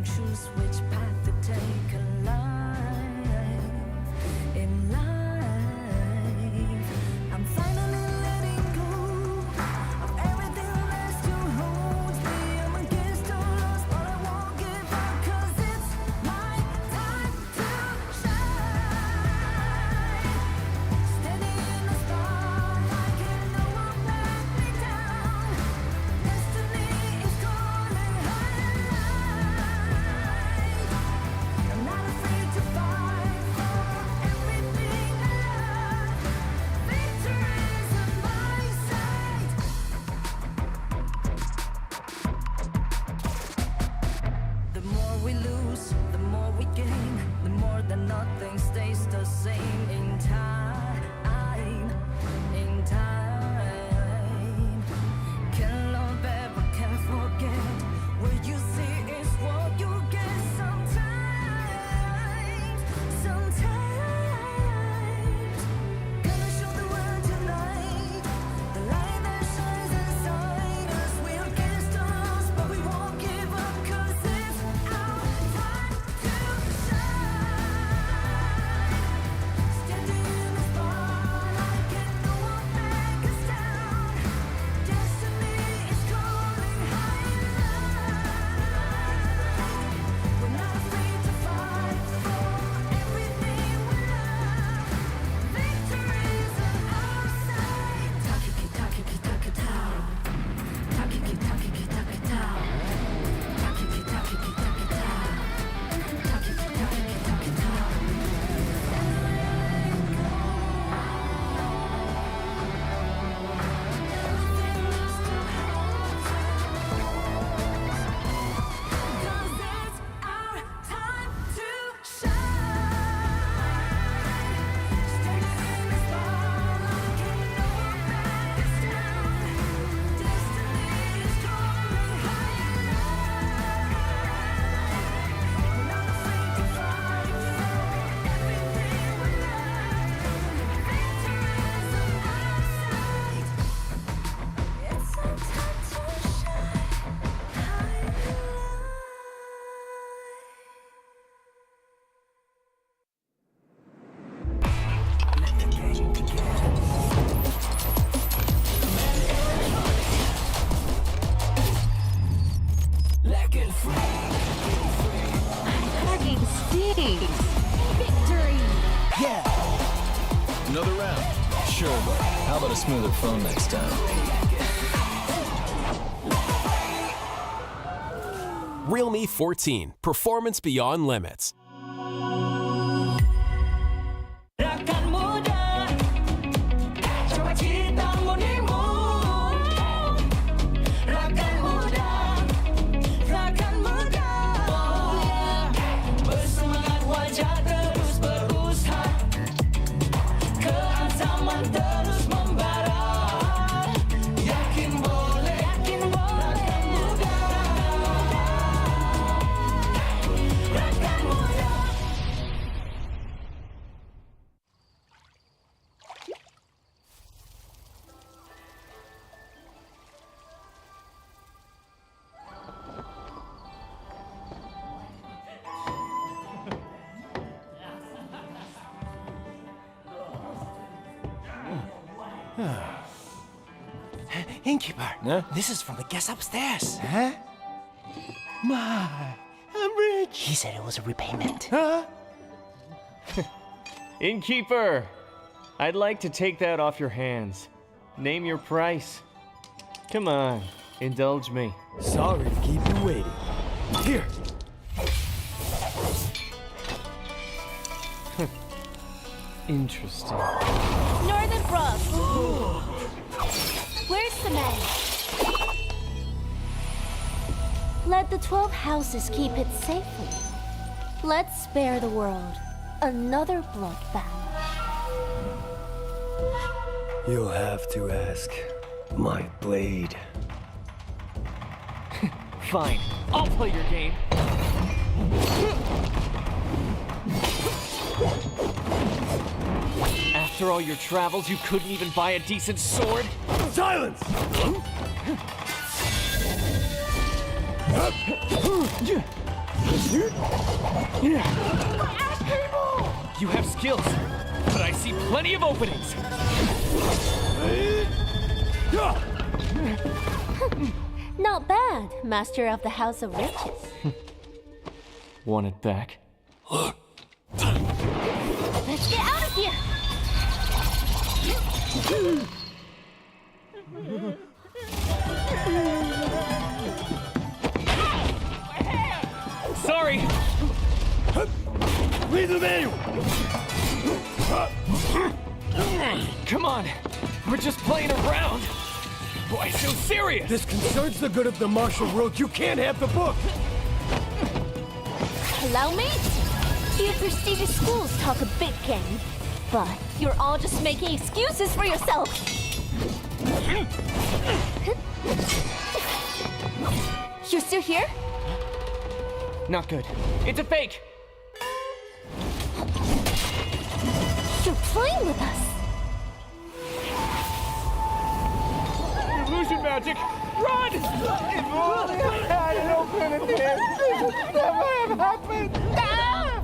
choose which path to take alive. In life, I'm finally letting go of everything that still holds me. I'm against all odds, but I won't give up, 'cause it's my time to shine. Standing in the spotlight, can no one back me down. Destiny is calling high light. I'm not afraid to fight for everything I love. Victory's on my side. The more we lose, the more we gain. The more that nothing stays the same. In time, can love ever, can forget. What you see is what you get. Sometimes, gonna show the world tonight. The light that shines inside us. We're against the odds, but we won't give up, 'cause it's our time to shine. Standing in the spotlight, can no one back us down. Destiny is calling high light. We're not afraid to fight for everything we love. Victory's on our side. Takiki takiki takitao. Takiki takiki takitao. Takiki takiki takitao. Takiki takiki takitao. Everything else still holds us. 'Cause it's our time to shine. Standing in the spotlight, can no one back us down. Destiny is calling high light. We're not afraid to fight for everything we love. Victory's on our side. It's our time to shine. High light. Let the game begin. Let it free. Cracking stinks. Victory. Another round. Sure, but how about a smoother phone next time? Realme 14. Performance beyond limits. Rakan muda, coba cinta murnimu. Rakan muda, oh yeah. Bersemangat wajah terus berusaha, keancaman terus membara. Yakin boleh, rakan muda, rakan muda. Innkeeper, Yeah? this is from the guest upstairs. Huh? My, I'm rich. He said it was a repayment. Huh? Innkeeper, I'd like to take that off your hands. Name your price. Come on, indulge me. Sorry to keep you waiting. Here. Interesting. Northern Brook. Where's the men? Let the 12 houses keep it safely. Let's spare the world another bloodbath. You'll have to ask my blade. Fine, I'll play your game. After all your travels, you couldn't even buy a decent sword? Silence! You have skills, but I see plenty of openings. Not bad, Master of the House of Riches. Want it back. Let's get out of here! Sorry! Read the manual! Come on! We're just playing around! Why so serious? This concerns the good of the martial world. You can't have the book! Allow me? Your prestigious schools talk a big game, but you're all just making excuses for yourself. You're still here? Not good. It's a fake! You're playing with us. Illusion magic! Run! If only I had an opening! This would never have happened!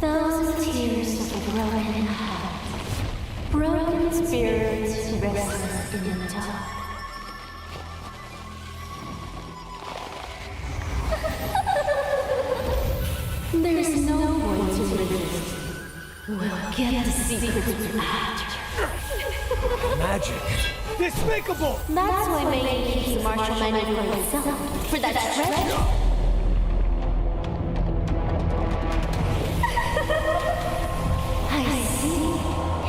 Those tears of a broken heart, broken spirits restless in the dark. There's no point to resist. We'll get the secrets after. Magic! Despicable! That's why Megan keeps the martial manual for himself. For that treasure. I see.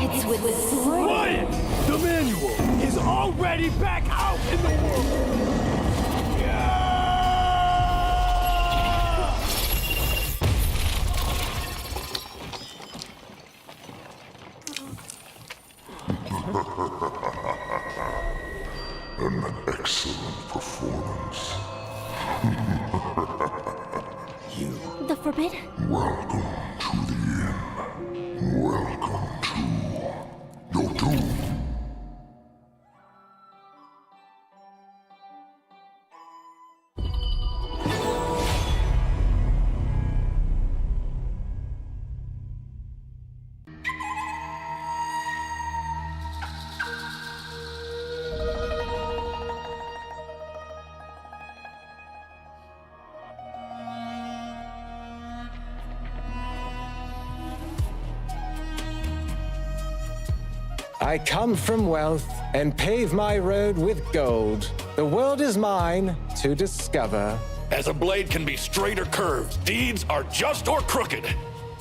It's with the sword. Quiet! The manual is already back out in the world! An excellent performance. The forbidden. Welcome to the end. Welcome to your doom. I come from wealth and pave my road with gold. The world is mine to discover. As a blade can be straight or curved, deeds are just or crooked.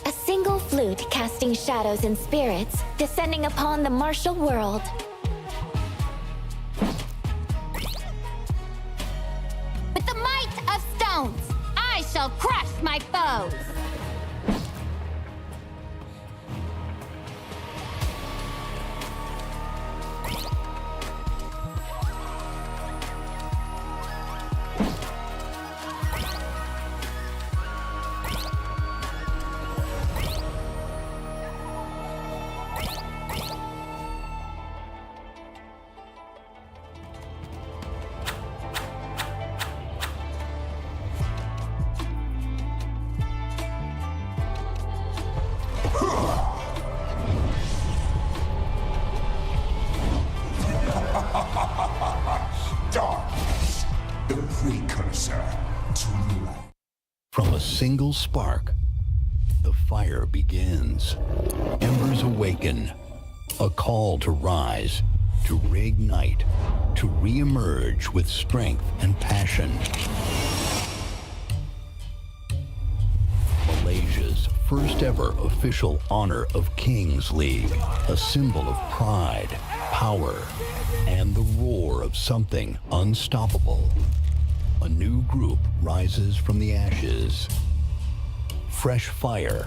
A single flute casting shadows and spirits, descending upon the martial world. With the might of stones, I shall crush my foes. Darkness, the precursor to light. From a single spark, the fire begins. Embers Awaken, a call to rise, to reignite, to re-emerge with strength and passion. Malaysia's first ever official Honor of Kings League, a symbol of pride, power, and the roar of something unstoppable. A new group rises from the ashes. Fresh fire,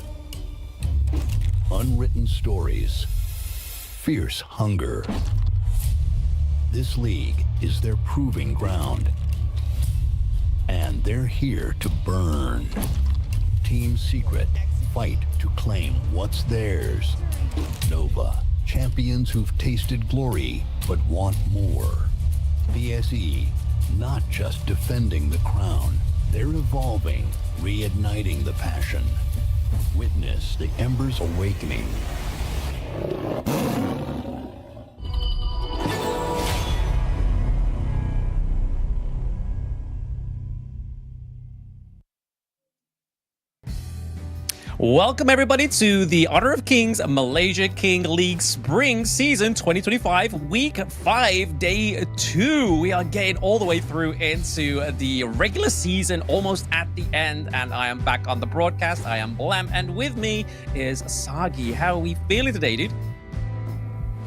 unwritten stories, fierce hunger. This league is their proving ground, and they're here to burn. Team Secret fight to claim what's theirs. Nova, champions who've tasted glory but want more. BSE, not just defending the crown, They're evolving, reigniting the passion. Witness the Embers Awakening. Welcome everybody to the Honor of Kings Malaysia King League Spring Season 2025 Week 5 Day 2. We are getting all the way through into the regular season, almost at the end, and I am back on the broadcast. I am Blam, and with me is Sagi. How are we feeling today, dude?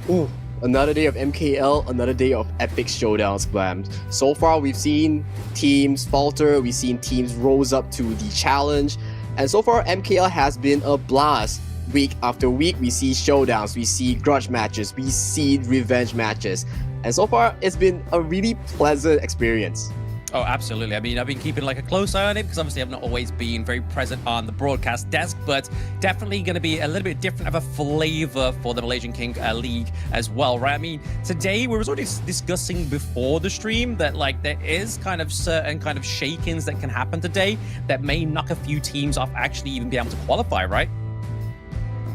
Ooh, another day of MKL, another day of epic showdowns, Blam. So far, we've seen teams falter, we've seen teams rose up to the challenge, and so far, MKL has been a blast. Week after week, we see showdowns, we see grudge matches, we see revenge matches. And so far, it's been a really pleasant experience. Oh, absolutely. I mean, I've been keeping like a close eye on it because obviously I've not always been very present on the broadcast desk, but definitely going to be a little bit different of a flavor for the Malaysian King League as well, right? I mean, today we were already discussing before the stream that like there is kind of certain kind of shake-ins that can happen today that may knock a few teams off actually even be able to qualify, right?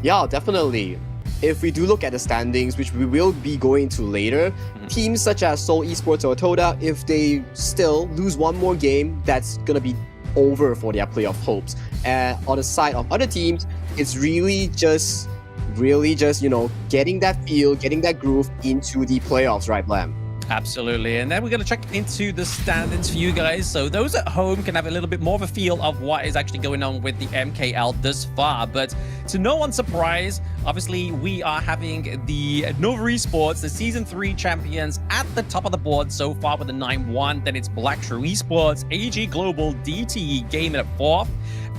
Yeah, definitely. If we do look at the standings, which we will be going to later, teams such as Seoul Esports or Toda, if they still lose one more game, that's going to be over for their playoff hopes. And on the side of other teams, it's really just, you know, getting that feel, getting that groove into the playoffs, right, Blam? Absolutely. And then we're going to check into the standings for you guys. So those at home can have a little bit more of a feel of what is actually going on with the MKL thus far. But to no one's surprise, obviously, we are having the Nova Esports, the Season 3 champions, at the top of the board so far with a 9-1. Then it's Black True Esports, AG Global, DTE Gaming at 4th.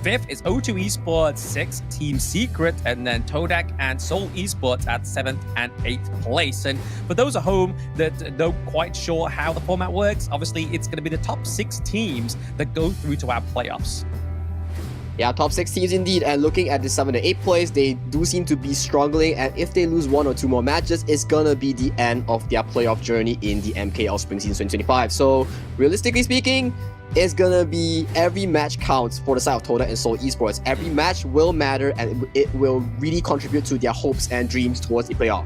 5th is O2 Esports, 6th Team Secret, and then Todak and Seoul Esports at 7th and 8th place. And for those at home that don't quite sure how the format works, obviously it's going to be the top 6 teams that go through to our playoffs. Yeah, top 6 teams indeed, and looking at the 7th and 8th place, they do seem to be struggling, and if they lose 1 or 2 more matches, it's gonna be the end of their playoff journey in the MKL Spring Season 2025. So, realistically speaking, it's gonna be every match counts for the side of Toda and Seoul Esports. Every match will matter, and it will really contribute to their hopes and dreams towards the playoff.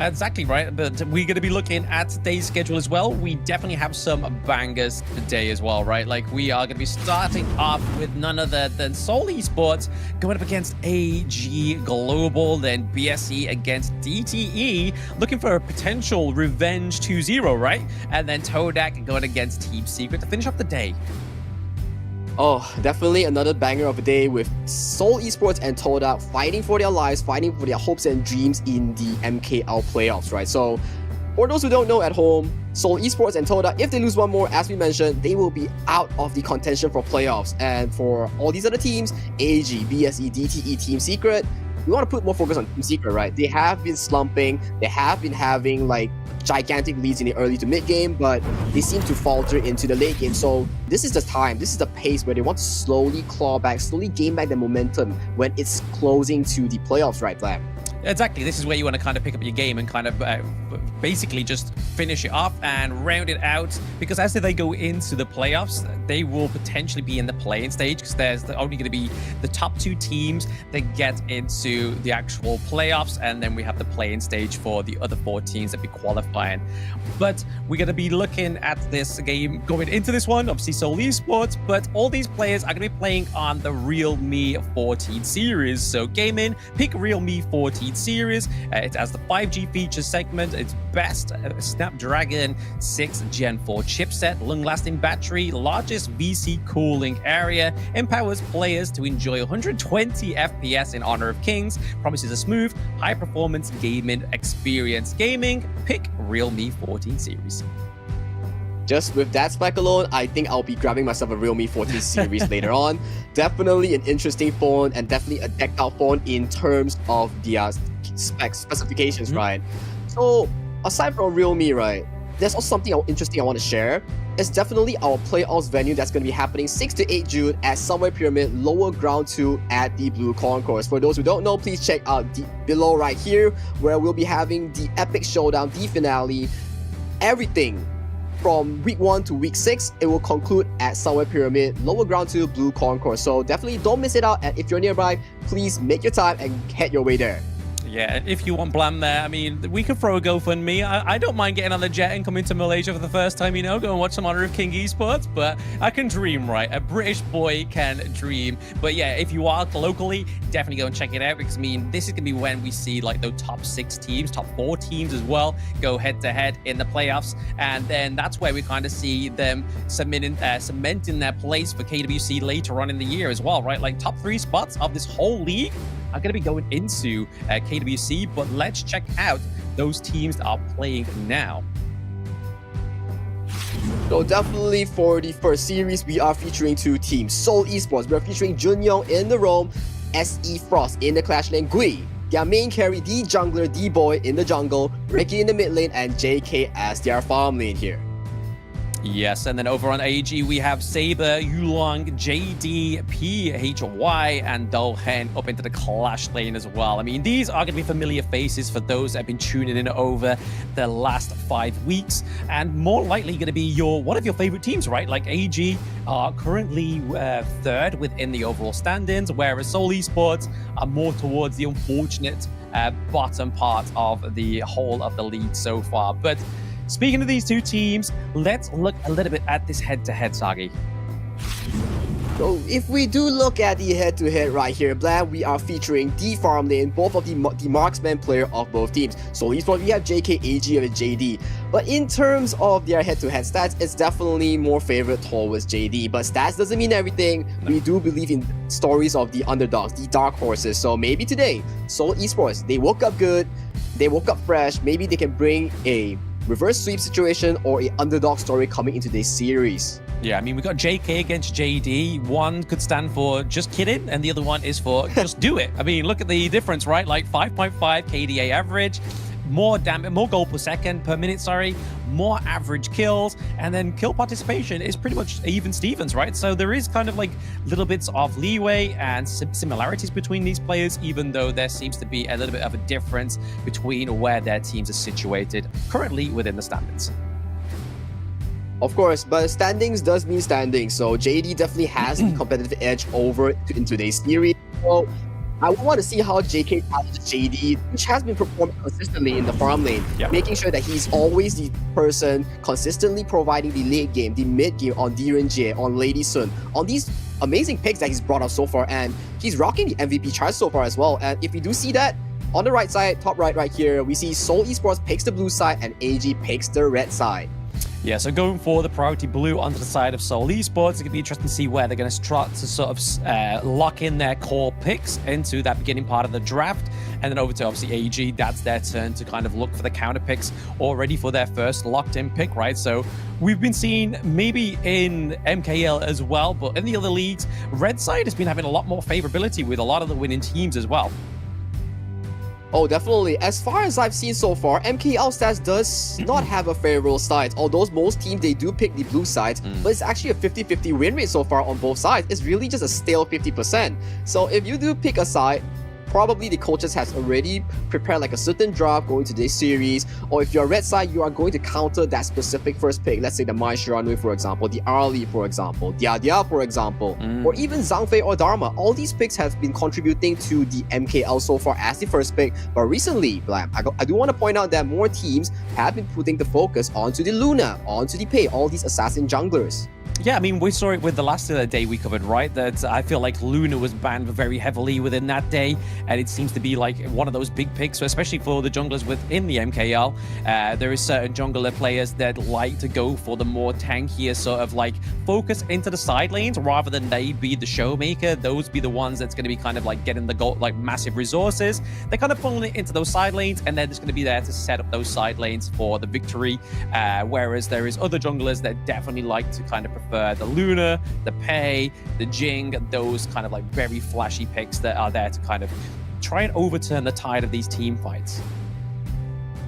Exactly right, but we're going to be looking at today's schedule as well. We definitely have some bangers today as well, right? Like we are going to be starting off with none other than Seoul Esports going up against AG Global, then BSE against DTE, looking for a potential revenge 2-0, right? And then Todak going against Team Secret to finish off the day. Oh, definitely another banger of a day with Seoul Esports and Toda fighting for their lives, fighting for their hopes and dreams in the MKL playoffs, right? So, for those who don't know at home, Seoul Esports and Toda, if they lose one more, as we mentioned, they will be out of the contention for playoffs. And for all these other teams, AG, BSE, DTE, Team Secret, we want to put more focus on Team Secret, right? They have been slumping, they have been having like gigantic leads in the early to mid game, but they seem to falter into the late game. So this is the time, this is the pace where they want to slowly claw back, slowly gain back the momentum when it's closing to the playoffs, right, Vlad? Exactly. This is where you want to kind of pick up your game and kind of basically just finish it off and round it out, because as they go into the playoffs, they will potentially be in the play-in stage, because there's only going to be the top 2 teams that get into the actual playoffs, and then we have the play-in stage for the other 4 teams that be qualifying. But we're going to be looking at this game going into this one, obviously Seoul Esports, but all these players are going to be playing on the Real Me 14 series. So game in, pick Real Me 14 series. It has the 5G feature segment. It's best Snapdragon 6 Gen 4 chipset, long-lasting battery, largest VC cooling area, empowers players to enjoy 120 FPS in Honor of Kings, promises a smooth, high-performance gaming experience. Gaming, pick Realme 14 series. Just with that spec alone, I think I'll be grabbing myself a Realme 14 series later on. Definitely an interesting phone, and definitely a decked out phone in terms of the specifications, right? So aside from Realme, right, there's also something interesting I want to share. It's definitely our playoffs venue that's going to be happening 6 to 8 June at Sunway Pyramid, lower ground 2 at the Blue Concourse. For those who don't know, please check out below right here, where we'll be having the epic showdown, the finale, everything from week 1 to week 6, it will conclude at Somewhere Pyramid, lower ground to Blue Concourse. So definitely don't miss it out. And if you're nearby, please make your time and head your way there. Yeah, if you want Blam there, I mean, we could throw a GoFundMe. I don't mind getting on the jet and coming to Malaysia for the first time, you know, go and watch some Honor of King Esports, but I can dream, right? A British boy can dream. But yeah, if you are locally, definitely go and check it out, because I mean, this is going to be when we see like the top 6 teams, top 4 teams as well, go head to head in the playoffs. And then that's where we kind of see them cementing their place for KWC later on in the year as well, right? Like top 3 spots of this whole league are going to be going into KWC, but let's check out those teams that are playing now. So definitely for the first series, we are featuring 2 teams. Seoul Esports, we are featuring Junyong in the roam, SE Frost in the Clash lane, Gui, their main carry, the jungler, D-Boy in the jungle, Ricky in the mid lane, and JK as their farm lane here. Yes, and then over on AG, we have Saber, Yulong, JD, PHY, and Dolhen up into the Clash lane as well. I mean, these are going to be familiar faces for those that have been tuning in over the last 5 weeks, and more likely going to be one of your favorite teams, right? Like AG are currently 3rd within the overall standings, whereas Seoul Esports are more towards the unfortunate bottom part of the whole of the league so far. But speaking of these 2 teams, let's look a little bit at this head-to-head, Sagi. So if we do look at the head-to-head right here, Blam, we are featuring the farm lane, both of the marksman player of both teams. So Esports, we have JK, AG, and JD. But in terms of their head-to-head stats, it's definitely more favored towards JD. But stats doesn't mean everything. We do believe in stories of the underdogs, the dark horses. So maybe today, Seoul Esports, they woke up good, they woke up fresh. Maybe they can bring a reverse sweep situation or a underdog story coming into this series. Yeah, I mean, we got JK against JD. One could stand for just kidding, and the other one is for just do it. I mean, look at the difference, right? Like 5.5 KDA average, more goal per minute, more average kills, and then kill participation is pretty much even Stevens, right? So there is kind of like little bits of leeway and similarities between these players, even though there seems to be a little bit of a difference between where their teams are situated currently within the standings. Of course, but standings does mean standings, so JD definitely has the competitive edge over in today's series. So I want to see how JK challenges JD, which has been performing consistently in the farm lane, making sure that he's always the person consistently providing the late game, the mid game on Direnjie, on Lady Sun, on these amazing picks that he's brought up so far, and he's rocking the MVP chart so far as well. And if we do see that, on the right side, top right here, we see Seoul Esports picks the blue side and AG picks the red side. Yeah, so going for the priority blue onto the side of Seoul Esports, it's going to be interesting to see where they're going to start to sort of lock in their core picks into that beginning part of the draft. And then over to obviously AG, that's their turn to kind of look for the counter picks already for their first locked in pick, right? So we've been seeing maybe in MKL as well, but in the other leagues, red side has been having a lot more favorability with a lot of the winning teams as well. Oh, definitely. As far as I've seen so far, MKL stats does not have a favorable side. Although most teams, they do pick the blue sides, but it's actually a 50-50 win rate so far on both sides. It's really just a stale 50%. So if you do pick a side, probably the coaches has already prepared like a certain draft going to this series, or if you're red side, you are going to counter that specific first pick. Let's say the Mai Shiranui, for example, the Arlie, for example, Dia, for example, or even Zhangfei or Dharma. All these picks have been contributing to the MKL so far as the first pick. But recently, Blam, I do want to point out that more teams have been putting the focus onto the Luna, onto the Pei, all these assassin junglers. Yeah, I mean, we saw it with the last day we covered, right? That I feel like Luna was banned very heavily within that day, and it seems to be like one of those big picks, especially for the junglers within the MKL. There is certain jungler players that like to go for the more tankier sort of like focus into the side lanes rather than they be the showmaker. Those be the ones that's going to be kind of like getting the goal, like massive resources. They're kind of pulling it into those side lanes, and they're just going to be there to set up those side lanes for the victory. Whereas there is other junglers that definitely like to kind of prefer the Luna, the Pei, the Jing, those kind of like very flashy picks that are there to kind of try and overturn the tide of these team fights.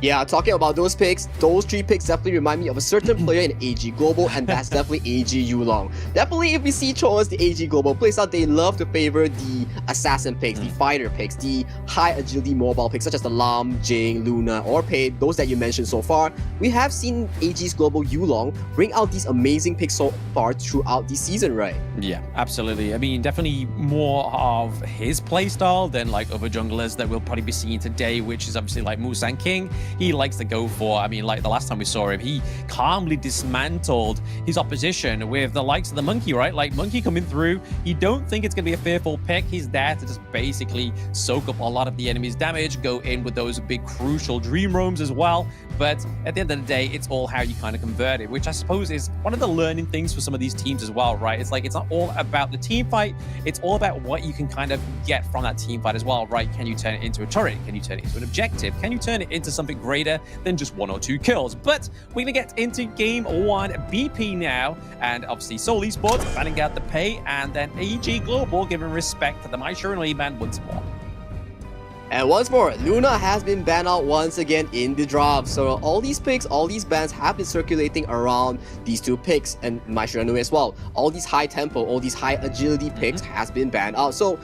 Yeah, talking about those picks, those 3 picks definitely remind me of a certain player in AG Global, and that's definitely AG Yulong. Definitely, if we see towards the AG Global playstyle, they love to favor the assassin picks, the fighter picks, the high agility mobile picks, such as the Lam, Jing, Luna, or Paid, those that you mentioned so far. We have seen AG's Global Yulong bring out these amazing picks so far throughout the season, right? Yeah, absolutely. I mean, definitely more of his playstyle than like other junglers that we'll probably be seeing today, which is obviously like Musang King. He likes to go for, I mean, like the last time we saw him, he calmly dismantled his opposition with the likes of the Monkey, right? Like Monkey coming through, you don't think it's going to be a fearful pick. He's there to just basically soak up a lot of the enemy's damage, go in with those big crucial dream roams as well. But at the end of the day, it's all how you kind of convert it, which I suppose is one of the learning things for some of these teams as well, right? It's like, it's not all about the team fight. It's all about what you can kind of get from that team fight as well, right? Can you turn it into a turret? Can you turn it into an objective? Can you turn it into something greater than just 1 or 2 kills? But we're gonna get into game 1 BP now, and obviously Seoul Esports fanning out the pay, and then AG Global giving respect to the My Sharona band once more. And once more, Luna has been banned out once again in the drop. So all these picks, all these bans have been circulating around these 2 picks, and My Sharona as well. All these high tempo, all these high agility picks has been banned out. So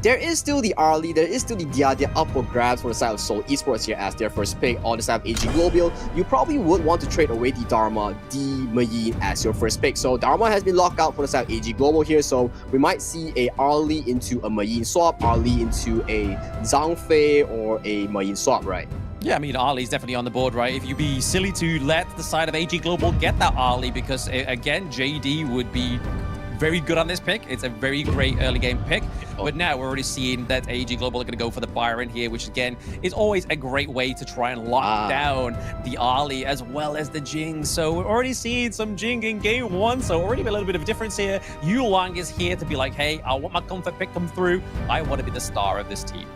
there is still the Arlie, there is still the Diadia up for grabs for the side of Seoul Esports here as their first pick. On the side of AG Global, you probably would want to trade away the Dharma, the Mayin as your first pick. So Dharma has been locked out for the side of AG Global here, so we might see a Arlie into a Mayin swap, Arlie into a Zhangfei or a Mayin swap, right? Yeah, I mean, Arlie's definitely on the board, right? If you'd be silly to let the side of AG Global get that Arlie, because again, JD would be very good on this pick. It's a very great early game pick. But now we're already seeing that AG Global are going to go for the Byron here, which again is always a great way to try and lock down the Arlie as well as the Jing. So we're already seeing some Jing in game 1. So already a little bit of a difference here. Yulong is here to be like, hey, I want my comfort pick come through. I want to be the star of this team.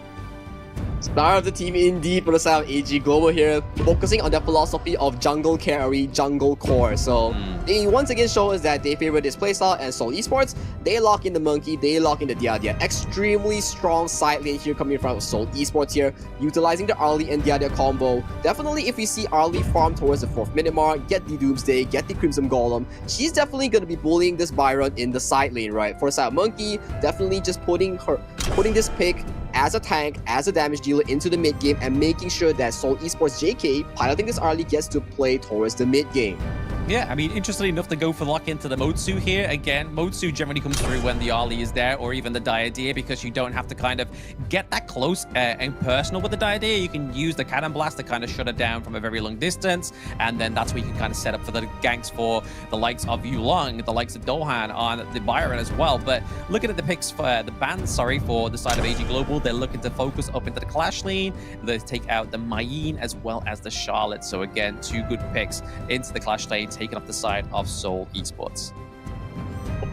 Star of the team indeed for the side of AG Global here, focusing on their philosophy of jungle carry, jungle core. So they once again show us that they favor this playstyle, and Seoul Esports, they lock in the Monkey, they lock in the Diadia. Extremely strong side lane here coming from Seoul Esports here, utilizing the Arlie and Diadia combo. Definitely if we see Arlie farm towards the 4th minute mark, get the Doomsday, get the Crimson Golem, she's definitely going to be bullying this Byron in the side lane, right? For the side of Monkey, definitely just putting this pick as a tank, as a damage dealer into the mid game, and making sure that Seoul Esports JK piloting this Arlie gets to play towards the mid game. Yeah, I mean, interestingly enough, to go for lock into the Motsu here. Again, Motsu generally comes through when the Arlie is there, or even the Diadea, because you don't have to kind of get that close and personal with the Diadea. You can use the Cannon Blast to kind of shut it down from a very long distance, and then that's where you can kind of set up for the ganks for the likes of Yulong, the likes of Dohan on the Byron as well. But looking at the picks for the bans, for the side of AG Global, they're looking to focus up into the Clash lane. They take out the Mayin as well as the Charlotte. So again, 2 good picks into the Clash lane, taken off the side of Seoul Esports.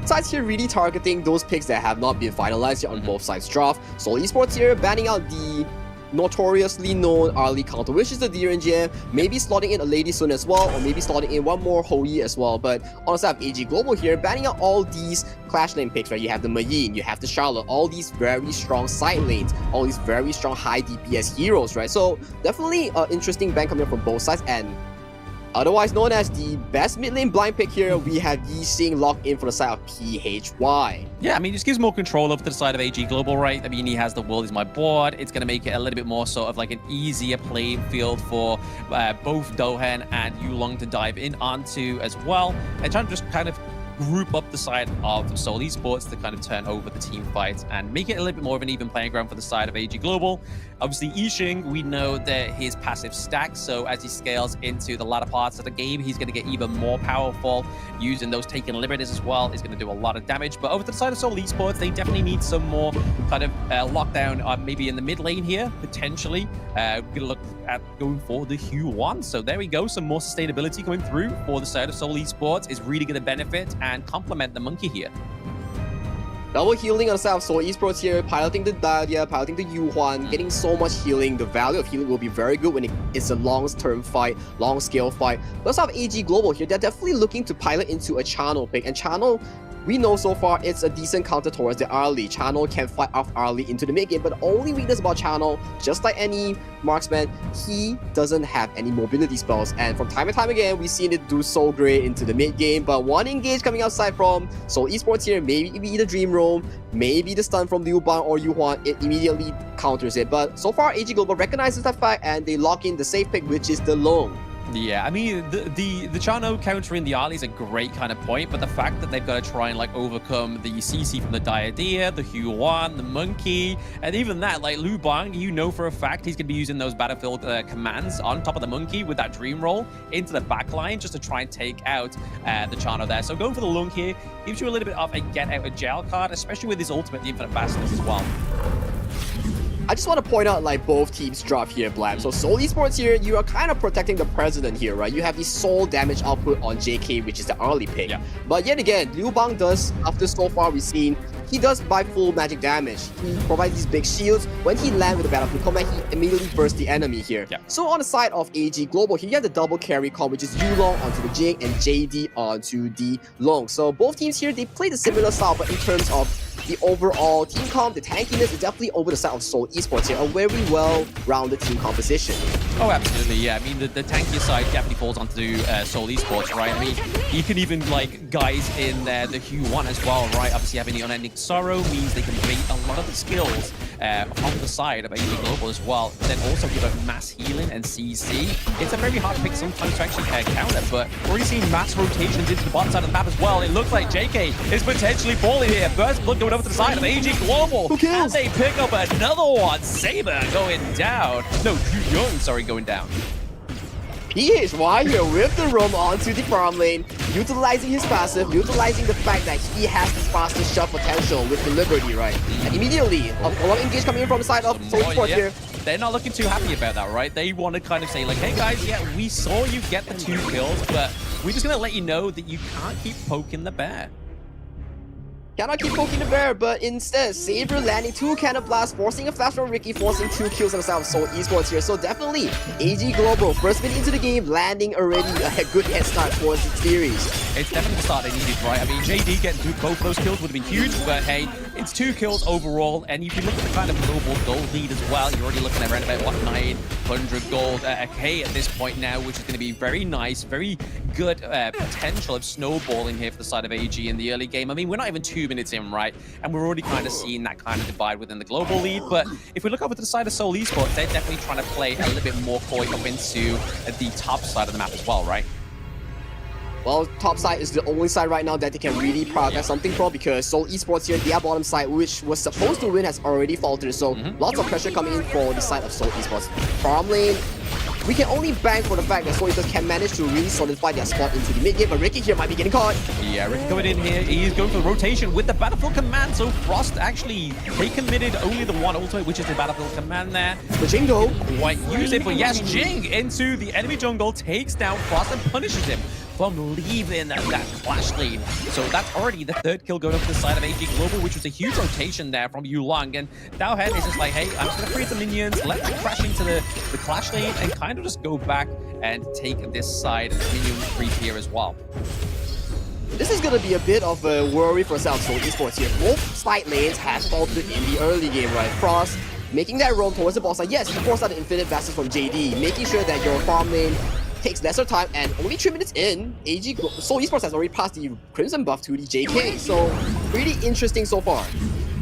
Sides here really targeting those picks that have not been finalized yet on both sides draft. Seoul Esports here banning out the notoriously known Arlie counter, which is the DRNGM, maybe slotting in a Lady Sun as well, or maybe slotting in one more Hoi as well. But on the side of AG Global here, banning out all these Clash lane picks, right? You have the Mayin, you have the Charlotte, all these very strong side lanes, all these very strong high DPS heroes, right? So definitely an interesting ban coming from both sides, and otherwise known as the best mid lane blind pick here, we have Yixing locked in for the side of PHY. Yeah, I mean, just gives more control over to the side of AG Global, right? I mean, he has the world is my board. It's going to make it a little bit more sort of like an easier playing field for both Dohan and Yulong to dive in onto as well. And trying to just kind of group up the side of Seoul Esports to kind of turn over the team fight and make it a little bit more of an even playing ground for the side of AG Global. Obviously, Yixing, we know that his passive stacks, so as he scales into the latter parts of the game, he's going to get even more powerful. Using those taken liberties as well is going to do a lot of damage. But over to the side of Seoul Esports, they definitely need some more kind of lockdown, maybe in the mid lane here, potentially. We're going to look at going for the Hue 1. So there we go, some more sustainability coming through for the side of Seoul Esports is really going to benefit and complement the Monkey here. Double healing on the side of Seoul Esports here, piloting the Diadia, piloting the Yuhuan, getting so much healing. The value of healing will be very good when it's a long-term fight, long-scale fight. We also have AG Global here. They're definitely looking to pilot into a channel pick, and channel we know so far it's a decent counter towards the early. Channel can fight off early into the mid game, but the only weakness about Channel, just like any marksman, he doesn't have any mobility spells. And from time and time again, we've seen it do so great into the mid game. But one engage coming outside from Seoul Esports here, maybe the Dream Roam, maybe the stun from Liu Bang or Yuhuan, it immediately counters it. But so far, AG Global recognizes that fact and they lock in the safe pick, which is the Long. Yeah, I mean, the Chano counter in the early is a great kind of point, but the fact that they've got to try and like overcome the CC from the Diadea, the Huan, the Monkey, and even that, like Liu Bang, you know for a fact he's going to be using those battlefield commands on top of the Monkey with that Dream Roll into the back line just to try and take out the Chano there. So going for the Lunk here gives you a little bit of a get out of jail card, especially with his ultimate, the Infinite Bastards as well. I just want to point out like both teams drop here, Blab. So Seoul Esports here, you are kind of protecting the president here, right? You have the soul damage output on JK, which is the early pick. Yeah. But yet again, Liu Bang does, after so far we've seen, he does buy full magic damage. He provides these big shields. When he lands with the battlefield combat, he immediately bursts the enemy here. Yeah. So on the side of AG Global, here you have the double carry comp, which is Yulong onto the Jing and JD onto the Long. So both teams here, they play the similar style, but in terms of the overall team comp, the tankiness is definitely over the side of Seoul Esports here, a very well-rounded team composition. Oh, absolutely, yeah. I mean, the tankier side definitely falls onto Seoul Esports, right? I mean, you can even, like, guys in there, the Huan as well, right? Obviously, having the Unending Sorrow means they can bait a lot of the skills on the side of AG Global as well. Then also give out mass healing and CC. It's a very hard pick sometimes to actually counter, but we're already seeing mass rotations into the bottom side of the map as well. It looks like JK is potentially falling here. First blood going over to the side of AG Global. Who kills? And they pick up another one. Saber going down. No, Young, sorry, going down. PHY here with the roam onto the farm lane, utilizing his passive, utilizing the fact that he has the fastest shot potential with the Liberty, right? And immediately, a lot of engage coming in from the side of Seoul Esports here. They're not looking too happy about that, right? They want to kind of say like, hey guys, yeah, we saw you get the 2 kills, but we're just going to let you know that you can't keep poking the bear. Cannot keep poking the bear, but instead, Saber landing 2 Cannon Blasts, forcing a flash from Ricky, forcing 2 kills on the side of Seoul Esports here. So definitely, AG Global, first minute into the game, landing already a good head start towards the series. It's definitely the start they needed, right? I mean, JD getting both those kills would have been huge, but hey, it's 2 kills overall, and if you look at the kind of global gold lead as well, you're already looking at around about, what, 900 gold K at this point now, which is going to be very nice, very good potential of snowballing here for the side of AG in the early game. I mean, we're not even 2 minutes in, right? And we're already kind of seeing that kind of divide within the global lead. But if we look over to the side of Seoul Esports, they're definitely trying to play a little bit more coy up into the top side of the map as well, right? Well, top side is the only side right now that they can really progress something from, because Seoul Esports here, their bottom side, which was supposed to win, has already faltered. So lots of pressure coming in for the side of Seoul Esports. Farm lane, we can only bank for the fact that Seoul Esports can manage to really solidify their spot into the mid game, but Ricky here might be getting caught. Yeah, Ricky coming in here. He's going for the rotation with the Battlefield Command. So Frost actually, they committed only the one ultimate, which is the Battlefield Command there. The Jingo. Quite use it, but yes, Jing into the enemy jungle, takes down Frost and punishes him from leaving that clash lane. So that's already the 3rd kill going up to the side of AG Global, which was a huge rotation there from Yulong. And Dowhead is just like, hey, I'm just going to free some minions, let them crash into the clash lane, and kind of just go back and take this side of the minion creep here as well. This is going to be a bit of a worry for Seoul Esports here. Both side lanes have faltered in the early game, right? Frost making that roam towards the boss side. Yes, he forced out the Infinite Bastards from JD, making sure that your farm lane takes lesser time, and only 3 minutes in, Seoul Esports has already passed the Crimson buff to the JK, so pretty interesting so far.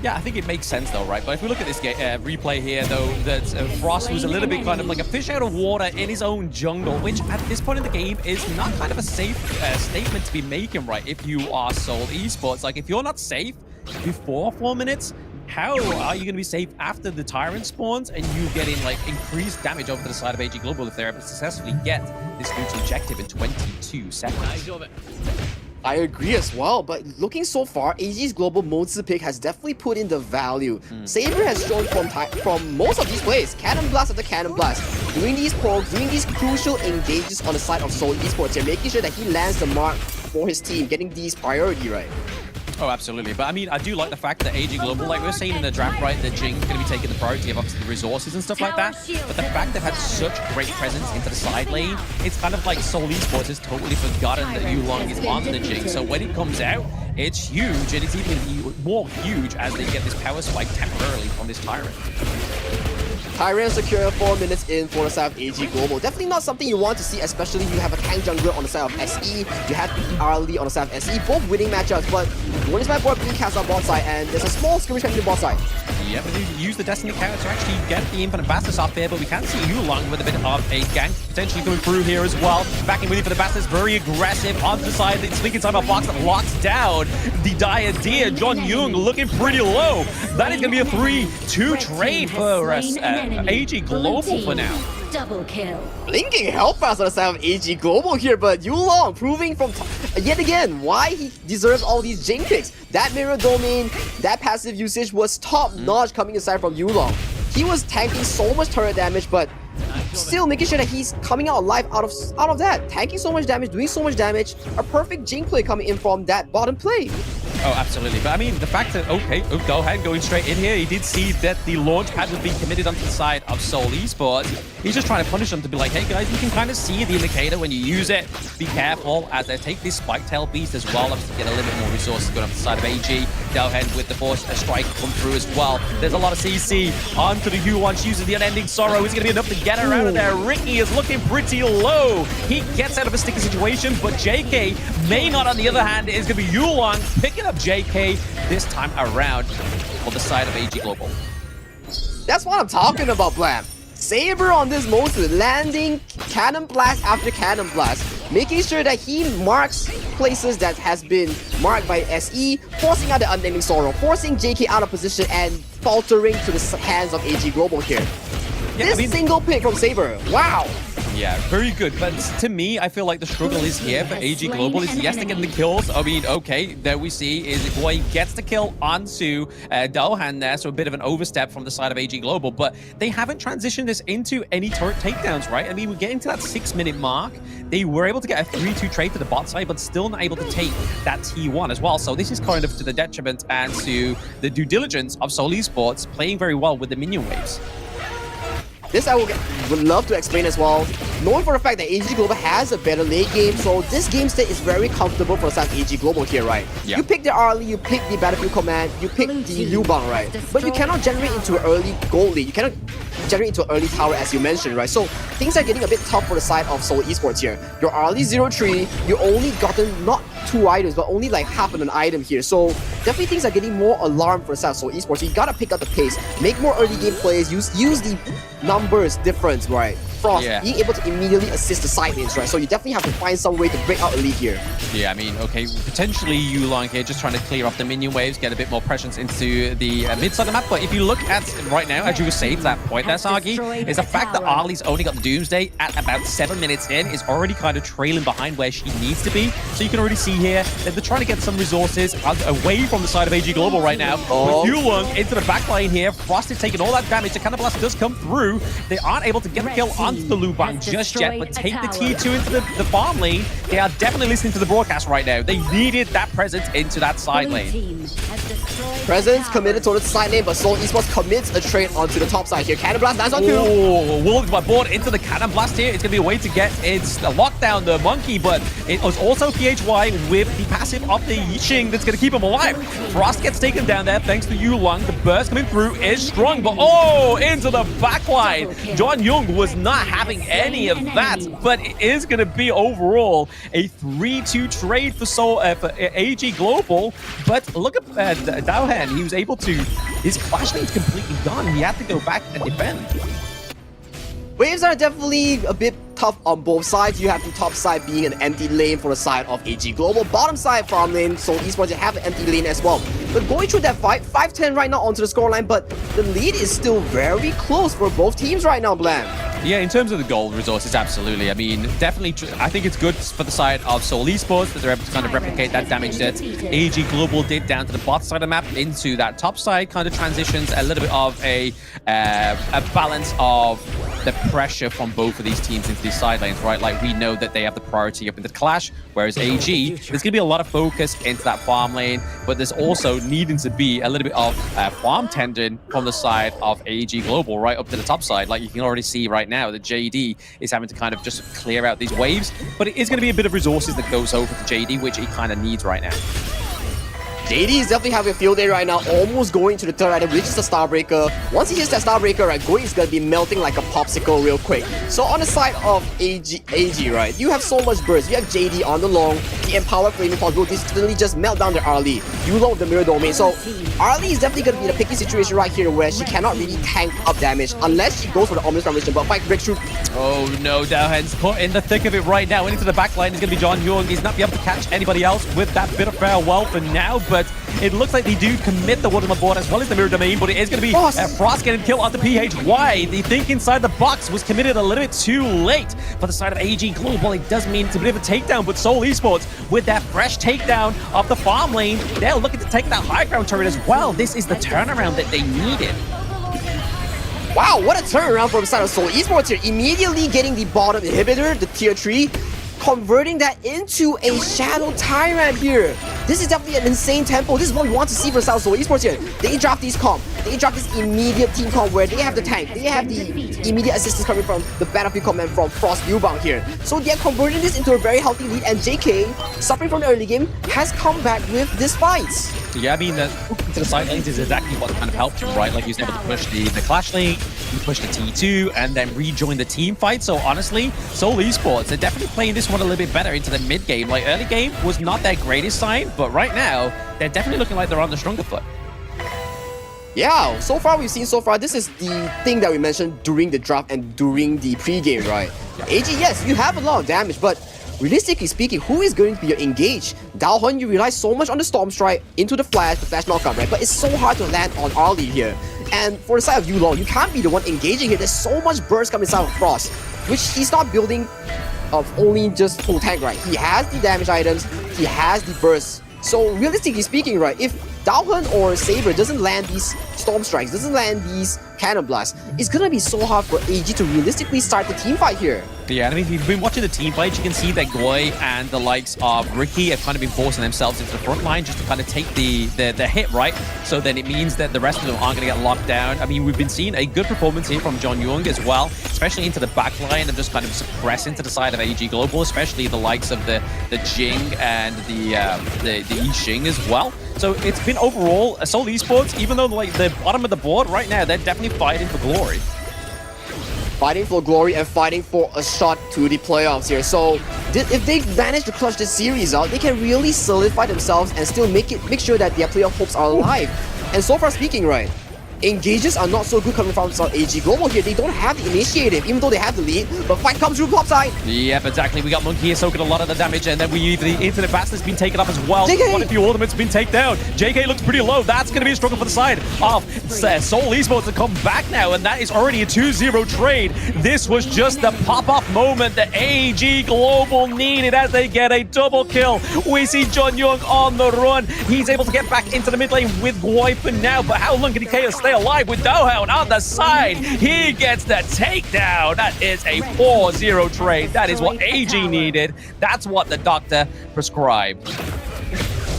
Yeah, I think it makes sense though, right? But if we look at this replay here though, that Frost was a little bit kind of like a fish out of water in his own jungle, which at this point in the game is not kind of a safe statement to be making, right? If you are Seoul Esports, like if you're not safe before 4 minutes, how are you going to be safe after the Tyrant spawns and you getting like increased damage over to the side of AG Global if they're able to successfully get this huge objective in 22 seconds? I agree as well, but looking so far, AG's Global Mozi pick has definitely put in the value. Saber has shown from most of these plays, Cannon Blast after Cannon Blast, doing these pokes, doing these crucial engages on the side of Seoul Esports here, making sure that he lands the mark for his team, getting these priority right. Oh, absolutely. But I mean, I do like the fact that AG Global, like we were saying in the draft, right, that Jing's going to be taking the priority of obviously the resources and stuff like that. But the fact they've had such great presence into the side lane, it's kind of like Seoul Esports has totally forgotten that Yulong is on the Jing. So when it comes out, it's huge, and it's even more huge as they get this power spike temporarily from this Tyrant. Tyrant secure 4 minutes in for the side of AG Global. Definitely not something you want to see, especially you have a tank jungler on the side of SE. You have RLE on the side of SE, both winning matchups, but one is my boy being cast on bot side, and there's a small skirmish happening on bot side. Yeah, but they use the Destiny counter to actually get the Infinite Bastards off there, but we can see Yulong with a bit of a gank potentially going through here as well. Backing with Infinite Bastards, very aggressive onto the side. The speaking time of box that locks down the Diadea. John Young looking pretty low. That is going to be a 3-2 trade for us. AG Global for now. Double kill. Blinking Hellfast on the side of AG Global here, but Yulong proving from yet again why he deserves all these Jing picks. That mirror domain, that passive usage was top notch coming aside from Yulong. He was tanking so much turret damage, but still making sure that he's coming out alive out of that. Tanking so much damage, doing so much damage. A perfect Jing play coming in from that bottom play. Oh, absolutely. But I mean, the fact that, okay, go ahead, going straight in here. He did see that the launch pad was being committed onto the side of Seoul Esports. He's just trying to punish them to be like, hey guys, you can kind of see the indicator when you use it. Be careful as they take this Spike Tail Beast as well. Obviously get a little bit more resources going up the side of AG. Go ahead with the Force Strike come through as well. There's a lot of CC onto the Huan. She uses the Unending Sorrow. Is going to be enough to get her out of there. Ricky is looking pretty low. He gets out of a sticky situation, but JK may not, on the other hand, is going to be Yulong picking up JK this time around on the side of AG Global. That's what I'm talking about, Blam. Saber on this Moses, landing cannon blast after cannon blast, making sure that he marks places that has been marked by SE, forcing out the Unending Sorrow, forcing JK out of position and faltering to the hands of AG Global here. Yeah, this single pick from Saber, wow! Yeah, very good. But to me, I feel like the struggle is here for AG Global. Is yes, they're getting the kills. I mean, okay, there we see is Boy gets the kill onto Dohan there, so a bit of an overstep from the side of AG Global. But they haven't transitioned this into any turret takedowns, right? I mean, we're getting to that 6-minute mark. They were able to get a 3-2 trade to the bot side, but still not able to take that T1 as well. So this is kind of to the detriment and to the due diligence of Seoul Esports playing very well with the minion waves. This I would love to explain as well. Knowing for the fact that AG Global has a better late game, so this game state is very comfortable for the side of AG Global here, right? Yeah. You pick the RLE, you pick the Battlefield Command, you pick the Liu Bang, right? But you cannot generate into an early gold lead. You cannot generate into an early tower as you mentioned, right? So things are getting a bit tough for the side of Seoul Esports here. Your RLE 0-3, you only gotten not 2 items, but only like half of an item here. So definitely things are getting more alarmed for the side of Seoul Esports. So you gotta pick up the pace, make more early game plays, use the numbers difference, right? Frost being able to immediately assist the side lanes, right? So you definitely have to find some way to break out a lead here. Yeah, I mean, okay, potentially Yulong here just trying to clear off the minion waves, get a bit more presence into the mid side of the map. But if you look at right now, as you were saying to that point there, Sagi, is the fact that Arlie's only got the Doomsday at about 7 minutes in is already kind of trailing behind where she needs to be. So you can already see here that they're trying to get some resources away from the side of AG Global right now. With Yulong into the back line here, Frost is taking all that damage. The Cannon Blast does come through. They aren't able to get the kill onto the Liu Bang just yet, but take the T2 into the farm lane. They are definitely listening to the broadcast right now. They needed that presence into that side lane. Presence committed towards the side lane, but Seoul Esports commits a trade onto the top side here. Cannon Blast lands on 2. Oh, Wolves by board into the Cannon Blast here. It's going to be a way to get its lockdown, the Monkey, but it was also PHY with the passive of the Yixing that's going to keep him alive. Frost gets taken down there thanks to Yulong. The burst coming through is strong, but into the backline. John Young was not having any of that, but it is going to be overall a 3-2 trade for AG Global. But look at Dowhan. He was able to, his clash lane's completely gone. He had to go back and defend. Waves are definitely a bit tough on both sides. You have the top side being an empty lane for the side of AG Global. Bottom side farm lane, so Esports you have an empty lane as well. But going through that fight, 5-10 right now onto the scoreline, but the lead is still very close for both teams right now, Blam. Yeah, in terms of the gold resources, absolutely. I mean, definitely, I think it's good for the side of Seoul Esports that they're able to kind of replicate that damage that AG Global did down to the bot side of the map into that top side, kind of transitions a little bit of a balance of the pressure from both of these teams into these side lanes, right? Like, we know that they have the priority up in the clash, whereas AG, there's going to be a lot of focus into that farm lane, but there's also needing to be a little bit of farm tending from the side of AG Global, right up to the top side. Like, you can already see right now that JD is having to kind of just clear out these waves, but it is going to be a bit of resources that goes over to JD, which he kind of needs right now. JD is definitely having a field day right now, almost going to the third item, which is the Starbreaker. Once he hits that Starbreaker, right, Goi is going to be melting like a popsicle real quick. So on the side of AG, right, you have so much burst. You have JD on the long, the Empowered Flaming possibilities suddenly just melt down their Arlie. You load the Mirror Domain. So Arlie is definitely going to be in a picky situation right here where she cannot really tank up damage unless she goes for the Ominous Transmission, but fight breakthrough. Oh no, Dowhen's put in the thick of it right now. Into the back line is going to be John Young. He's not be able to catch anybody else with that bit of farewell for now, but it looks like they do commit the wood on the board as well as the Mirror Domain, but it is going to be Frost getting killed onto PH. Why? They think inside the box was committed a little bit too late. For the side of AG Global, it does mean it's a bit of a takedown, but Seoul Esports, with that fresh takedown of the farm lane, they're looking to take that high ground turret as well. This is the turnaround that they needed. Wow, what a turnaround from the side of Seoul Esports here. Immediately getting the bottom inhibitor, the tier 3, converting that into a Shadow Tyrant here. This is definitely an insane tempo. This is what we want to see for South Seoul Esports here. They drop these comp. They drop this immediate team comp where they have the tank. They have the immediate assistance coming from the Battlefield command from Frost Viewbound here. So they're converting this into a very healthy lead, and JK, suffering from the early game, has come back with this fight. Yeah, I mean, to the side lanes is exactly what kind of helped him, right? Like, he was able to push the clash lane, he pushed the T2, and then rejoin the team fight. So honestly, Seoul Esports, they're definitely playing this one a little bit better into the mid game. Like, early game was not their greatest sign, but right now, they're definitely looking like they're on the stronger foot. Yeah, so far we've seen this is the thing that we mentioned during the draft and during the pre-game, right? AG, yes, you have a lot of damage, but realistically speaking, who is going to be your engage? Daohun, you rely so much on the Storm Strike into the flash knockout, right? But it's so hard to land on Arlie here. And for the side of Yulong, you can't be the one engaging here. There's so much burst coming inside of Frost, which he's not building of only just full tank, right? He has the damage items, he has the burst. So realistically speaking, right, if Daohun or Saber doesn't land these Storm Strikes, doesn't land these Cannon Blasts, it's gonna be so hard for AG to realistically start the team fight here. Yeah, and I mean, if you've been watching the team fight, you can see that Goi and the likes of Ricky have kind of been forcing themselves into the front line just to kind of take the hit, right? So then it means that the rest of them aren't going to get locked down. I mean, we've been seeing a good performance here from John Young as well, especially into the back line and just kind of suppressing to the side of AG Global, especially the likes of the Jing and the Yixing as well. So it's been overall, Seoul Esports, even though like the bottom of the board right now, they're definitely fighting for glory. Fighting for glory and fighting for a shot to the playoffs here. So if they manage to clutch this series out, they can really solidify themselves and still make sure that their playoff hopes are alive. And so far speaking, right, engages are not so good coming from AG Global here. They don't have the initiative, even though they have the lead, but fight comes through top side. Yep, exactly. We got Monkey here soaking a lot of the damage, and then the Infinite Bastard's been taken up as well. JK. Quite a few Ultimates been taken down. JK looks pretty low. That's going to be a struggle for the side of Seoul Esports to come back now, and that is already a 2-0 trade. This was just the pop-off moment that AG Global needed as they get a double kill. We see John Young on the run. He's able to get back into the mid lane with Goi for now, but how long can he stay alive with Daohun on the side? He gets the takedown. That is a 4-0 trade. That is what AG needed. That's what the doctor prescribed.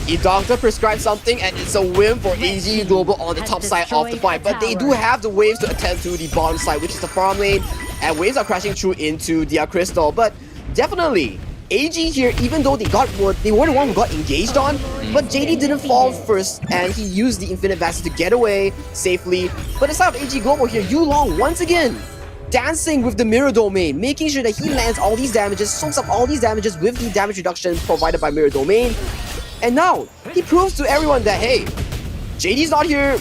The doctor prescribed something, and it's a win for AG Global on the top side of the fight. But they do have the waves to attend to the bottom side, which is the farm lane, and waves are crashing through into the crystal. But definitely, AG here, even though they were the one who got engaged on, but JD didn't fall first, and he used the Infinite Bastard to get away safely. But aside of AG Global here, Yulong once again dancing with the Mirror Domain, making sure that he lands all these damages, soaks up all these damages with the damage reduction provided by Mirror Domain. And now, he proves to everyone that, hey, JD's not here,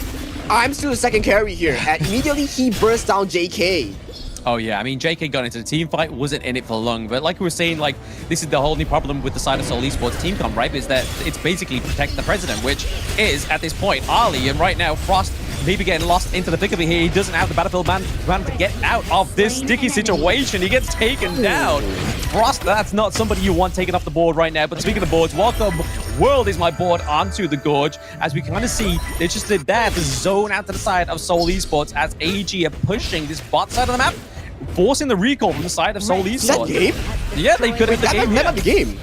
I'm still the second carry here. And immediately, he bursts down JK. Oh yeah, I mean, JK got into the team fight, wasn't in it for long, but like we were saying, like, this is the whole new problem with the side of Seoul Esports team comp, right? Is that it's basically protect the president, which is, at this point, Arlie, and right now, Frost maybe getting lost into the thick of it here. He doesn't have the battlefield man to get out of this sticky situation. He gets taken down. Frost, that's not somebody you want taken off the board right now. But speaking of boards, welcome World is my board onto the Gorge. As we kind of see, they just did that to zone out to the side of Seoul Esports as AG are pushing this bot side of the map. forcing the recall from the side of Seoul Esports. game? Yeah, they could have the game. That might be game.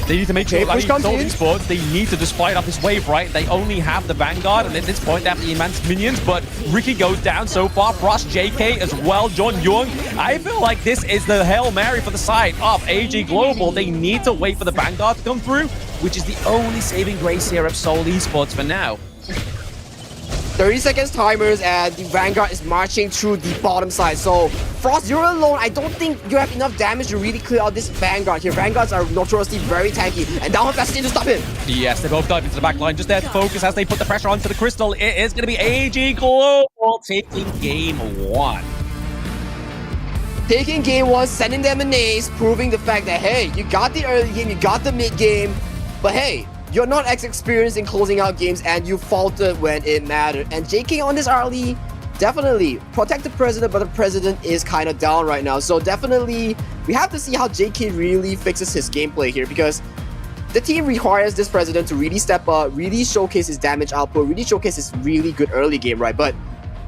They need to make sure, I mean, comes Seoul in. Esports, they need to just fight off this wave, right? They only have the Vanguard, and at this point, they have the immense minions, but Ricky goes down so far. Frost, JK as well, John Young. I feel like this is the Hail Mary for the side of AG Global. They need to wait for the Vanguard to come through, which is the only saving grace here of Seoul Esports for now. 30 seconds timers, and the Vanguard is marching through the bottom side. So, Frost, you're alone. I don't think you have enough damage to really clear out this Vanguard here. Vanguards are notoriously very tanky, and down fast to stop him. Yes, they both dive into the back line, just there to focus as they put the pressure onto the Crystal. It is going to be AG Global taking game 1. Taking game 1, sending them an ace, proving the fact that, hey, you got the early game, you got the mid game, but hey, you're not as experienced in closing out games, and you faltered when it mattered. And JK on this early, definitely protect the president, but the president is kind of down right now. So definitely, we have to see how JK really fixes his gameplay here, because the team requires this president to really step up, really showcase his damage output, really showcase his really good early game, right? But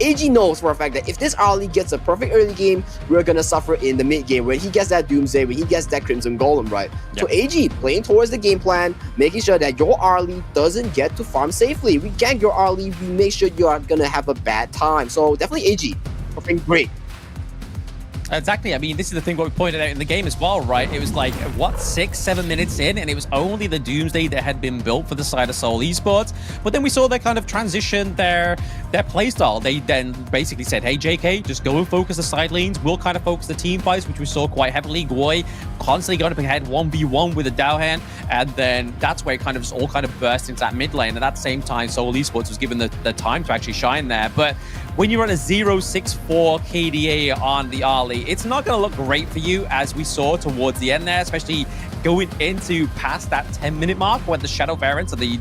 AG knows for a fact that if this early gets a perfect early game, we're gonna suffer in the mid game when he gets that Doomsday, when he gets that Crimson Golem, right? Yep. So AG playing towards the game plan, making sure that your early doesn't get to farm safely. We gank your early, we make sure you are gonna have a bad time. So definitely AG performing great. Exactly. I mean, this is the thing what we pointed out in the game as well, right? It was like, what, 6-7 minutes in, and it was only the Doomsday that had been built for the side of Seoul Esports. But then we saw their kind of transition, their playstyle. They then basically said, hey, JK, just go and focus the side lanes. We'll kind of focus the team fights, which we saw quite heavily. Goi constantly going up ahead 1v1 with a Dowhan, and then that's where it kind of just all kind of burst into that mid lane. And at the same time, Seoul Esports was given the time to actually shine there. But when you run a 0.64 KDA on the early, it's not going to look great for you, as we saw towards the end there, especially going into past that 10-minute mark when the Shadow variants of the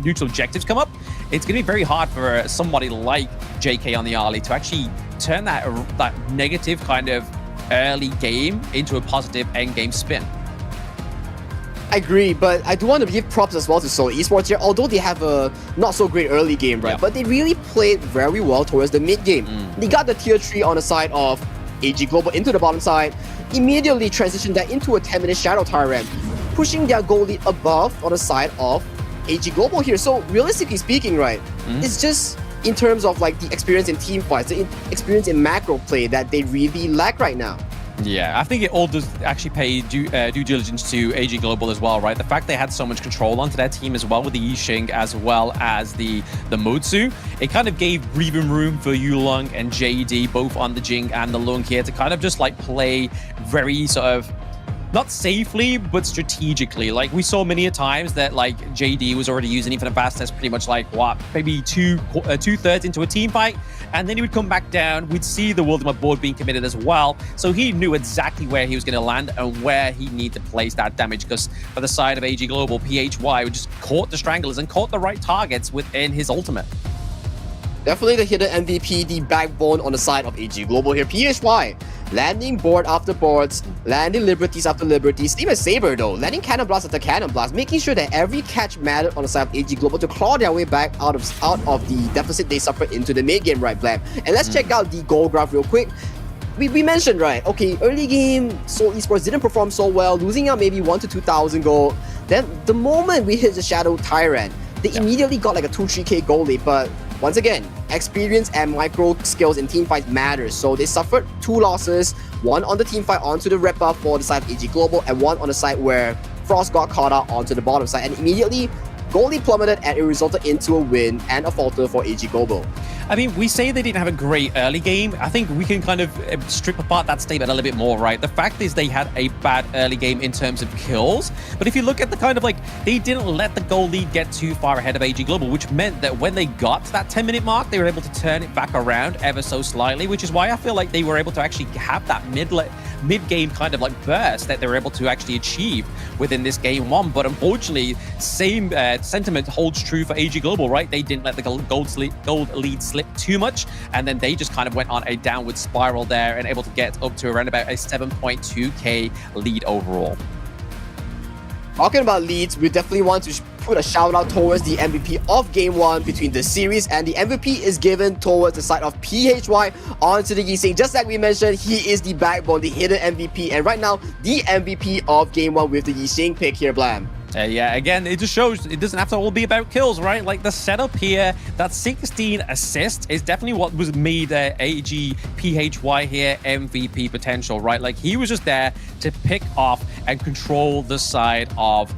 neutral objectives come up. It's going to be very hard for somebody like JK on the early to actually turn that negative kind of early game into a positive end game spin. I agree, but I do want to give props as well to Seoul Esports here, although they have a not so great early game, right? Yeah. But they really played very well towards the mid game. They got the tier 3 on the side of AG Global into the bottom side, immediately transitioned that into a 10-minute Shadow Tyrant, pushing their goal lead above on the side of AG Global here. So realistically speaking, right, it's just in terms of like the experience in team fights, the experience in macro play that they really lack right now. Yeah, I think it all does actually pay due diligence to AG Global as well, right? The fact they had so much control onto their team as well with the Yixing as well as the Motsu, it kind of gave breathing room for Yulong and JD, both on the Jing and the Lung here, to kind of just like play very sort of not safely, but strategically. Like we saw many a times that like JD was already using Infinite Fastness pretty much like what, maybe two-thirds into a team fight, and then he would come back down. We'd see the ultimate board being committed as well, so he knew exactly where he was going to land and where he needed to place that damage, because for the side of AG Global, PHY would just caught the Stranglers and caught the right targets within his ultimate. Definitely the hidden MVP, the backbone on the side of AG Global here. PHY landing board after boards, landing liberties after liberties. Even Saber though, landing cannon blast after cannon blast, making sure that every catch mattered on the side of AG Global to claw their way back out of the deficit they suffered into the mid game, right, Blam? And let's check out the goal graph real quick. We mentioned, right, okay, early game, Seoul Esports didn't perform so well, losing out maybe 1,000 to 2,000 gold. Then the moment we hit the Shadow Tyrant, they immediately got like a 2-3k goal lead, but once again, experience and micro skills in team fights matters. So they suffered 2 losses, one on the team fight onto the red buff for the side of AG Global, and one on the side where Frost got caught out onto the bottom side, and immediately goal lead plummeted, and it resulted into a win and a falter for AG Global. I mean, we say they didn't have a great early game. I think we can kind of strip apart that statement a little bit more, right? The fact is they had a bad early game in terms of kills. But if you look at the kind of like, they didn't let the goal lead get too far ahead of AG Global, which meant that when they got to that 10-minute mark, they were able to turn it back around ever so slightly, which is why I feel like they were able to actually have that mid-game kind of like burst that they were able to actually achieve within this game 1. But unfortunately, same sentiment holds true for AG Global, right? They didn't let the gold lead slip too much, and then they just kind of went on a downward spiral there and able to get up to around about a 7.2k lead overall. Talking about leads, we definitely want to put a shout out towards the MVP of Game 1 between the series, and the MVP is given towards the side of PHY onto the Yixing. Just like we mentioned, he is the backbone, the hidden MVP, and right now, the MVP of Game 1 with the Yixing pick here, Blam. Yeah, again, it just shows it doesn't have to all be about kills, right? Like the setup here, that 16 assists is definitely what was made AG PHY here MVP potential, right? Like he was just there to pick off and control the side of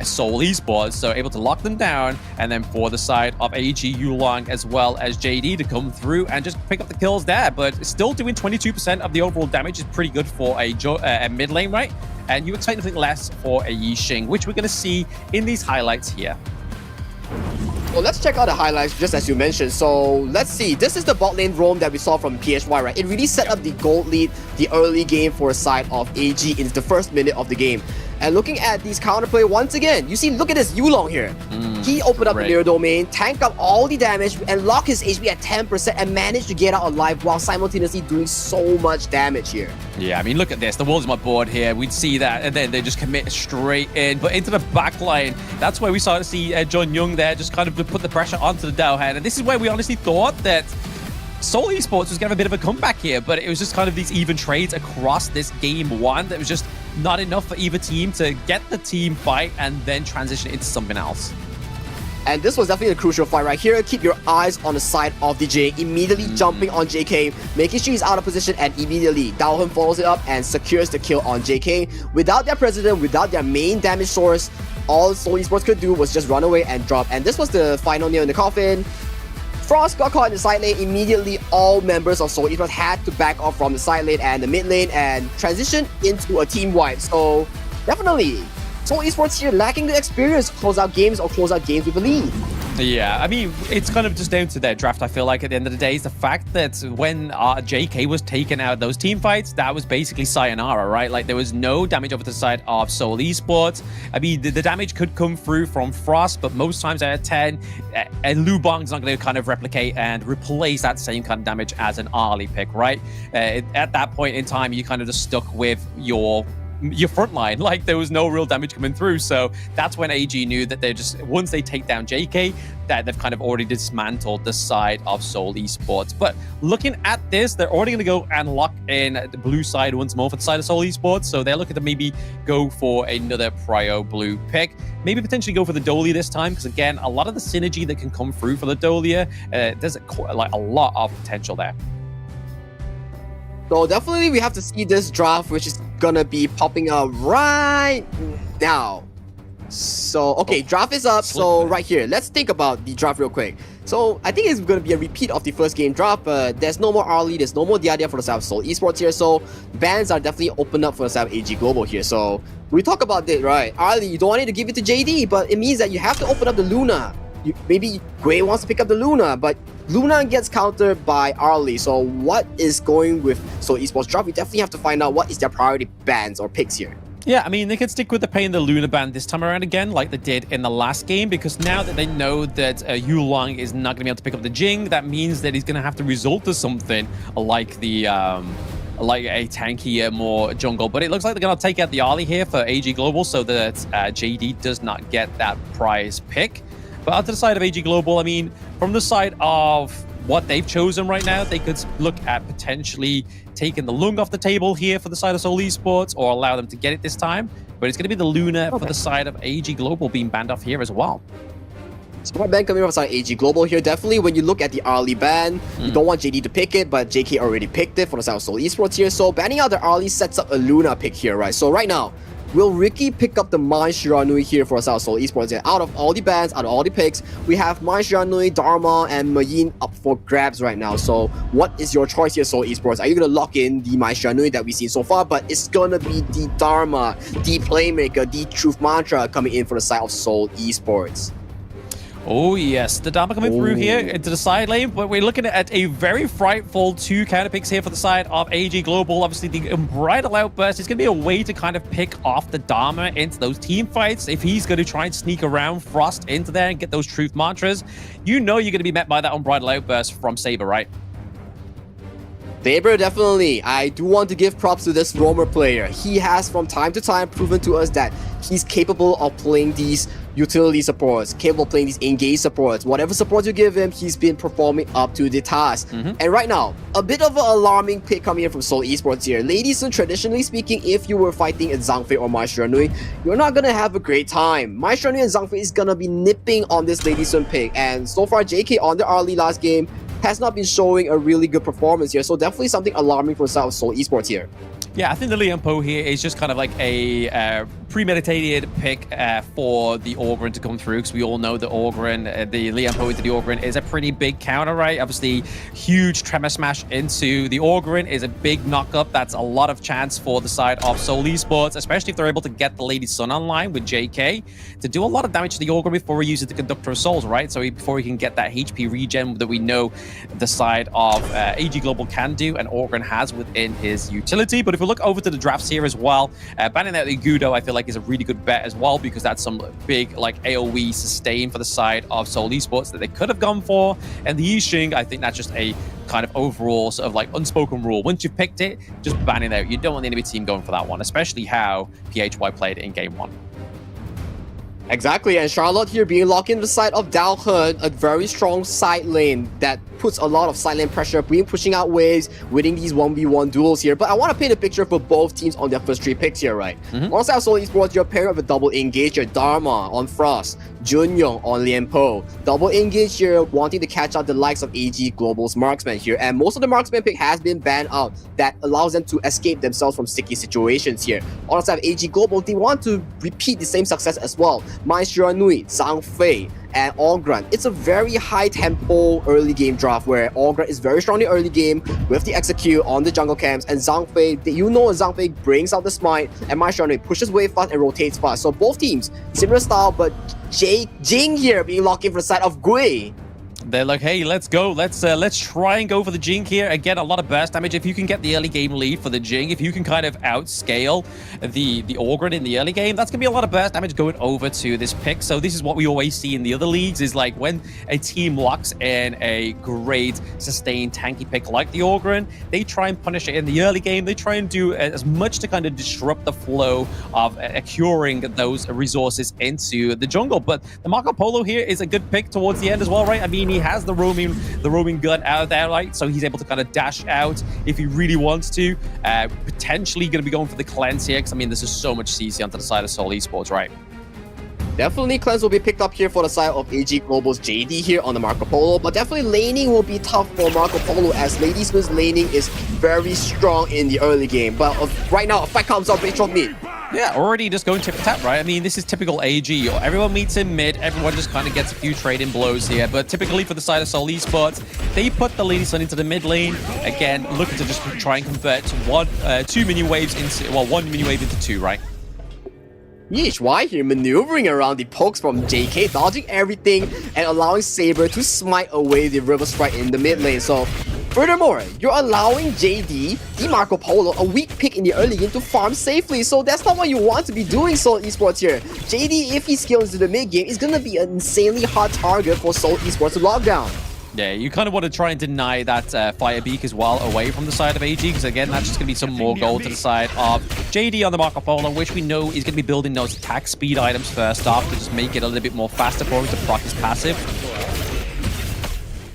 Seoul Esports, so able to lock them down, and then for the side of AG Yulong as well as JD to come through and just pick up the kills there, but still doing 22% of the overall damage is pretty good for a mid lane, right? And you expect nothing less for a Yixing, which we're going to see in these highlights here. Well, let's check out the highlights just as you mentioned. So let's see. This is the bot lane roam that we saw from PHY, right? It really set up the gold lead, the early game for a side of AG in the first minute of the game. And looking at these counterplay once again, you see, look at this Yulong here. He opened up the mirror domain, tanked up all the damage, and locked his HP at 10% and managed to get out alive while simultaneously doing so much damage here. Yeah, I mean, look at this. The world's my board here. We'd see that, and then they just commit straight in. But into the back line, that's where we started to see John Young there just kind of put the pressure onto the Dowhead. And this is where we honestly thought that Seoul Esports was going to have a bit of a comeback here, but it was just kind of these even trades across this game one that was just not enough for either team to get the team fight and then transition into something else. And this was definitely a crucial fight right here. Keep your eyes on the side of the Jing, immediately jumping on JK, making sure he's out of position, and immediately Daohun follows it up and secures the kill on JK. Without their president, without their main damage source, all Seoul Esports could do was just run away and drop. And this was the final nail in the coffin. Frost got caught in the side lane. Immediately, all members of Seoul Esports had to back off from the side lane and the mid lane and transition into a team wipe. So definitely, Seoul Esports here lacking the experience to close out games or close out games with a lead. Yeah, I mean, it's kind of just down to their draft, I feel like, at the end of the day, is the fact that when JK was taken out of those team fights, that was basically sayonara, right? Like, there was no damage over the side of Seoul Esports. I mean, the damage could come through from Frost, but most times out of 10, Lu Bong's not going to kind of replicate and replace that same kind of damage as an early pick, right? At that point in time, you kind of just stuck with your front line. Like, there was no real damage coming through, so that's when AG knew that they're just, once they take down JK, that they've kind of already dismantled the side of Seoul Esports. But looking at this, they're already going to go and lock in the blue side once more for the side of Seoul Esports, so they're looking to maybe go for another prio blue pick, maybe potentially go for the Dolia this time, because again, a lot of the synergy that can come through for the Dolia, there's like a lot of potential there. So definitely we have to see this draft, which is gonna be popping up right now. So, okay, draft is up. So right here, let's think about the draft real quick. So I think it's gonna be a repeat of the first game draft, but there's no more Arlie, there's no more Diadia for the side of Seoul Esports here. So bans are definitely opened up for the side of AG Global here. So we talk about it, right? Arlie, you don't want it to give it to JD, but it means that you have to open up the Luna. Maybe Gray wants to pick up the Luna, but Luna gets countered by Arlie. So what is going with Seoul Esports draft? We definitely have to find out what is their priority bans or picks here. Yeah, I mean, they could stick with the paying the Luna ban this time around again, like they did in the last game, because now that they know that Yulong is not going to be able to pick up the Jing, that means that he's going to have to resort to something like the like a tankier, more jungle. But it looks like they're going to take out the Arlie here for AG Global so that JD does not get that prize pick. But onto the side of AG Global, I mean, from the side of what they've chosen right now, they could look at potentially taking the Lung off the table here for the side of Seoul Esports, or allow them to get it this time. But it's going to be the Luna for the side of AG Global being banned off here as well. Smart ban coming off side AG Global here. Definitely when you look at the Arlie ban, you don't want JD to pick it, but JK already picked it for the side of Seoul Esports here. So banning out the Arlie sets up a Luna pick here, right? So right now, will Ricky pick up the Mai Shiranui here for us out of Seoul Esports? And out of all the bans, out of all the picks, we have Mai Shiranui, Dharma, and Mayin up for grabs right now. So what is your choice here, Seoul Esports? Are you going to lock in the Mai Shiranui that we've seen so far? But it's going to be the Dharma, the Playmaker, the Truth Mantra coming in for the side of Seoul Esports. Oh yes, the Dharma coming through here into the side lane, but we're looking at a very frightful two counter picks here for the side of AG Global. Obviously, the Unbridled Outburst is going to be a way to kind of pick off the Dharma into those team fights. If he's going to try and sneak around Frost into there and get those Truth Mantras, you know you're going to be met by that Unbridled Outburst from Saber, right? Saber, definitely. I do want to give props to this roamer player. He has from time to time proven to us that he's capable of playing these utility supports, capable of playing these engage supports. Whatever supports you give him, he's been performing up to the task. And right now, a bit of an alarming pick coming in from Seoul Esports here. Lady Sun, traditionally speaking, if you were fighting a Zhangfei or Mai Shiranui, you're not gonna have a great time. Mai Shiranui and Zhangfei is gonna be nipping on this Lady Sun pick, and so far JK on the early last game has not been showing a really good performance here, so definitely something alarming for the side of Seoul Esports here. Yeah, I think the Lian Po here is just kind of like a premeditated pick for the Ogryn to come through, because we all know the Ogryn, the Lian Po into the Ogryn is a pretty big counter, right? Obviously, huge Tremor Smash into the Ogryn is a big knock-up. That's a lot of chance for the side of Seoul Esports, especially if they're able to get the Lady Sun online with JK to do a lot of damage to the Ogryn before he uses the Conductor of Souls, right? So before he can get that HP regen that we know the side of AG Global can do and Ogryn has within his utility. But if we look over to the drafts here as well, banning out the Gudo, I feel like is a really good bet as well, because that's some big like AoE sustain for the side of Seoul Esports that they could have gone for. And the Yixing, I think that's just a kind of overall sort of like unspoken rule. Once you've picked it, just ban it out. You don't want the enemy team going for that one, especially how PHY played it in game 1. Exactly, and Charlotte here being locked into the side of Dao Hun, a very strong side lane that puts a lot of side lane pressure, pushing out waves, winning these 1v1 duels here. But I want to paint a picture for both teams on their first 3 picks here, right? On the side of Seoul Esports, you're pairing with a double engage here, Dharma on Frost, Junyong on Lian Po. Double engage here, wanting to catch out the likes of AG Global's marksman here, and most of the marksman pick has been banned out. That allows them to escape themselves from sticky situations here. On the side of AG Global, they want to repeat the same success as well. Mai Shiranui, Zhangfei, and Ogryn. It's a very high tempo early game draft where Ogryn is very strong in the early game with the execute on the jungle camps, and Zhangfei, Zhangfei brings out the smite, and Mai Shiranui pushes way fast and rotates fast. So both teams, similar style, but Jing here being locked in for the side of Gui. They're like, hey, let's go. Let's try and go for the Jing here. Again, a lot of burst damage. If you can get the early game lead for the Jing, if you can kind of outscale the Ogryn in the early game, that's going to be a lot of burst damage going over to this pick. So this is what we always see in the other leagues, is like when a team locks in a great sustained tanky pick like the Ogryn, they try and punish it in the early game. They try and do as much to kind of disrupt the flow of curing those resources into the jungle. But the Marco Polo here is a good pick towards the end as well, right? I mean, he has the roaming gun out there, right? So he's able to kind of dash out if he really wants to. Potentially going to be going for the cleanse here, because I mean, this is so much CC onto the side of Seoul Esports, right? Definitely cleanse will be picked up here for the side of AG Global's JD here on the Marco Polo, but definitely laning will be tough for Marco Polo, as Lady Sun's laning is very strong in the early game. But right now, a fight comes up based on mid. Yeah, already just going tip for tap, right? I mean, this is typical AG. Everyone meets in mid, everyone just kind of gets a few trade-in blows here. But typically for the side of Seoul Esports, they put the Lady Sun into the mid lane. Again, looking to just try and convert one mini wave into 2, right? Yeesh, here maneuvering around the pokes from JK, dodging everything and allowing Saber to smite away the River Sprite in the mid lane. So furthermore, you're allowing JD, the Marco Polo, a weak pick in the early game to farm safely. So that's not what you want to be doing, Seoul Esports here. JD, if he scales into the mid game, is going to be an insanely hard target for Seoul Esports to lock down. Yeah, you kind of want to try and deny that Fire Beak as well away from the side of AG, because again, that's just going to be some more gold to the side of JD on the Marco Polo, which we know is going to be building those attack speed items first off to just make it a little bit more faster for him to proc his passive.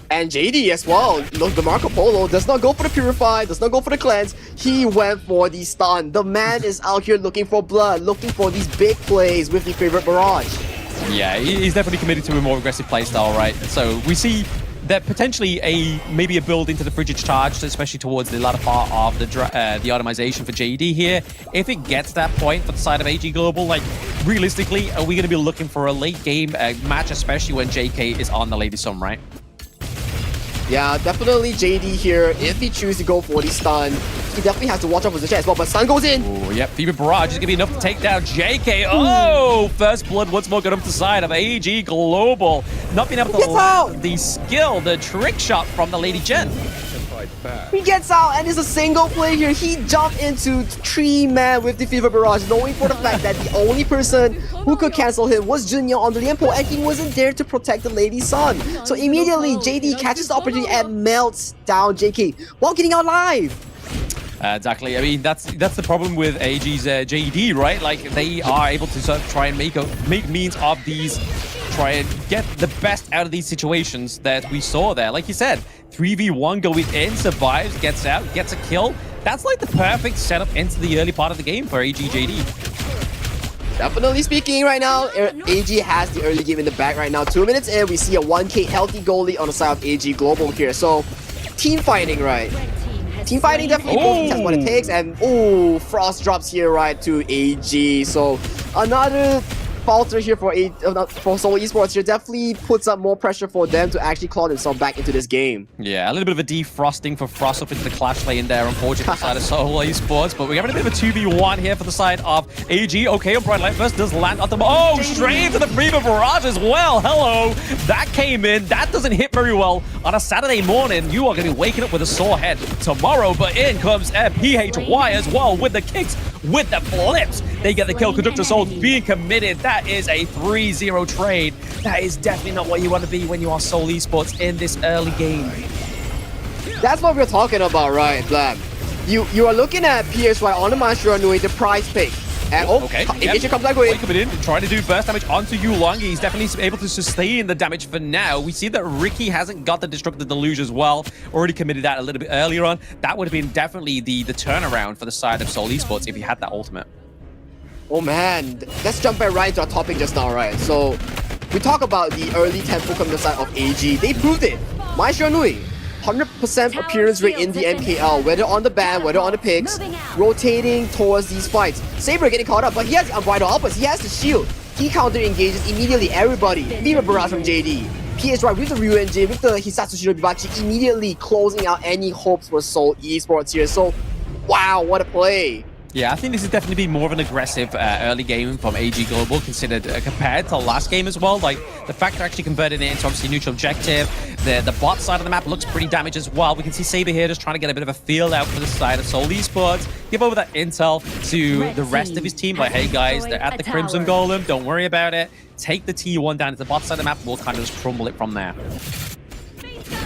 And JD as well. Look, the Marco Polo does not go for the Purify, does not go for the Cleanse. He went for the stun. The man is out here looking for blood, looking for these big plays with the favorite Barrage. Yeah, he's definitely committed to a more aggressive playstyle, right? So we see that potentially maybe a build into the Frigid Charge, especially towards the latter part of the itemization for JD here. If it gets to that point for the side of AG Global, like realistically, are we going to be looking for a late game match, especially when JK is on the Lady Sun, right? Yeah, definitely JD here. If he chooses to go for the stun, he definitely has to watch out for the chance as well, but stun goes in. Oh, yep, Fever Barrage is going to be enough to take down JK. Oh, first blood once more got up to the side of AG Global. Not being able to land the skill, the trick shot from the Lady Jen. He gets out and it's a single play here. He jumped into 3-man with the Fever Barrage, knowing for the fact that the only person who could cancel him was Junyong on the Lian Po, and he wasn't there to protect the Lady Sun. So immediately JD catches the opportunity and melts down JK while getting out alive. Exactly. I mean, that's the problem with AG's JD, right? Like, they are able to sort of try and make means of these, try and get the best out of these situations that we saw there. Like you said, 3v1 going in, survives, gets out, gets a kill. That's like the perfect setup into the early part of the game for AG JD. Definitely speaking right now, AG has the early game in the bag right now. 2 minutes in, we see a 1k healthy goalie on the side of AG Global here. So, team fighting, right? Team fighting definitely has what it takes. And, Frost drops here, right, to AG. So, another falter here for Seoul Esports here definitely puts up more pressure for them to actually claw themselves back into this game. Yeah, a little bit of a defrosting for Frost up into the clash lane there, unfortunately, for the side of Seoul Esports. But we're having a bit of a 2v1 here for the side of AG. Okay, Bright Light Burst does land on the... Oh, straight into the Prima Barrage as well. Hello. That came in. That doesn't hit very well. On a Saturday morning, you are going to be waking up with a sore head tomorrow. But in comes PHY as well with the kicks, with the flips. They get the kill. Conductor Soul being committed. That is a 3-0 trade. That is definitely not what you want to be when you are Seoul Esports in this early game. That's what we're talking about, right, Blam? You are looking at PHY on the Master Nui, the prize pick. And okay, Engage comes back with coming in, trying to do burst damage onto Yulong. He's definitely able to sustain the damage for now. We see that Ricky hasn't got the Destructive Deluge as well. Already committed that a little bit earlier on. That would have been definitely the turnaround for the side of Seoul Esports if he had that ultimate. Oh man, let's jump back right into our topic just now, right? So, we talk about the early tempo from the side of AG. They proved it. Maestro Nui, 100% appearance rate in the MKL, whether on the ban, whether on the picks, rotating towards these fights. Saber getting caught up, but he has the Unbridled Outburst, he has the shield. He counter engages immediately everybody. Viva Barrage from JD. PHY with the Ryu Engine, with the Hisatsu Shinobibachi, immediately closing out any hopes for Seoul Esports here. So, wow, what a play. Yeah, I think this has definitely been more of an aggressive early game from AG Global considered compared to last game as well. Like, the fact they're actually converting it into obviously neutral objective. The bot side of the map looks pretty damaged as well. We can see Saber here just trying to get a bit of a feel out for the side of Seoul Esports. Give over that intel to the rest of his team. Like, hey guys, they're at the Crimson Golem. Don't worry about it. Take the T1 down to the bot side of the map. We'll kind of just crumble it from there.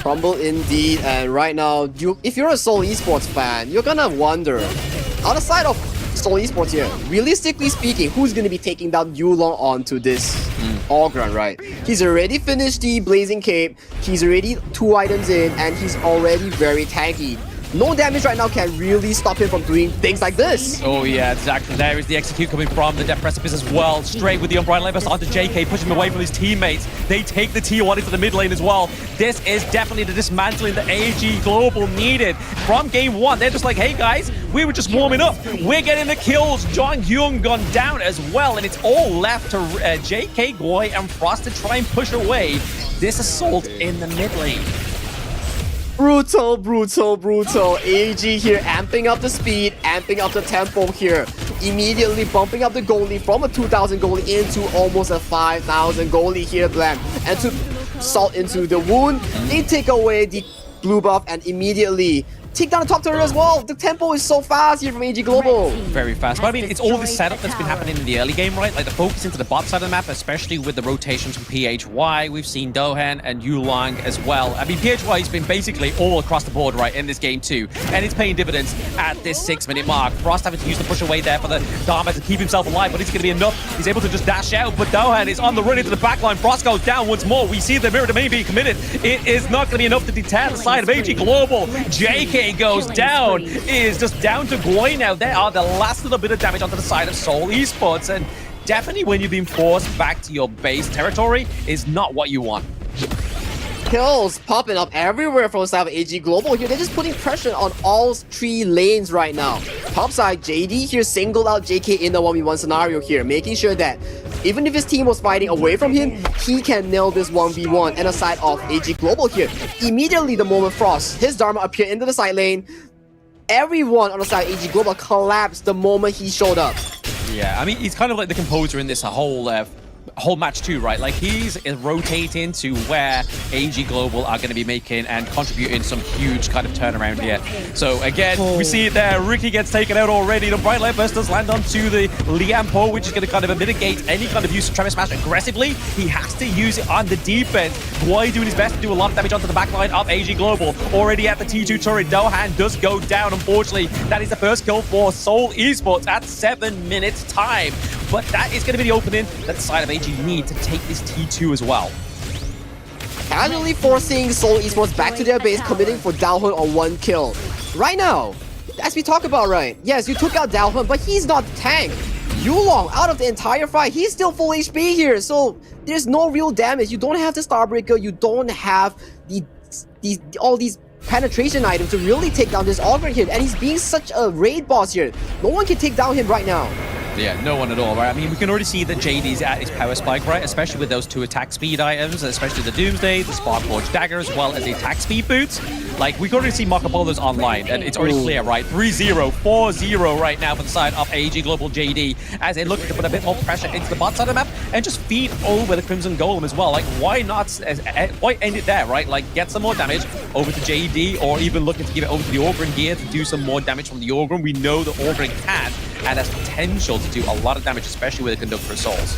Crumble indeed. And right now, if you're a Seoul Esports fan, you're gonna wonder, on the side of Seoul Esports here, realistically speaking, who's going to be taking down Yulong onto this Ogron, right? He's already finished the Blazing Cape, he's already 2 items in, and he's already very tanky. No damage right now can really stop him from doing things like this. Oh yeah, exactly. There is the execute coming from the Death Precipice as well. Straight with the Unbridled Levers onto JK, pushing him away from his teammates. They take the T1 into the mid lane as well. This is definitely the dismantling that AG Global needed. From game 1, they're just like, hey guys, we were just warming up. We're getting the kills. Jong Hyun gone down as well, and it's all left to JK, Goy, and Frost to try and push away this assault in the mid lane. Brutal, brutal, brutal. AG here amping up the speed, amping up the tempo here. Immediately bumping up the goalie from a 2,000 goalie into almost a 5,000 goalie here, Blam. And to salt into the wound, they take away the blue buff and immediately take down the top turret as well. The tempo is so fast here from AG Global. Very fast. But I mean, it's all the setup that's been happening in the early game, right? Like the focus into the bot side of the map, especially with the rotations from PHY. We've seen Dohan and Yulong as well. I mean, PHY has been basically all across the board, right, in this game too. And it's paying dividends at this 6-minute mark. Frost having to use the push away there for the Dharma to keep himself alive, but it's going to be enough. He's able to just dash out, but Dohan is on the run into the backline. Frost goes down once more. We see the mirror domain being committed. It is not going to be enough to deter the side of AG Global. JK goes down. It is just down to Goy now. They are the last little bit of damage onto the side of Seoul Esports, and definitely when you've been forced back to your base territory is not what you want. Kills popping up everywhere from the side of AG Global here. They're just putting pressure on all 3 lanes right now. Top side, JD here singled out JK in the 1v1 scenario here, making sure that even if his team was fighting away from him, he can nail this 1v1. And aside of AG Global here, immediately the moment Frost, his Dharma appeared into the side lane, everyone on the side of AG Global collapsed the moment he showed up. Yeah, I mean, he's kind of like the composer in this whole whole match too, right? Like he's rotating to where AG Global are going to be making and contributing some huge kind of turnaround here. So again, we see it there. Ricky gets taken out already. The Bright Light Burst does land onto the Liampo, which is going to kind of mitigate any kind of use of Tremor Smash aggressively. He has to use it on the defense. Guai doing his best to do a lot of damage onto the backline of AG Global. Already at the T2 turret, Dohan does go down. Unfortunately, that is the first kill for Seoul Esports at 7 minutes time. But that is going to be the opening that the side of AG need to take this T2 as well. Casually forcing Seoul Esports back to their base, committing for Dalhun on 1 kill. Right now, as we talk about, right, yes, you took out Dalhun, but he's not the tank. Yulong, out of the entire fight, he's still full HP here, so there's no real damage. You don't have the Starbreaker, you don't have all these penetration items to really take down this Ogre here, and he's being such a raid boss here. No one can take down him right now. Yeah, no one at all, right? I mean, we can already see that JD's at his power spike, right? Especially with those 2 attack speed items, especially the Doomsday, the Sparkforge Dagger, as well as the attack speed boots. Like, we can already see Marco Polo's online, and it's already clear, right? 3-0, 4-0 right now for the side of AG Global JD, as they look to put a bit more pressure into the bot side of the map and just feed over the Crimson Golem as well. Like, why not, why end it there, right? Like, get some more damage over to JD, or even looking to give it over to the Orgrim here to do some more damage from the Orgrim. We know the Orgrim can and has potential to do a lot of damage, especially with the Conductor of Souls.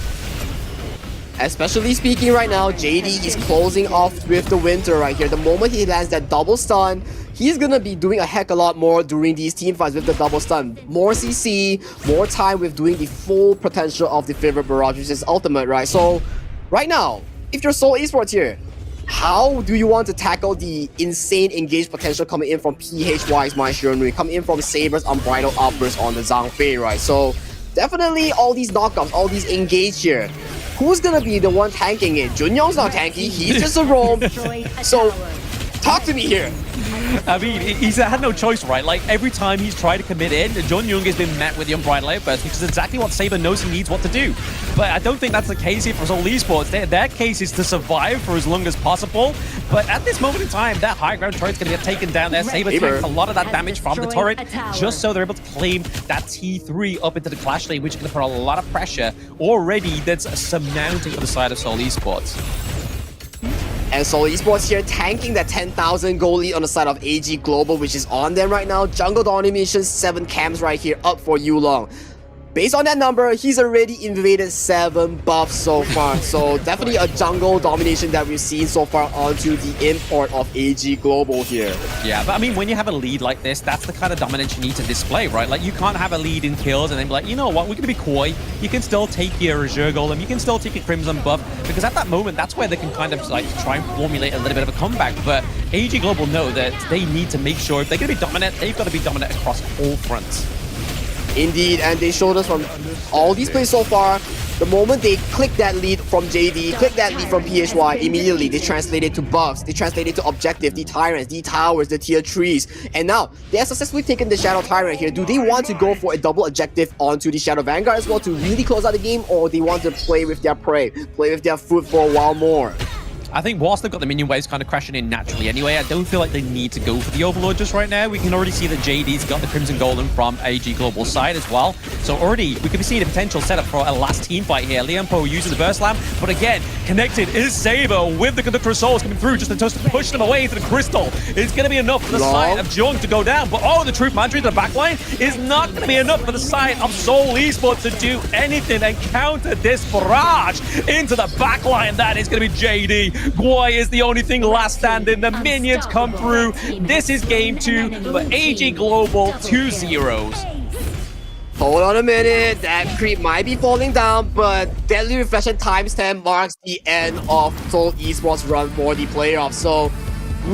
Especially speaking right now, JD is closing off with the Winter right here. The moment he lands that double stun, he's gonna be doing a heck a lot more during these team fights with the double stun. More CC, more time with doing the full potential of the favorite barrage, which is ultimate, right? So, right now, if you're Seoul Esports here, how do you want to tackle the insane engaged potential coming in from PHY's My Shiranui, coming in from Saber's Unbridled Outburst on the Zhang Fei, right? So, definitely all these knockouts, all these engaged here. Who's gonna be the one tanking it? Junyoung's not tanky, he's just a roam. So, talk to me here. I mean, he's had no choice, right? Like, every time he's tried to commit in, Junyoung has been met with the Unbridled Outburst, which is exactly what Saber knows he needs what to do. But I don't think that's the case here for Seoul Esports. Their case is to survive for as long as possible. But at this moment in time, that high ground turret's going to get taken down there. Saber takes a lot of that damage from the turret, just so they're able to claim that T3 up into the Clash Lane, which is going to put a lot of pressure already that's surmounting for the side of Seoul Esports. And Seoul Esports here tanking that 10,000 gold lead on the side of AG Global, which is on them right now. Jungle domination, 7 camps right here up for Yulong. Based on that number, he's already invaded 7 buffs so far. So definitely a jungle domination that we've seen so far onto the import of AG Global here. Yeah, but I mean, when you have a lead like this, that's the kind of dominance you need to display, right? Like, you can't have a lead in kills and then be like, you know what, we're going to be coy. You can still take your Azure Golem, you can still take your Crimson buff, because at that moment, that's where they can kind of like try and formulate a little bit of a comeback. But AG Global know that they need to make sure if they're going to be dominant, they've got to be dominant across all fronts. Indeed, and they showed us from all these plays so far, the moment they click that lead from JD, click that lead from PHY, immediately they translate it to buffs, they translate it to objective, the Tyrants, the Towers, the Tier 3s, and now they have successfully taken the Shadow Tyrant here. Do they want to go for a double objective onto the Shadow Vanguard as well to really close out the game, or they want to play with their prey, play with their food for a while more? I think whilst they've got the minion waves kind of crashing in naturally anyway, I don't feel like they need to go for the Overlord just right now. We can already see that JD's got the Crimson Golem from AG Global side as well. So already we could be seeing a potential setup for a last team fight here. Liampo using the Burst Slam, but again, connected is Saber with the Conductor of Souls coming through just to push them away into the Crystal. It's going to be enough for the side of Jung to go down, but oh, the Truth Mantra to the backline is not going to be enough for the side of Seoul Esports to do anything and counter this barrage into the backline. That is going to be JD. Guai is the only thing last standing. The minions come through. This is game 2 for AG Global, 2-0. Hold on a minute, that creep might be falling down, but Deadly Reflection times 10 marks the end of Seoul Esports run for the playoffs. So,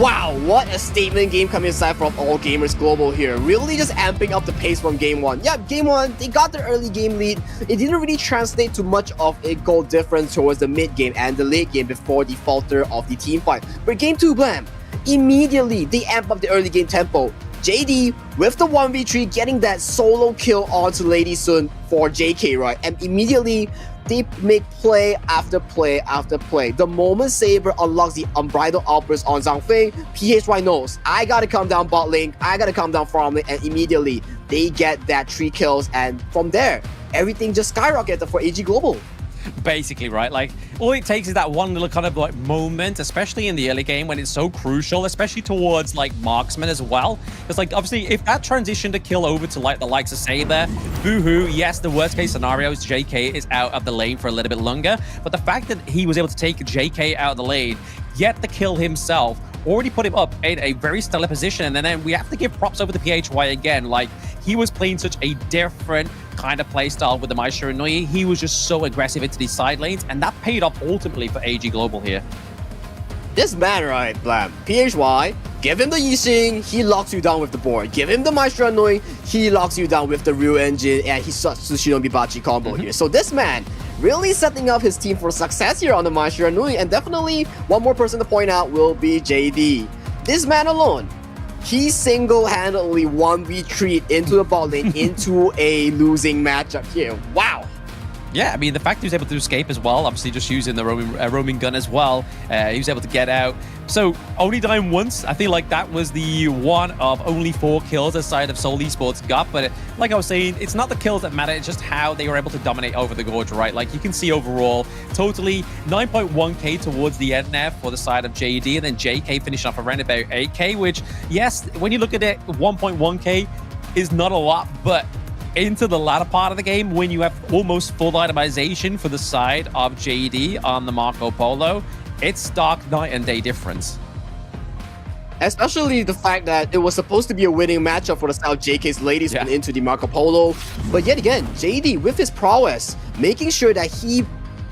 wow, what a statement game coming inside from All Gamers Global here. Really just amping up the pace from game 1. Yeah, game 1, they got the early game lead. It didn't really translate to much of a goal difference towards the mid game and the late game before the falter of the team fight. But game 2, blam, immediately they amp up the early game tempo. JD with the 1v3 getting that solo kill onto Lady Sun for JK, right? And immediately they make play after play after play. The moment Saber unlocks the Unbridled Outburst on Zhang Fei, PHY knows, I gotta come down bot lane, I gotta come down farm lane, and immediately they get that 3 kills, and from there, everything just skyrocketed for AG Global. basically, right? Like, all it takes is that one little kind of like moment, especially in the early game when it's so crucial, especially towards like marksman as well. Because like, obviously, if that transition to kill over to like the likes of Saber, boohoo, yes, the worst case scenario is JK is out of the lane for a little bit longer. But the fact that he was able to take JK out of the lane, get the kill himself, already put him up in a very stellar position. And then we have to give props over to PHY again. Like, he was playing such a different kind of play style with the Maestro Nui. He was just so aggressive into these side lanes, and that paid off ultimately for AG Global here. This man, right, Blam, PHY, give him the Yixing, he locks you down with the board. Give him the Maestro Nui, he locks you down with the Real Engine, and he starts the Shinobi Bachi combo here. So this man really setting up his team for success here on the Maestro Nui, and definitely one more person to point out will be JD. This man alone, he single-handedly 1v3'd into the bot lane into a losing matchup here. Wow. Yeah, I mean, the fact he was able to escape as well, obviously just using the roaming gun as well, he was able to get out. So, only dying once, I feel like that was the one of only 4 kills aside of Seoul Esports got. But like I was saying, it's not the kills that matter, it's just how they were able to dominate over the Gorge, right? Like, you can see overall, totally 9.1k towards the end there for the side of JD, and then JK finishing off around about 8k, which, yes, when you look at it, 1.1k is not a lot, but into the latter part of the game, when you have almost full itemization for the side of JD on the Marco Polo, it's stark night and day difference. Especially the fact that it was supposed to be a winning matchup for the South JK's ladies went into the Marco Polo. But yet again, JD with his prowess, making sure that he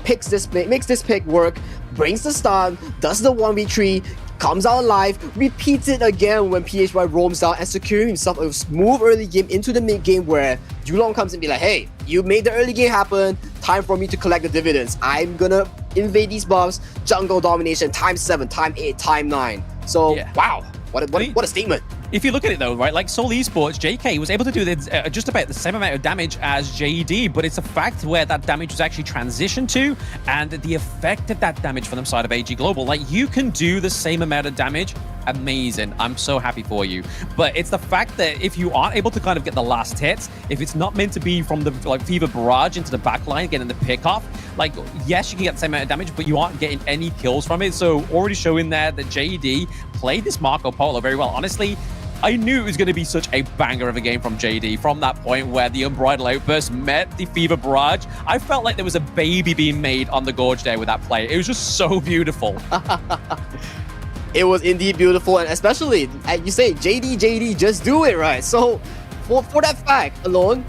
makes this pick work, brings the stun, does the 1v3, comes out alive, repeats it again when PHY roams out and securing himself a smooth early game into the mid game where Yulong comes and be like, hey, you made the early game happen, time for me to collect the dividends. I'm gonna invade these buffs, jungle domination, time 7, time 8, time 9. So, wow, what a statement. If you look at it though, right, like Seoul Esports, JK was able to do this, just about the same amount of damage as JD, but it's a fact where that damage was actually transitioned to, and the effect of that damage from the side of AG Global. Like, you can do the same amount of damage, amazing. I'm so happy for you. But it's the fact that if you aren't able to kind of get the last hits, if it's not meant to be from the like Fever Barrage into the backline, getting the pick off, like, yes, you can get the same amount of damage, but you aren't getting any kills from it. So already showing there that JD played this Marco Polo very well. Honestly, I knew it was going to be such a banger of a game from JD from that point where the Unbridled Outburst met the Fever Barrage. I felt like there was a baby being made on the Gorge there with that play. It was just so beautiful. It was indeed beautiful, and especially, as you say, JD, just do it, right? So, for that fact alone,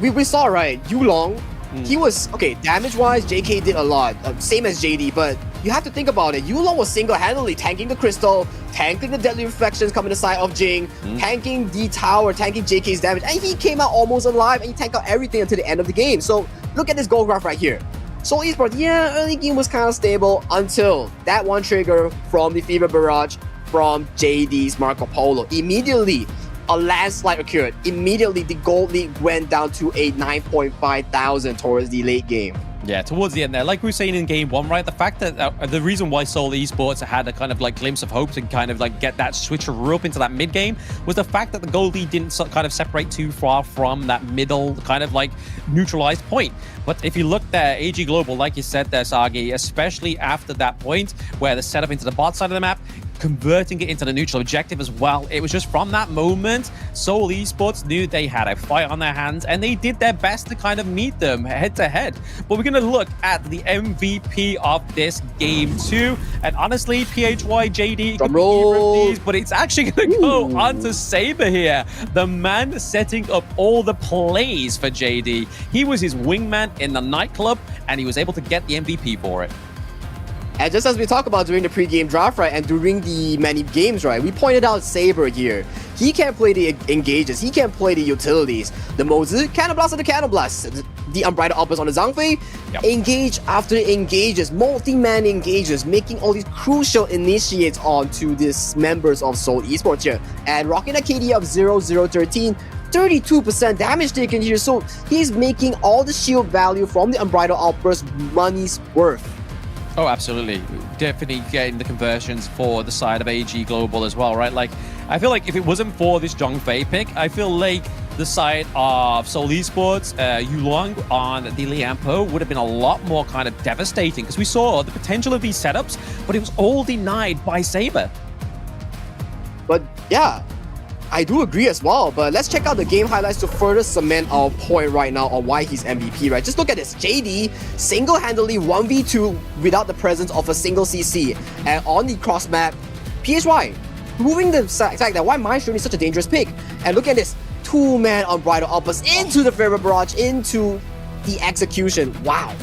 we saw, right, Yulong, he was, okay, damage-wise, JK did a lot, same as JD, but you have to think about it. Yulong was single-handedly tanking the Crystal, tanking the Deadly Reflections coming aside of Jing, tanking the tower, tanking JK's damage, and he came out almost alive, and he tanked out everything until the end of the game. So, look at this goal graph right here. Seoul Esports, yeah, early game was kind of stable until that one trigger from the Fever Barrage from JD's Marco Polo. Immediately, a landslide occurred. Immediately, the gold league went down to a 9.5 thousand towards the late game. Yeah, towards the end there, like we were saying in game 1, right? The fact that the reason why Seoul Esports had a kind of like glimpse of hope to kind of like get that switcheroo up into that mid game was the fact that the gold lead didn't kind of separate too far from that middle kind of like neutralized point. But if you look there, AG Global, like you said there, Sagi, especially after that point where the setup into the bot side of the map, converting it into the neutral objective as well. It was just from that moment, Seoul Esports knew they had a fight on their hands and they did their best to kind of meet them head to head. But we're going to look at the MVP of this game 2. And honestly, PHY, JD, could be either of these, but it's actually going to go on to Saber here. The man setting up all the plays for JD. He was his wingman in the nightclub and he was able to get the MVP for it. And just as we talked about during the pre-game draft, right, and during the many games, right, we pointed out Saber here. He can't play the engages, he can't play the utilities. The Mozu, Cannon Blast after Cannon Blast. The Unbridled Outburst on the Zhangfei, engage after engages, multi-man engages, making all these crucial initiates onto these members of Seoul Esports here. And rocking a KD of 0-0-13, 32% damage taken here, so he's making all the shield value from the Unbridled Outburst money's worth. Oh, absolutely. Definitely getting the conversions for the side of AG Global as well, right? Like, I feel like if it wasn't for this Zhongfei pick, I feel like the side of Seoul Esports, Yulong on the Liampo would have been a lot more kind of devastating because we saw the potential of these setups, but it was all denied by Saber. But yeah, I do agree as well, but let's check out the game highlights to further cement our point right now on why he's MVP, right? Just look at this. JD single-handedly 1v2 without the presence of a single CC. And on the cross map, PHY proving the fact that why Maestro is such a dangerous pick. And look at this. 2-man Unbridled Outburst into the Fever Barrage, into the execution. Wow.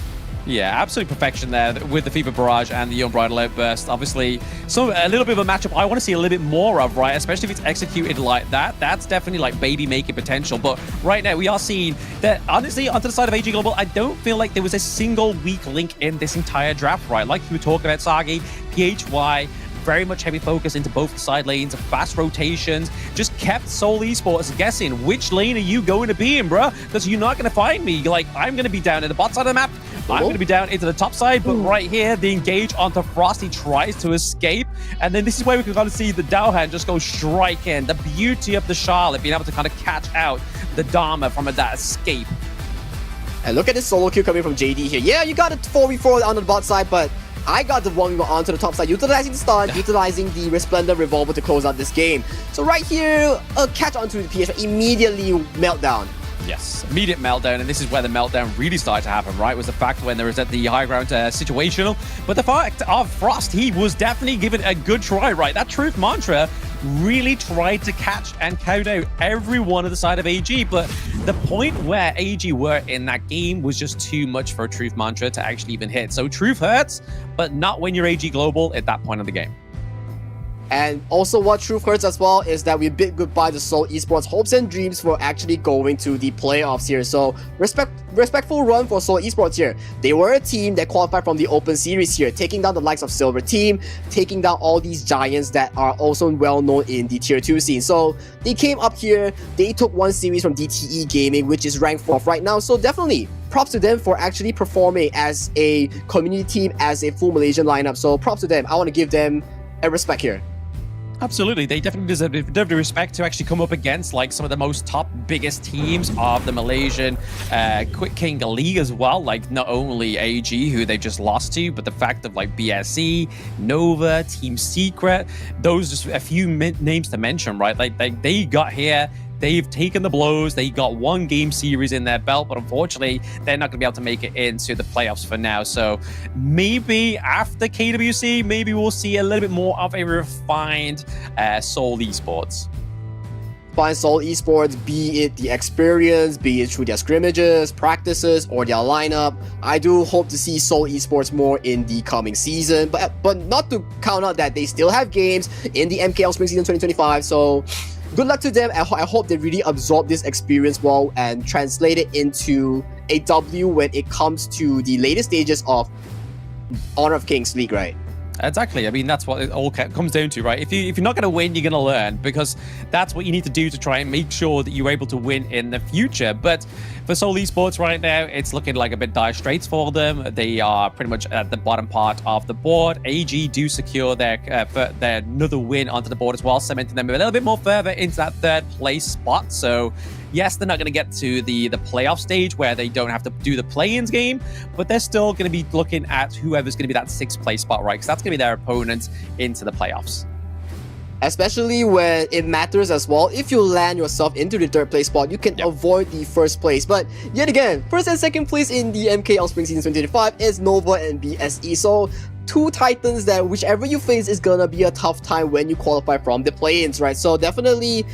Yeah, absolute perfection there with the Fever Barrage and the Unbridled Outburst. Obviously, so a little bit of a matchup I want to see a little bit more of, right? Especially if it's executed like that. That's definitely like baby-making potential. But right now, we are seeing that, honestly, onto the side of AG Global, I don't feel like there was a single weak link in this entire draft, right? Like you were talking about, Sagi, PHY, very much heavy focus into both the side lanes, fast rotations, just kept Seoul Esports guessing which lane are you going to be in, bruh? Because you're not going to find me. Like, I'm going to be down in the bot side of the map. I'm going to be down into the top side, but right here, the engage onto Frost, he tries to escape. And then this is where we can kind of see the Dowhan just go strike in. The beauty of the Charlotte being able to kind of catch out the Dharma from that escape. And look at this solo kill coming from JD here. Yeah, you got a 4v4 on the bot side, but I got the 1v1 onto the top side, utilizing the stun, utilizing the Resplendent Revolver to close out this game. So right here, a catch onto the PS, immediately meltdown. Yes, immediate meltdown, and this is where the meltdown really started to happen, right? Was the fact when there was at the high ground situational, but the fact of Frost, he was definitely given a good try, right? That Truth Mantra really tried to catch and count out everyone on the side of AG, but the point where AG were in that game was just too much for a Truth Mantra to actually even hit. So Truth hurts, but not when you're AG Global at that point of the game. And also what Truth hurts as well is that we bid goodbye to Seoul Esports' hopes and dreams for actually going to the playoffs here. So respectful run for Seoul Esports here. They were a team that qualified from the Open Series here, taking down the likes of Silver Team, taking down all these giants that are also well known in the Tier 2 scene. So they came up here, they took one series from DTE Gaming, which is ranked 4th right now. So definitely props to them for actually performing as a community team, as a full Malaysian lineup. So props to them. I want to give them a respect here. Absolutely, they definitely deserve the respect to actually come up against like some of the most top, biggest teams of the Malaysian Quick King League as well. Like not only AG, who they just lost to, but the fact of like BSE, Nova, Team Secret. Those just a few names to mention, right? Like they got here. They've taken the blows. They got one game series in their belt, but unfortunately, they're not going to be able to make it into the playoffs for now. So maybe after KWC, maybe we'll see a little bit more of a refined Seoul Esports. Find Seoul Esports, be it the experience, be it through their scrimmages, practices, or their lineup. I do hope to see Seoul Esports more in the coming season, but not to count out that they still have games in the MKL Spring Season 2025. So good luck to them. I hope they really absorb this experience well and translate it into a W when it comes to the later stages of Honor of Kings League, right? Exactly. I mean, that's what it all comes down to, right? If you're not going to win, you're going to learn, because that's what you need to do to try and make sure that you're able to win in the future. But for Seoul Esports right now, it's looking like a bit dire straits for them. They are pretty much at the bottom part of the board. AG do secure their another win onto the board as well, cementing them a little bit more further into that 3rd place spot. So yes, they're not going to get to the playoff stage where they don't have to do the play-ins game, but they're still going to be looking at whoever's going to be that 6th place spot, right? Because that's going to be their opponent into the playoffs. Especially when it matters as well. If you land yourself into the 3rd place spot, you can avoid the 1st place. But yet again, 1st and 2nd place in the MKL Spring Season 2025 is Nova and BSE. So 2 titans that whichever you face is gonna be a tough time when you qualify from the play-ins, right? So definitely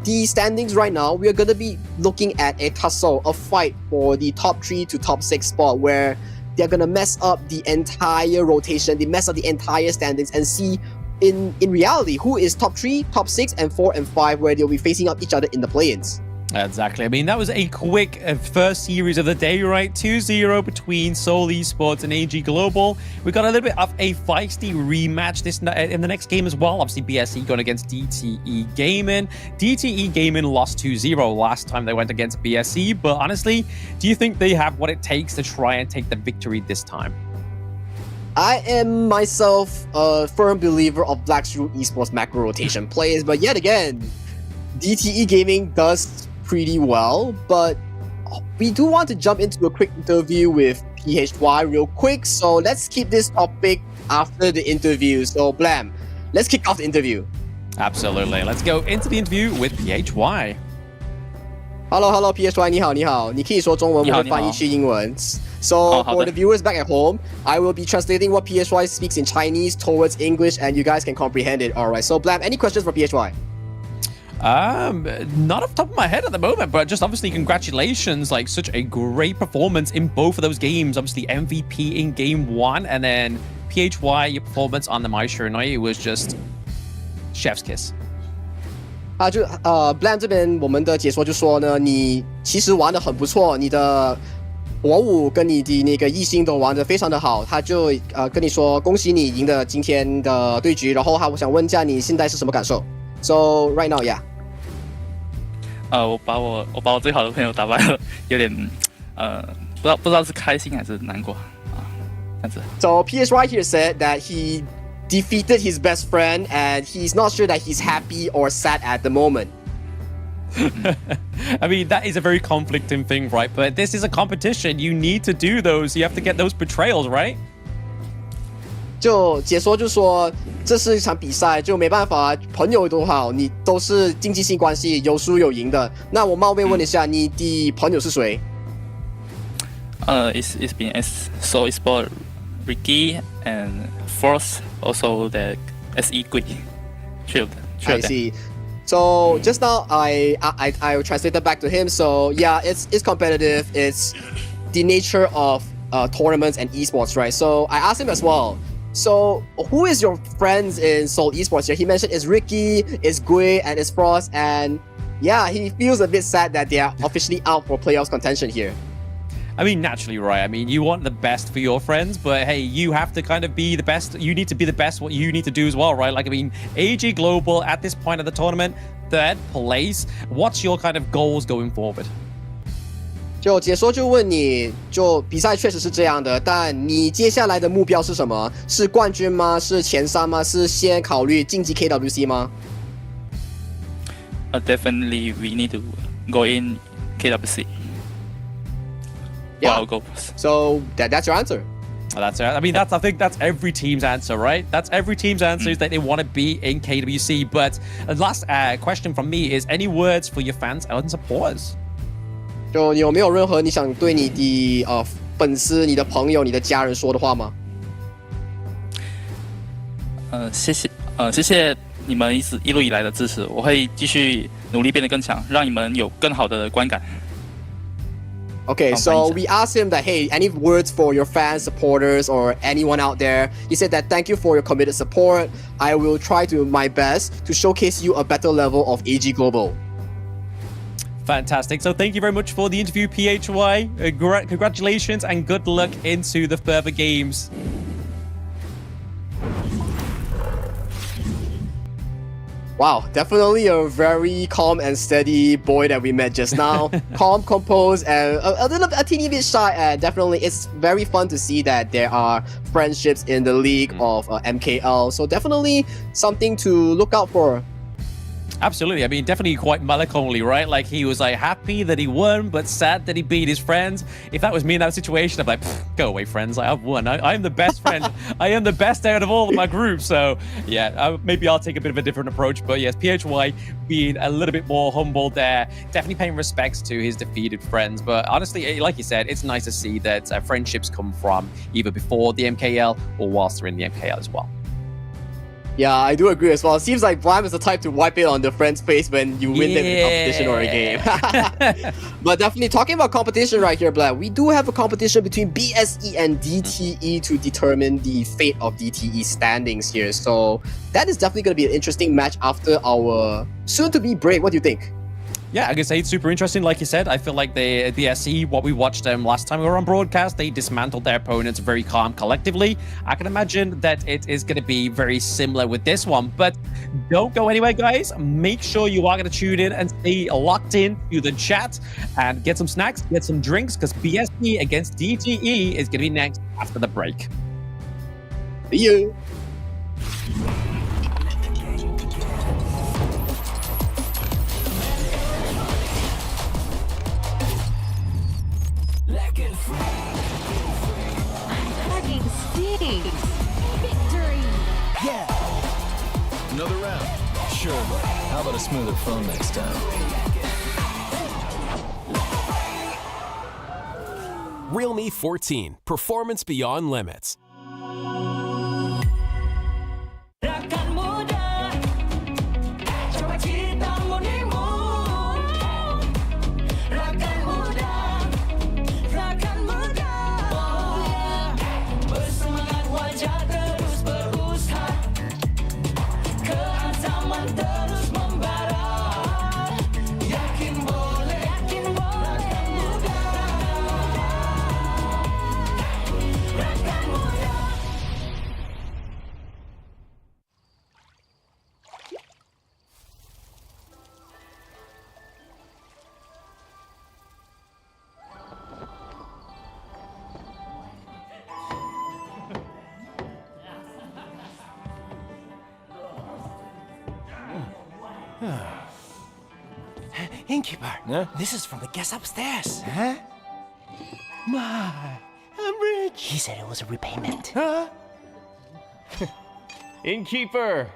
the standings right now, we are going to be looking at a tussle, a fight for the top 3 to top 6 spot, where they're going to mess up the entire rotation, they mess up the entire standings, and see in reality who is top 3, top 6, and 4 and 5, where they'll be facing up each other in the play-ins. Exactly. I mean, that was a quick first series of the day, right? 2-0 between Seoul Esports and AG Global. We got a little bit of a feisty rematch in the next game as well. Obviously, BSE going against DTE Gaming. DTE Gaming lost 2-0 last time they went against BSE, but honestly, do you think they have what it takes to try and take the victory this time? I am myself a firm believer of Black Shrew Esports macro rotation plays, but yet again, DTE Gaming does pretty well, but we do want to jump into a quick interview with PHY real quick. So let's keep this topic after the interview. So Blam, let's kick off the interview. Absolutely. Let's go into the interview with PHY. Hello, PHY, 你好，你好，你可以说中文，我会翻译去英文。So for the viewers back at home, I will be translating what PHY speaks in Chinese towards English, and you guys can comprehend it. All right. So Blam, any questions for PHY? Not off the top of my head at the moment, but just obviously congratulations, like such a great performance in both of those games. Obviously MVP in game 1, and then PHY, your performance on the My Show Night, it was just chef's kiss. Blam 这边我们的解说就说呢，你其实玩得很不错，你的火舞跟你的那个异性都玩得非常的好，他就跟你说恭喜你赢得今天的对局，然后我想问一下你现在是什么感受 ？So right now, yeah. 我把我最好的朋友打败了，有点不知道是开心还是难过啊，这样子。So PHY here said that he defeated his best friend and he's not sure that he's happy or sad at the moment. I mean, that is a very conflicting thing, right? But this is a competition. You need to do those. You have to get those betrayals, right? 就解说就说这是一场比赛，就没办法，朋友都好，你都是竞技性关系，有输有赢的。那我冒昧问一下，你的朋友是谁？It's been so Esports Ricky and Force also the SE Gui. I see. So just now I translated back to him. So yeah, it's competitive. It's the nature of tournaments and esports, right? So I asked him as well. So who is your friends in Seoul Esports here? He mentioned it's Ricky, it's Gui, and it's Frost, and yeah, he feels a bit sad that they are officially out for playoffs contention here. I mean, naturally, right? I mean, you want the best for your friends, but hey, you have to kind of be the best. You need to be the best what you need to do as well, right? Like, I mean, AG Global at this point of the tournament, 3rd place. What's your kind of goals going forward? 就解说就问你，就比赛确实是这样的，但你接下来的目标是什么？是冠军吗？是前3吗？是先考虑晋级 KWC 吗？Definitely, we need to go in KWC. Yeah. Wow, go. So that's your answer. That's it. I mean, I think that's every team's answer, right? That's every team's answer is that they want to be in KWC. But the last question from me is, any words for your fans and supporters? 就有没有任何你想对你的粉丝、你的朋友、你的家人说的话吗？谢谢你们一路以来的支持，我会继续努力变得更强，让你们有更好的观感。Okay, so we asked him that, hey, any words for your fans, supporters, or anyone out there? He said that thank you for your committed support. I will try to my best to showcase you a better level of AG Global. Fantastic. So thank you very much for the interview, PHY. Congratulations and good luck into the further games. Wow, definitely a very calm and steady boy that we met just now. Calm, composed, and a teeny bit shy. And definitely, it's very fun to see that there are friendships in the league of MKL. So definitely something to look out for. Absolutely. I mean, definitely quite melancholy, right? Like, he was like happy that he won, but sad that he beat his friends. If that was me in that situation, I'd be like, go away, friends. Like, I've won. I'm the best friend. I am the best out of all of my group. So, yeah, maybe I'll take a bit of a different approach. But yes, PHY being a little bit more humble there, definitely paying respects to his defeated friends. But honestly, like you said, it's nice to see that friendships come from either before the MKL or whilst they're in the MKL as well. Yeah, I do agree as well. It seems like Blam is the type to wipe it on the friend's face when you win them in competition or a game. But definitely talking about competition right here, Blam, we do have a competition between BSE and DTE to determine the fate of DTE standings here. So that is definitely going to be an interesting match after our soon-to-be break. What do you think? Yeah, I can say it's super interesting. Like you said, I feel like the SE, what we watched last time we were on broadcast, they dismantled their opponents very calm collectively. I can imagine that it is going to be very similar with this one. But don't go anywhere, guys. Make sure you are going to tune in and stay locked in to the chat and get some snacks, get some drinks, because BSE against DTE is going to be next after the break. See you. How about a smoother phone next time? Realme 14, performance beyond limits. Rakan muda, coba kita menimu. Rakan muda, bersemangat wajah terus berusaha, kehansaman terus membara. Yakin boleh, rakan muda, rakan muda. Innkeeper, this is from the guest upstairs. Huh? My, I'm rich. He said it was a repayment. Huh? Innkeeper,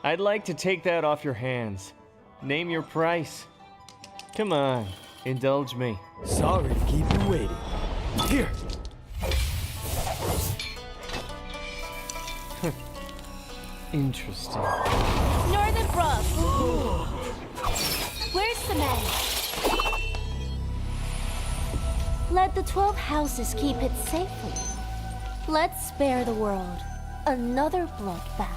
I'd like to take that off your hands. Name your price. Come on, indulge me. Sorry to keep you waiting. Here. Interesting. Northern Brook. Where's the man? Let the 12 houses keep it safe for you. Let's spare the world another bloodbath.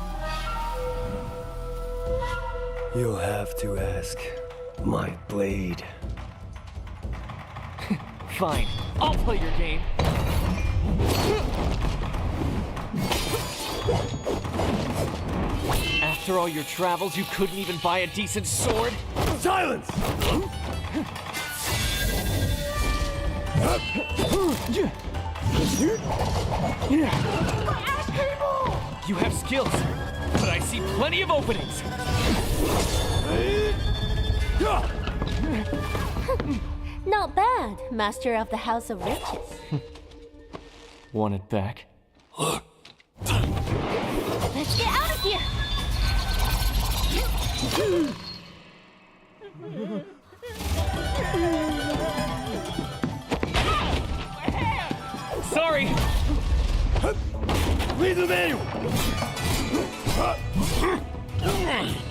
You'll have to ask my blade. Fine, I'll play your game. After all your travels, you couldn't even buy a decent sword? Silence! You have skills, but I see plenty of openings. Not bad, Master of the House of Riches. Want it back? Let's get out of here! Sorry! Read the manual!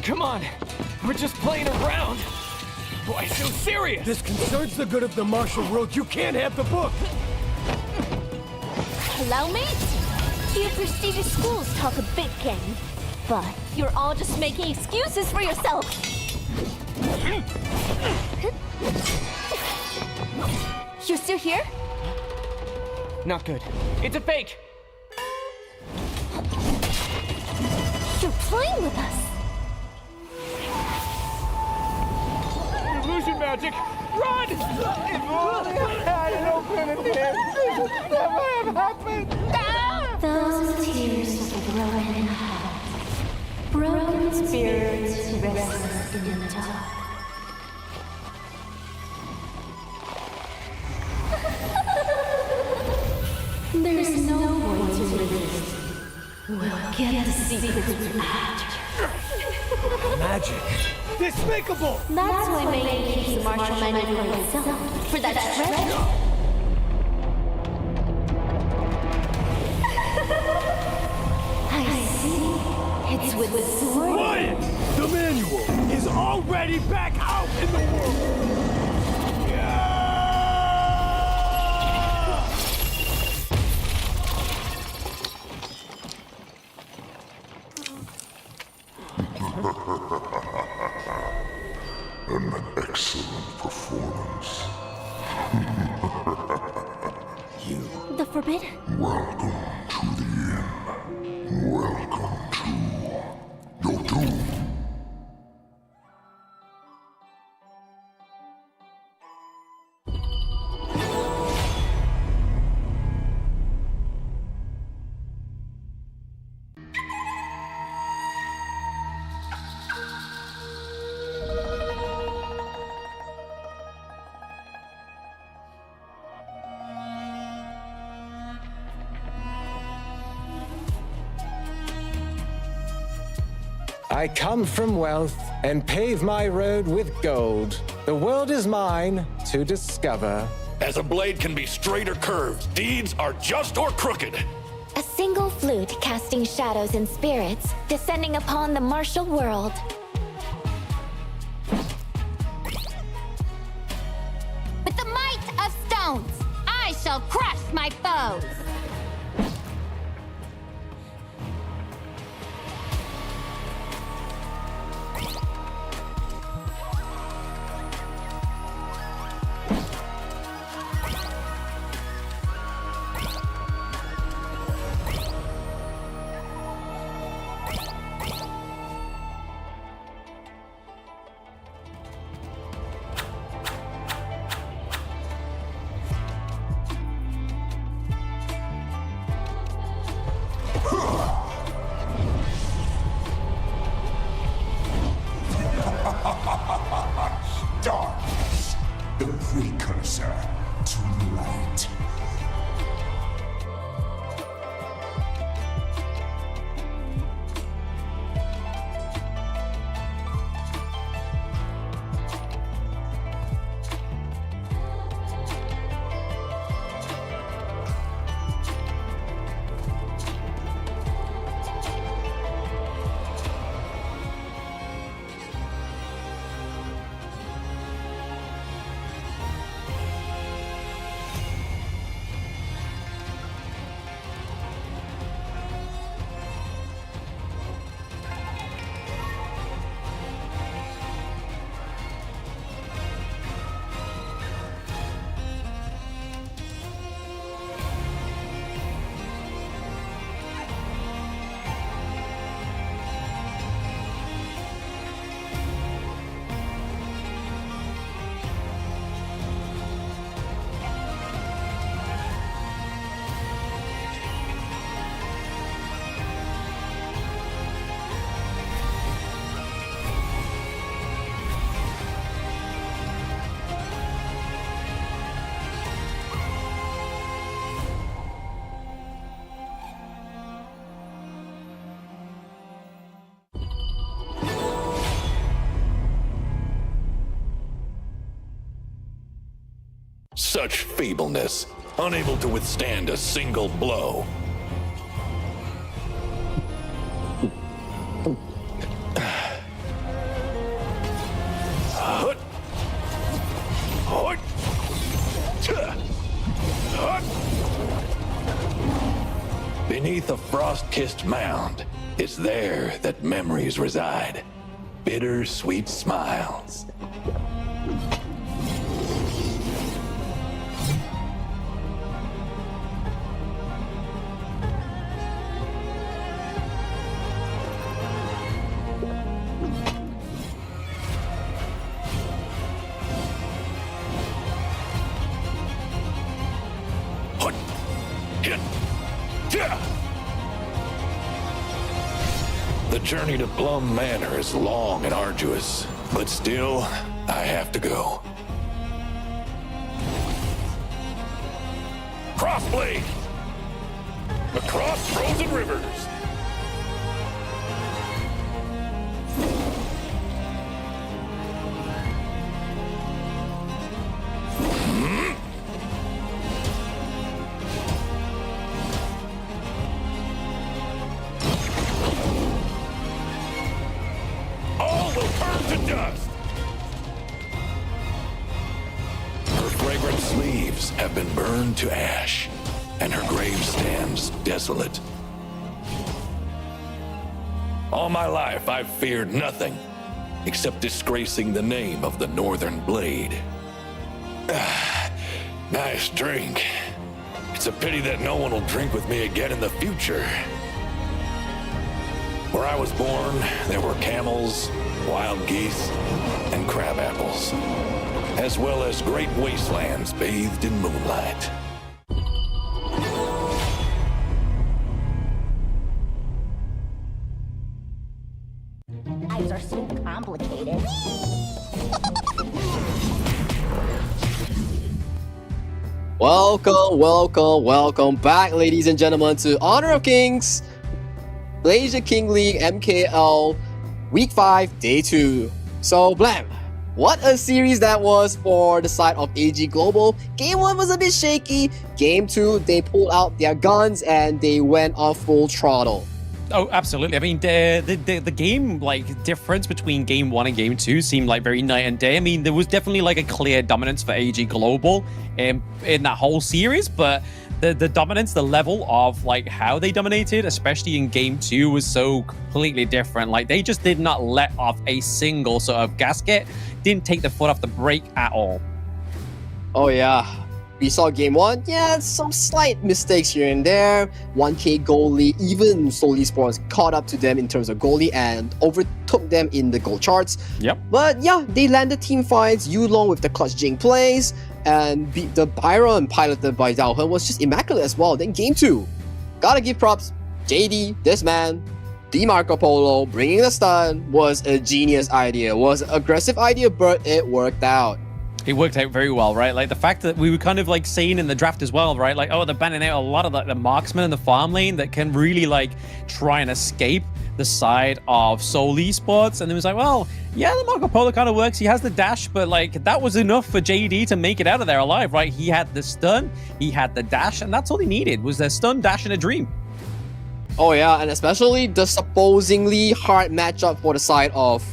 Come on, we're just playing around. Why so serious? This concerns the good of the martial world. You can't have the book! Allow me? You prestigious schools talk a big game, but you're all just making excuses for yourself. You're still here? Not good. It's a fake! You're playing with us. Illusion magic! Run! If only I had an opening here, this would never have happened! Those tears of a broken heart, broken spirits restless in the dark. There's no point to resist. We'll get the secrets after. Magic! Despicable! That's why Megan keeps the martial manual for himself. For that treasure. I see. It's with the sword. Quiet! The manual is already back out in the world! An excellent performance. The Forbidden. Welcome to the inn. Welcome to your doom. I come from wealth and pave my road with gold. The world is mine to discover. As a blade can be straight or curved, deeds are just or crooked. A single flute casting shadows and spirits, descending upon the martial world. With the might of stones, I shall crush my foes. Darkness, the precursor to light. Such feebleness, unable to withstand a single blow. Beneath a frost-kissed mound, it's there that memories reside. Bitter, sweet smiles. The journey to Plum Manor is long and arduous, but still, I have to go. Crossblade! Across frozen rivers! Have been burned to ash, and her grave stands desolate. All my life, I've feared nothing except disgracing the name of the Northern Blade. Nice drink. It's a pity that no one will drink with me again in the future. Where I was born, there were camels, wild geese, and crab apples, as well as great wastelands bathed in moonlight. Lives are so complicated. Welcome back, ladies and gentlemen, to Honor of Kings, Malaysia King League MKL Week 5, Day 2. So, Blam, what a series that was for the side of AG Global. Game 1 was a bit shaky. Game 2, they pulled out their guns and they went on full throttle. Oh, absolutely. I mean, the game, like, difference between game 1 and game 2 seemed like very night and day. I mean, there was definitely like a clear dominance for AG Global in that whole series, but the dominance, the level of like how they dominated, especially in game 2, was so completely different. Like, they just did not let off a single sort of gasket, didn't take the foot off the brake at all. Oh yeah. We saw game 1, yeah, some slight mistakes here and there. 1K goal lead, even Seoul Esports caught up to them in terms of goal lead and overtook them in the goal charts. Yep. But yeah, they landed team fights, Yulong with the clutch Jing plays, and the Byron piloted by Zhao Hun was just immaculate as well. Then game 2, gotta give props, JD, this man, the Marco Polo, bringing the stun was a genius idea, was an aggressive idea, but it worked out. It worked out very well, right? Like the fact that we were kind of like saying in the draft as well, right? Like, oh, they're banning out a lot of like the marksmen in the farm lane that can really like try and escape the side of Seoul Esports. And it was like, well, yeah, the Marco Polo kind of works. He has the dash, but like that was enough for JD to make it out of there alive, right? He had the stun, he had the dash, and that's all he needed was the stun, dash, and a dream. Oh yeah, and especially the supposedly hard matchup for the side of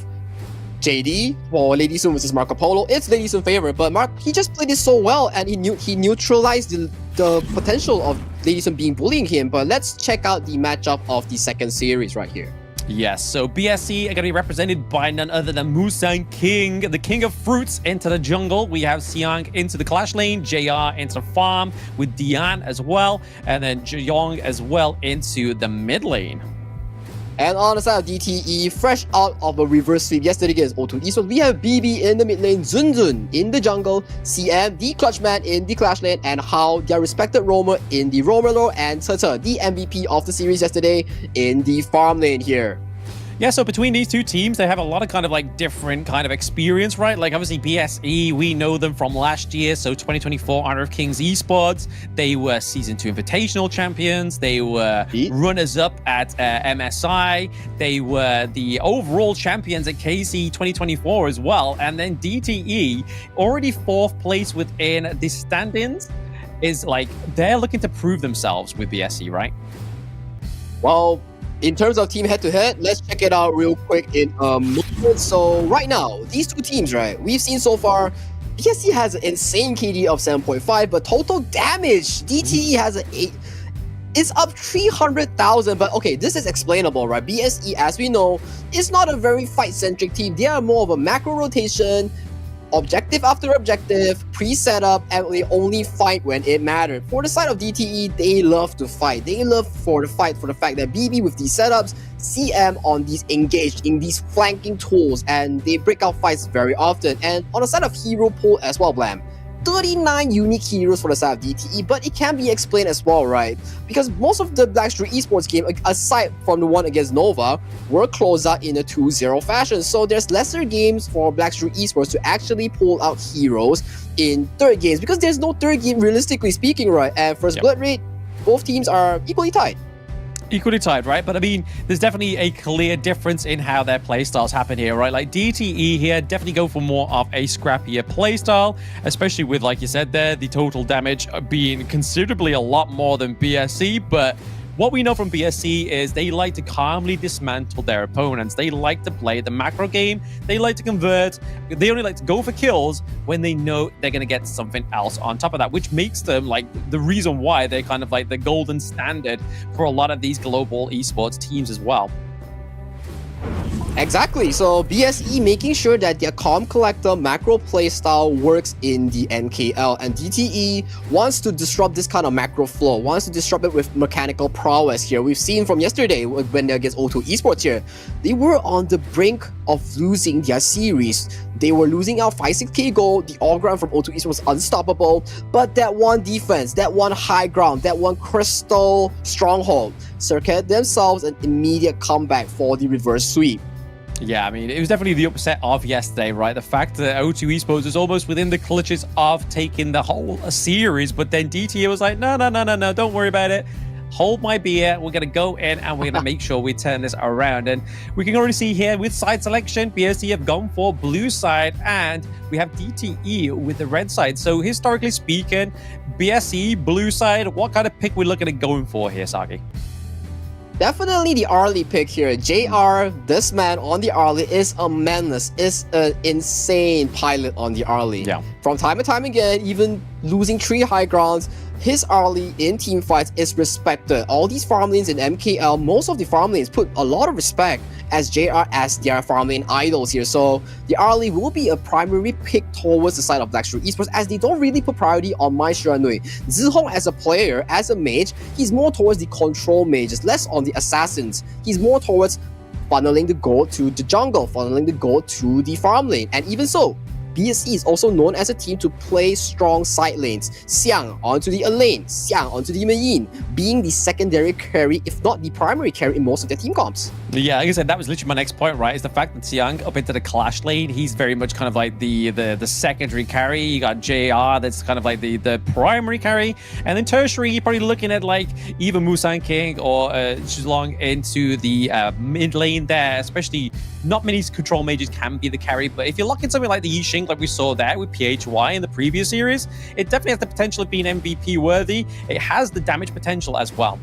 JD for Lady Sun versus Marco Polo. It's Lady Sun's favorite, but he just played it so well, and he neutralized the potential of Lady Sun being bullying him. But let's check out the matchup of the second series right here. Yes, so BSC are going to be represented by none other than Musang King, the king of fruits, into the jungle. We have Siang into the clash lane, JR into the farm with Dian as well, and then Jeyong as well into the mid lane. And on the side of DTE, fresh out of a reverse sweep yesterday against O2 Esports, we have BB in the mid lane, Zunzun in the jungle, CM, the clutch man in the clash lane, and Hao, their respected roamer in the roamer lore, and Tata, the MVP of the series yesterday in the farm lane here. Yeah, so between these two teams, they have a lot of kind of like different kind of experience, right? Like obviously BSE, we know them from last year, so 2024 Honor of Kings Esports. They were Season 2 Invitational Champions. They were runners-up at MSI. They were the overall champions at KC 2024 as well. And then DTE, already 4th place within the standings, is like, they're looking to prove themselves with BSE, right? Well, in terms of team head-to-head, let's check it out real quick in a moment. So right now, these two teams, right, we've seen so far, BSC has an insane KD of 7.5, but total damage, DTE has an 8. It's up 300,000, but okay, this is explainable, right? BSE, as we know, is not a very fight-centric team. They are more of a macro rotation, objective after objective, pre-setup, and they only fight when it mattered. For the side of DTE, they love to fight. They love for the fact that BB with these setups, CM on these engaged in these flanking tools, and they break out fights very often. And on the side of hero pool as well, Blam, 39 unique heroes for the side of DTE, but it can be explained as well, right? Because most of the Blackstreet Esports game, aside from the one against Nova, were closed out in a 2-0 fashion. So there's lesser games for Blackstreet Esports to actually pull out heroes in third games, because there's no third game realistically speaking, right? And first blood rate, both teams are equally tied. Equally tied, right? But I mean, there's definitely a clear difference in how their playstyles happen here, right? Like DTE here definitely go for more of a scrappier playstyle, especially with, like you said there, the total damage being considerably a lot more than BSC. But what we know from BSC is they like to calmly dismantle their opponents. They like to play the macro game. They like to convert. They only like to go for kills when they know they're going to get something else on top of that, which makes them like the reason why they're kind of like the golden standard for a lot of these global esports teams as well. Exactly, so BSE making sure that their Calm Collector macro playstyle works in the MKL, and DTE wants to disrupt this kind of macro flow, wants to disrupt it with mechanical prowess here. We've seen from yesterday when they're against O2 Esports here, they were on the brink of losing their series. They were losing out 5-6k gold, the all-ground from O2 Esports was unstoppable, but that one defense, that one high ground, that one crystal stronghold, circuited themselves an immediate comeback for the reverse sweep. Yeah, I mean, it was definitely the upset of yesterday, right? The fact that O2 Esports was almost within the clutches of taking the whole series, but then DTE was like, no, don't worry about it. hold my beer. We're gonna go in and we're gonna make sure we turn this around. And we can already see here with side selection, BSC have gone for blue side, and we have DTE with the red side. So historically speaking, BSC blue side, what kind of pick we're looking at going for here, Saki? Definitely the early pick here. JR, this man on the early is a menace, is an insane pilot on the early. Yeah. From time and time again, even losing 3 high grounds, his early in team fights is respected. All these farm lanes in MKL, most of the farm lanes put a lot of respect as JR as their farm lane idols here. So the early will be a primary pick towards the side of Blackstreet Esports, as they don't really put priority on Mai Shiranui. Zihong as a player, as a mage, he's more towards the control mages, less on the assassins. He's more towards funneling the gold to the jungle, funneling the gold to the farm lane. And even so, BSC is also known as a team to play strong side lanes. Xiang onto the lane, Xiang onto the main, being the secondary carry, if not the primary carry in most of their team comps. Yeah, like I said, that was literally my next point, right? Is the fact that Xiang up into the clash lane, he's very much kind of like the secondary carry. You got JR, that's kind of like the primary carry, and then tertiary, you're probably looking at like either Musan King or Zhulong into the mid lane there. Especially, not many control mages can be the carry, but if you're looking something like the Yixing, like we saw there with PHY in the previous series, it definitely has the potential of being MVP worthy. It has the damage potential as well.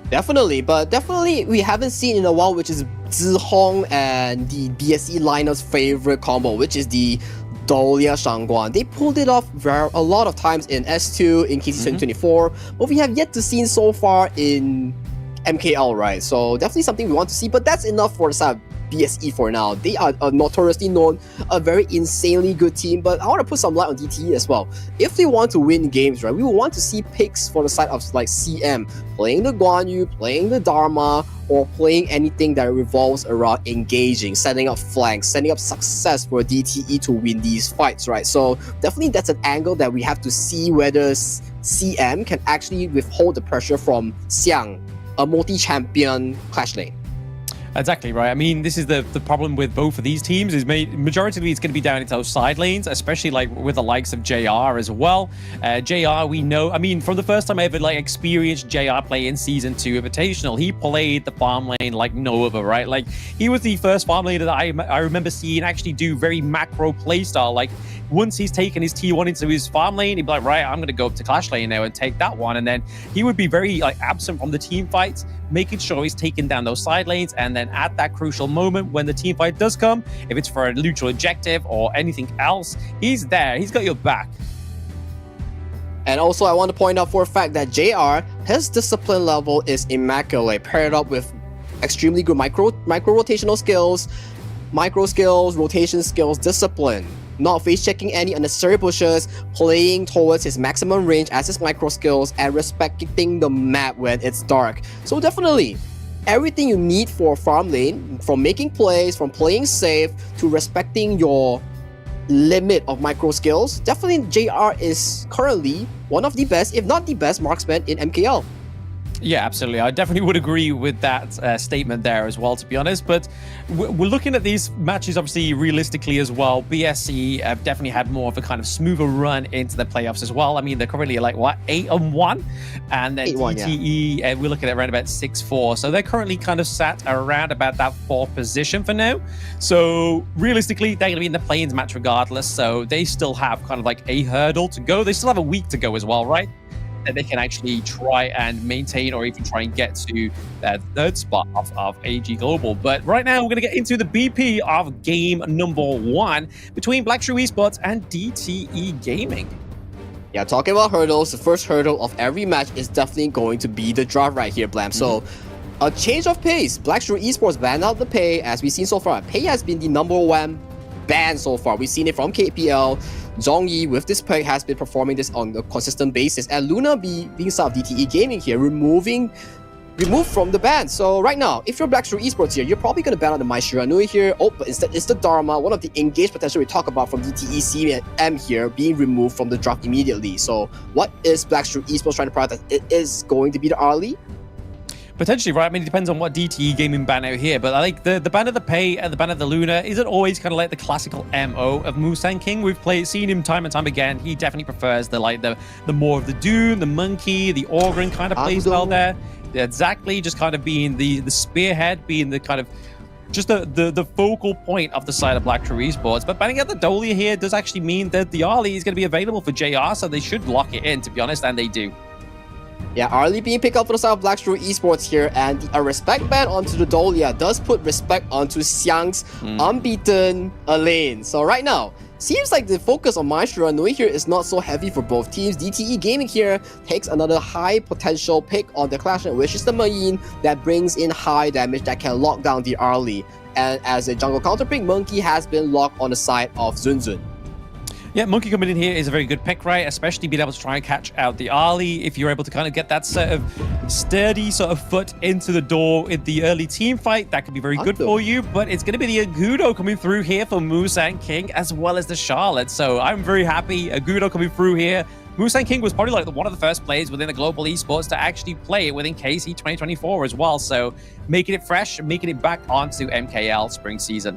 Definitely, but definitely we haven't seen in a while, which is Zihong and the BSC liner's favorite combo, which is the Dahlia Shangguan. They pulled it off a lot of times in S2, in KC 2024, but we have yet to see so far in MKL, right? So definitely something we want to see, but that's enough for the side of BSE for now. They are notoriously known, a very insanely good team, but I want to put some light on DTE as well. If they want to win games, right, we will want to see picks for the side of like CM, playing the Guan Yu, playing the Dharma, or playing anything that revolves around engaging, setting up flanks, setting up success for DTE to win these fights, right? So definitely that's an angle that we have to see whether CM can actually withhold the pressure from Xiang, a multi-champion clash lane. Exactly right. I mean, this is the problem with both of these teams is majority it's going to be down into those side lanes, especially like with the likes of JR as well. JR, we know, I mean, from the first time I ever like experienced JR play in Season 2 Invitational, he played the farm lane like no other, right? Like he was the first farm lane that I remember seeing actually do very macro playstyle. Like once he's taken his T1 into his farm lane, he'd be like, right, I'm going to go up to clash lane now and take that one. And then he would be very like absent from the team fights, making sure he's taking down those side lanes. And then at that crucial moment when the team fight does come, if it's for a neutral objective or anything else, he's there. He's got your back. And also, I want to point out for a fact that JR, his discipline level is immaculate, paired up with extremely good micro rotational skills, micro skills, rotation skills, discipline. Not face checking any unnecessary pushes, playing towards his maximum range as his micro skills, and respecting the map when it's dark. So definitely, everything you need for farm lane, from making plays, from playing safe, to respecting your limit of micro skills, definitely JR is currently one of the best, if not the best, marksman in MKL. Yeah, absolutely. I definitely would agree with that statement there as well, to be honest. But we're looking at these matches, obviously, realistically as well. BSC have definitely had more of a kind of smoother run into the playoffs as well. I mean, they're currently like, what, 8-1? And then DTE, we're looking at around about 6-4. So they're currently kind of sat around about that 4th position for now. So realistically, they're going to be in the play-ins match regardless. So they still have kind of like a hurdle to go. They still have a week to go as well, right? That they can actually try and maintain or even try and get to that 3rd spot of AG Global. But right now, we're going to get into the BP of game number 1 between Blackstreet Esports and DTE Gaming. Yeah, talking about hurdles, the first hurdle of every match is definitely going to be the draft right here, Blam. So, a change of pace. Blackstreet Esports banned out the Pei, as we've seen so far. Pei has been the #1 ban so far. We've seen it from KPL. Zhongyi with this pick has been performing this on a consistent basis, and Luna being side of DTE Gaming here, removed from the ban. So right now, if you're Blackstreet Esports here, you're probably going to ban out the Mai Shiranui here. Oh, but instead it's the Dharma, one of the engaged potential we talk about from DTE CM here, being removed from the draft immediately. So what is Blackstreet Esports trying to prioritize? It is going to be the early. Potentially, right? I mean, it depends on what DTE gaming ban out here, but I like the ban of the Pei and the ban of the Luna isn't always kind of like the classical MO of Musang King. We've seen him time and time again. He definitely prefers the more of the Dune, the Monkey, the Organ kind of playstyle there. Exactly, just kind of being the spearhead, being the kind of just the focal point of the side of Black True Esports. But banning out the Dolia here does actually mean that the Arlie is going to be available for JR, so they should lock it in, to be honest, and they do. Yeah, Arlie being picked up for the side of Black True Esports here, and a respect ban onto the Dolia does put respect onto Xiang's unbeaten lane. So right now, seems like the focus on Maestro Nui here is not so heavy for both teams. DTE Gaming here takes another high potential pick on the Clash, which is the Mayin that brings in high damage that can lock down the Arlie. And as a jungle counter pick, Monkey has been locked on the side of Zunzun. Yeah, Monkey coming in here is a very good pick, right? Especially being able to try and catch out the Arlie. If you're able to kind of get that sort of sturdy sort of foot into the door in the early team fight, that could be very good for you. But it's going to be the Agudo coming through here for Musang King, as well as the Charlotte. So I'm very happy. Agudo coming through here. Musang King was probably like one of the first players within the global esports to actually play it within KC 2024 as well. So making it fresh, making it back onto MKL spring season.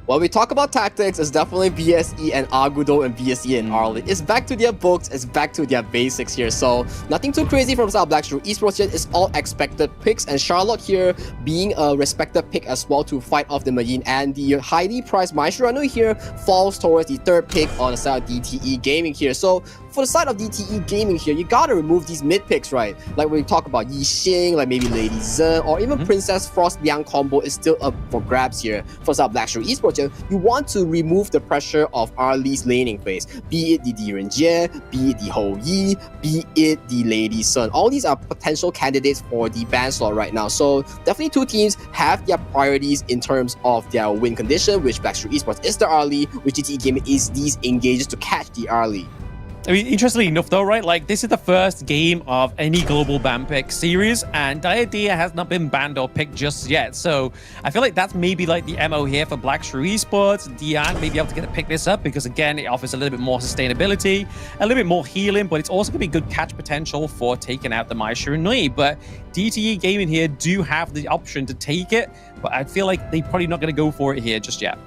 When we talk about tactics, it's definitely BSE and Agudo and BSE and Arlie. It's back to their books, it's back to their basics here. So nothing too crazy from South Black True Esports yet. It's all expected picks, and Charlotte here being a respected pick as well to fight off the Mayin. And the highly priced Maestro Nui here falls towards the third pick on the side of DTE Gaming here. So for the side of DTE Gaming here, you gotta remove these mid picks, right? Like when we talk about Yi Xing, like maybe Lady Zhen, or even Princess Frost Liang combo is still up for grabs here. For South Black True Esports here, you want to remove the pressure of Arlie's laning phase. Be it the Diren Jie, be it the Hou Yi, be it the Lady Sun. All these are potential candidates for the ban slot right now. So definitely two teams have their priorities in terms of their win condition, which Black True Esports is the Arlie, which DTE Gaming is these engages to catch the Arlie. I mean, interestingly enough though, right, like this is the first game of any global ban pick series, and Diadea has not been banned or picked just yet. So I feel like that's maybe like the MO here for Black True Esports. Dian may be able to get to pick this up because again, it offers a little bit more sustainability, a little bit more healing, but it's also going to be good catch potential for taking out the Maestro Nui. But DTE Gaming here do have the option to take it, but I feel like they're probably not going to go for it here just yet.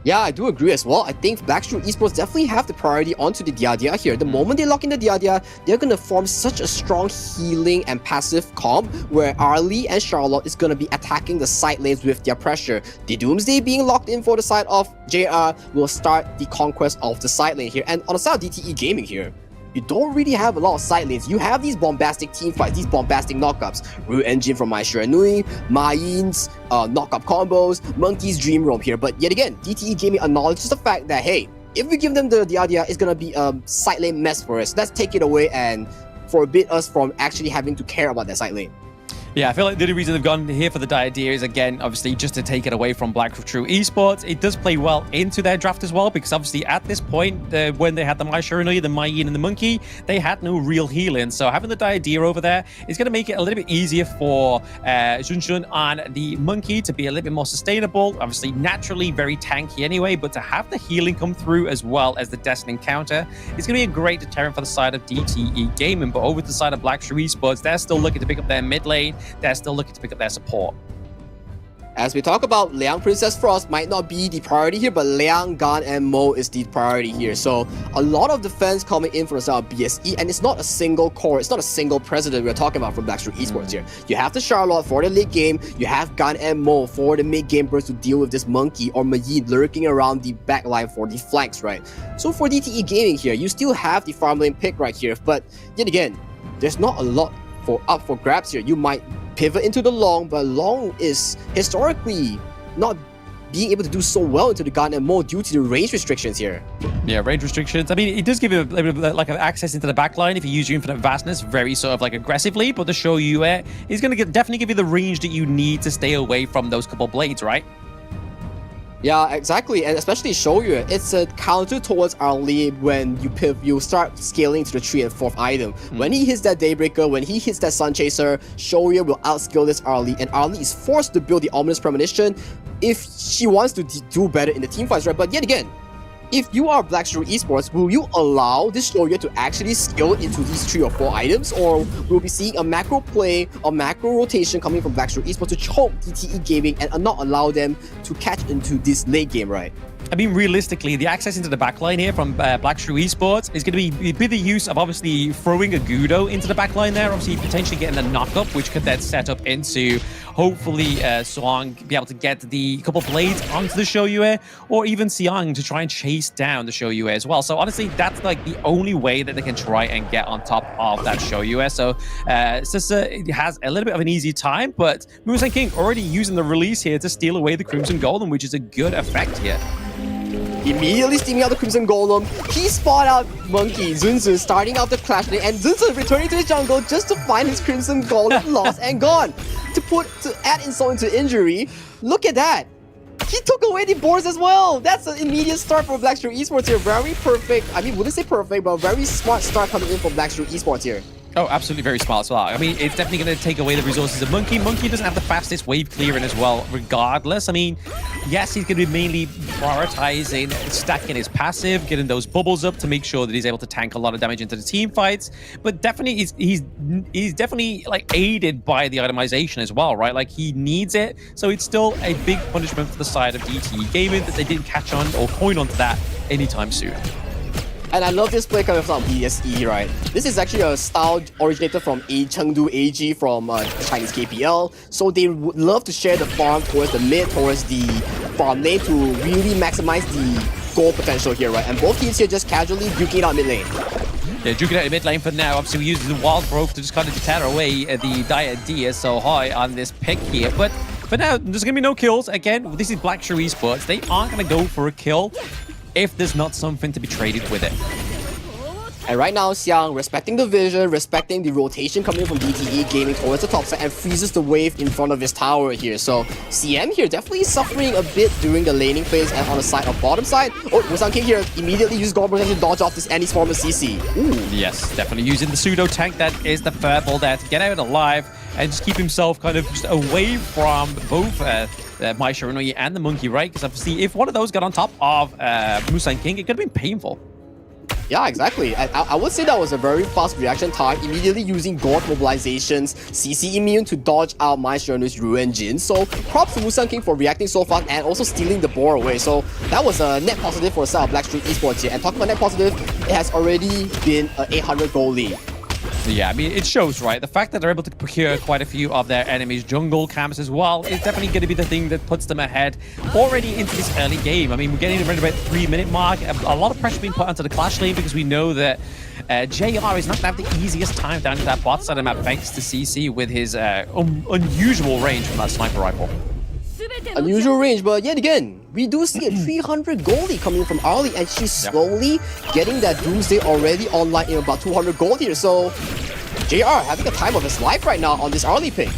Yeah, I do agree as well. I think Black True Esports definitely have the priority onto the Diadea here. The moment they lock in the Diadea, they're going to form such a strong healing and passive comp where Arlie and Charlotte is going to be attacking the side lanes with their pressure. The Doomsday being locked in for the side of JR will start the conquest of the side lane here. And on the side of DTE Gaming here, you don't really have a lot of side lanes. You have these bombastic team fights, these bombastic knockups. Root Engine from Maestro Nui, Mayin's knockup combos, Monkey's Dream Roam here. But yet again, DTE Gaming acknowledges the fact that, hey, if we give them the idea, it's gonna be a side lane mess for us. Let's take it away and forbid us from actually having to care about that side lane. Yeah, I feel like the only reason they've gone here for the Diadea is, again, obviously just to take it away from Black True Esports. It does play well into their draft as well, because obviously at this point, when they had the Maestro Nui, the Mayin, and the Monkey, they had no real healing. So having the Diadea over there is going to make it a little bit easier for Junjun and the Monkey to be a little bit more sustainable. Obviously, naturally very tanky anyway, but to have the healing come through as well as the Destiny counter is going to be a great deterrent for the side of DTE Gaming. But over to the side of Black True Esports, they're still looking to pick up their mid lane. They're still looking to pick up their support. As we talk about Liang, Princess Frost might not be the priority here, but Liang, Gan, and Mo is the priority here. So a lot of defense coming in from the side of BSE, and it's not a single core, it's not a single president we're talking about from Black True Esports here. You have the Charlotte for the late game, you have Gan and Mo for the mid game burst to deal with this Monkey or Mayin lurking around the back line for the flanks, right? So for DTE Gaming here, you still have the farm lane pick right here, but yet again, there's not a lot up for grabs here. You might pivot into the Long, but Long is historically not being able to do so well into the Gan and Mo due to the range restrictions here. Yeah, range restrictions. I mean, it does give you like an access into the backline if you use your Infinite Vastness very sort of like aggressively, but to show you it is going to definitely give you the range that you need to stay away from those couple blades, right? Yeah, exactly, and especially Shoyu, it's a counter towards Arlie when you start scaling to the 3 and 4th item. When he hits that Daybreaker, when he hits that Sun Chaser, Shoyu will outscale this Arlie, and Arlie is forced to build the Ominous Premonition if she wants to do better in the team fights, right? But yet again, if you are Blackstreet Esports, will you allow this Shoryue to actually scale into these 3 or 4 items, or will we be seeing a macro play, a macro rotation coming from Blackstreet Esports to choke DTE Gaming and not allow them to catch into this late game, right? I mean, realistically, the access into the backline here from Blackstreet Esports is going to be the use of obviously throwing a Gudo into the backline there, obviously potentially getting a knock-up, which could then set up into hopefully Suang be able to get the couple blades onto the Shoryue, or even Siang to try and chase down the Shoryue as well. So honestly, that's like the only way that they can try and get on top of that Shoryue. So Sissa has a little bit of an easy time, but Musan King already using the release here to steal away the Crimson Golem, which is a good effect here. Immediately steaming out the Crimson Golem, he spot out Monkey Zunzun starting out the clash lane, and Zunzun returning to his jungle just to find his Crimson Golem lost and gone. To add insult into injury, look at that. He took away the boards as well. That's an immediate start for Blackstreet Esports here. Very perfect. I mean, wouldn't say perfect, but very smart start coming in from Blackstreet Esports here. Oh, absolutely very smart as well. I mean, it's definitely going to take away the resources of Monkey. Monkey doesn't have the fastest wave clearing as well, regardless. I mean, yes, he's going to be mainly prioritizing stacking his passive, getting those bubbles up to make sure that he's able to tank a lot of damage into the team fights. But definitely, he's definitely like aided by the itemization as well, right? Like he needs it. So it's still a big punishment for the side of DTE Gaming that they didn't catch on or coin onto that anytime soon. And I love this play coming from BSE, right? This is actually a style originated from Chengdu AG from Chinese KPL. So they would love to share the farm towards the mid, towards the farm lane to really maximize the goal potential here, right? And both teams here just casually duking it out mid lane. Yeah, duking out mid lane for now. Obviously, we use the Wild Growth to just kind of deter away the Dire D so high on this pick here. But for now, there's going to be no kills. Again, this is Blackstreet Esports. They aren't going to go for a kill if there's not something to be traded with it. And right now, Xiang respecting the vision, respecting the rotation coming from DTE Gaming towards the top side, and freezes the wave in front of his tower here. So CM here definitely suffering a bit during the laning phase and on the side of bottom side. Oh, Musan King here immediately uses Gold Protection to dodge off this Annie's form of CC. Ooh. Yes, definitely using the pseudo tank that is the Furball there to get out alive and just keep himself kind of just away from both My Shiranui and the Monkey, right? Because obviously, if one of those got on top of Musan King, it could have been painful. Yeah, exactly. I would say that was a very fast reaction time, immediately using Gold Mobilizations, CC immune to dodge out My Shiranui's Ruin Jin. So props to Musan King for reacting so fast and also stealing the boar away. So that was a net positive for the side of Blackstreet Esports here. And talking about net positive, it has already been an 800 goal lead. Yeah, I mean, it shows, right? The fact that they're able to procure quite a few of their enemies' jungle camps as well is definitely going to be the thing that puts them ahead already into this early game. I mean, we're getting around about 3-minute mark. A lot of pressure being put onto the clash lane because we know that JR is not going to have the easiest time down to that bot side of the map thanks to CC with his unusual range from that sniper rifle. Unusual range, but yet again, we do see a 300 gold lead coming from Arlie, and she's slowly getting that Doomsday already online in about 200 gold here. So JR having a time of his life right now on this Arlie pick.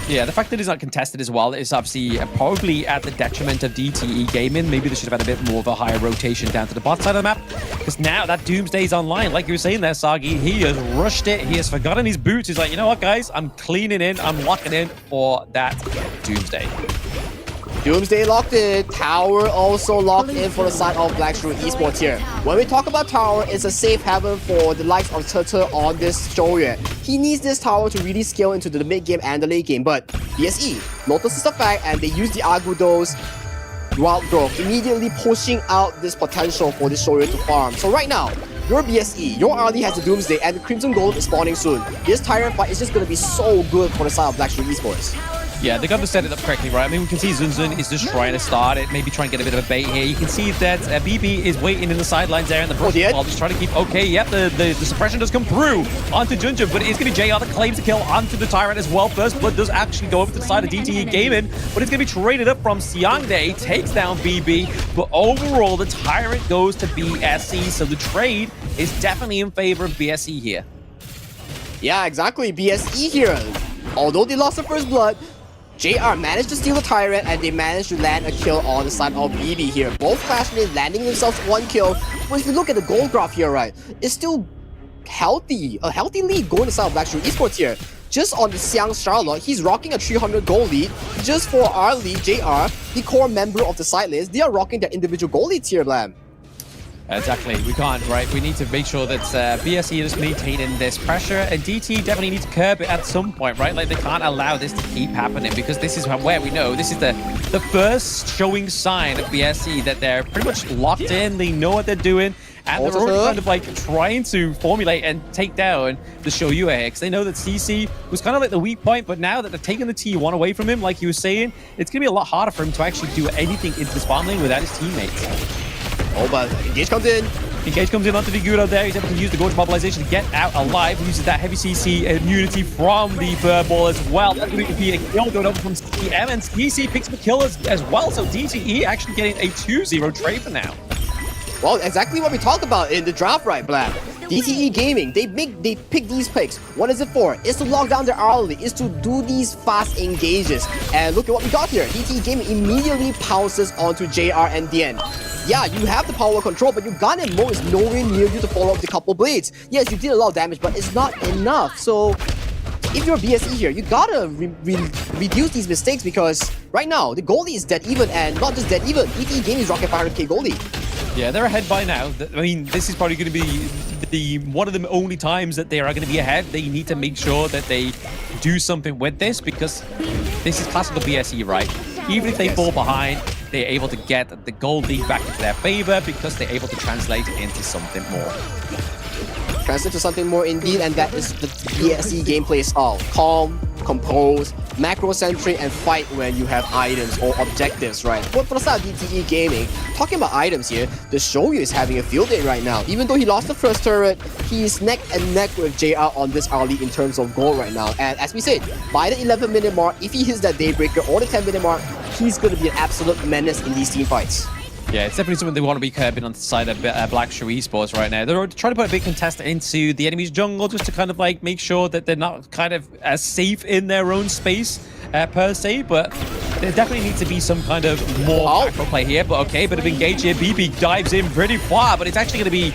Yeah, the fact that he's not contested as well is obviously probably at the detriment of DTE Gaming. Maybe they should have had a bit more of a higher rotation down to the bot side of the map. Because now that Doomsday's online, like you were saying there, Sagi, he has rushed it. He has forgotten his boots. He's like, you know what, guys? I'm cleaning in. I'm locking in for that Doomsday. Doomsday locked in. Tower also locked in for the side of Blackstreet Esports here. When we talk about tower, it's a safe haven for the likes of Turtle on this Shoryue. He needs this tower to really scale into the mid game and the late game, but BSE notices the fact and they use the Agudo's Wild Growth, immediately pushing out this potential for this Shoryue to farm. So right now, your BSE, your RD has the Doomsday, and the Crimson Gold is spawning soon. This Tyrant fight is just going to be so good for the side of Blackstreet Esports. Yeah, they're going to set it up correctly, right? I mean, we can see Zunzun is just trying to start it, maybe try and get a bit of a bait here. You can see that BB is waiting in the sidelines there in the brush while just trying to keep... Okay, yep, the suppression does come through onto Junjun, but it's going to be JR that claims the kill onto the Tyrant as well. First blood does actually go over to the side of DTE Gaming, but it's going to be traded up from Siangdae, takes down BB, but overall, the Tyrant goes to BSE, so the trade is definitely in favor of BSE here. Yeah, exactly, BSE here. Although they lost the first blood, JR managed to steal the Tyrant and they managed to land a kill on the side of BB here. Both Clash lanes landing themselves one kill. But if you look at the gold graph here, right, it's still healthy. A healthy lead going to side of Blackstreet Esports here. Just on the Xiang Charlotte, he's rocking a 300 gold lead. Just for our lead, JR, the core member of the side lanes, they are rocking their individual gold leads here, Lam. Exactly, we can't, right? We need to make sure that BSE is maintaining this pressure, and DT definitely needs to curb it at some point, right? Like, they can't allow this to keep happening, because this is where we know this is the first showing sign of BSE that they're pretty much locked in, they know what they're doing, and they're already kind of like trying to formulate and take down the Shoyu here, because they know that CC was kind of like the weak point, but now that they're taking the T1 away from him, like he was saying, it's going to be a lot harder for him to actually do anything into the spawn lane without his teammates. Oh, but Engage comes in. Engage comes in onto the Guro there. He's able to use the Gorge mobilization to get out alive. He uses that heavy CC immunity from the Furball as well. That's going to be a kill going over from CM, and CC picks up a kill as well. So DTE actually getting a 2-0 trade for now. Well, exactly what we talked about in the draft, right, Black? DTE Gaming, they pick these picks. What is it for? It's to lock down their early, it's to do these fast engages. And look at what we got here. DTE Gaming immediately pounces onto JR and Dien. Yeah, you have the power control, but your gun and Mo is nowhere near you to follow up the couple blades. Yes, you did a lot of damage, but it's not enough. So if you're BSE here, you gotta reduce these mistakes, because right now, the goalie is dead even, and not just dead even, DTE Gaming is rocking 500k goalie. Yeah, they're ahead by now. I mean, this is probably going to be one of the only times that they are going to be ahead. They need to make sure that they do something with this, because this is classical BSE, right? Even if they fall behind, they're able to get the gold lead back into their favor, because they're able to translate it into something more. Translate to something more indeed, and that is the BSE gameplay style. Calm, compose, macro-centric, and fight when you have items or objectives, right? But for the side of DTE Gaming, talking about items here, the Shoyu is having a field day right now. Even though he lost the first turret, he's neck and neck with JR on this early in terms of gold right now. And as we said, by the 11-minute mark, if he hits that Daybreaker or the 10-minute mark, he's going to be an absolute menace in these team fights. Yeah, it's definitely something they want to be curbing on the side of Black Shoe Esports right now. They're trying to put a big contest into the enemy's jungle, just to kind of like make sure that they're not kind of as safe in their own space per se, but there definitely needs to be some kind of more macro play here. But okay, bit of engage here. BB dives in pretty far, but it's actually going to be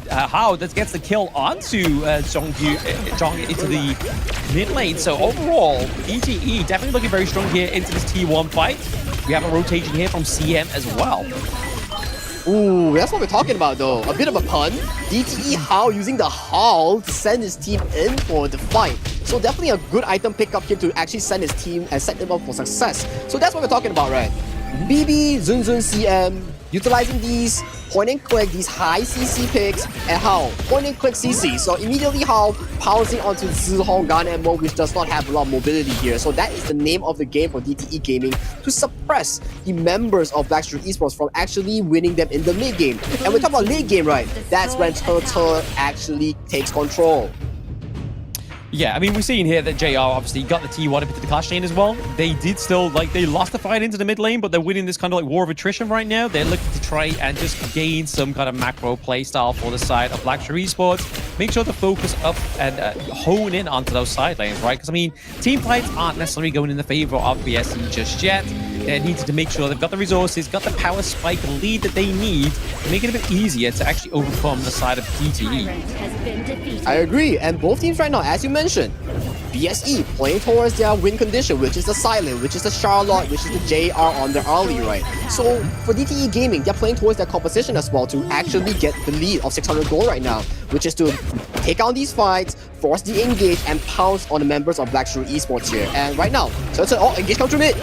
Hao that gets the kill onto Zhong into the mid lane. So overall, DTE definitely looking very strong here into this T1 fight. We have a rotation here from CM as well. Ooh, that's what we're talking about though. A bit of a pun. DTE Hao using the Hall to send his team in for the fight. So definitely a good item pickup here to actually send his team and set them up for success. So that's what we're talking about, right? BB, Zun, CM, utilizing these point and click, these high CC picks, and Hao, point and click CC. So immediately Hao pouncing onto Zihong gun ammo, which does not have a lot of mobility here. So that is the name of the game for DTE Gaming, to suppress the members of Black Street Esports from actually winning them in the mid game. And we talk about late game, right? That's when Turtle actually takes control. Yeah, I mean, we're seeing here that JR obviously got the T1 into the clash lane as well. They did still, like, they lost the fight into the mid lane, but they're winning this kind of like war of attrition right now. They're looking to try and just gain some kind of macro play style for the side of Black Street Esports. Make sure to focus up and hone in onto those side lanes, right? Because, I mean, team fights aren't necessarily going in the favor of BSE just yet. They need to make sure they've got the resources, got the power spike lead that they need to make it a bit easier to actually overcome the side of DTE. I agree, and both teams right now, as you mentioned, BSE playing towards their win condition, which is the Silent, which is the Charlotte, which is the JR on their early, right? So for DTE Gaming, they're playing towards their composition as well to actually get the lead of 600 gold right now, which is to take on these fights, force the engage, and pounce on the members of Black Street Esports here. And right now, engage comes from it.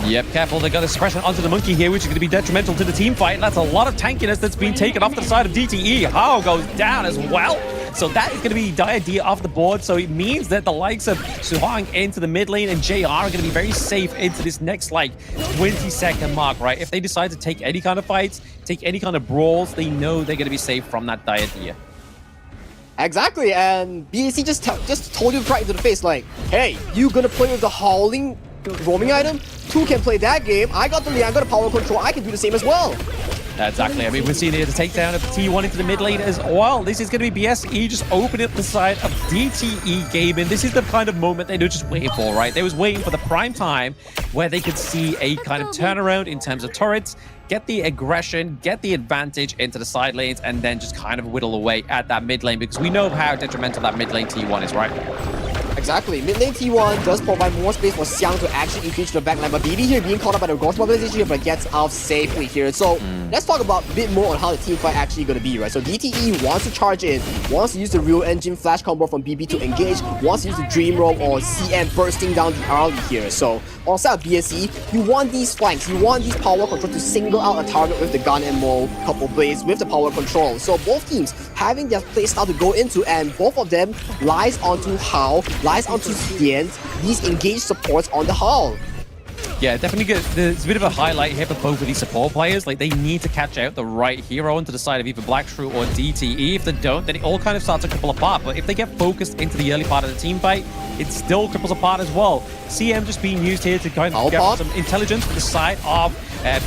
Yep, careful, they got a suppression onto the monkey here, which is going to be detrimental to the team fight. That's a lot of tankiness that's been taken off the side of DTE. Hao goes down as well. So that is going to be Dia off the board. So it means that the likes of Suhang into the mid lane and JR are going to be very safe into this next, like, 20-second mark, right? If they decide to take any kind of fights, take any kind of brawls, they know they're going to be safe from that Dia. Exactly, and BAC just told you right into the face, like, hey, you gonna play with the howling roaming item? Two can play that game. I got the lead, I got a power control, I can do the same as well. Exactly. I mean, we're seeing here the takedown of the T1 into the mid lane as well. This is going to be BSE just opening up the side of DTE Gaming. This is the kind of moment they were just waiting for, right? They was waiting for the prime time where they could see a kind of turnaround in terms of turrets, get the aggression, get the advantage into the side lanes, and then just kind of whittle away at that mid lane, because we know how detrimental that mid lane T1 is, right? Exactly. Mid lane T1 does provide more space for Xiang to actually engage the backline, but BB here being caught up by the Ghost mobilization here, but gets out safely here. So let's talk about a bit more on how the team fight actually going to be, right? So DTE wants to charge in, wants to use the Real Engine flash combo from BB to engage, wants to use the Dream Roll or CM bursting down the early here. So on side of BSE, you want these flanks, you want these power control to single out a target with the gun and more couple blades with the power control. So both teams having their playstyle to go into, and both of them lies onto how, lies onto Xian, these engaged supports on the hull. Yeah, definitely good. There's a bit of a highlight here for both of these support players. Like, they need to catch out the right hero onto the side of either Blackshrew or DTE. If they don't, then it all kind of starts to couple apart. But if they get focused into the early part of the team fight, it still cripples apart as well. CM just being used here to kind of get some intelligence for the side of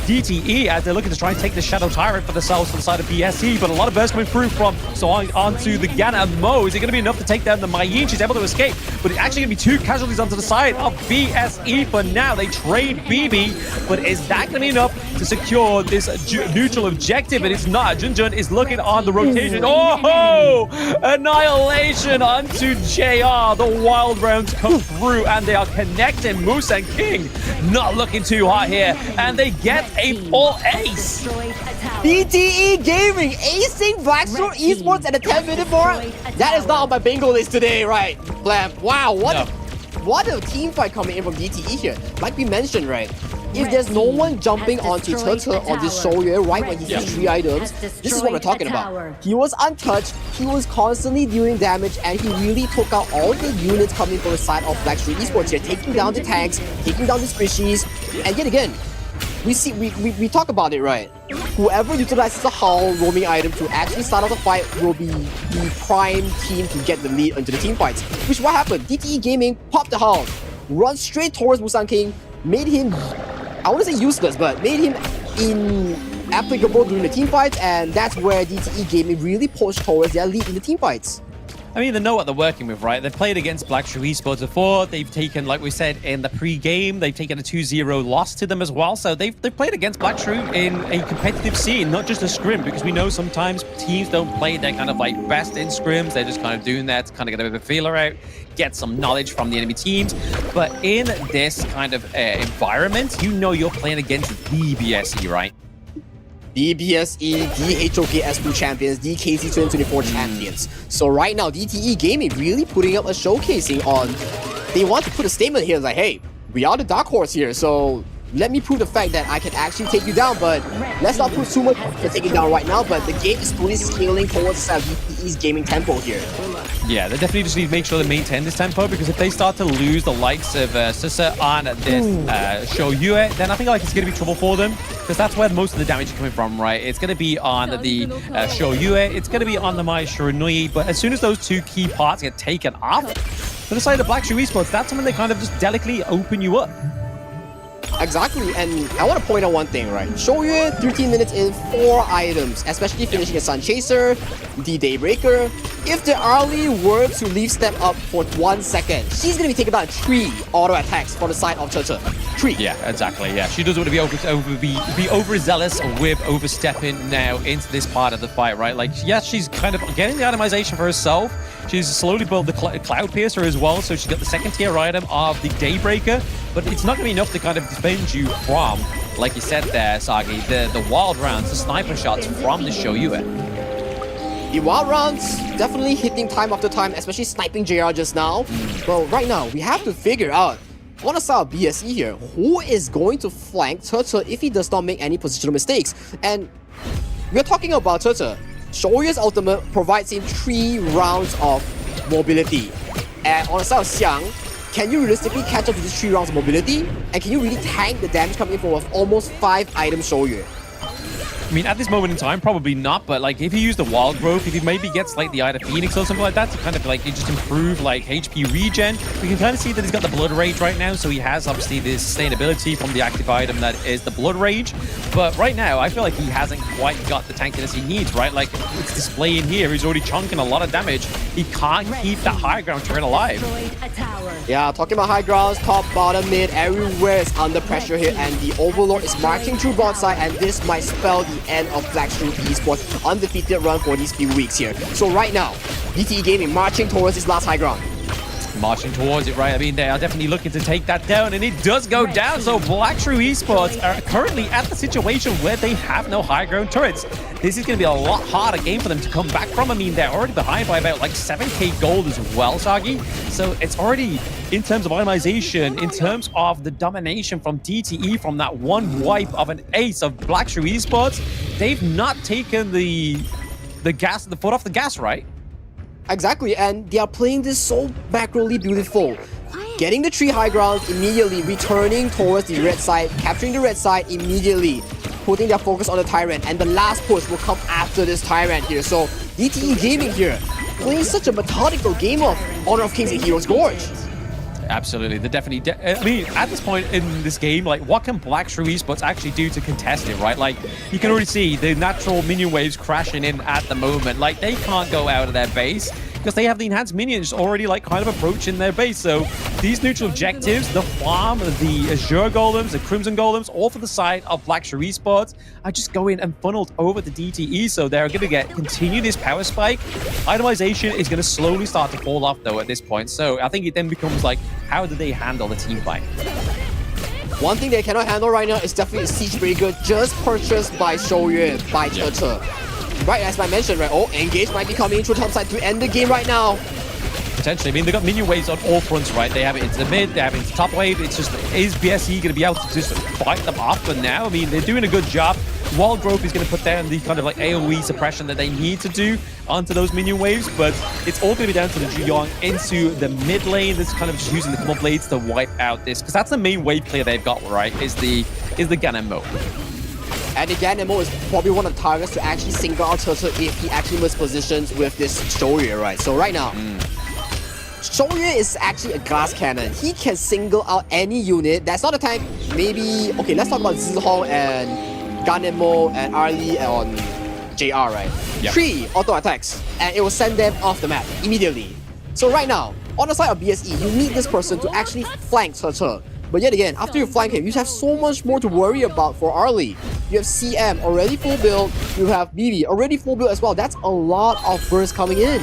DTE as they're looking to try and take the Shadow Tyrant for themselves from the side of BSE, but a lot of bursts coming through from onto the Gana Mo. Is it going to be enough to take down the Mayin? She's able to escape, but it's actually going to be 2 casualties onto the side of BSE for now. They trade BB, but is that going to be enough to secure this neutral objective? And it's not. Junjun is looking on the rotation. Oh, annihilation onto JR. The wild rounds come through and they are connecting. Moose and King not looking too hot here, and they get a full ace. DTE Gaming acing Blackstone Esports at the 10-minute mark. That is not on my bingo list today, right? Blam. Wow, what a team fight coming in from DTE here. Like we mentioned, right? If there's no one jumping onto Turtle on this Shouyue right when he sees 3 items, this is what we're talking about. He was untouched, he was constantly dealing damage, and he really took out all the units coming from the side of Blackstone Esports here, taking down the tanks, taking down the squishies, and yet again, we talk about it, right? Whoever utilizes a hull roaming item to actually start off the fight will be the prime team to get the lead into the team fights. Which what happened? DTE Gaming popped the hull, run straight towards Musang King, made him, I wouldn't say useless, but made him inapplicable during the team fights, and that's where DTE Gaming really pushed towards their lead in the team fights. I mean, they know what they're working with, right? They've played against Blackshrew Esports before. They've taken, like we said in the pre-game, they've taken a 2-0 loss to them as well. So they've played against Blackshrew in a competitive scene, not just a scrim, because we know sometimes teams don't play their kind of like best in scrims. They're just kind of doing that to kind of get a bit of a feeler out, get some knowledge from the enemy teams. But in this kind of environment, you know you're playing against the BSE, right? The BSE, the HOK S2 champions, the KC 2024 champions. So right now, DTE Gaming really putting up a showcasing on, they want to put a statement here like, hey, we are the dark horse here, so let me prove the fact that I can actually take you down, but let's not put too much to take it down right now, but the game is slowly scaling towards DTE's gaming tempo here. Yeah, they definitely just need to make sure they maintain this tempo, because if they start to lose the likes of Susa on this Shouyue, then I think like it's going to be trouble for them, because that's where most of the damage is coming from, right? It's going to be on the Shouyue, it's going to be on the Mai Shiranui, but as soon as those 2 key parts get taken off, for the side of Blackshrew Esports, that's when they kind of just delicately open you up. Exactly, and I want to point out one thing, right? Shouyue, 13 minutes in, 4 items, especially finishing a Sun Chaser, the Daybreaker. If the early were to leave step up for 1 second, she's going to be taking down 3 auto attacks for the side of Churchill. 3. Yeah, exactly, yeah. She doesn't want to be overzealous with overstepping now into this part of the fight, right? Like, yes, she's kind of getting the itemization for herself. She's slowly built the Cloud Piercer as well, so she's got the 2nd tier item of the Daybreaker, but it's not going to be enough to kind of defend you from, like you said there, Sagi, the wild rounds, the sniper shots from the Shouyue. The wild rounds definitely hitting time after time, especially sniping JR just now. But right now, we have to figure out, on the side of BSE here, who is going to flank Turtle if he does not make any positional mistakes. And we're talking about Turtle. Shouyue's ultimate provides him 3 rounds of mobility. And on the side of Xiang, can you realistically catch up to these 3 rounds of mobility? And can you really tank the damage coming in from almost 5 items Shouyue? I mean, at this moment in time, probably not, but like if you use the Wild Growth, if he maybe gets like the Eye of Phoenix or something like that to kind of like just improve like HP regen, we can kind of see that he's got the Blood Rage right now, so he has obviously the sustainability from the active item that is the Blood Rage. But right now, I feel like he hasn't quite got the tankiness he needs, right? Like it's displaying here, he's already chunking a lot of damage. He can't keep that high ground turret alive. Yeah, talking about high grounds, top, bottom, mid, everywhere is under pressure here, and the Overlord is marching through broadside, and this might spell the end of Blackstone Esports' undefeated run for these few weeks here. So right now, DTE Gaming marching towards his last high ground. marching towards it, right? I mean, they are definitely looking to take that down, and it does go down. So Black Shrew Esports are currently at the situation where they have no high ground turrets. This is going to be a lot harder game for them to come back from. I mean, they're already behind by about like 7k gold as well, Sagi. So it's already, in terms of itemization, in terms of the domination from DTE from that one wipe of an ace of Black Shrew Esports, they've not taken the foot off the gas, right? Exactly, and they are playing this so macroly beautiful. Getting the 3 high grounds immediately, returning towards the red side, capturing the red side immediately, putting their focus on the Tyrant, and the last push will come after this Tyrant here. So DTE Gaming here, playing such a methodical game of Honor of Kings and Heroes Gorge. Absolutely, they're definitely. I mean, at this point in this game, like, what can Black Shrew Esports actually do to contest it, right? Like, you can already see the natural minion waves crashing in at the moment. Like, they can't go out of their base because they have the enhanced minions already, like, kind of approaching their base. So these neutral objectives, the farm, the Azure Golems, the Crimson Golems, all for the side of Black Shrew Esports, are just going and funneled over to DTE. So they're going to continue this power spike. Itemization is going to slowly start to fall off, though, at this point. So I think it then becomes like, how do they handle the team fight? One thing they cannot handle right now is definitely Siegebreaker, just purchased by Shouyue, by Cheche. Right, as I mentioned, right? Oh, Engage might be coming through top side to end the game right now. Potentially. I mean, they've got minion waves on all fronts, right? They have it into the mid, they have it into top wave. It's just, is BSE going to be able to just fight them off? But now, I mean, they're doing a good job. Wild Growth is going to put down the kind of like AoE suppression that they need to do onto those minion waves, but it's all going to be down to the Zhuyong into the mid lane. That's kind of just using the Claw Blades to wipe out this, because that's the main wave clear they've got, right? Is the Ganemo. And the Ganemo is probably one of the targets to actually single out Cheche if he actually mispositions with this Shouyue, right? So right now, Shouyue is actually a glass cannon. He can single out any unit. That's not a tank. Maybe, okay, let's talk about Zihong and Ganemo and Arlie on JR, right? Yep. 3 auto attacks, and it will send them off the map immediately. So right now, on the side of BSE, you need this person to actually flank Cheche. But yet again, after you flank him, you have so much more to worry about for Arlie. You have CM already full build, you have BB already full build as well. That's a lot of bursts coming in.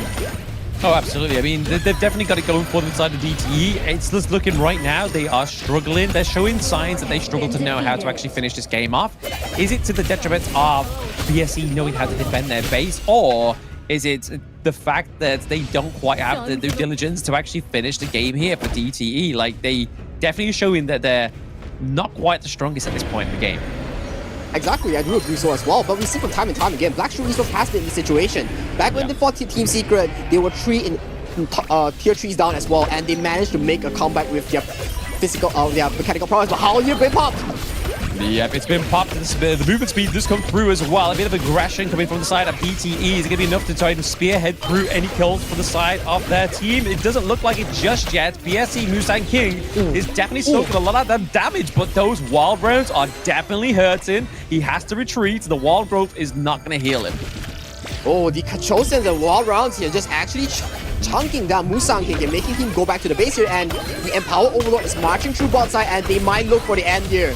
Oh, absolutely. I mean, they've definitely got it going for them inside the DTE. It's just looking right now, they are struggling. They're showing signs that they struggle to know how to actually finish this game off. Is it to the detriment of BSE knowing how to defend their base, or is it the fact that they don't quite have the due diligence to actually finish the game here for DTE? Like, they definitely showing that they're not quite the strongest at this point in the game. Exactly, I do agree so as well, but we see from time and time again, Black Shrew Esports has been in this situation. Back when they fought Team Secret, they were 3 in tier 3s down as well, and they managed to make a comeback with their their mechanical prowess, but how you've been popped? Yep, it's been popped. The movement speed does come through as well. A bit of aggression coming from the side of DTE. Is it going to be enough to try to spearhead through any kills for the side of their team? It doesn't look like it just yet. BSE Musang King is definitely soaking a lot of that damage, but those wild rounds are definitely hurting. He has to retreat. The wild growth is not going to heal him. Oh, the Kachosans and wild rounds here just actually chunking down Musang King and making him go back to the base here, and the Empower Overlord is marching through bot side, and they might look for the end here.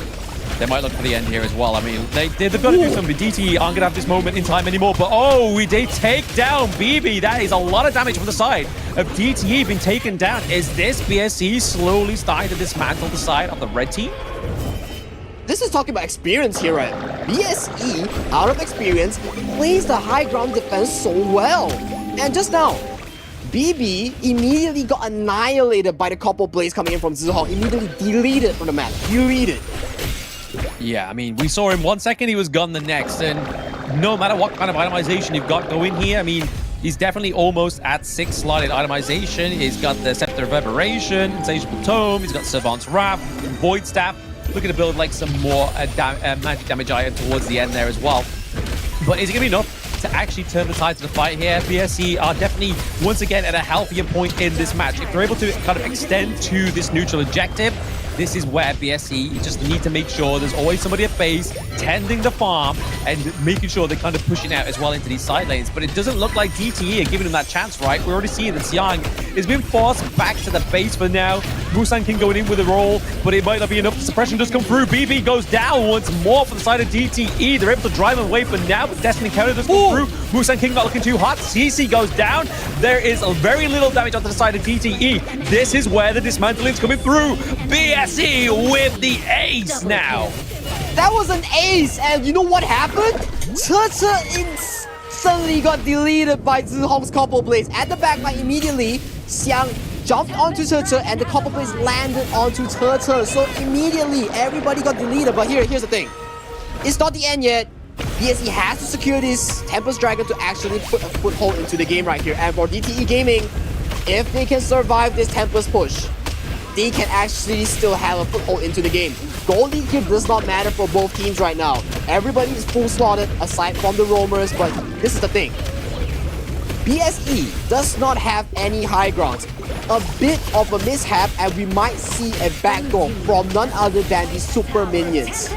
They might look for the end here as well. I mean, they've got to do something. DTE aren't going to have this moment in time anymore. But oh, they take down BB. That is a lot of damage from the side of DTE being taken down. Is this BSE slowly starting to dismantle the side of the red team? This is talking about experience here, right? BSE, out of experience, plays the high ground defense so well. And just now, BB immediately got annihilated by the couple blades coming in from Zihong. Immediately deleted from the map. Deleted. Yeah, I mean, we saw him 1 second, he was gone the next, and no matter what kind of itemization you've got going here, I mean, he's definitely almost at 6 slotted itemization. He's got the Scepter of Aberration, Insatiable Tome, he's got Savant's Wrath, Void Staff, looking to build like some more magic damage item towards the end there as well. But is it going to be enough to actually turn the tide to the fight here? BSE are definitely, once again, at a healthier point in this match. If they're able to kind of extend to this neutral objective, this is where BSE just need to make sure there's always somebody at base tending the farm and making sure they're kind of pushing out as well into these side lanes. But it doesn't look like DTE are giving him that chance, right? We're already seeing that Xiang is being forced back to the base for now. Musang King going in with a roll, but it might not be enough. The suppression does come through. BB goes down once more for the side of DTE. They're able to drive him away for now, but Destiny counter does come through. Musang King not looking too hot. CC goes down. There is a very little damage onto the side of DTE. This is where the dismantling's coming through. BSE with the ace now. That was an ace, and you know what happened? Che instantly got deleted by Zihong's combo blades. At the backline immediately, Xiang jumped onto Che and the combo blades landed onto Che. So immediately, everybody got deleted. But here's the thing. It's not the end yet. BSE has to secure this Tempest Dragon to actually put a foothold into the game right here. And for DTE Gaming, if they can survive this Tempest push, they can actually still have a foothold into the game. Gold lead here does not matter for both teams right now. Everybody is full slotted aside from the roamers, but this is the thing. BSE does not have any high grounds. A bit of a mishap and we might see a backdoor from none other than the super minions.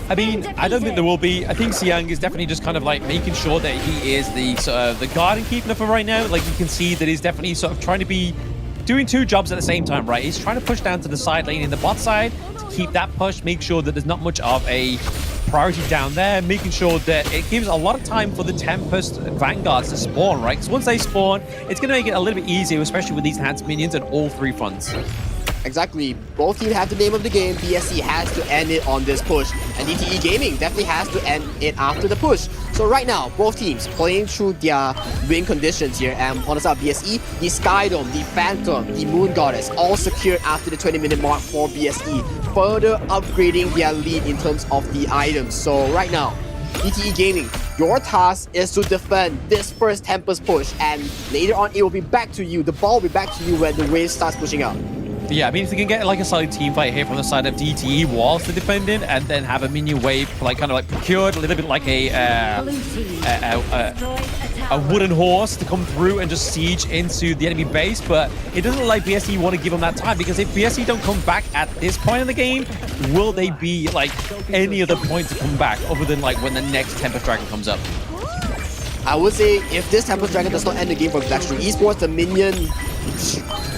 I mean, I don't think there will be. I think Xiang is definitely just kind of like making sure that he is the guard and keeping it for right now. Like you can see that he's definitely sort of trying to be doing two jobs at the same time, right? He's trying to push down to the side lane in the bot side to keep that push, make sure that there's not much of a priority down there, making sure that it gives a lot of time for the Tempest Vanguards to spawn, right? Because once they spawn, it's going to make it a little bit easier, especially with these enhanced minions on all three fronts. Exactly. Both teams have the name of the game. BSE has to end it on this push. And DTE Gaming definitely has to end it after the push. So right now, both teams playing through their win conditions here. And on the side of BSE, the Sky Dome, the Phantom, the Moon Goddess, all secured after the 20-minute mark for BSE, further upgrading their lead in terms of the items. So right now, DTE Gaming, your task is to defend this first Tempest push. And later on, it will be back to you. The ball will be back to you when the wave starts pushing out. Yeah, I mean, if they can get like a solid team fight here from the side of DTE whilst they're defending, and then have a minion wave like kind of like procured, a little bit like a wooden horse to come through and just siege into the enemy base. But it doesn't look like BSE want to give them that time, because if BSE don't come back at this point in the game, will they be like any other point to come back other than like when the next Tempest Dragon comes up? I would say if this Tempest Dragon does not end the game for Blackstreet Esports, the minion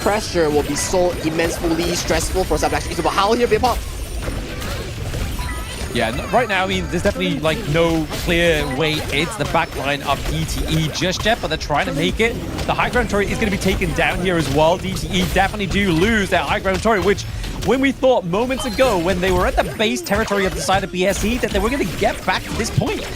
pressure will be so immensely stressful for Blackstreet Esports. But how here, Big-Pop? Yeah, right now, I mean, there's definitely like no clear way into the backline of DTE just yet, but they're trying to make it. The high ground turret is going to be taken down here as well. DTE definitely do lose their high ground turret, which when we thought moments ago when they were at the base territory of the side of BSE that they were going to get back to this point.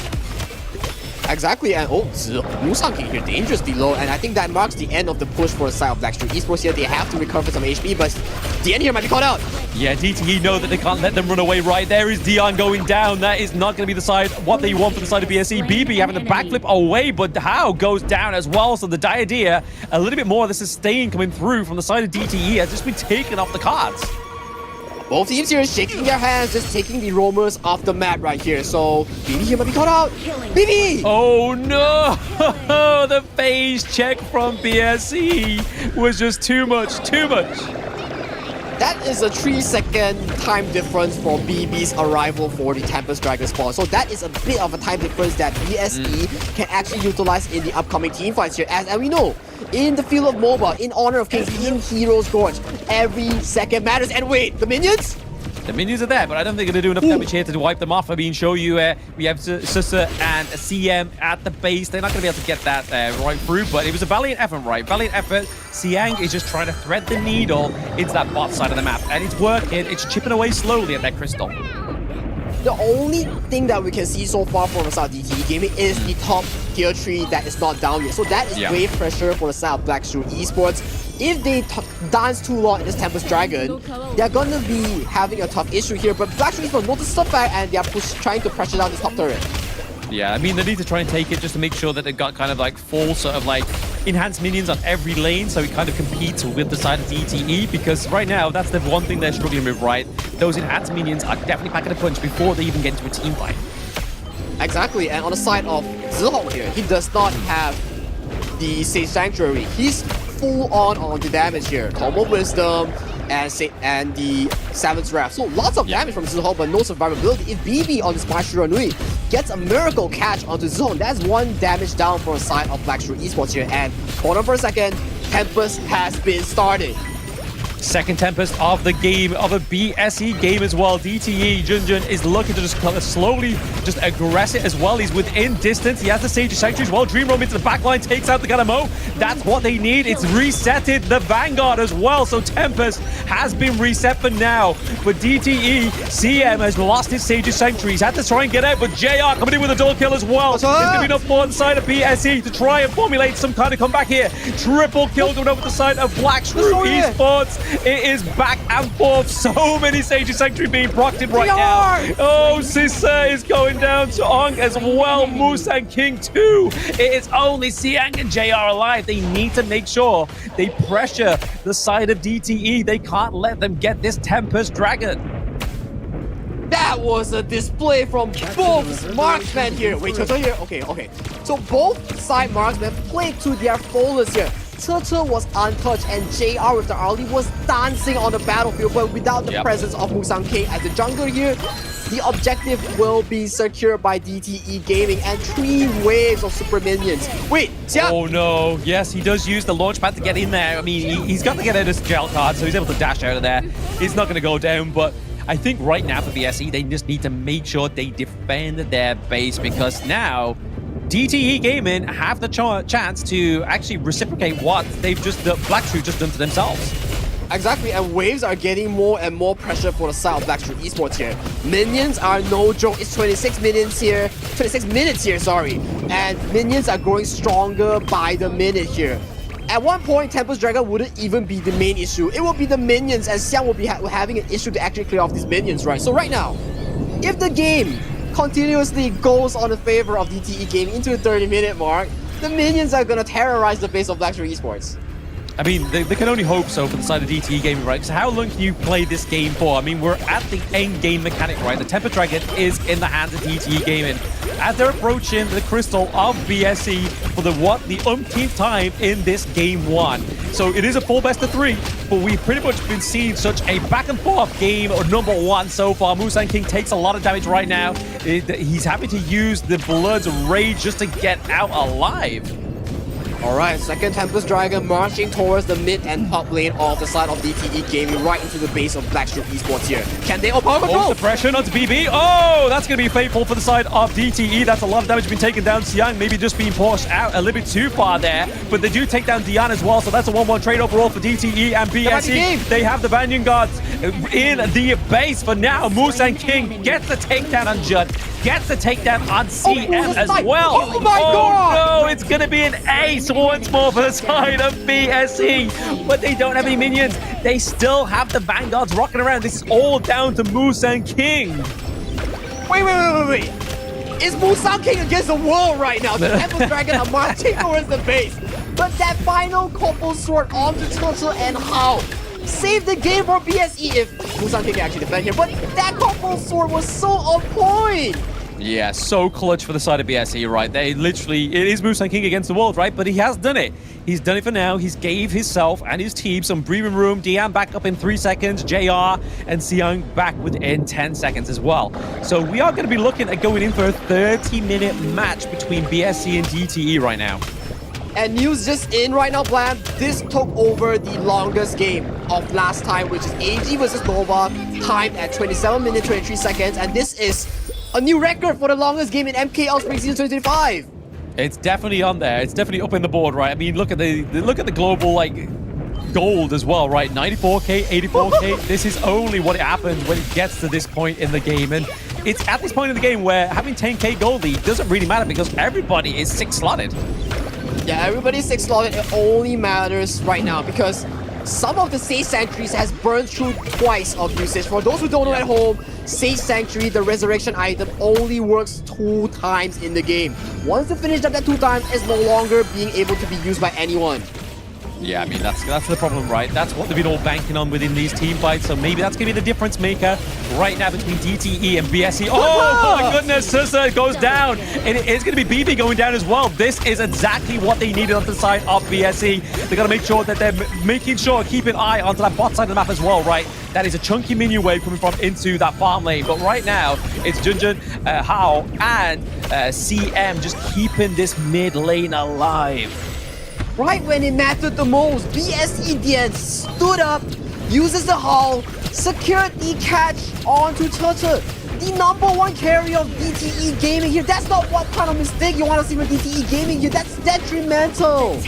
Exactly, and Musang King here dangerously low, and I think that marks the end of the push for the side of Blackstreet Esports here. They have to recover some HP, but the end here might be called out. Yeah, DTE know that they can't let them run away, right? There is Dion going down. That is not going to be the side, what they want for the side of BSE. BB having the backflip away, but How goes down as well, so the idea, a little bit more of the sustain coming through from the side of DTE has just been taken off the cards. Both teams here shaking their hands, just taking the roamers off the map right here. So BB here might be caught out. BB! Oh no! The phase check from BSE was just too much. That is a 3-second time difference for BB's arrival for the Tempest Dragon spawn. So that is a bit of a time difference that BSE can actually utilize in the upcoming team fights here. And we know, in the field of mobile, in Honor of Kings, in Heroes Gorge, every second matters. And wait, the minions? The minions are there, but I don't think they're going to do enough damage here to wipe them off. I mean, show you we have Susa and CM at the base. They're not going to be able to get that right through, but it was a valiant effort, right? Valiant effort. Xiang is just trying to thread the needle into that bot side of the map, and it's working. It's chipping away slowly at that crystal. The only thing that we can see so far from the side of DTE Gaming is the top tier 3 that is not down yet. So that is wave pressure for the side of Blackstreet Esports. If they dance too long in this Tempest Dragon, they're gonna be having a tough issue here. But Blackstreet Esports noticed the fact and they are trying to pressure down this top turret. Yeah, I mean, they need to try and take it just to make sure that they've got kind of like full sort of like enhanced minions on every lane, so it kind of competes with the side of DTE, because right now, that's the one thing they're struggling with, right? Those enhanced minions are definitely packing a punch before they even get into a team fight. Exactly, and on the side of Zihong here, he does not have the Sage Sanctuary. He's full on the damage here. Combo Wisdom, and the 7th draft. So lots of damage from Zihong, but no survivability. If BB on this Shiranui gets a miracle catch onto Zihong, that's 1 damage down for a side of Black Shrew Esports here. And hold on for a second, Tempest has been started. Second Tempest of the game, of a BSE game as well. DTE, Junjun is looking to just slowly just aggress it as well. He's within distance. He has the Sage of Sanctuary as well. Dream Roam into the backline, takes out the Galamo. That's what they need. It's resetted the Vanguard as well. So Tempest has been reset for now. But DTE, CM has lost his Sage of Sanctuary. He's had to try and get out, but JR coming in with a double kill as well. There's going to be enough more on the side of BSE to try and formulate some kind of comeback here. Triple kill going over the side of Black Shrew Esports. It is back and forth. So many Sage of Sanctuary being procced right now. Oh, Sissa is going down to Ong as well. Moose and King too. It is only Siang and JR alive. They need to make sure they pressure the side of DTE. They can't let them get this Tempest Dragon. That was a display from both marksmen here. Wait, here. Okay. So both side marksmen played to their fullest here. Turtle was untouched and JR with the early was dancing on the battlefield, but without the presence of Musang King as the jungler here. The objective will be secured by DTE Gaming and 3 waves of super minions. Wait, Xiang! Oh no, yes, he does use the launch pad to get in there. I mean, he's got to get out of his gel card, so he's able to dash out of there. He's not going to go down, but I think right now for BSE, they just need to make sure they defend their base, because now DTE Gaming have the chance to actually reciprocate what they've just, Black Shrew just done to themselves. Exactly, and waves are getting more and more pressure for the side of Black Shrew Esports here. Minions are no joke. It's 26 minutes here, sorry. And minions are growing stronger by the minute here. At one point, Tempest Dragon wouldn't even be the main issue. It will be the minions, and Xiang will be having an issue to actually clear off these minions, right? So right now, if the game continuously goes on the favor of DTE Gaming into the 30-minute mark, the minions are gonna terrorize the base of Black Shrew Esports. I mean, they can only hope so for the side of DTE Gaming, right? Because how long can you play this game for? I mean, we're at the end game mechanic, right? The Temper Dragon is in the hands of DTE Gaming as they're approaching the crystal of BSE for the umpteenth time in this game 1. So it is a full best of 3, but we've pretty much been seeing such a back and forth game number 1 so far. Musang King takes a lot of damage right now. He's having to use the Blood's Rage just to get out alive. Alright, second Tempest Dragon marching towards the mid and top lane of the side of DTE Gaming, right into the base of Black Shrew Esports here. Can they power control? Suppression onto BB. Oh, that's going to be fateful for the side of DTE. That's a lot of damage being taken down. Xiang maybe just being pushed out a little bit too far there, but they do take down Dian as well, so that's a 1-1 trade overall for DTE and BSE. They have the Banyan Guards in the base for now. Musang King gets the takedown on Judd, gets the takedown on CM as well. Oh my god! No, it's going to be an ace once more for the side of BSE, but they don't have any minions. They still have the Vanguards rocking around. This is all down to Musang King. Wait. It's Musang King against the world right now. The Tempest Dragon are marching towards the base. But that final couple sword onto Turtle and How save the game for BSE if Musang King can actually defend here. But that couple sword was so on point. Yeah, so clutch for the side of BSE, right? They literally, it is Musang King against the world, right? But he has done it. He's done it for now. He's gave himself and his team some breathing room. Dian back up in 3 seconds. JR and Siang back within 10 seconds as well. So we are going to be looking at going in for a 30-minute match between BSE and DTE right now. And news just in right now, Blam. This took over the longest game of last time, which is AG versus Nova, timed at 27 minutes, 23 seconds. And this is a new record for the longest game in MKL Spring Season 2025. It's definitely on there. It's definitely up in the board, right? I mean, look at the global, like, gold as well, right? 94K, 84K. This is only what happens when it gets to this point in the game. And it's at this point in the game where having 10K gold lead doesn't really matter because everybody is 6-slotted. Yeah, everybody's 6-slotted. It only matters right now because some of the Sage Sanctuaries has burned through twice of usage. For those who don't know at home, Sage Sanctuary, the resurrection item, only works 2 times in the game. Once they finish up that 2 times, it's no longer being able to be used by anyone. Yeah, I mean, that's the problem, right? That's what they've been all banking on within these team fights, so maybe that's going to be the difference maker right now between DTE and BSE. Oh, my goodness, Susa goes down. And it's going to be BB going down as well. This is exactly what they needed on the side of BSE. They got to make sure that they're making sure, keep an eye onto that bot side of the map as well, right? That is a chunky minion wave coming from into that farm lane. But right now, it's Junjun, Hao, and CM just keeping this mid lane alive. Right when it mattered the most, BSE Dian stood up, uses the hull, secured the catch onto Turtle. The #1 carry of DTE Gaming here. That's not what kind of mistake you want to see with DTE Gaming here. That's detrimental.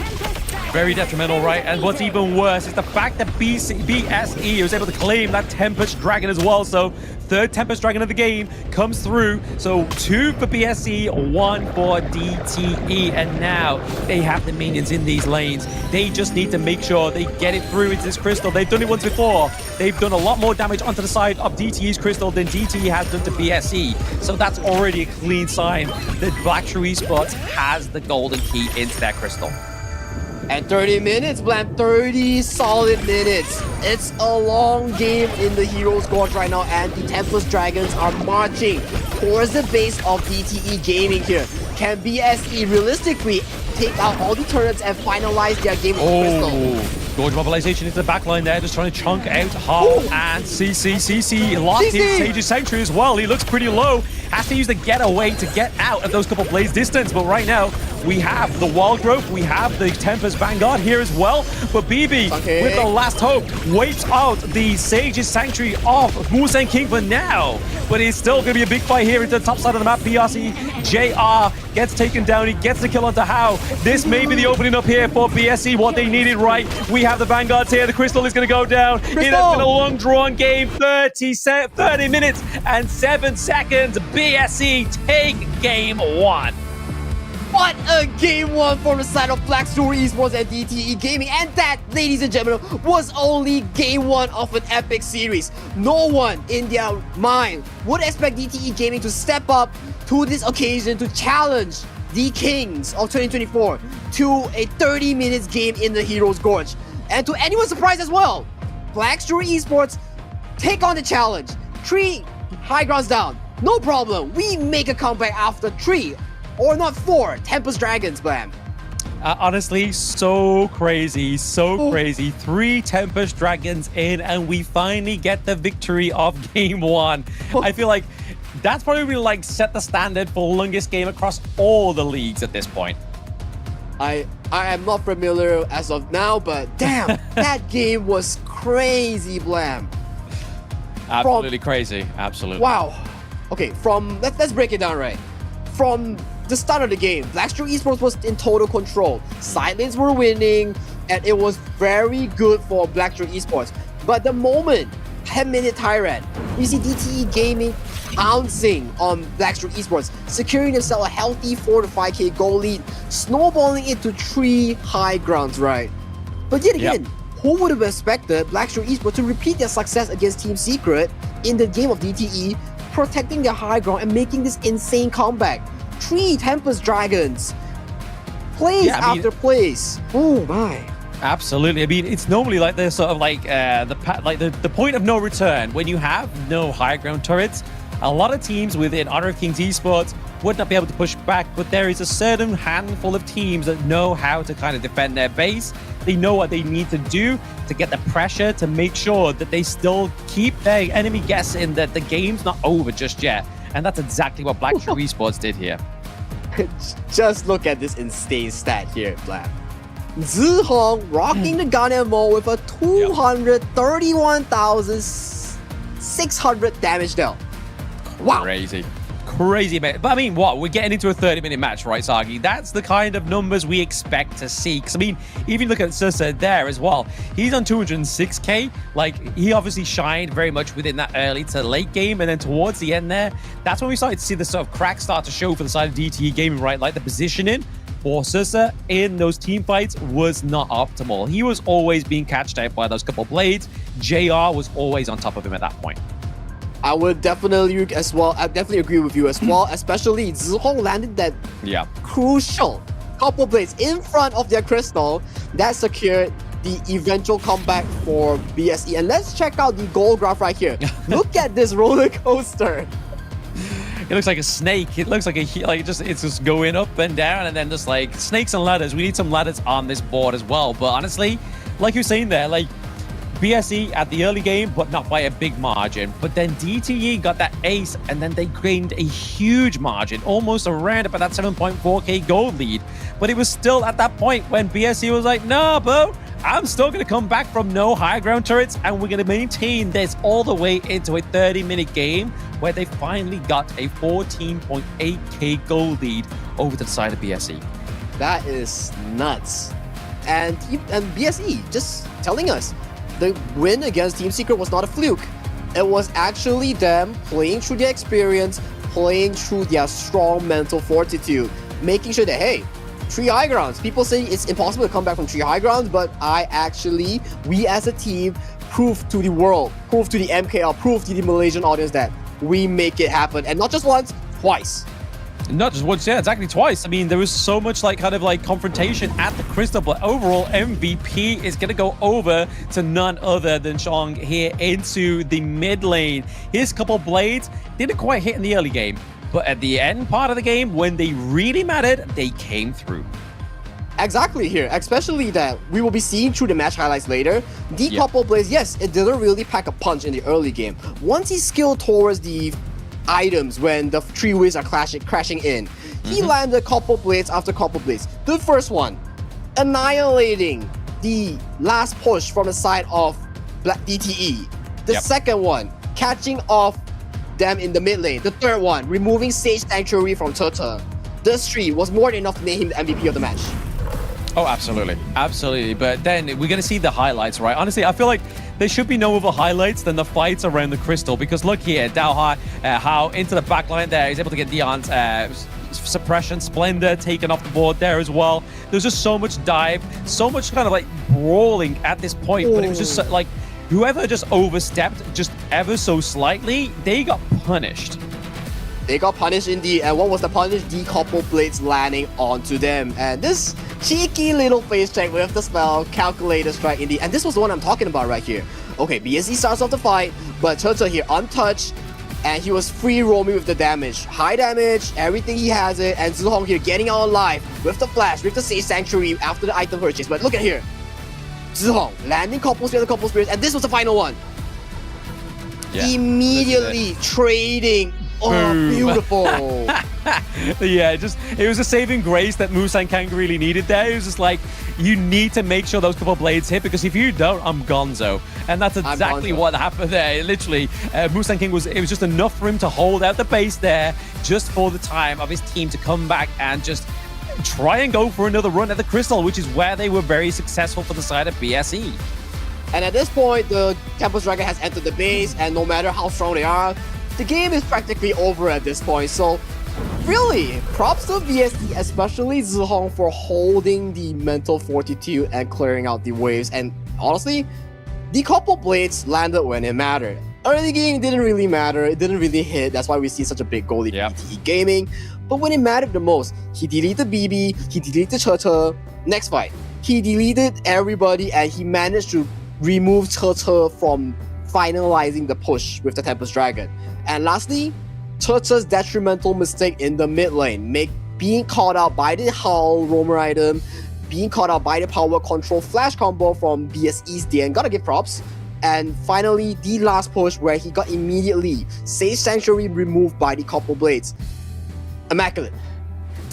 Very detrimental, right? And what's even worse is the fact that BSE was able to claim that Tempest Dragon as well. So third Tempest Dragon of the game comes through. So 2 for BSE, 1 for DTE. And now they have the minions in these lanes. They just need to make sure they get it through into this crystal. They've done it once before. They've done a lot more damage onto the side of DTE's crystal than DTE has done to BSE. So that's already a clean sign that Black True Esports has the golden key into that crystal. And 30 minutes, Blam, 30 solid minutes. It's a long game in the Heroes Gorge right now, and the Tempest Dragons are marching towards the base of DTE Gaming here. Can BSE realistically take out all the turrets and finalize their game with Crystal? Gorge mobilization into the backline there, just trying to chunk out Hall and CC locked in Sage's Sanctuary as well. He looks pretty low. Has to use the getaway to get out of those couple blades distance. But right now, we have the Wild Growth, we have the Tempest Vanguard here as well. But BB, with the last hope, wipes out the Sage's Sanctuary of Musen King for now. But it's still going to be a big fight here into the top side of the map. PRC, JR gets taken down. He gets the kill onto Hao. This may be the opening up here for BSE, what they needed, right? We have the Vanguards here. The Crystal is going to go down. It has been a long drawn game. 30 minutes and 7 seconds. BSE take game 1. What a game 1 for the side of Black True Esports and DTE Gaming. And that, ladies and gentlemen, was only game 1 of an epic series. No one in their mind would expect DTE Gaming to step up to this occasion to challenge the Kings of 2024 to a 30 minutes game in the Heroes Gorge. And to anyone's surprise as well, Black True Esports take on the challenge. 3 high grounds down. No problem. We make a comeback after 3 or not 4 Tempest Dragons, Blam. Honestly, so crazy, so crazy. 3 Tempest Dragons in, and we finally get the victory of game 1. I feel like that's probably like set the standard for longest game across all the leagues at this point. I am not familiar as of now, but damn, that game was crazy, Blam. Absolutely crazy, absolutely. Wow. Okay, let's break it down, right? From the start of the game, Black True Esports was in total control. Side lanes were winning, and it was very good for Black True Esports. But the moment 10-minute Tyrant, we see DTE Gaming pouncing on Black True Esports, securing themselves a healthy 4 to 5k goal lead, snowballing it to 3 high grounds, right? But yet again, who would have expected Black True Esports to repeat their success against Team Secret in the game of DTE, protecting their high ground and making this insane comeback? 3 Tempest Dragons, plays after plays. Oh my. Absolutely. I mean, it's normally like the sort of like the point of no return when you have no high ground turrets. A lot of teams within Honor of Kings Esports would not be able to push back, but there is a certain handful of teams that know how to kind of defend their base. They know what they need to do to get the pressure to make sure that they still keep their enemy guessing that the game's not over just yet. And that's exactly what Black True Esports did here. Just look at this insane stat here, Black. Zihong rocking the gun ammo with a 231,600 damage dealt. Wow. Crazy, man. But I mean, what? We're getting into a 30-minute match, right, Sagi? That's the kind of numbers we expect to see. Because, I mean, even look at Susa there as well. He's on 206k. Like, he obviously shined very much within that early to late game. And then towards the end there, that's when we started to see the sort of crack start to show for the side of DTE Gaming, right? Like, the positioning for Susa in those team fights was not optimal. He was always being catched out by those couple blades. JR was always on top of him at that point. I would definitely as well. I definitely agree with you as well. Especially Zihong landed that crucial Copper Blades in front of their crystal. That secured the eventual comeback for BSE. And let's check out the goal graph right here. Look at this roller coaster. It looks like a snake. It looks like it's just going up and down, and then just like snakes and ladders. We need some ladders on this board as well. But honestly, like you're saying there, like BSE at the early game, but not by a big margin. But then DTE got that ace, and then they gained a huge margin, almost around about that 7.4k gold lead. But it was still at that point when BSE was like, nah, bro, I'm still going to come back from no high ground turrets, and we're going to maintain this all the way into a 30-minute game where they finally got a 14.8k gold lead over to the side of BSE. That is nuts. And BSE just telling us the win against Team Secret was not a fluke. It was actually them playing through their experience, playing through their strong mental fortitude, making sure that, hey, 3 high grounds. People say it's impossible to come back from 3 high grounds, but we as a team proved to the world, proved to the MKL, proved to the Malaysian audience that we make it happen. And not just once, twice. Not just once, yeah, exactly twice. I mean, there was so much confrontation at the crystal, but overall MVP is going to go over to none other than Xiong here into the mid lane. His couple blades didn't quite hit in the early game, but at the end part of the game, when they really mattered, they came through. Exactly here, especially that we will be seeing through the match highlights later. The couple blades, yes, it didn't really pack a punch in the early game. Once he skilled towards the items when the 3 waves are crashing in, he landed couple blades after couple blades. The first one, annihilating the last push from the side of DTE. The second one, catching off them in the mid lane. The third one, removing Sage Sanctuary from Turtle. This 3 was more than enough to make him the MVP of the match. Oh, absolutely. Absolutely. But then we're going to see the highlights, right? Honestly, I feel like there should be no other highlights than the fights around the crystal, because look here, Daoha, how into the backline there, he's able to get Dion's suppression, Splendor taken off the board there as well. There's just so much dive, so much kind of like brawling at this point, but it was just like whoever just overstepped just ever so slightly, they got punished. They got punished indeed, and what was the punish? The couple blades landing onto them. And this cheeky little face check with the spell, Calculator Strike indeed. And this was the one I'm talking about right here. Okay, BSE starts off the fight, but Turtle here untouched, and he was free roaming with the damage. High damage, everything he has it, and Zihong here getting out alive with the flash, with the Sage Sanctuary after the item purchase. But look at here. Zihong landing couple spirits, and this was the final one. Yeah, immediately trading. Oh, beautiful. Yeah, it was a saving grace that Musang Kang really needed there. It was just like, you need to make sure those couple blades hit, because if you don't, I'm gonzo. And that's exactly what happened there. Literally, Musang King was just enough for him to hold out the base there, just for the time of his team to come back and just try and go for another run at the crystal, which is where they were very successful for the side of BSE. And at this point, the Tempest Dragon has entered the base, and no matter how strong they are, the game is practically over at this point. So really, props to BSE, especially Zihong, for holding the mental fortitude and clearing out the waves. And honestly, the couple blades landed when it mattered. Early game didn't really matter, it didn't really hit. That's why we see such a big goal in DTE Gaming. But when it mattered the most, he deleted BB, he deleted Turtle. Next fight, he deleted everybody, and he managed to remove Turtle from finalizing the push with the Tempest Dragon. And lastly, Turtle's detrimental mistake in the mid lane, being caught out by the Howl roamer item, being caught out by the power control flash combo from BSE's DN, gotta give props. And finally, the last push where he got immediately Sage Sanctuary removed by the couple blades. Immaculate.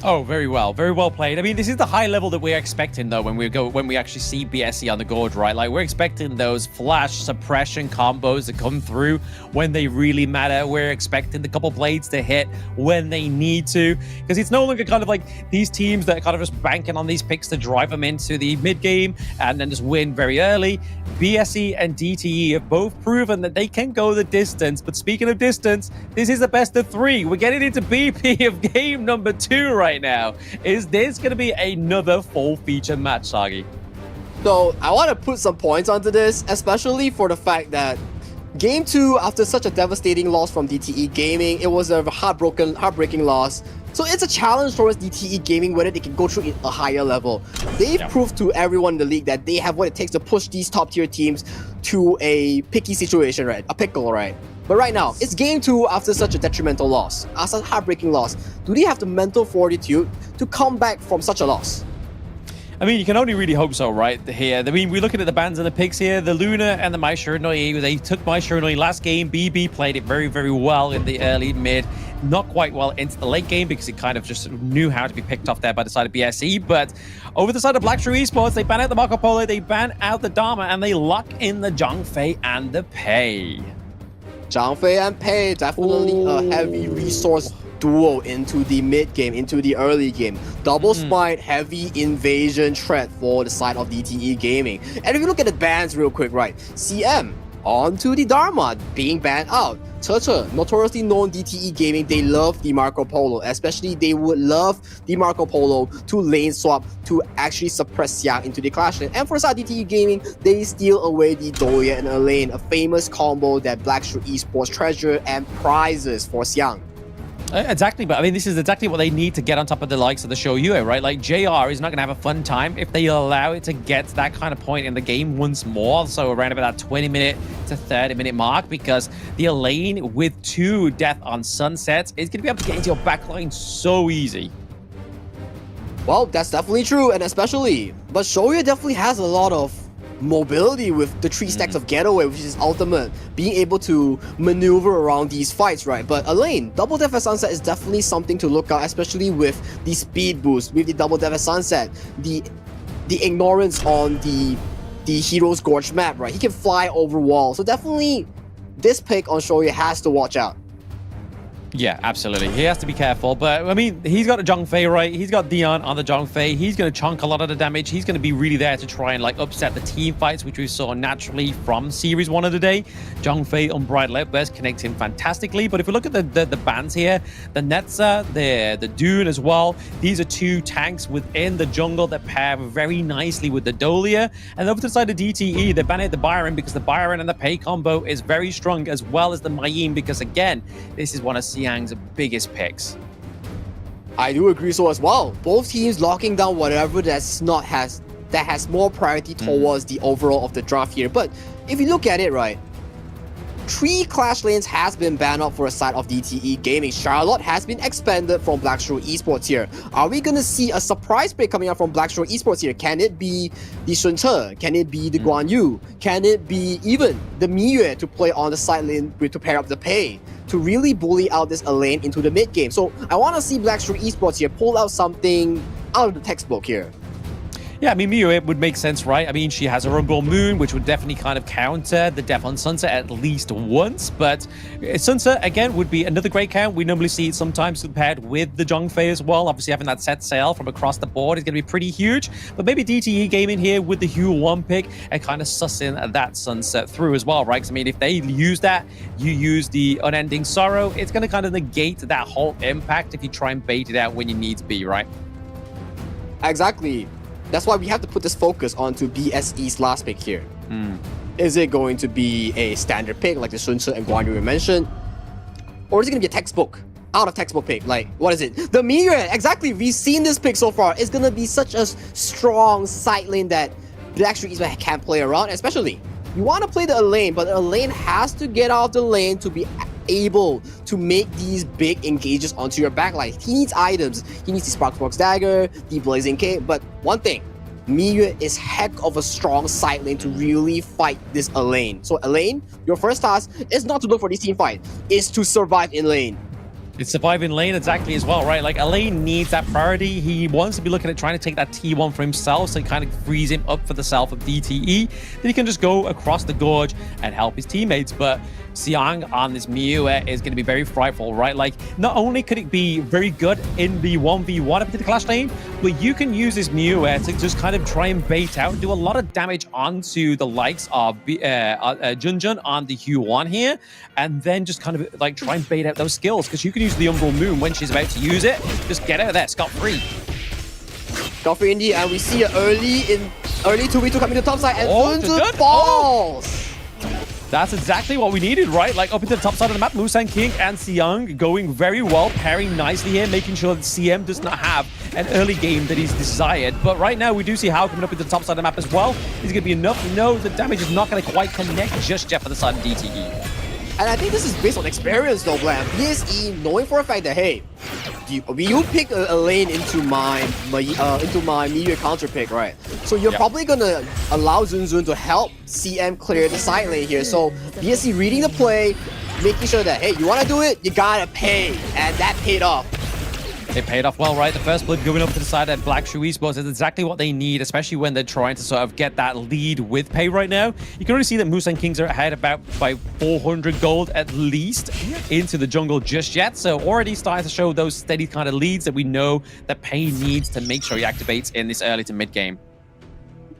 Oh, very well played. I mean, this is the high level that we're expecting, though, when we actually see BSE on the Gorge, right? Like, we're expecting those flash suppression combos to come through when they really matter. We're expecting the couple blades to hit when they need to, because it's no longer kind of like these teams that are kind of just banking on these picks to drive them into the mid game and then just win very early. BSE and DTE have both proven that they can go the distance. But speaking of distance, this is the best of 3. We're getting into BP of game number 2 right now. Is this going to be another full feature match, Sagi? So I want to put some points onto this, especially for the fact that Game 2, after such a devastating loss from DTE Gaming, it was a heartbreaking loss. So it's a challenge towards DTE Gaming whether they can go through a higher level. They've proved to everyone in the league that they have what it takes to push these top tier teams to a picky situation, right? A pickle, right? But right now, it's game 2 after such a detrimental loss, after a heartbreaking loss. Do they have the mental fortitude to come back from such a loss? I mean, you can only really hope so, right? Here, I mean, we're looking at the bans and the picks here. The Luna and the Mai Shiranui, they took Mai Shiranui last game. BB played it very, very well in the early mid. Not quite well into the late game because it kind of just knew how to be picked off there by the side of BSE. But over the side of Black Shrew Esports, they ban out the Marco Polo, they ban out the Dharma, and they lock in the Zhangfei and the Pei. Zhangfei and Pei, definitely a heavy resource duo into the mid game, into the early game. Double Smite, heavy invasion threat for the side of DTE Gaming. And if you look at the bans real quick, right? CM onto the Dharma being banned out. Che, notoriously known DTE Gaming, they love the Marco Polo. Especially, they would love the Marco Polo to lane swap to actually suppress Xiang into the clash lane. And for side DTE Gaming, they steal away the Doya and Elaine, a famous combo that Black Shrew Esports treasure and prizes for Xiang. Exactly, but I mean, this is exactly what they need to get on top of the likes of the Shoyue, right? Like, JR is not going to have a fun time if they allow it to get to that kind of point in the game once more. So around about that 20-minute to 30-minute mark, because the Elaine with 2 death on sunsets is going to be able to get into your backline so easy. Well, that's definitely true, and especially, but Shoyue definitely has a lot of mobility with the 3 stacks of Getaway, which is ultimate, being able to maneuver around these fights, right? But Elaine, Double Death at Sunset is definitely something to look at, especially with the speed boost, with the Double Death at Sunset, the ignorance on the Hero's Gorge map, right? He can fly over walls, so definitely this pick on Shoyue has to watch out. Yeah, absolutely. He has to be careful. But, I mean, he's got a Zhangfei, right? He's got Dion on the Zhangfei. He's going to chunk a lot of the damage. He's going to be really there to try and, like, upset the team fights, which we saw naturally from Series 1 of the day. Zhangfei, Unbridled Outburst connects him fantastically. But if we look at the bans here, the Netza, the Dune as well, these are 2 tanks within the jungle that pair very nicely with the Dolia. And over to the side of DTE, they ban out the Byron because the Byron and the Pei combo is very strong, as well as the Mayim, because, again, this is one of Xiang's biggest picks. I do agree so as well. Both teams locking down whatever that has more priority towards the overall of the draft here. But if you look at it, right, 3 clash lanes has been banned out for a side of DTE Gaming. Charlotte has been expanded from Black Shrew Esports here. Are we going to see a surprise pick coming out from Black Shrew Esports here? Can it be the Sun Che? Can it be the Guan Yu? Can it be even the Miyue to play on the side lane to pair up the Pei, to really bully out this Elaine into the mid game? So I want to see Black Shrew Esports here pull out something out of the textbook here. Yeah, I mean, Miyu, it would make sense, right? I mean, she has a Rumble Moon, which would definitely kind of counter the Death on Sunset at least once. But Sunset, again, would be another great count. We normally see it sometimes compared with the Zhangfei as well. Obviously, having that set sail from across the board is going to be pretty huge. But maybe DTE Gaming here with the Hue 1 pick and kind of sussing that Sunset through as well, right? Because, I mean, if they use that, you use the Unending Sorrow, it's going to kind of negate that whole impact if you try and bait it out when you need to be, right? Exactly. That's why we have to put this focus onto BSE's last pick here. Is it going to be a standard pick like the Sun Tzu and Guan Yu we mentioned? Or is it going to be a textbook? Out of textbook pick? Like, what is it? The Miyue! Exactly! We've seen this pick so far. It's going to be such a strong side lane that Black Shrew Esports can't play around. Especially, you want to play the Elaine, but the Elaine has to get out of the lane to be able to make these big engages onto your backline. He needs items. He needs the Sparkbox Dagger, the Blazing Cape, but one thing, Miyue is heck of a strong side lane to really fight this Elaine. So Elaine, your first task is not to look for this team fight, is to survive in lane. It's surviving lane exactly as well, right? Like, Elaine needs that priority. He wants to be looking at trying to take that T1 for himself, so it kind of frees him up for the self of DTE. Then he can just go across the gorge and help his teammates. But Xiang on this Miyue is going to be very frightful, right? Like, not only could it be very good in the 1v1 up to the clash lane, but you can use this Miyue to just kind of try and bait out, do a lot of damage onto the likes of Junjun on the Hue 1 here, and then just kind of like try and bait out those skills, because you can use the Umbral Moon when she's about to use it. Just get out of there scot-free. Scot-free indeed, and we see an early 2v2 coming to the top side, and Sun Tzu falls. That's exactly what we needed, right? Like up into the top side of the map, Musang King and Xiang going very well, pairing nicely here, making sure that CM does not have an early game that is desired. But right now, we do see Hao coming up into the top side of the map as well. Is it going to be enough? No, the damage is not going to quite connect just yet for the side of DTE. And I think this is based on experience though, Blam. BSE knowing for a fact that, hey, you pick a lane into my meteor counter pick, right? So you're probably gonna allow Zun to help CM clear the side lane here. So BSE reading the play, making sure that, hey, you wanna do it, you gotta pay. And that paid off. It paid off well, right? The first blood going up to the side at Black Shoe Esports is exactly what they need, especially when they're trying to sort of get that lead with pay right now. You can already see that Musang Kings are ahead about by 400 gold at least into the jungle just yet. So already starting to show those steady kind of leads that we know that pay needs to make sure he activates in this early to mid game.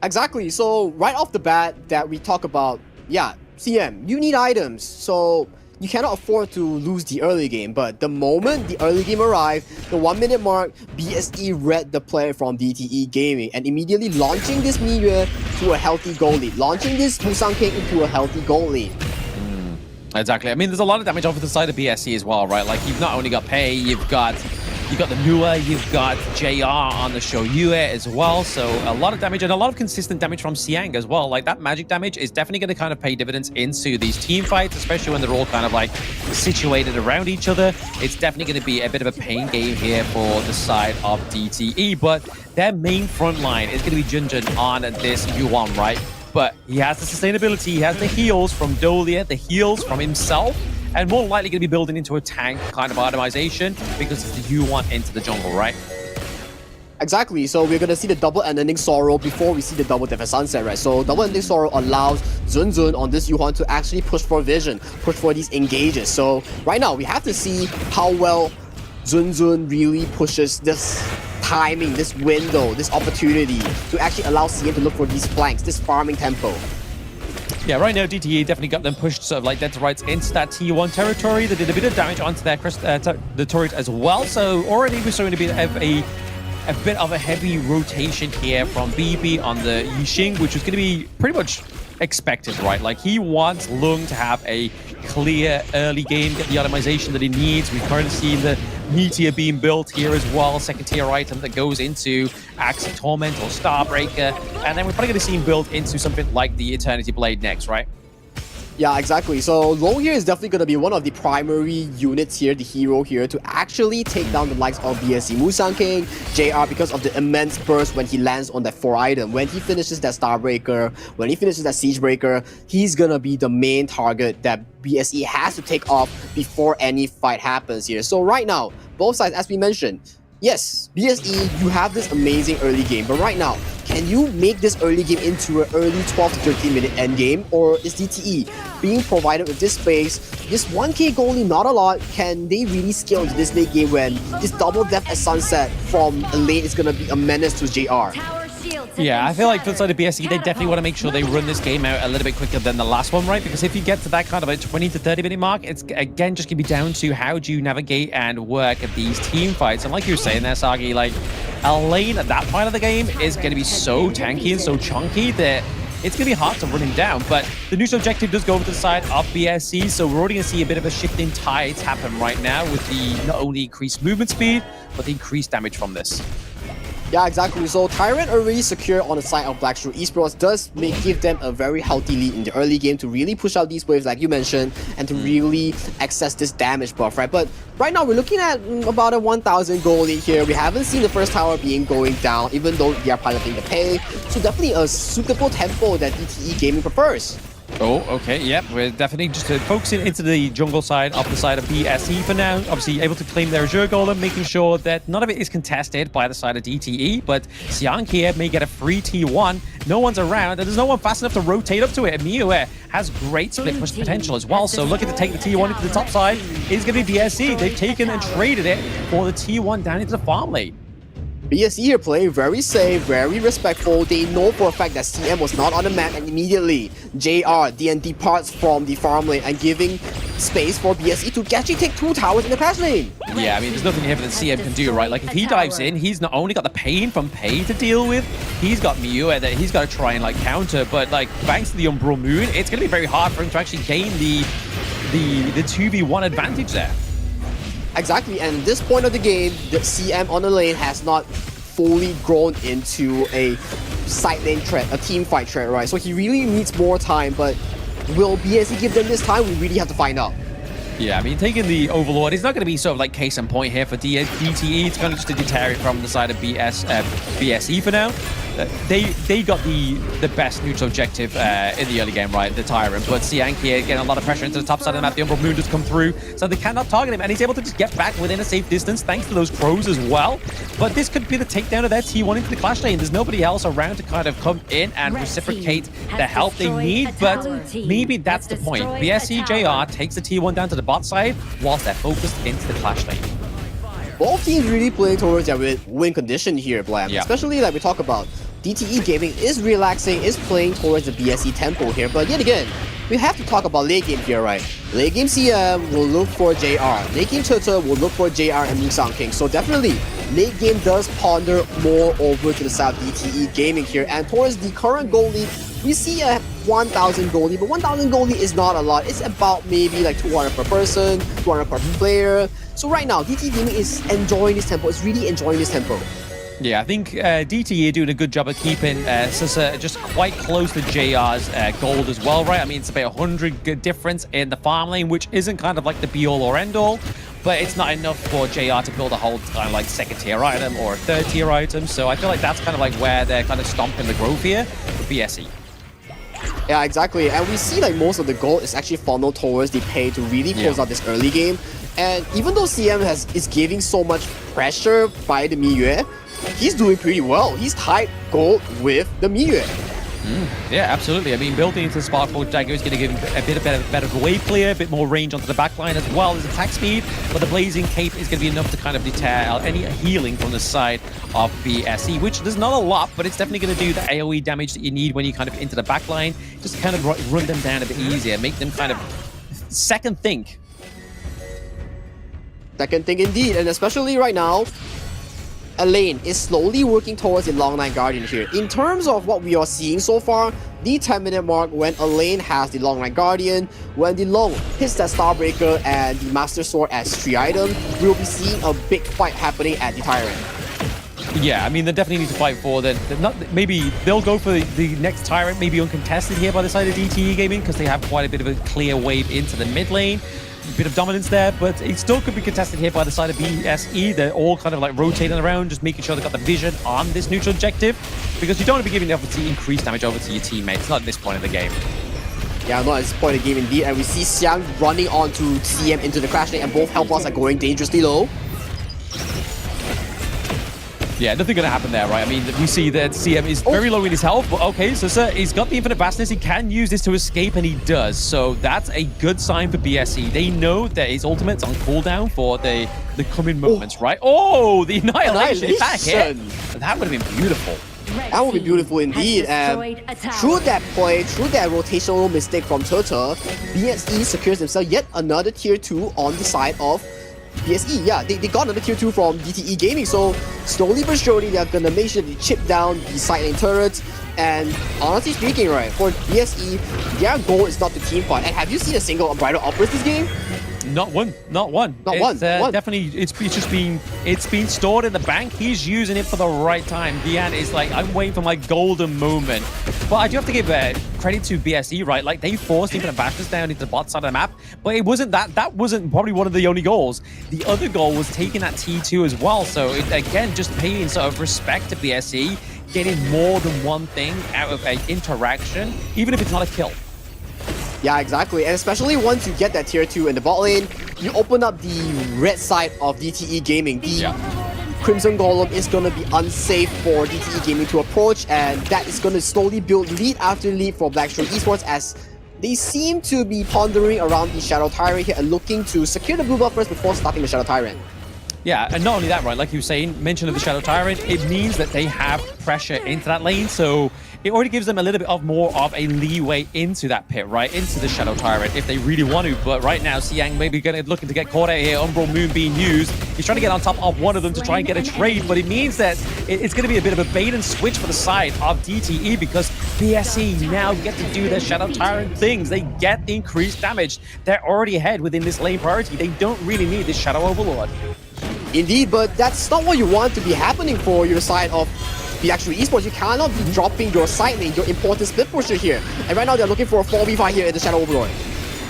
Exactly. So right off the bat that we talk about, yeah, CM, you need items. So you cannot afford to lose the early game, but the moment the early game arrived, the 1 minute mark, BSE read the play from DTE Gaming and immediately launching this Meteor to a healthy goal lead, launching this Musang King into a healthy goal lead. Exactly. I mean, there's a lot of damage over the side of BSE as well, right? Like, you've not only got Pei, you've got the Nua, you've got JR on the Shoyue as well. So a lot of damage and a lot of consistent damage from Xiang as well. Like, that magic damage is definitely going to kind of pay dividends into these team fights, especially when they're all kind of like situated around each other. It's definitely going to be a bit of a pain game here for the side of DTE, but their main front line is going to be Junjun on this Yuan, right? But he has the sustainability, he has the heals from Dolia, the heals from himself, and more likely going to be building into a tank kind of itemization because it's the Yuan into the jungle, right? Exactly, so we're going to see the double ending sorrow before we see the double death sunset, right? So double ending sorrow allows Zun on this Yuan to actually push for vision, push for these engages. So right now we have to see how well Zun really pushes this timing, this window, this opportunity to actually allow CM to look for these flanks, this farming tempo. Yeah, right now DTE definitely got them pushed sort of like dead to rights into that T1 territory. They did a bit of damage onto their the turret as well. So already we're starting to be a bit of a heavy rotation here from BB on the Yixing, which is going to be pretty much expected, right? Like, he wants Lung to have a clear early game, get the itemization that he needs. We've currently seen the Meteor being built here as well, second tier item that goes into Axe of Torment or Starbreaker, and then we're probably going to see him built into something like the Eternity Blade next, right? Yeah, exactly. So Long here is definitely going to be one of the primary units here, the hero here, to actually take down the likes of BSE Musang King, JR, because of the immense burst when he lands on that 4 item. When he finishes that Starbreaker, when he finishes that Siegebreaker, he's going to be the main target that BSE has to take off before any fight happens here. So right now, both sides, as we mentioned, yes, BSE, you have this amazing early game, but right now, can you make this early game into an early 12 to 13 minute end game, or is DTE being provided with this space, this 1k goalie, not a lot? Can they really scale into this late game when this double death at sunset from a lane is going to be a menace to JR? Yeah, I feel like for the side of BSE, they definitely want to make sure they run this game out a little bit quicker than the last one, right? Because if you get to that kind of a 20 to 30 minute mark, it's again just going to be down to how do you navigate and work at these team fights. And like you were saying there, Sagi, like, a lane at that point of the game is going to be so tanky and so chunky that it's going to be hard to run him down. But the neutral objective does go over to the side of BSE, so we're already going to see a bit of a shift in tides happen right now with the not only increased movement speed, but the increased damage from this. Yeah, exactly. So Tyrant already secure on the side of Black Shoe Esports does give them a very healthy lead in the early game to really push out these waves like you mentioned and to really access this damage buff, right? But right now we're looking at about a 1,000 goal lead here. We haven't seen the first tower being going down even though they are piloting the pay. So definitely a suitable tempo that DTE Gaming prefers. Oh, okay, yep. We're definitely just focusing into the jungle side of the side of BSE for now. Obviously able to claim their Azure Golem, making sure that none of it is contested by the side of DTE, but Xiang here may get a free T1. No one's around, and there's no one fast enough to rotate up to it. And Miue has great split push potential as well, so looking to take the T1 into the top side is going to be BSE. They've taken and traded it for the T1 down into the farm lane. BSE here playing very safe, very respectful. They know for a fact that CM was not on the map, and immediately JR then departs from the farm lane and giving space for BSE to actually take 2 towers in the crash lane. Yeah, I mean, there's nothing here that CM can do, right? Like, if he dives in, he's not only got the pain from Pei to deal with, he's got Miyu that he's got to try and, like, counter, but, like, thanks to the Umbral Moon, it's going to be very hard for him to actually gain the 2v1 advantage there. Exactly, and at this point of the game, the CM on the lane has not fully grown into a side lane threat, a team fight threat, right? So he really needs more time, but will BSE give them this time? We really have to find out. Yeah, I mean, taking the Overlord is not going to be sort of like case in point here for DTE. It's kind of just to deter it from the side of BSE for now. They got the best neutral objective in the early game, right? The Tyrant. But Siang here getting a lot of pressure into the top side of the map. The Umbral Moon does come through, so they cannot target him. And he's able to just get back within a safe distance thanks to those crows as well. But this could be the takedown of their T1 into the clash lane. There's nobody else around to kind of come in and reciprocate the help they need. But maybe that's the point. BSE JR takes the T1 down to the bot side whilst they're focused into the clash lane. Both teams really playing towards their win condition here, Blam. Yeah. Especially like we talk about. DTE Gaming is relaxing, is playing towards the BSE tempo here, but yet again, we have to talk about late game here, right? Late game CM will look for JR, late game Turtle will look for JR and Musang King, so definitely, late game does ponder more over to the side of DTE Gaming here, and towards the current goal lead, we see a 1,000 goal lead, but 1,000 goal lead is not a lot, it's about maybe like 200 per person, 200 per player, so right now, DTE Gaming is enjoying this tempo, it's really enjoying this tempo. Yeah, I think DTE are doing a good job of keeping Sissa just quite close to JR's gold as well, right? I mean, it's about 100 difference in the farm lane, which isn't kind of like the be-all or end-all, but it's not enough for JR to build a whole kind of like second-tier item or a third-tier item, so I feel like that's kind of like where they're kind of stomping the growth here with BSE. Yeah, exactly, and we see like most of the gold is actually funneled towards the Pei to really close out this early game, and even though CM is giving so much pressure by the Miyue, he's doing pretty well. He's tied gold with the Miyue. Yeah, absolutely. I mean, building into the Sparkle Dagger is going to give him a bit better wave clear, a bit more range onto the backline as well as attack speed, but the Blazing Cape is going to be enough to kind of deter any healing from the side of BSE, which there's not a lot, but it's definitely going to do the AoE damage that you need when you kind of into the backline. Just kind of run them down a bit easier, make them kind of second think. Second think indeed, and especially right now, Elaine is slowly working towards the Long Night Guardian here. In terms of what we are seeing so far, the 10-minute mark when Elaine has the Long Night Guardian, when the Long hits that Starbreaker and the Master Sword as 3 items, we'll be seeing a big fight happening at the Tyrant. Yeah, I mean, they definitely need to fight for maybe they'll go for the next Tyrant, maybe uncontested here by the side of DTE Gaming, because they have quite a bit of a clear wave into the mid lane. A bit of dominance there, but it still could be contested here by the side of BSE. They're all kind of like rotating around, just making sure they've got the vision on this neutral objective, because you don't want to be giving the increased damage over to your teammates, not at this point of the game. Yeah, not at this point of the game indeed, and we see Xiang running onto CM into the crash lane, and both help us are going dangerously low. Yeah, nothing gonna happen there, right? I mean, we see that CM is very low in his health, but okay, so sir, he's got the infinite vastness, he can use this to escape, and he does. So that's a good sign for BSE. They know that his ultimate's on cooldown for the coming moments, right? Oh, the Annihilation attack hit! That would have been beautiful. That would be beautiful indeed, and through that play, through that rotational mistake from Turtle, BSE secures themselves yet another tier 2 on the side of BSE. Yeah, they got another tier 2 from DTE Gaming, so slowly but surely they're gonna make sure they chip down the side lane turrets, and honestly speaking, right, for BSE, their goal is not to team fight. And have you seen a single Bridal Uppers this game? Not one. Definitely, it's been stored in the bank. He's using it for the right time. Dian is like, I'm waiting for my golden moment. But I do have to give credit to BSE, right? Like, they forced Infinite Bastards down into the bot side of the map, but it wasn't that wasn't probably one of the only goals. The other goal was taking that T2 as well. So it, again, just paying sort of respect to BSE, getting more than one thing out of an interaction, even if it's not a kill. Yeah, exactly. And especially once you get that tier 2 in the bot lane, you open up the red side of DTE Gaming. The Crimson Golem is going to be unsafe for DTE Gaming to approach, and that is going to slowly build lead after lead for Blackstone Esports as they seem to be pondering around the Shadow Tyrant here and looking to secure the blue buff first before starting the Shadow Tyrant. Yeah, and not only that, right, like you were saying, mention of the Shadow Tyrant, it means that they have pressure into that lane, so it already gives them a little bit of more of a leeway into that pit, right, into the Shadow Tyrant if they really want to. But right now, Xiang maybe looking to get caught out here. Umbral Moon being used. He's trying to get on top of one of them to try and get a trade, but it means that it's going to be a bit of a bait and switch for the side of DTE because BSE now get to do their Shadow Tyrant things. They get the increased damage. They're already ahead within this lane priority. They don't really need this Shadow Overlord. Indeed, but that's not what you want to be happening for your side of the actual esports. You cannot be dropping your side lane, your important split pusher here. And right now they're looking for a 4v5 here in the Shadow Overlord.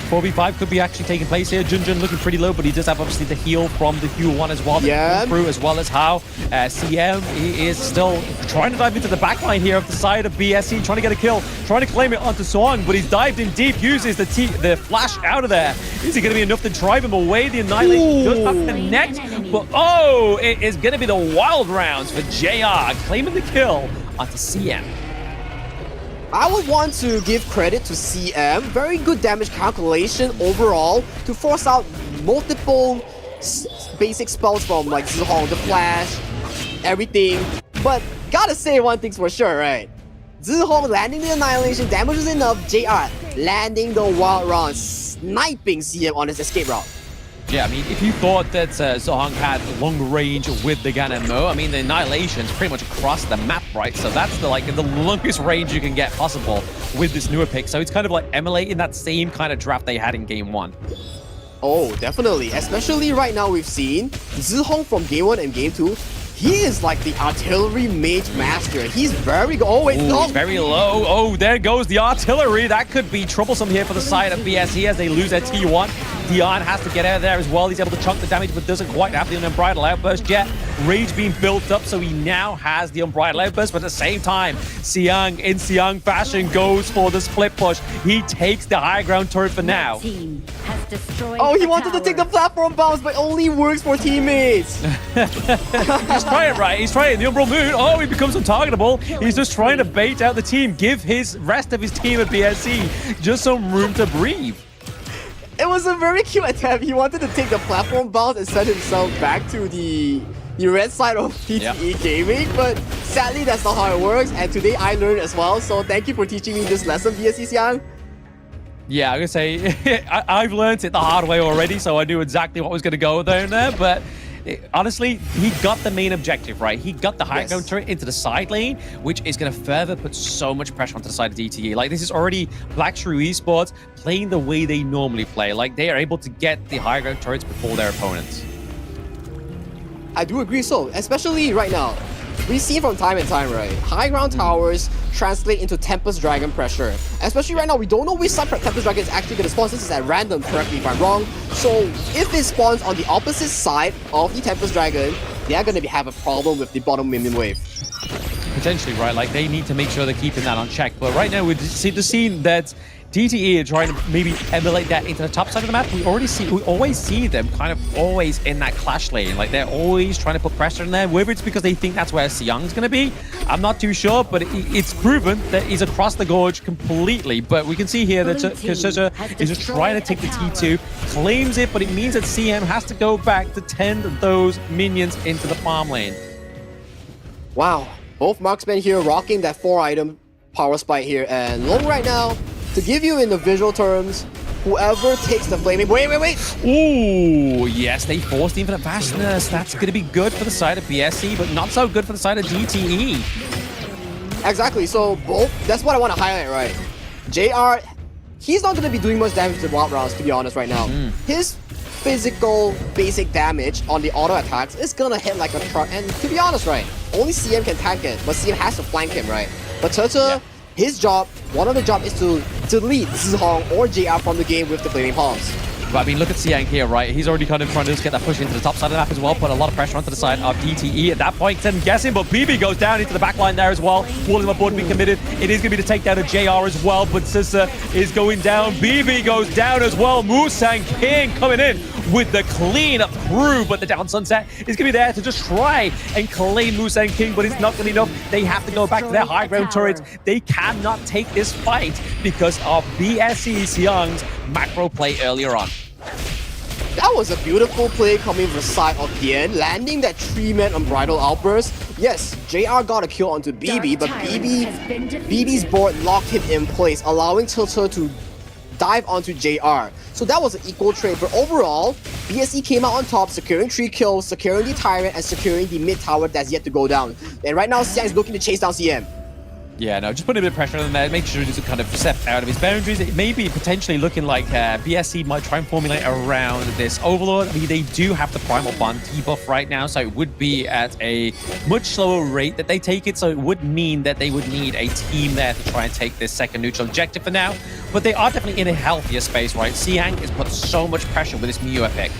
4v5 could be actually taking place here. Junjun looking pretty low, but he does have obviously the heal from the Hue 1 as well. Yeah. Through as well as how CM, he is still trying to dive into the backline here of the side of BSE, trying to get a kill, trying to claim it onto Song, but he's dived in deep, uses the flash out of there. Is it going to be enough to drive him away? The Annihilation does not connect, but oh, it is going to be the wild rounds for JR, claiming the kill onto CM. I would want to give credit to CM. Very good damage calculation overall to force out multiple basic spells from like Zihong, the Flash, everything. But gotta say one thing's for sure, right? Zihong landing the Annihilation, damage is enough. JR landing the wild round, sniping CM on his escape route. Yeah, I mean, if you thought that Zohong had long range with the Ganemo, I mean, the Annihilation's pretty much across the map, right? So that's the longest range you can get possible with this newer pick. So it's kind of like emulating that same kind of draft they had in Game 1. Oh, definitely. Especially right now we've seen Zihong from Game 1 and Game 2. He is like the artillery mage master. He's very good. Oh, wait, no. He's very low. Oh, there goes the artillery. That could be troublesome here for the side of BSE as they lose their T1. Dion has to get out of there as well. He's able to chunk the damage, but doesn't quite have the Unbridled Outburst yet. Rage being built up, so he now has the Unbridled Outburst, but at the same time, Xiang, in Xiang fashion, goes for the split push. He takes the high ground turret for now. Oh, he wanted to take the platform bounce, but only works for teammates. He's trying it right. He's trying the Umbral Moon. Oh, he becomes untargetable. He's just trying to bait out the team. Give his rest of his team at BSE just some room to breathe. It was a very cute attempt. He wanted to take the platform bounce and send himself back to the red side of TTE Gaming, but sadly that's not how it works. And today I learned as well. So thank you for teaching me this lesson, BSE Xiang. Yeah, I'm gonna say I've learned it the hard way already, so I knew exactly what was gonna go down there. But honestly, he got the main objective right. He got the high ground turret into the side lane, which is gonna further put so much pressure onto the side of DTE. Like, this is already Black Shrew Esports playing the way they normally play. Like, they are able to get the high ground turrets before their opponents. I do agree so, especially right now. We see from time and time, right? High ground towers translate into Tempest Dragon pressure. Especially right now, we don't know which side Tempest Dragon is actually going to spawn. This is at random, correct me if I'm wrong. So if it spawns on the opposite side of the Tempest Dragon, they are going to have a problem with the bottom minion wave. Potentially, right? Like, they need to make sure they're keeping that on check. But right now, we've seen that DTE are trying to maybe emulate that into the top side of the map. We always see them kind of always in that clash lane. Like, they're always trying to put pressure in there. Whether it's because they think that's where Xiang's going to be, I'm not too sure, but it's proven that he's across the gorge completely. But we can see here that Kasusa is just trying to take the T2, claims it, but it means that CM has to go back to tend those minions into the farm lane. Wow, both marksmen here rocking that 4-item power spike here, and Long right now, to give you in the visual terms, whoever takes the flaming... Wait! Ooh, yes, they forced the infinite vastness. That's going to be good for the side of BSE, but not so good for the side of DTE. Exactly, so both... That's what I want to highlight, right? JR, he's not going to be doing much damage to wild rounds, to be honest, right now. His physical basic damage on the auto attacks is going to hit like a truck, and to be honest, right, only CM can tank it, but CM has to flank him, right? But Turtle... His job, one of the job is to delete Zihong or JR from the game with the Flaming Palms. But I mean, look at Xiang here, right? He's already kind of trying to just get that push into the top side of the map as well, put a lot of pressure onto the side of DTE. At that point, I'm guessing, but BB goes down into the back line there as well. All of them aboard being committed. It is going to be the takedown of JR as well, but Sissa is going down. BB goes down as well. Musang King coming in with the clean up through, but the down sunset is going to be there to just try and claim Musang King, but it's not going to be enough. They have to go back to their high ground turrets. They cannot take this fight because of BSE Xiang's macro play earlier on. That was a beautiful play coming from the side of Tien, landing that 3-man Unbridled Outburst. Yes, JR got a kill onto BB, but BB's board locked him in place, allowing Tilter to dive onto JR. So that was an equal trade, but overall, BSE came out on top, securing 3 kills, securing the Tyrant, and securing the mid tower that's yet to go down. And right now, Xiang is looking to chase down CM. Yeah, no, just putting a bit of pressure on him there, making sure he doesn't kind of step out of his boundaries. It may be potentially looking like BSC might try and formulate around this Overlord. I mean, they do have the Primal Bond debuff right now, so it would be at a much slower rate that they take it, so it would mean that they would need a team there to try and take this second neutral objective for now. But they are definitely in a healthier space, right? Siang has put so much pressure with this Miu pick.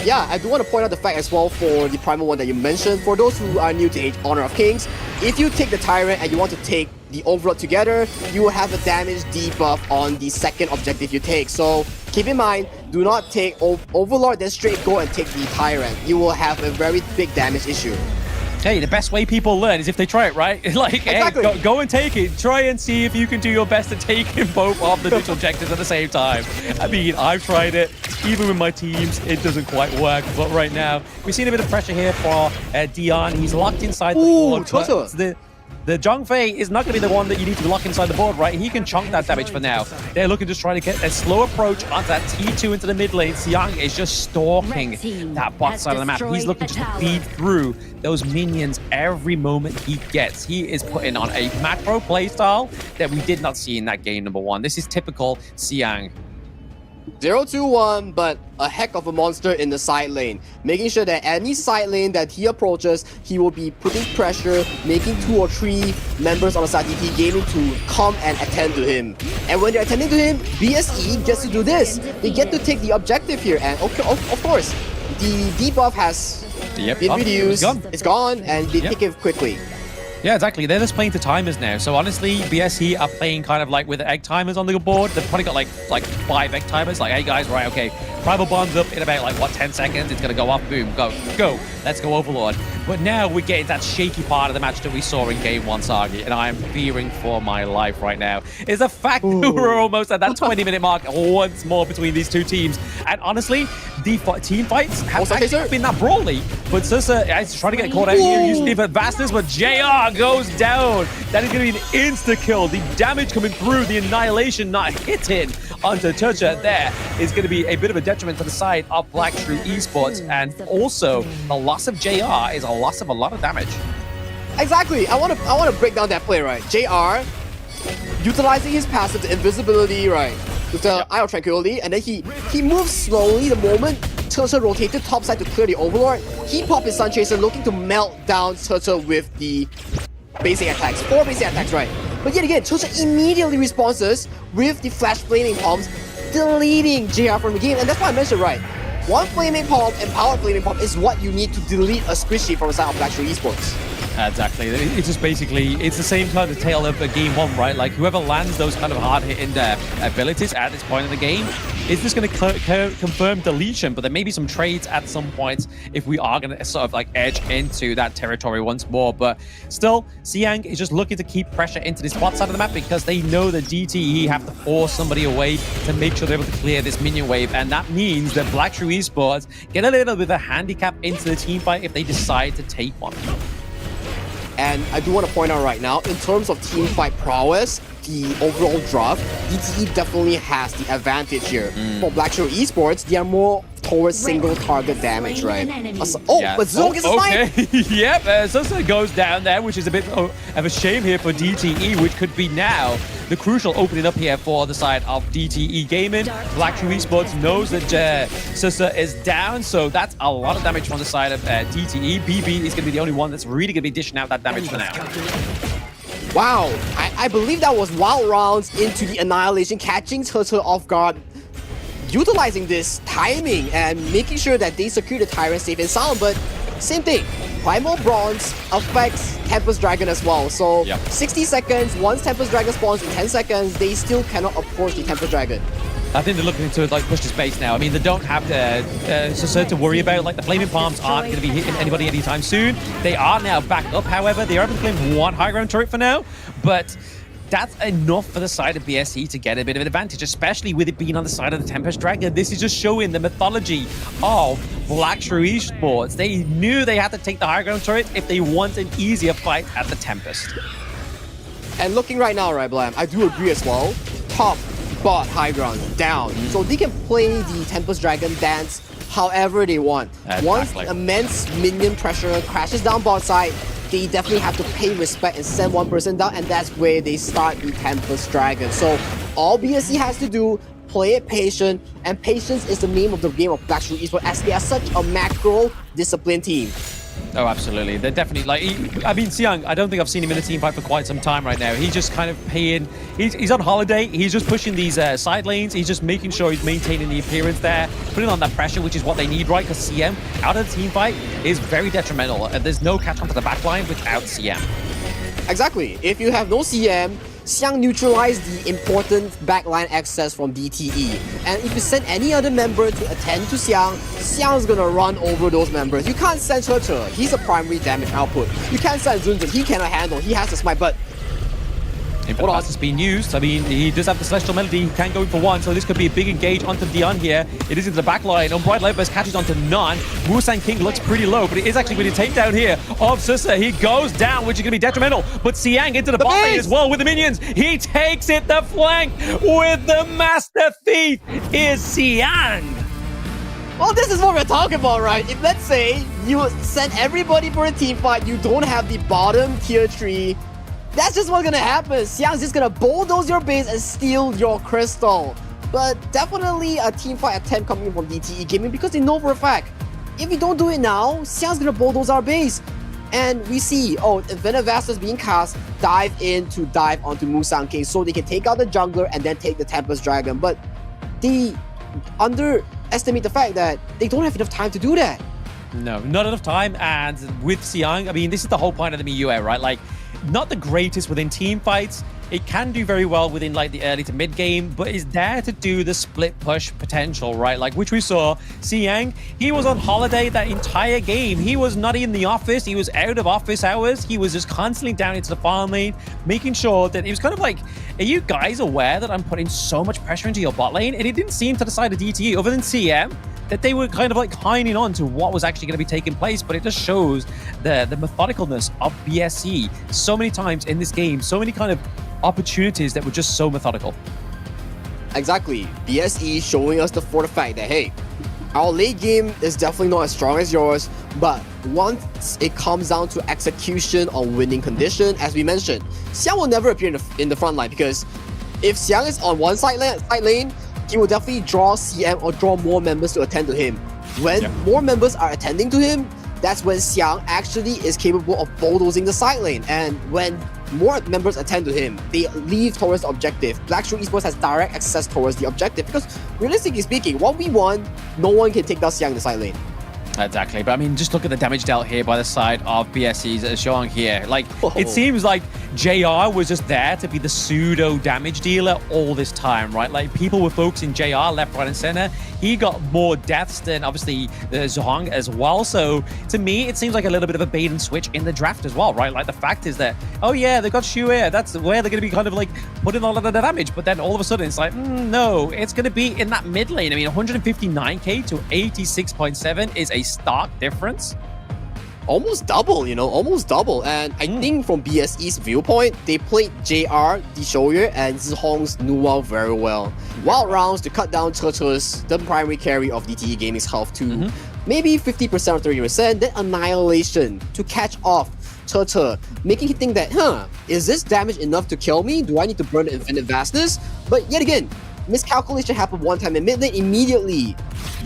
Yeah, I do want to point out the fact as well for the Primal one that you mentioned. For those who are new to Honor of Kings, if you take the Tyrant and you want to take the Overlord together, you will have a damage debuff on the second objective you take. So keep in mind, do not take Overlord, then straight go and take the Tyrant. You will have a very big damage issue. Hey, the best way people learn is if they try it, right? Like, exactly. Hey, go and take it. Try and see if you can do your best to take in both of the neutral objectives at the same time. I mean, I've tried it. Even with my teams, it doesn't quite work. But right now, we've seen a bit of pressure here for Dion. He's locked inside the board. The Zhongfei is not going to be the one that you need to lock inside the board, right? He can chunk that damage for now. They're looking to try to get a slow approach onto that T2 into the mid lane. Xiang is just stalking that bot side of the map. He's looking just to feed through those minions every moment he gets. He is putting on a macro playstyle that we did not see in that game number 1. This is typical Xiang. 0-2-1, but a heck of a monster in the side lane. Making sure that any side lane that he approaches, he will be putting pressure, making 2 or 3 members on the side DT Gaming to come and attend to him. And when they're attending to him, BSE gets to do this. They get to take the objective here, and of course, the debuff has been reduced. It's gone, and they take it quickly. Yeah, exactly. They're just playing to timers now. So honestly, BSE are playing kind of like with egg timers on the board. They've probably got like 5 egg timers. Like, hey guys, right, okay. Primal Bond's up in about like, what, 10 seconds? It's going to go off, boom, go. Let's go Overlord. But now we're getting that shaky part of the match that we saw in Game 1, Sagi, and I am fearing for my life right now. Is the fact that we're almost at that 20-minute mark once more between these two teams. And honestly, the team fights have actually been that brawly. But Sissa is trying to get caught out here using the vastness, but JR goes down. That is going to be an insta-kill. The damage coming through, the annihilation not hitting onto Turcha there is going to be a bit of a detriment to the side of Black True Esports. And also, the loss of JR is a loss of a lot of damage. Exactly. I want to break down that play, right? JR utilizing his passive, the invisibility, right, with the Eye of Tranquility, and then he moves slowly the moment Turtle rotated topside to clear the Overlord. He popped his Sun Chaser looking to melt down Turtle with the basic attacks. 4 basic attacks, right? But yet again, Turtle immediately responses with the Flash Flaming Palms, deleting JR from the game. And that's why I mentioned, right, 1 Flaming Palm and Power Flaming Palm is what you need to delete a squishy from the side of Black True Esports. Exactly. It's just basically, it's the same kind of tale of Game 1, right? Like, whoever lands those kind of hard-hitting abilities at this point in the game is just going to confirm deletion, but there may be some trades at some point if we are going to sort of like edge into that territory once more. But still, Siang is just looking to keep pressure into this bot side of the map because they know that DTE have to force somebody away to make sure they're able to clear this minion wave, and that means that Black True Esports get a little bit of a handicap into the team fight if they decide to take one. And I do want to point out right now, in terms of team fight prowess, the overall draft, DTE definitely has the advantage here. For Black True Esports, they are more towards single target damage, right? But Zone gets a fight! Yep, Susa goes down there, which is a bit of a shame here for DTE, which could be now the crucial opening up here for the side of DTE Gaming. Black True Esports knows that Susa is down, so that's a lot of damage from the side of DTE. BB is going to be the only one that's really going to be dishing out that damage for now. Wow, I believe that was wild rounds into the annihilation, catching Turtle off guard, utilizing this timing and making sure that they secure the Tyrant safe and sound. But same thing, Primal Bronze affects Tempest Dragon as well. So 60 seconds, once Tempest Dragon spawns in 10 seconds, they still cannot approach the Tempest Dragon. I think they're looking to like push the space now. I mean, they don't have to worry about, like, the Flaming Palms aren't going to be hitting anybody anytime soon. They are now back up, however. They are able to claim 1 high ground turret for now, but that's enough for the side of BSE to get a bit of an advantage, especially with it being on the side of the Tempest Dragon. This is just showing the mythology of Black Shrew Esports. They knew they had to take the high ground turret if they want an easier fight at the Tempest. And looking right now, right, Blam, I do agree as well. Top, bot, high ground, down. So they can play the Tempest Dragon dance however they want. Once immense minion pressure crashes down bot side, they definitely have to pay respect and send one person down, and that's where they start the Tempest Dragon. So all BSE has to do, play it patient, and patience is the name of the game of Black Shrew Esports, as they are such a macro discipline team. Oh, absolutely. They're definitely like, I mean, Xiang, I don't think I've seen him in a team fight for quite some time right now. He's just kind of paying, he's on holiday. He's just pushing these side lanes. He's just making sure he's maintaining the appearance there, putting on that pressure, which is what they need, right? Because CM out of the team fight is very detrimental. And there's no catch on to the back line without CM. Exactly. If you have no CM, Xiang neutralized the important backline access from DTE. And if you send any other member to attend to Xiang, Xiang's gonna run over those members. You can't send Che, he's a primary damage output. You can't send Zunzun, he cannot handle, he has to smite, but Hold on. Is being used. I mean, he does have the Celestial Melody. He can go in for one, so this could be a big engage onto Dion here. It is into the back line. Unbright Lightburst catches onto none. Musang King looks pretty low, but it is actually going to take down here of Sissa. He goes down, which is going to be detrimental. But Xiang into the bot lane as well with the minions. He takes it the flank with the Master Thief is Xiang. Well, this is what we're talking about, right? If let's say you send everybody for a team fight, you don't have the bottom tier 3, that's just what's gonna happen. Xiang's just gonna bulldoze your base and steal your crystal. But definitely a team fight attempt coming from DTE Gaming because they know for a fact, if we don't do it now, Xiang's gonna bulldoze our base. And we see, oh, Infinite Vastus being cast, dive onto Musang King so they can take out the jungler and then take the Tempest Dragon. But they underestimate the fact that they don't have enough time to do that. No, not enough time. And with Xiang, I mean, this is the whole point of the MIUE, right? Like, not the greatest within team fights. It can do very well within like the early to mid game, but is there to do the split push potential, right? Like which we saw, Xiang, he was on holiday that entire game. He was not in the office. He was out of office hours. He was just constantly down into the farm lane, making sure that it was kind of like, are you guys aware that I'm putting so much pressure into your bot lane? And it didn't seem to the side of DTE, other than CM, that they were kind of like hanging on to what was actually going to be taking place, but it just shows the methodicalness of BSE so many times in this game, so many kind of opportunities that were just so methodical. Exactly. BSE showing us for the fact that, hey, our late game is definitely not as strong as yours, but once it comes down to execution on winning condition, as we mentioned, Xiang will never appear in the front line because if Xiang is on one side lane, he will definitely draw CM or draw more members to attend to him. When more members are attending to him, that's when Xiang actually is capable of bulldozing the side lane. And when more members attend to him, they leave towards the objective. Black Shrew Esports has direct access towards the objective because realistically speaking, 1v1, no one can take down Xiang in the side lane. Exactly, but I mean, just look at the damage dealt here by the side of BSE's showing here. Like, it seems like JR was just there to be the pseudo damage dealer all this time, right? Like, people were focusing JR left, right, and center. He got more deaths than obviously Zhong as well. So to me, it seems like a little bit of a bait and switch in the draft as well, right? Like, the fact is that, oh yeah, they got Shu Air. That's where they're going to be kind of like putting all of the damage. But then all of a sudden, it's like, no, it's going to be in that mid lane. I mean, 159k to 86.7 is a stark difference. Almost double, you know, almost double. And I think from BSE's viewpoint, they played JR, Dishoyer, and Zhong's Nuwa very well. Wild rounds to cut down Cheche's, the primary carry of DTE Gaming's health to maybe 50% or 30%, then Annihilation to catch off Cheche, making him think that, is this damage enough to kill me? Do I need to burn the Infinite Vastness? But yet again, miscalculation happened one time in mid lane. Immediately,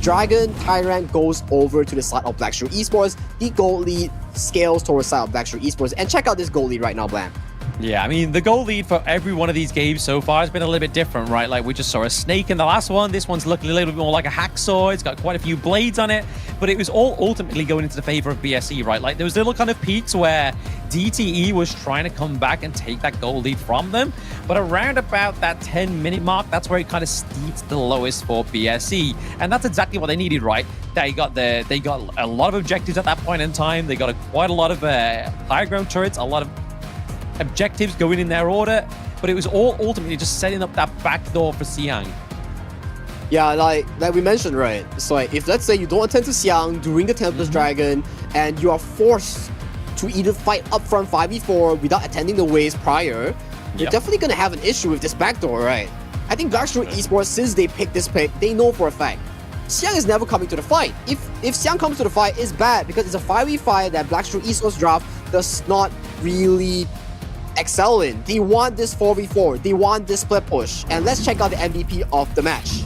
Dragon Tyrant goes over to the side of Black Shrew Esports. The gold lead scales towards the side of Black Shrew Esports. And check out this gold lead right now, Blam. Yeah, I mean, the goal lead for every one of these games so far has been a little bit different, right? Like, we just saw a snake in the last one. This one's looking a little bit more like a hacksaw. It's got quite a few blades on it, but it was all ultimately going into the favor of BSE, right? Like, there was little kind of peaks where DTE was trying to come back and take that goal lead from them, but around about that 10-minute mark, that's where it kind of steeps the lowest for BSE, and that's exactly what they needed, right? They got a lot of objectives at that point in time. They got quite a lot of high ground turrets, a lot of objectives going in their order, but it was all ultimately just setting up that back door for Xiang. Yeah, like we mentioned, right? So like, if let's say you don't attend to Xiang during the Tempest Dragon, and you are forced to either fight upfront 5v4 without attending the waves prior, you're definitely gonna have an issue with this backdoor, right? I think Blackstone Esports, since they picked this pick, they know for a fact Xiang is never coming to the fight. If Xiang comes to the fight, it's bad because it's a 5v5 that Blackstone Esports draft does not really excel in. They want this 4v4, they want this split push, and let's check out the MVP of the match.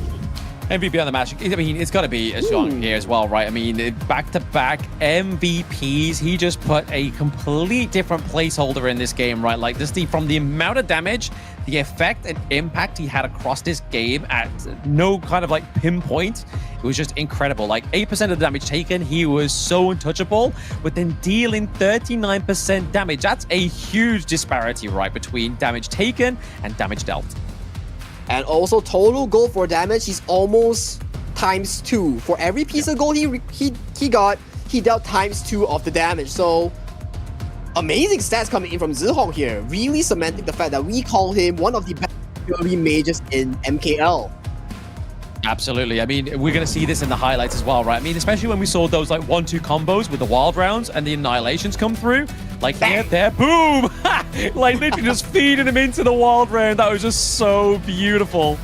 MVP on the match. I mean, it's got to be Zhang here as well, right? I mean, back-to-back MVPs. He just put a complete different placeholder in this game, right? Like, from the amount of damage, the effect and impact he had across this game at no kind of, like, pinpoint. It was just incredible. Like, 8% of the damage taken, he was so untouchable, but then dealing 39% damage. That's a huge disparity, right, between damage taken and damage dealt. And also total gold for damage, he's almost ×2. For every piece of gold he got, he dealt ×2 of the damage. So amazing stats coming in from Zihong here, really cementing the fact that we call him one of the best PoE mages in MKL. Absolutely. I mean, we're going to see this in the highlights as well, right? I mean, especially when we saw those like 1-2 combos with the wild rounds and the annihilations come through. Like here, there, boom! Like literally just feeding him into the wild round. That was just so beautiful.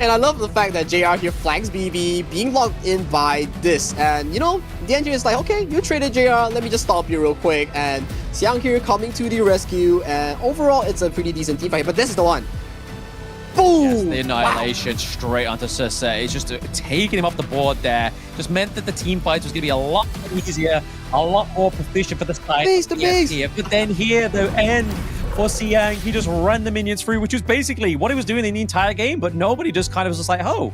And I love the fact that JR here flags BB, being locked in by this. And, you know, the engineer is like, okay, you traded JR, let me just stop you real quick. And Xiang here coming to the rescue. And overall, it's a pretty decent team fight. But this is the one. Boom! Yes, the annihilation straight onto Sisse. It's just taking him off the board there. Just meant that the team fight was going to be a lot easier, a lot more proficient for the side. Here. But then here, the end for Xiang, he just ran the minions through, which was basically what he was doing in the entire game, but nobody just kind of was just like, oh,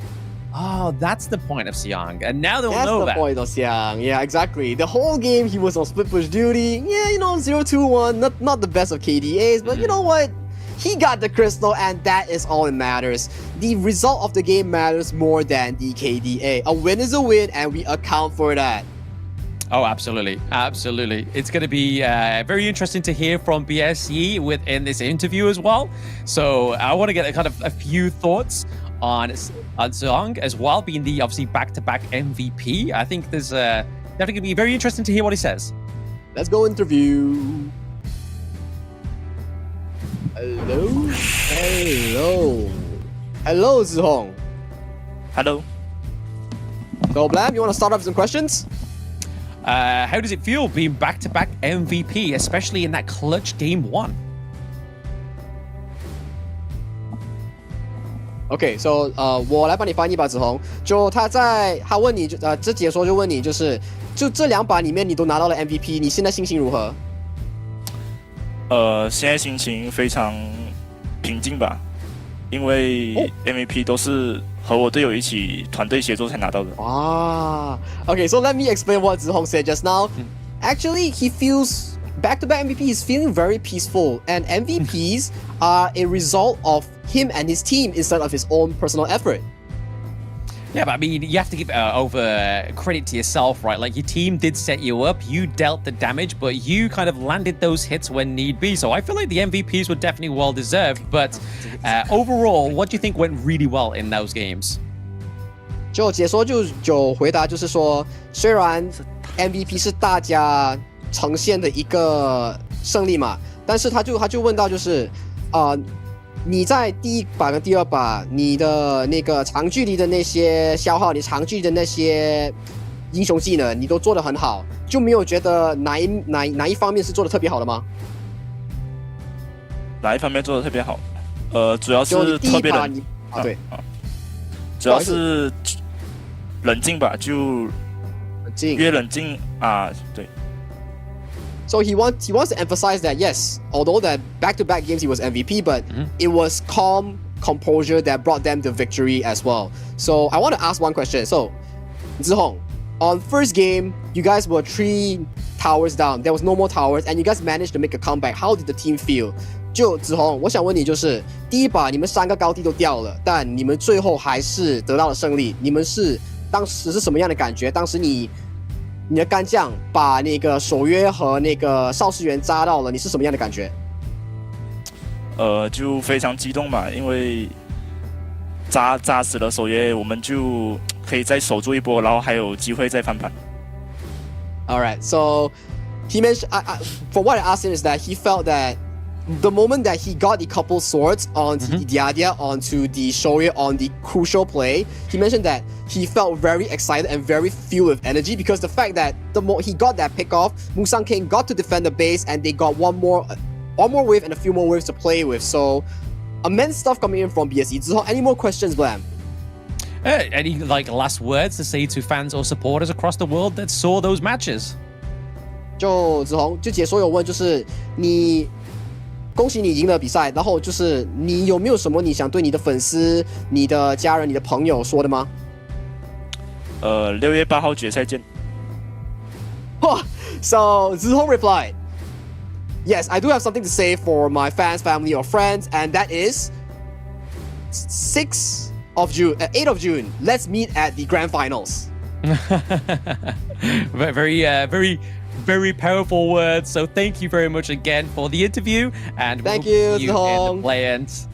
that's the point of Xiang. And now they'll know that. That's the point of Xiang. Yeah, exactly. The whole game, he was on split push duty. Yeah, you know, 0-2-1, not the best of KDAs, but you know what? He got the crystal, and that is all that matters. The result of the game matters more than the KDA. A win is a win, and we account for that. Oh, absolutely. Absolutely. It's going to be very interesting to hear from BSE within this interview as well. So I want to get a few thoughts on Zhang as well, being the obviously back-to-back MVP. I think there's definitely going to be very interesting to hear what he says. Let's go interview. Hello, Zihong. Hello. So, Blam, you want to start off with some questions? How does it feel being back-to-back MVP, especially in that clutch game 1? Okay, so 我来帮你翻译吧，子红。就他问你，这解说就问你，就这2把里面你都拿到了 MVP， 你现在心情如何？现在心情非常平静吧，因为 MVP 都是和我队友一起团队协作才拿到的。Okay, so let me explain what Zihong said just now. Actually, he feels back-to-back MVP. He's feeling very peaceful, and MVPs are a result of him and his team instead of his own personal effort. Yeah, but I mean, you have to give over credit to yourself, right? Like, your team did set you up, you dealt the damage, but you kind of landed those hits when need be. So I feel like the MVPs were definitely well-deserved. But overall, what do you think went really well in those games? 就解说就回答就是说，虽然 MVP 是大家呈现的一个胜利嘛，但是他就问到就是你在第1把跟第2把，你的那个长距离的那些消耗，你长距离的那些英雄技能，你都做得很好，就没有觉得哪一方面是做得特别好的吗？哪一方面做得特别好？主要是特别冷，对，主要是冷静吧，就越冷静对。So he wants to emphasize that yes, although that back-to-back games he was MVP, but it was calm composure that brought them the victory as well. So I want to ask one question. So Zihong, on first game, you guys were 3 towers down. There was no more towers, and you guys managed to make a comeback. How did the team feel? 就子红，我想问你，就是第1把你们3个高地都掉了，但你们最后还是得到了胜利。你们当时是什么样的感觉？当时你的干将把那个守约和那个邵世元扎到了，你是什么样的感觉？就非常激动嘛，因为炸死了守约，我们就可以再守住一波，然后还有机会再翻盘。Alright, so he mentioned, from what I asked him is that he felt that the moment that he got the couple swords onto the Diadia, onto the Shoryue on the crucial play, he mentioned that he felt very excited and very filled with energy because the fact that he got that pick off, Musang King got to defend the base and they got one more wave and a few more waves to play with. So immense stuff coming in from BSE. So any more questions, Blam? Any last words to say to fans or supporters across the world that saw those matches? 就子红就解说有问，就是你恭喜你赢了比赛，然后就是你有没有什么你想对你的粉丝、你的家人、你的朋友说的吗？6月8号决赛见。So Zihong replied, "Yes, I do have something to say for my fans, family, or friends, and that is 8th of June. Let's meet at the grand finals." Very powerful words. So thank you very much again for the interview, and thank we'll you see in the play-ins.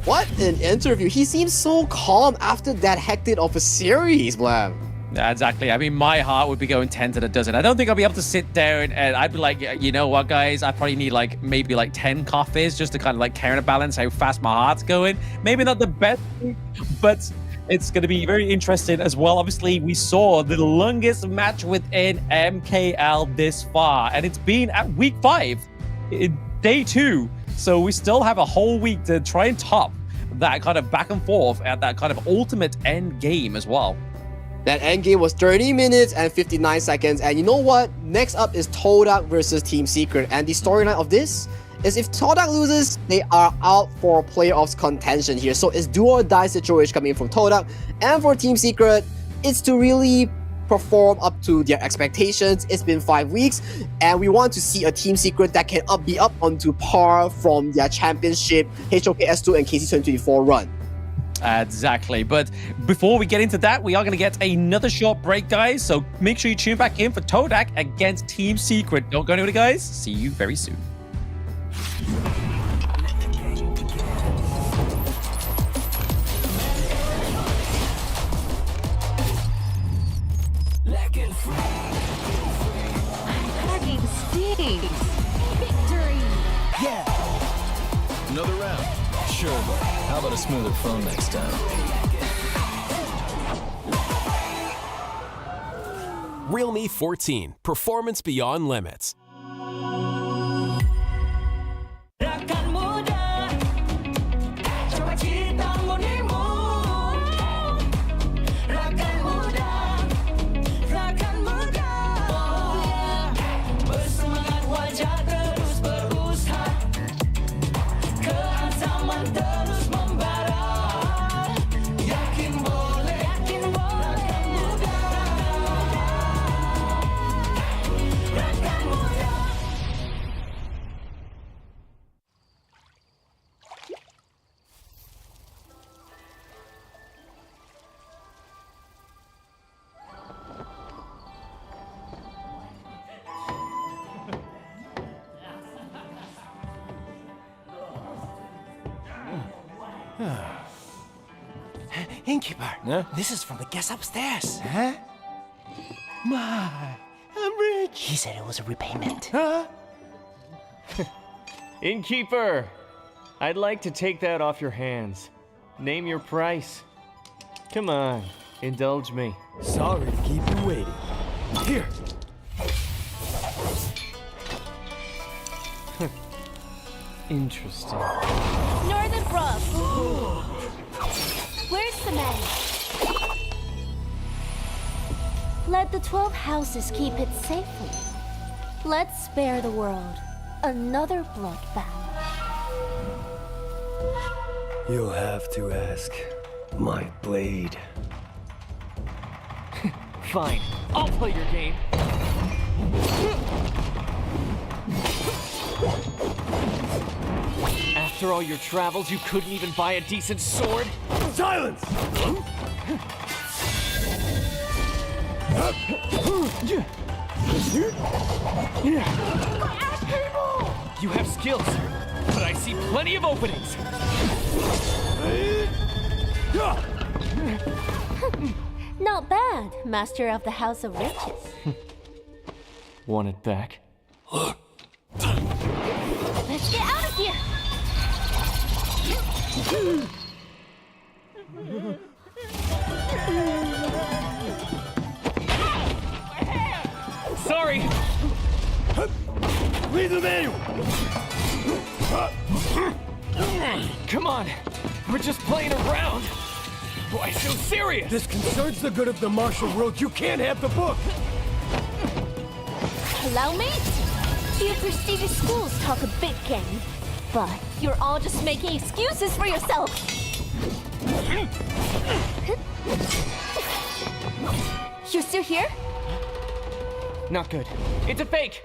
What an interview! He seems so calm after that hectic of a series, Blam. Yeah, exactly. I mean, my heart would be going 10 to the dozen. I don't think I'll be able to sit down and I'd be like, you know what, guys? I probably need maybe 10 coffees just to kind of counterbalance how fast my heart's going. Maybe not the best, but it's going to be very interesting as well. Obviously, we saw the longest match within MKL this far, and it's been at week 5, day 2. So we still have a whole week to try and top that kind of back and forth at that kind of ultimate end game as well. That end game was 30 minutes and 59 seconds. And you know what? Next up is Todak versus Team Secret. And the storyline of this is if Todak loses, they are out for playoffs contention here. So it's do or die situation coming in from Todak. And for Team Secret, it's to really perform up to their expectations. It's been 5 weeks, and we want to see a Team Secret that can be up onto par from their championship HOK S2 and KC 2024 run. Exactly. But before we get into that, we are going to get another short break, guys. So make sure you tune back in for Todak against Team Secret. Don't go anywhere, guys. See you very soon. Victory! Yeah! Another round. Sure, but how about a smoother phone next time? Realme 14. Performance beyond limits. Innkeeper, this is from the guest upstairs. Huh? My, I'm rich. He said it was a repayment. Huh? Innkeeper, I'd like to take that off your hands. Name your price. Come on, indulge me. Sorry to keep you waiting. Here. Interesting. Northern Brook. Where's the men? Let the 12 houses keep it safely. Let's spare the world another bloodbath. You'll have to ask my blade. Fine, I'll play your game. After all your travels, you couldn't even buy a decent sword? Silence! You have skills, but I see plenty of openings. Not bad, Master of the House of Riches. Want it back? Let's get out of here! Sorry! Read the manual! Come on! We're just playing around! Why so serious? This concerns the good of the martial world. You can't have the book! Allow me? Few prestigious schools talk a big game, but you're all just making excuses for yourself. You're still here? Not good. It's a fake!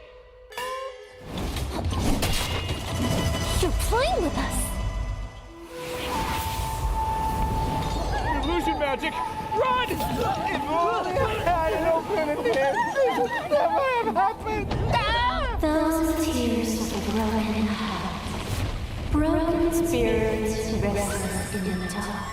You're playing with us. Illusion magic! Run! If only I had an opening, this would never have happened! Those tears of a broken heart, broken spirits restless in the dark.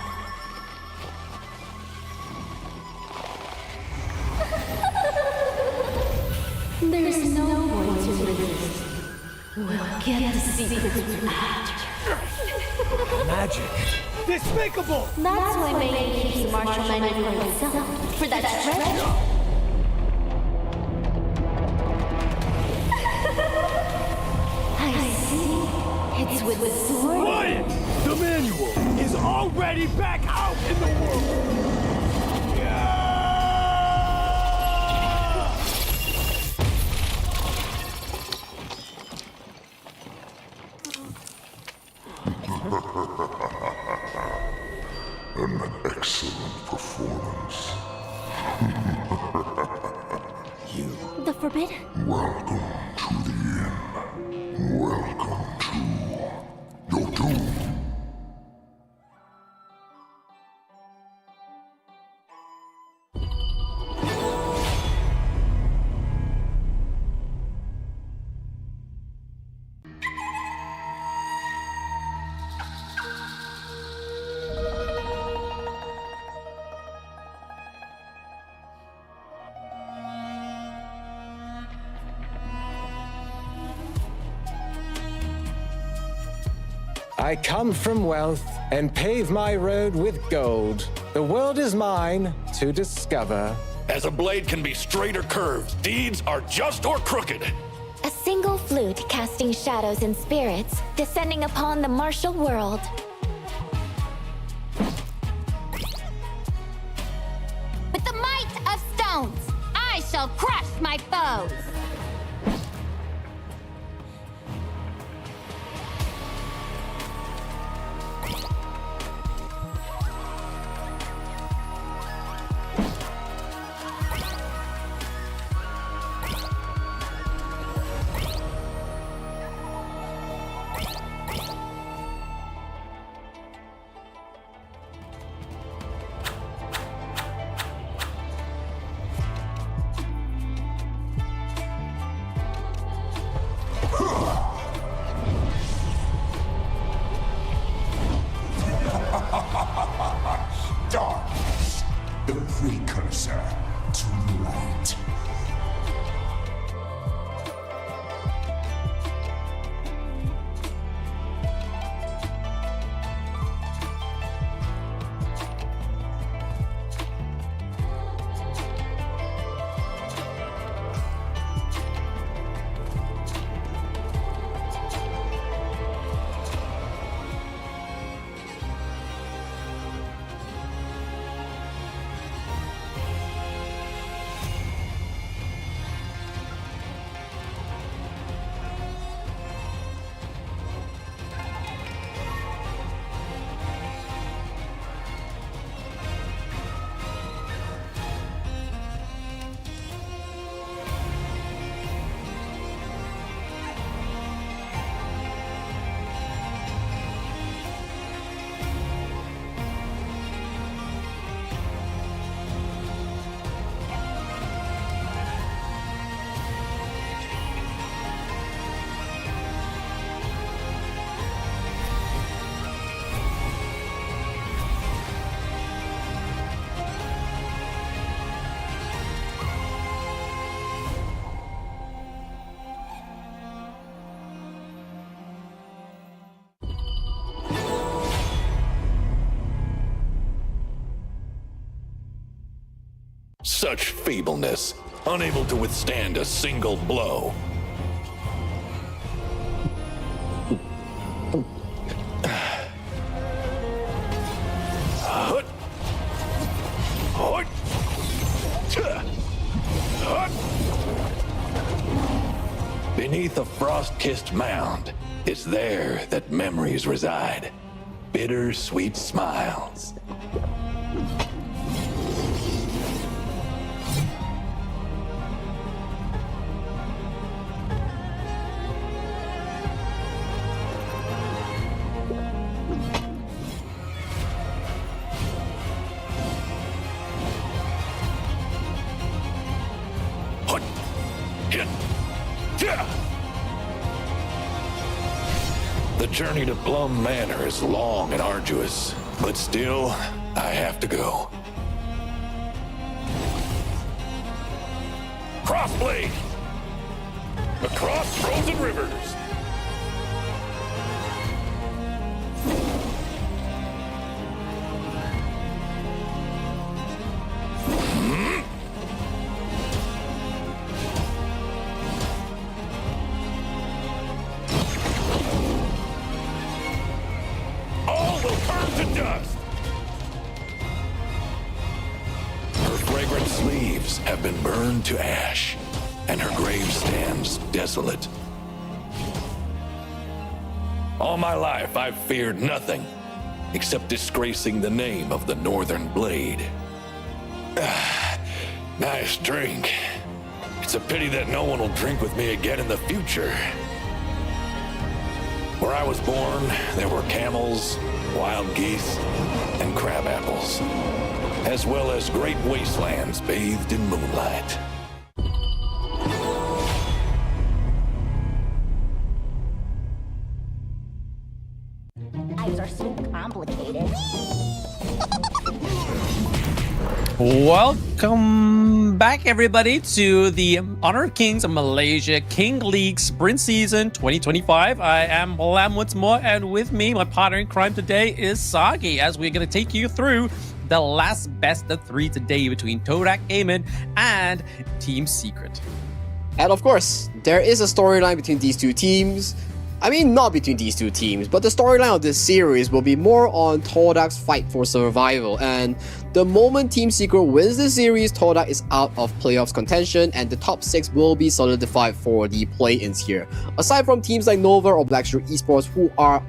There's no point to resist. We'll get the secrets after. Magic! Despicable! That's why Megan keeps the martial menu for himself. For that treasure. I see. It's with the sword. Quiet! The manual is already back out in the world! An excellent performance. The Forbidden. Welcome to the inn. Welcome to your doom. I come from wealth and pave my road with gold. The world is mine to discover. As a blade can be straight or curved, deeds are just or crooked. A single flute casting shadows and spirits, descending upon the martial world. With the might of stones, I shall crush my foes! such feebleness, unable to withstand a single blow. Beneath a frost-kissed mound, it's there that memories reside. Bitter, sweet smiles. The journey to Plum Manor is long and arduous, but still, I have to go. Crossblade! Across frozen rivers! Have been burned to ash, and her grave stands desolate. All my life, I've feared nothing except disgracing the name of the Northern Blade. Nice drink. It's a pity that no one will drink with me again in the future. Where I was born, there were camels, wild geese, and crab apples, as well as great wastelands bathed in moonlight. Lives are so complicated. Welcome back, everybody, to the Honor of Kings of Malaysia King League Sprint Season 2025. I am Lam once more, and with me, my partner in crime today is Sagi, as we're going to take you through the last best of 3 today between Todak Gaming and Team Secret. And of course, there is a storyline between these two teams. I mean, not between these two teams, but the storyline of this series will be more on Todak's fight for survival. And the moment Team Secret wins this series, Todak is out of playoffs contention, and the top 6 will be solidified for the play-ins here. Aside from teams like Nova or Blackstreet Esports, who are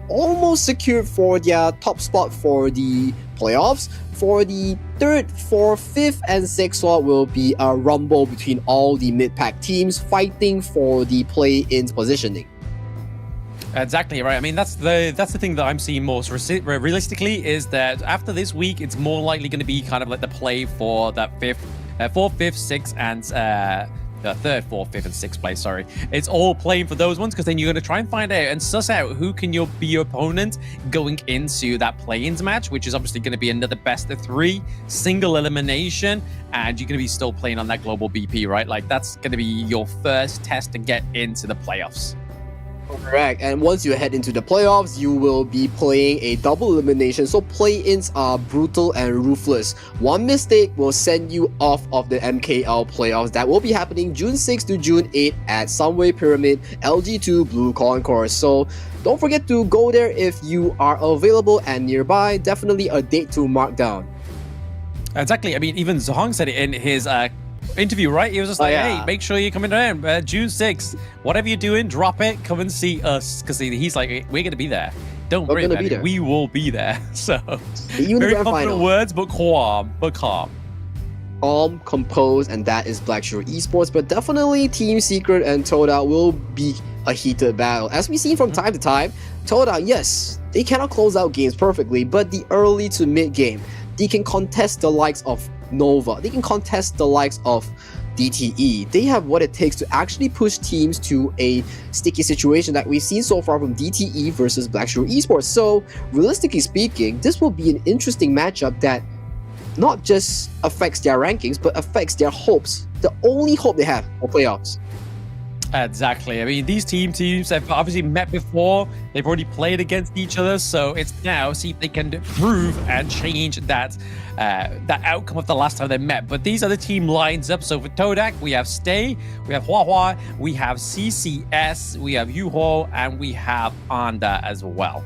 almost secured for their top spot for the playoffs, for the 3rd, 4th, 5th, and 6th slot will be a rumble between all the mid-pack teams fighting for the play-ins positioning. Exactly right. I mean, that's the thing that I'm seeing most realistically, is that after this week, it's more likely going to be kind of like the play for that 4th, 5th, 6th, and the 3rd, 4th, 5th, and 6th place. Sorry, it's all playing for those ones, because then you're going to try and find out and suss out who can be your opponent going into that play-ins match, which is obviously going to be another best of 3 single elimination, and you're going to be still playing on that global BP, right? Like, that's going to be your first test to get into the playoffs. Correct, and once you head into the playoffs, you will be playing a double elimination, so play-ins are brutal and ruthless. One mistake will send you off of the MKL playoffs. That will be happening June 6 to June 8 at Sunway Pyramid LG2 Blue Concourse. So don't forget to go there if you are available and nearby. Definitely a date to mark down. Exactly. I mean, even Zohong said it in his interview, right? He was just like, hey, make sure you're coming down June 6th. Whatever you're doing, drop it. Come and see us. Because he's like, we're going to be there. Don't worry about it. We will be there. So, very confident words, but calm. Calm, composed, and that is Blackstreet Esports. But definitely Team Secret and Todak will be a heated battle. As we've seen from time to time, Todak, yes, they cannot close out games perfectly, but the early to mid game, they can contest the likes of Nova, they can contest the likes of DTE. They have what it takes to actually push teams to a sticky situation that we've seen so far from DTE versus Blackstreet Esports. So realistically speaking, this will be an interesting matchup that not just affects their rankings, but affects their hopes, the only hope they have for playoffs. Exactly. I mean, these teams have obviously met before. They've already played against each other, so it's now see if they can prove and change that outcome of the last time they met. But these are the team lines up. So for Todak, we have Stay, we have Hua, we have CCS, we have Yuho, and we have Anda as well.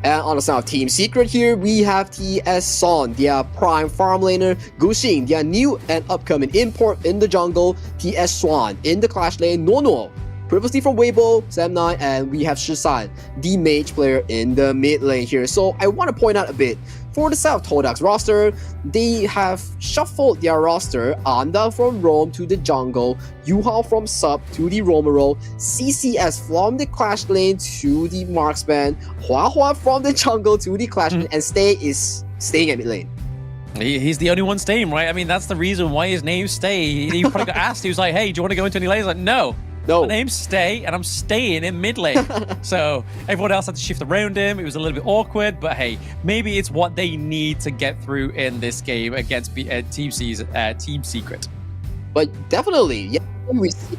And on the side of Team Secret here, we have TS Son, their prime farm laner, Guxing, their new and upcoming import in the jungle, TS Swan in the Clash lane, Nono, previously from Weibo, Sam9, and we have Shisan, the mage player in the mid lane here. So I want to point out a bit, for the side of Todak's roster, they have shuffled their roster, Anda from Roam to the jungle, Yuhao from sub to the roamer role, CCS from the Clash lane to the marksman, Hua from the jungle to the Clash lane, and Stay is staying at mid lane. He's the only one staying, right? I mean, that's the reason why his name's Stay. He probably got asked, he was like, hey, do you want to go into any lanes? Like, no. My name's Stay, and I'm staying in mid lane. So everyone else had to shift around him. It was a little bit awkward, but hey, maybe it's what they need to get through in this game against Team Secret. But definitely, yeah, we see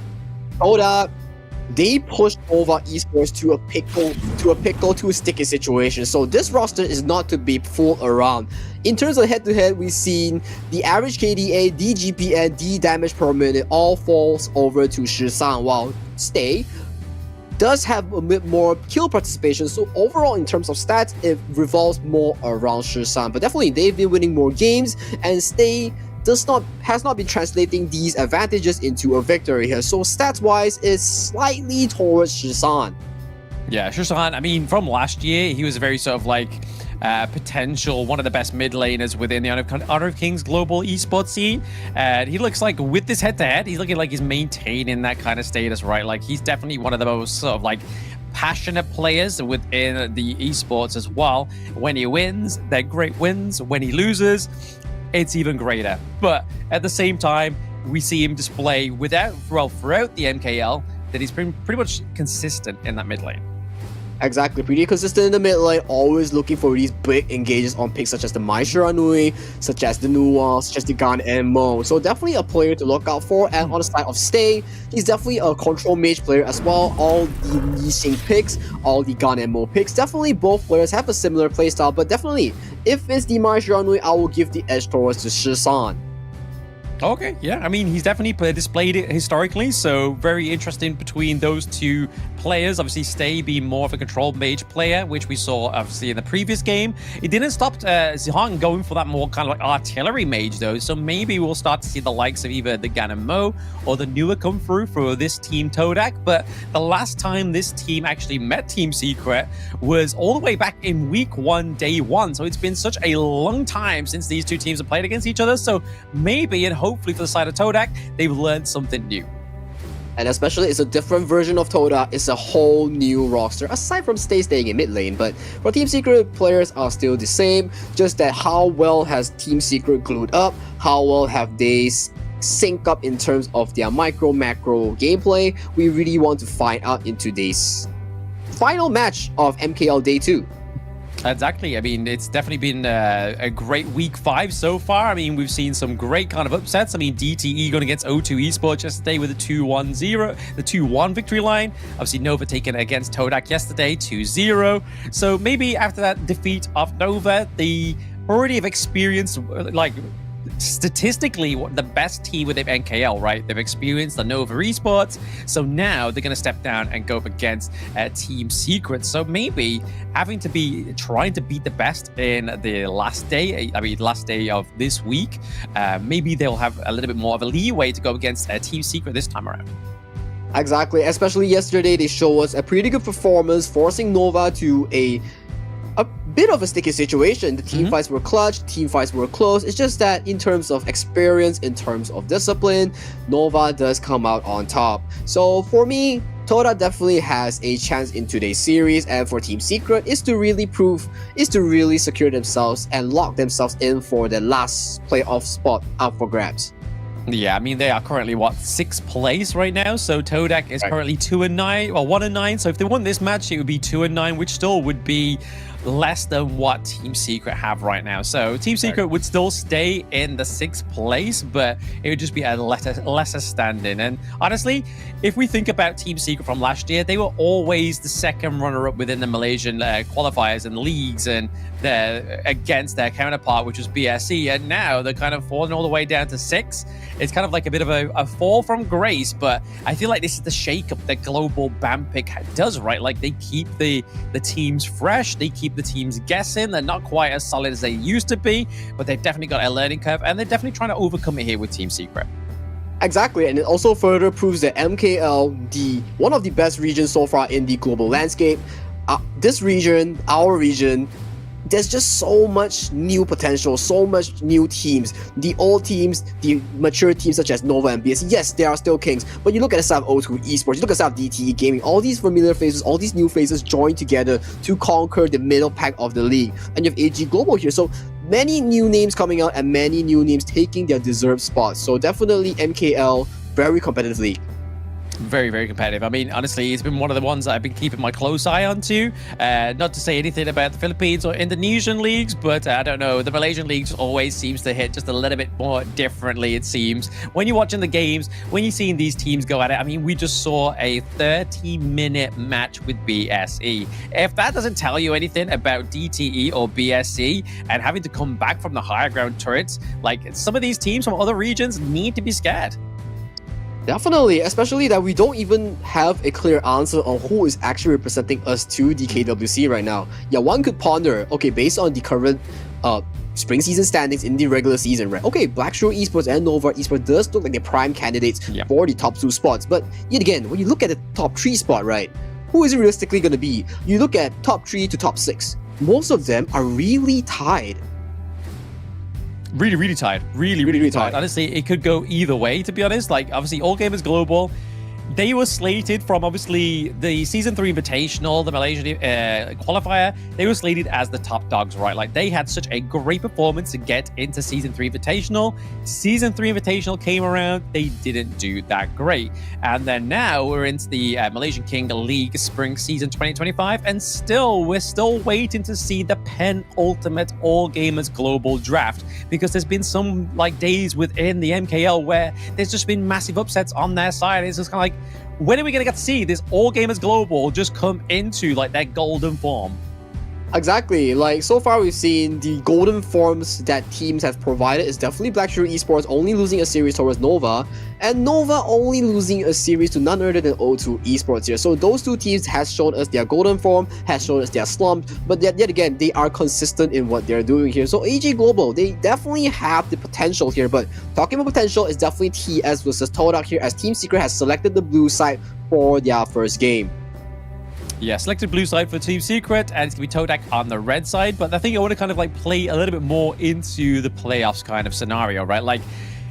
Todak, they pushed Nova Esports to a sticky situation. So this roster is not to be fooled around. In terms of head-to-head, we've seen the average KDA, DGP, and D damage per minute all falls over to Shisan, while Stay does have a bit more kill participation. So overall, in terms of stats, it revolves more around Shisan. But definitely, they've been winning more games, and Stay has not been translating these advantages into a victory here. So stats-wise, it's slightly towards Shisan. Yeah, Shisan, I mean, from last year, he was a very sort of like potential, one of the best mid laners within the Honor of Kings global esports scene. And he looks like with this head-to-head, he's looking like he's maintaining that kind of status, right? Like he's definitely one of the most sort of like passionate players within the esports as well. When he wins, they're great wins. When he loses, it's even greater. But at the same time, we see him display throughout the MKL that he's pretty much consistent in that mid lane. Exactly, pretty consistent in the mid lane, always looking for these big engages on picks such as the Mai Shiranui, such as the Nuwa, such as the Gan and Mo. So definitely a player to look out for. And on the side of Stay, he's definitely a control mage player as well. All the Lee Sin picks, all the Gan and Mo picks, definitely both players have a similar playstyle, but definitely, if it's the Mai Shiranui, I will give the edge towards the Shisan. Okay, yeah, I mean, he's definitely displayed it historically, so very interesting between those two players. Obviously, Stay being more of a controlled mage player, which we saw obviously in the previous game. It didn't stop Zihong going for that more kind of like artillery mage though, so maybe we'll start to see the likes of either the Gan and Mo or the newer come through for this team Todak. But the last time this team actually met Team Secret was all the way back in week 1, day 1, so it's been such a long time since these two teams have played against each other, so maybe and hopefully for the side of Todak, they've learned something new. And especially it's a different version of Todak, it's a whole new roster, aside from staying in mid lane. But for Team Secret, players are still the same, just that how well has Team Secret glued up, how well have they sync up in terms of their micro-macro gameplay, we really want to find out in today's final match of MKL Day 2. Exactly. I mean, it's definitely been a great week 5 so far. I mean, we've seen some great kind of upsets. I mean, DTE going against O2 Esports yesterday with a 2-1 victory line. Obviously, Nova taken against Todak yesterday, 2-0. So maybe after that defeat of Nova, they already have experienced, like, statistically the best team within MKL, right? They've experienced the Nova Esports, so now they're going to step down and go up against Team Secret. So maybe trying to beat the best in the last day of this week, maybe they'll have a little bit more of a leeway to go against Team Secret this time around. Exactly, especially yesterday they showed us a pretty good performance, forcing Nova to a bit of a sticky situation. The team fights were clutch, team fights were close. It's just that in terms of experience, in terms of discipline, Nova does come out on top. So for me, Toda definitely has a chance in today's series, and for Team Secret is to really secure themselves and lock themselves in for the last playoff spot up for grabs. Yeah, I mean, they are currently, 6th place right now? So Todak is currently 2-9, or 1-9. So if they won this match, it would be 2-9, which still would be less than what Team Secret have right now. So Team Secret would still stay in the 6th place, but it would just be a lesser standing. And honestly, if we think about Team Secret from last year, they were always the 2nd runner-up within the Malaysian qualifiers and leagues, and they're against their counterpart, which was BSE. And now they're kind of falling all the way down to 6. It's kind of like a bit of a fall from grace, but I feel like this is the shakeup that global ban pick does, right? Like they keep the teams fresh, they keep the teams guessing. They're not quite as solid as they used to be, but they've definitely got a learning curve, and they're definitely trying to overcome it here with Team Secret. Exactly, and it also further proves that MKL, one of the best regions so far in the global landscape, this region, our region, there's just so much new potential, so much new teams. The old teams, the mature teams such as Nova and BS, yes, they are still kings, but you look at the side of O2 Esports, you look at the side of DTE Gaming, all these familiar faces, all these new faces join together to conquer the middle pack of the league. And you have AG Global here, so many new names coming out and many new names taking their deserved spots. So definitely MKL, very competitive league. Very, very competitive. I mean, honestly, it's been one of the ones that I've been keeping my close eye onto. Not to say anything about the Philippines or Indonesian leagues, but I don't know. The Malaysian leagues always seems to hit just a little bit more differently, it seems. When you're watching the games, when you're seeing these teams go at it, I mean, we just saw a 30-minute match with BSE. If that doesn't tell you anything about DTE or BSE and having to come back from the higher ground turrets, like some of these teams from other regions need to be scared. Definitely, especially that we don't even have a clear answer on who is actually representing us to the KWC right now. Yeah, one could ponder, okay, based on the current spring season standings in the regular season, right? Okay, Black Shore Esports and Nova Esports does look like the prime candidates for the top 2 spots. But yet again, when you look at the top 3 spot, right, who is it realistically going to be? You look at top 3 to top 6. Most of them are really tied. Really tied. Really tied. Honestly, it could go either way, to be honest. Like, obviously, All Gamers Global, they were slated from, obviously, the Season 3 Invitational, the Malaysian qualifier. They were slated as the top dogs, right? Like, they had such a great performance to get into Season 3 Invitational. Season 3 Invitational came around. They didn't do that great. And then now we're into the Malaysian King League Spring Season 2025. And we're still waiting to see the penultimate All Gamers Global draft. Because there's been some, like, days within the MKL where there's just been massive upsets on their side. It's just kind of like, when are we going to get to see this All Gamers Global just come into like their golden form? Exactly. Like, so far we've seen the golden forms that teams have provided is definitely Black Shore Esports only losing a series towards Nova, and Nova only losing a series to none other than O2 Esports here. So those two teams has shown us their golden form, has shown us their slump, but yet again, they are consistent in what they're doing here. So AG Global, they definitely have the potential here, but talking about potential is definitely TS versus Todak here, as Team Secret has selected the blue side for their first game. Yeah, selected blue side for Team Secret, and it's going to be Todak on the red side. But I think I want to kind of like play a little bit more into the playoffs kind of scenario, right? Like,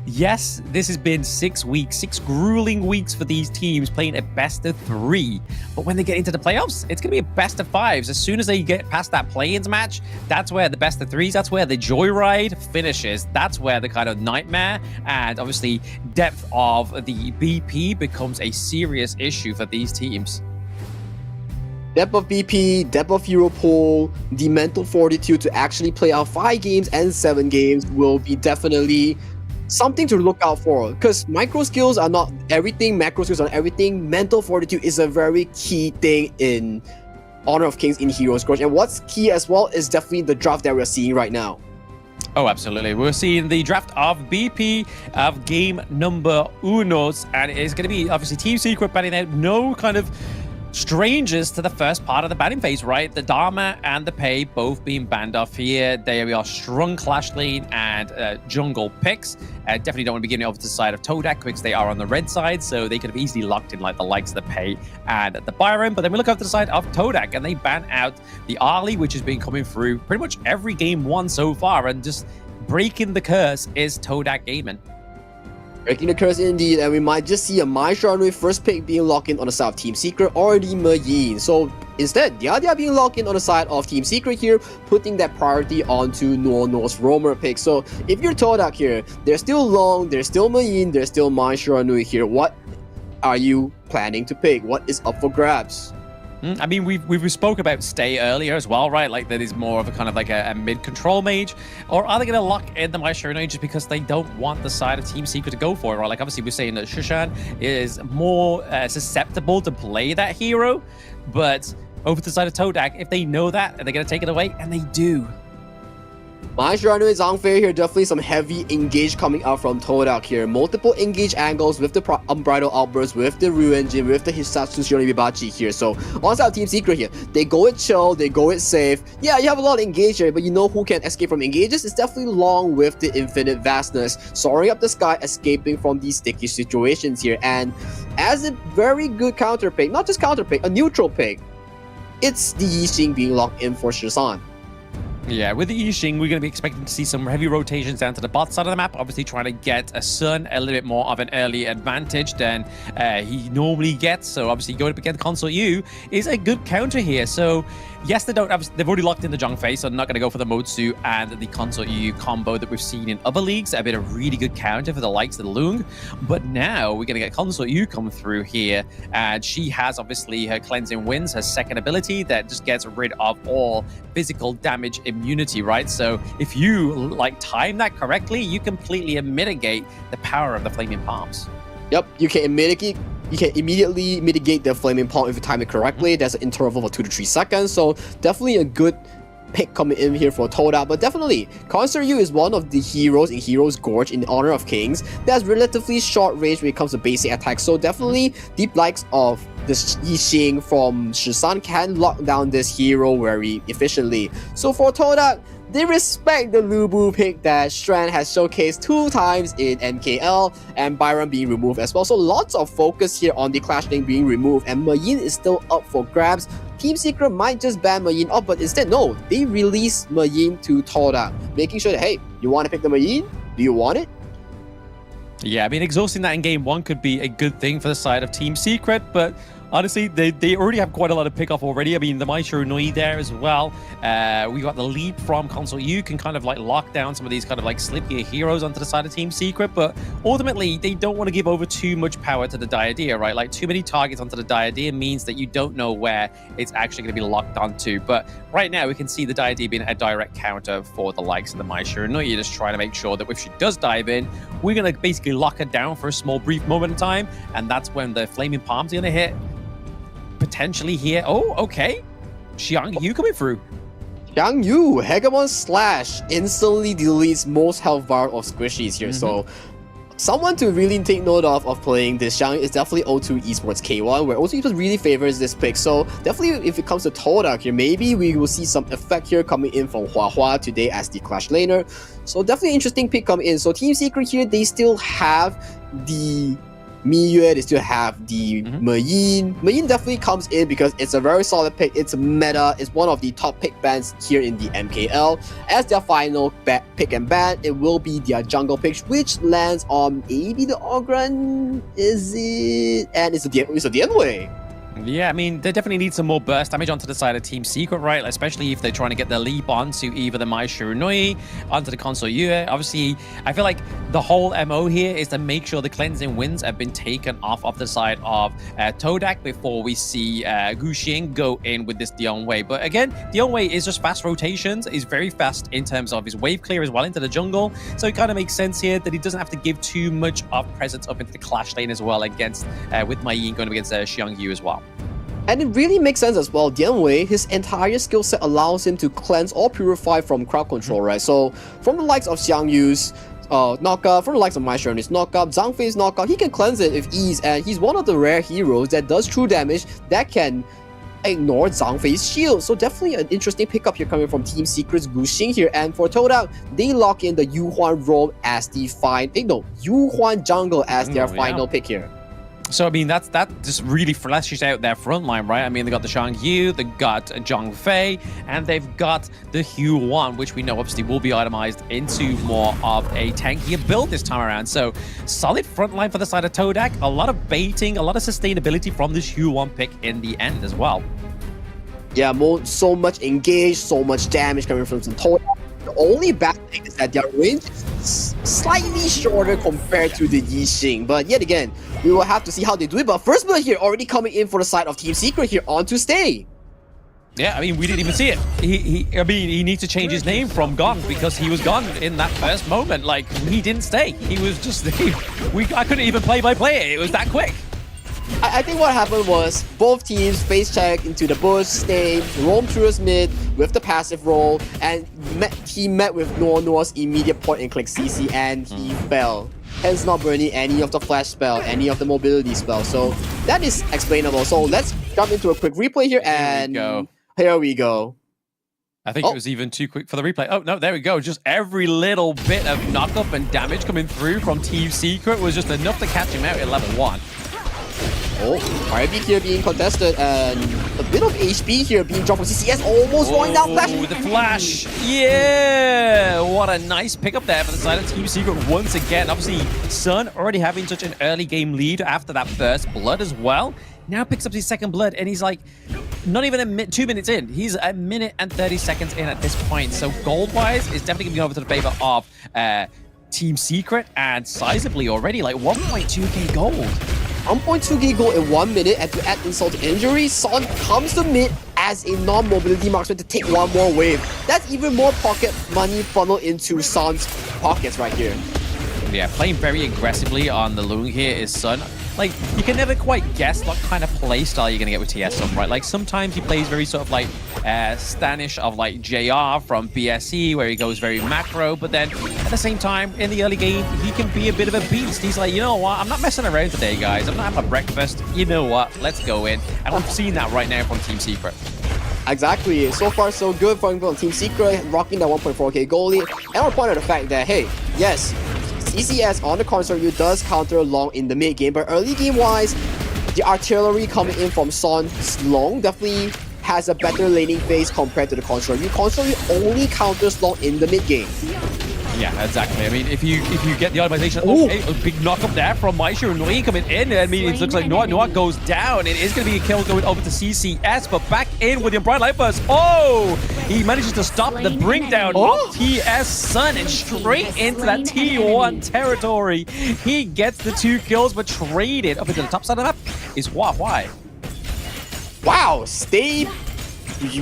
yes, this has been 6 weeks, 6 grueling weeks for these teams playing a best of 3. But when they get into the playoffs, it's going to be a best of 5s. As soon as they get past that play-ins match, that's where the best of 3s, that's where the joyride finishes. That's where the kind of nightmare and obviously depth of the BP becomes a serious issue for these teams. Depth of BP, depth of Hero Pool, the mental fortitude to actually play out 5 games and 7 games will be definitely something to look out for, because micro skills are not everything, macro skills are not everything. Mental fortitude is a very key thing in Honor of Kings in Heroes Crush, and what's key as well is definitely the draft that we're seeing right now. Oh, absolutely. We're seeing the draft of BP of game number unos, and it's going to be obviously Team Secret banning out no kind of strangers to the first part of the banning phase, right? The Dharma and the Pei both being banned off here. There we are, strong Clash Lane and jungle picks. Definitely don't want to be giving it over to the side of Todak because they are on the red side, so they could have easily locked in like the likes of the Pei and the Byron. But then we look over to the side of Todak and they ban out the Ali, which has been coming through pretty much every game won so far, and just breaking the curse is Todak Gaming. Breaking the curse indeed, and we might just see a Mai Sharnui first pick being locked in on the side of Team Secret or the Mayin. So instead, they are being locked in on the side of Team Secret here, putting that priority onto Nor's Roamer pick. So if you're Todak here, there's still Long, there's still Mayin, there's still Mai Sharnui here. What are you planning to pick? What is up for grabs? I mean, we've spoke about Stay earlier as well, right? Like that is more of a kind of like a mid-control mage. Or are they going to lock in the Maestro just because they don't want the side of Team Secret to go for it, right? Like obviously we're saying that Shushan is more susceptible to play that hero, but over to the side of Todak, if they know that, are they going to take it away? And they do. Maestro and Zhang Fei here, definitely some heavy engage coming out from Todak here. Multiple engage angles with the Unbridled Outburst, with the Ryu Engine, with the Hisatsu Shiori Bibachi here. So, on side of Team Secret here, they go it chill, they go it safe. Yeah, you have a lot of engage here, but you know who can escape from engages? It's definitely Long with the Infinite Vastness, soaring up the sky, escaping from these sticky situations here. And as a very good counter pick, not just counter pick, a neutral pick, it's the Yixing being locked in for Shizan. Yeah, with the Yixing, we're going to be expecting to see some heavy rotations down to the bot side of the map, obviously trying to get a Sun a little bit more of an early advantage than he normally gets. So obviously going up against Console U is a good counter here. So yes, they've already locked in the Zhang Fei, so they're not going to go for the Motsu and the Console U combo that we've seen in other leagues. That have been a really good counter for the likes of the Lung. But now we're going to get Console U come through here, and she has obviously her Cleansing Winds, her second ability that just gets rid of all physical damage immunity, right? So if you like time that correctly, you completely mitigate the power of the Flaming Palms. Yep, you can immediately mitigate the Flaming Palm if you time it correctly. There's an interval of 2 to 3 seconds, so definitely a good pick coming in here for Toda. But definitely, Conquer Yu is one of the heroes in Hero's Gorge in Honor of Kings that's relatively short range when it comes to basic attacks. So definitely, the likes of the Yixing from Shizan can lock down this hero very efficiently. So for Toda, they respect the Lubu pick that Strand has showcased 2 times in MKL, and Byron being removed as well. So lots of focus here on the Clash Lane being removed, and Mayin is still up for grabs. Team Secret might just ban Mayin up, but instead, no, they release Mayin to Toda, making sure that, hey, you want to pick the Mayin? Do you want it? Yeah, I mean, exhausting that in game 1 could be a good thing for the side of Team Secret, but honestly, they already have quite a lot of pick-off already. I mean, the Maestro Nui there as well. We got the leap from Console U, can kind of like lock down some of these kind of like slippier heroes onto the side of Team Secret, but ultimately, they don't want to give over too much power to the Diadea, right? Like, too many targets onto the Diadea means that you don't know where it's actually going to be locked onto. But right now, we can see the Diadea being a direct counter for the likes of the Maestro Nui. You're just trying to make sure that if she does dive in, we're going to basically lock her down for a small, brief moment in time, and that's when the Flaming Palms are going to hit. Potentially here. Oh, okay. Xiang Yu coming through. Xiang Yu, Hegemon Slash instantly deletes most health bar of squishies here. So someone to really take note of playing this Xiang Yu is definitely O2 Esports K1, where O2 Esports really favors this pick. So definitely if it comes to Todak here, maybe we will see some effect here coming in from Hua Hua today as the Clash Laner. So definitely interesting pick coming in. So Team Secret here, they still have the Miyue, they still have the Mayin. Mayin definitely comes in because it's a very solid pick. It's meta. It's one of the top pick bans here in the MKL. As their final pick and ban, it will be their jungle pick, which lands on maybe the Ogren. Is it? And it's a Dianwei. Yeah, I mean, they definitely need some more burst damage onto the side of Team Secret, right? Especially if they're trying to get their leap onto either the Maestro Nui, onto the Console Yu. Obviously, I feel like the whole MO here is to make sure the Cleansing Winds have been taken off the side of Todak before we see Gu Xing go in with this Dianwei. But again, Dianwei is just fast rotations. He's very fast in terms of his wave clear as well into the jungle. So it kind of makes sense here that he doesn't have to give too much of presence up into the Clash Lane as well against, with Mayin going up against Xiang Yu as well. And it really makes sense as well. Dianwei, his entire skill set allows him to cleanse or purify from crowd control, right? So from the likes of Xiang Yu's knockup, from the likes of Maestro Nui's knockup, Zhang Fei's knockup, he can cleanse it with ease, and he's one of the rare heroes that does true damage that can ignore Zhang Fei's shield. So definitely an interesting pickup here coming from Team Secret's Gu Xing here. And for Toda, they lock in the Yu Huan roam as the Yu Huan jungle as their final pick here. So, I mean, that just really fleshes out their front line, right? I mean, they got the Xiang Yu, they got Zhang Fei, and they've got the Huan, which we know obviously will be itemized into more of a tankier build this time around. So, solid front line for the side of Todak. A lot of baiting, a lot of sustainability from this Huan pick in the end as well. Yeah, so much engaged, so much damage coming from some Todak. The only bad thing is that their range is slightly shorter compared to the Yixing. But yet again, we will have to see how they do it. But first blood here already coming in for the side of Team Secret here on to stay. Yeah, I mean, we didn't even see it. He needs to change his name from Gone because he was gone in that first moment. Like, he didn't stay. He was just, I couldn't even play by play it. It was that quick. I think what happened was both teams face check into the bush, stay, roam through his mid with the passive roll, and he met with Noah's immediate point and click CC, and he fell. Hence not burning any of the flash spell, any of the mobility spell. So that is explainable. So let's jump into a quick replay here, and here we go. I think it was even too quick for the replay. Oh, no, there we go. Just every little bit of knock-up and damage coming through from Team Secret was just enough to catch him out at level 1. Oh, RB here being contested, and a bit of HP here being dropped from CCS, almost going down flash. Oh, the flash. Yeah, what a nice pickup there for the side of Team Secret once again. Obviously, Sun already having such an early game lead after that first blood as well. Now picks up his second blood, and he's like, not even 2 minutes in. He's a minute and 30 seconds in at this point. So gold-wise, it's definitely going to be over to the favor of Team Secret, and sizably already, like 1.2k gold. 1.2k gold in 1 minute, and to add insult to injury, Son comes to mid as a non-mobility marksman to take one more wave. That's even more pocket money funneled into Son's pockets right here. Yeah, playing very aggressively on the Loon here is Sun. Like, you can never quite guess what kind of play style you're going to get with TS Sun, right? Like, sometimes he plays very sort of like Stanish of like JR from BSE, where he goes very macro, but then at the same time, in the early game, he can be a bit of a beast. He's like, you know what? I'm not messing around today, guys. I'm not having a breakfast. You know what? Let's go in. And we've seen that right now from Team Secret. Exactly. So far, so good from Team Secret, rocking that 1.4k goal lead. And I'll point out the fact that, hey, yes, CCS on the console view does counter long in the mid game, but early game wise, the artillery coming in from Son's long definitely has a better laning phase compared to the console view. Console view only counters long in the mid game. Yeah, exactly. I mean, if you get the optimization, okay, a big knock up there from Maishu and Nui coming in. I mean, it looks like Noah goes down. It is going to be a kill going over to CCS, but back in with the Unbridled Light Burst. Oh, he manages to stop the bring down of TS Sun and straight into that T1 territory. He gets the 2 kills, but traded up into the top side of the map is why. Wow, stay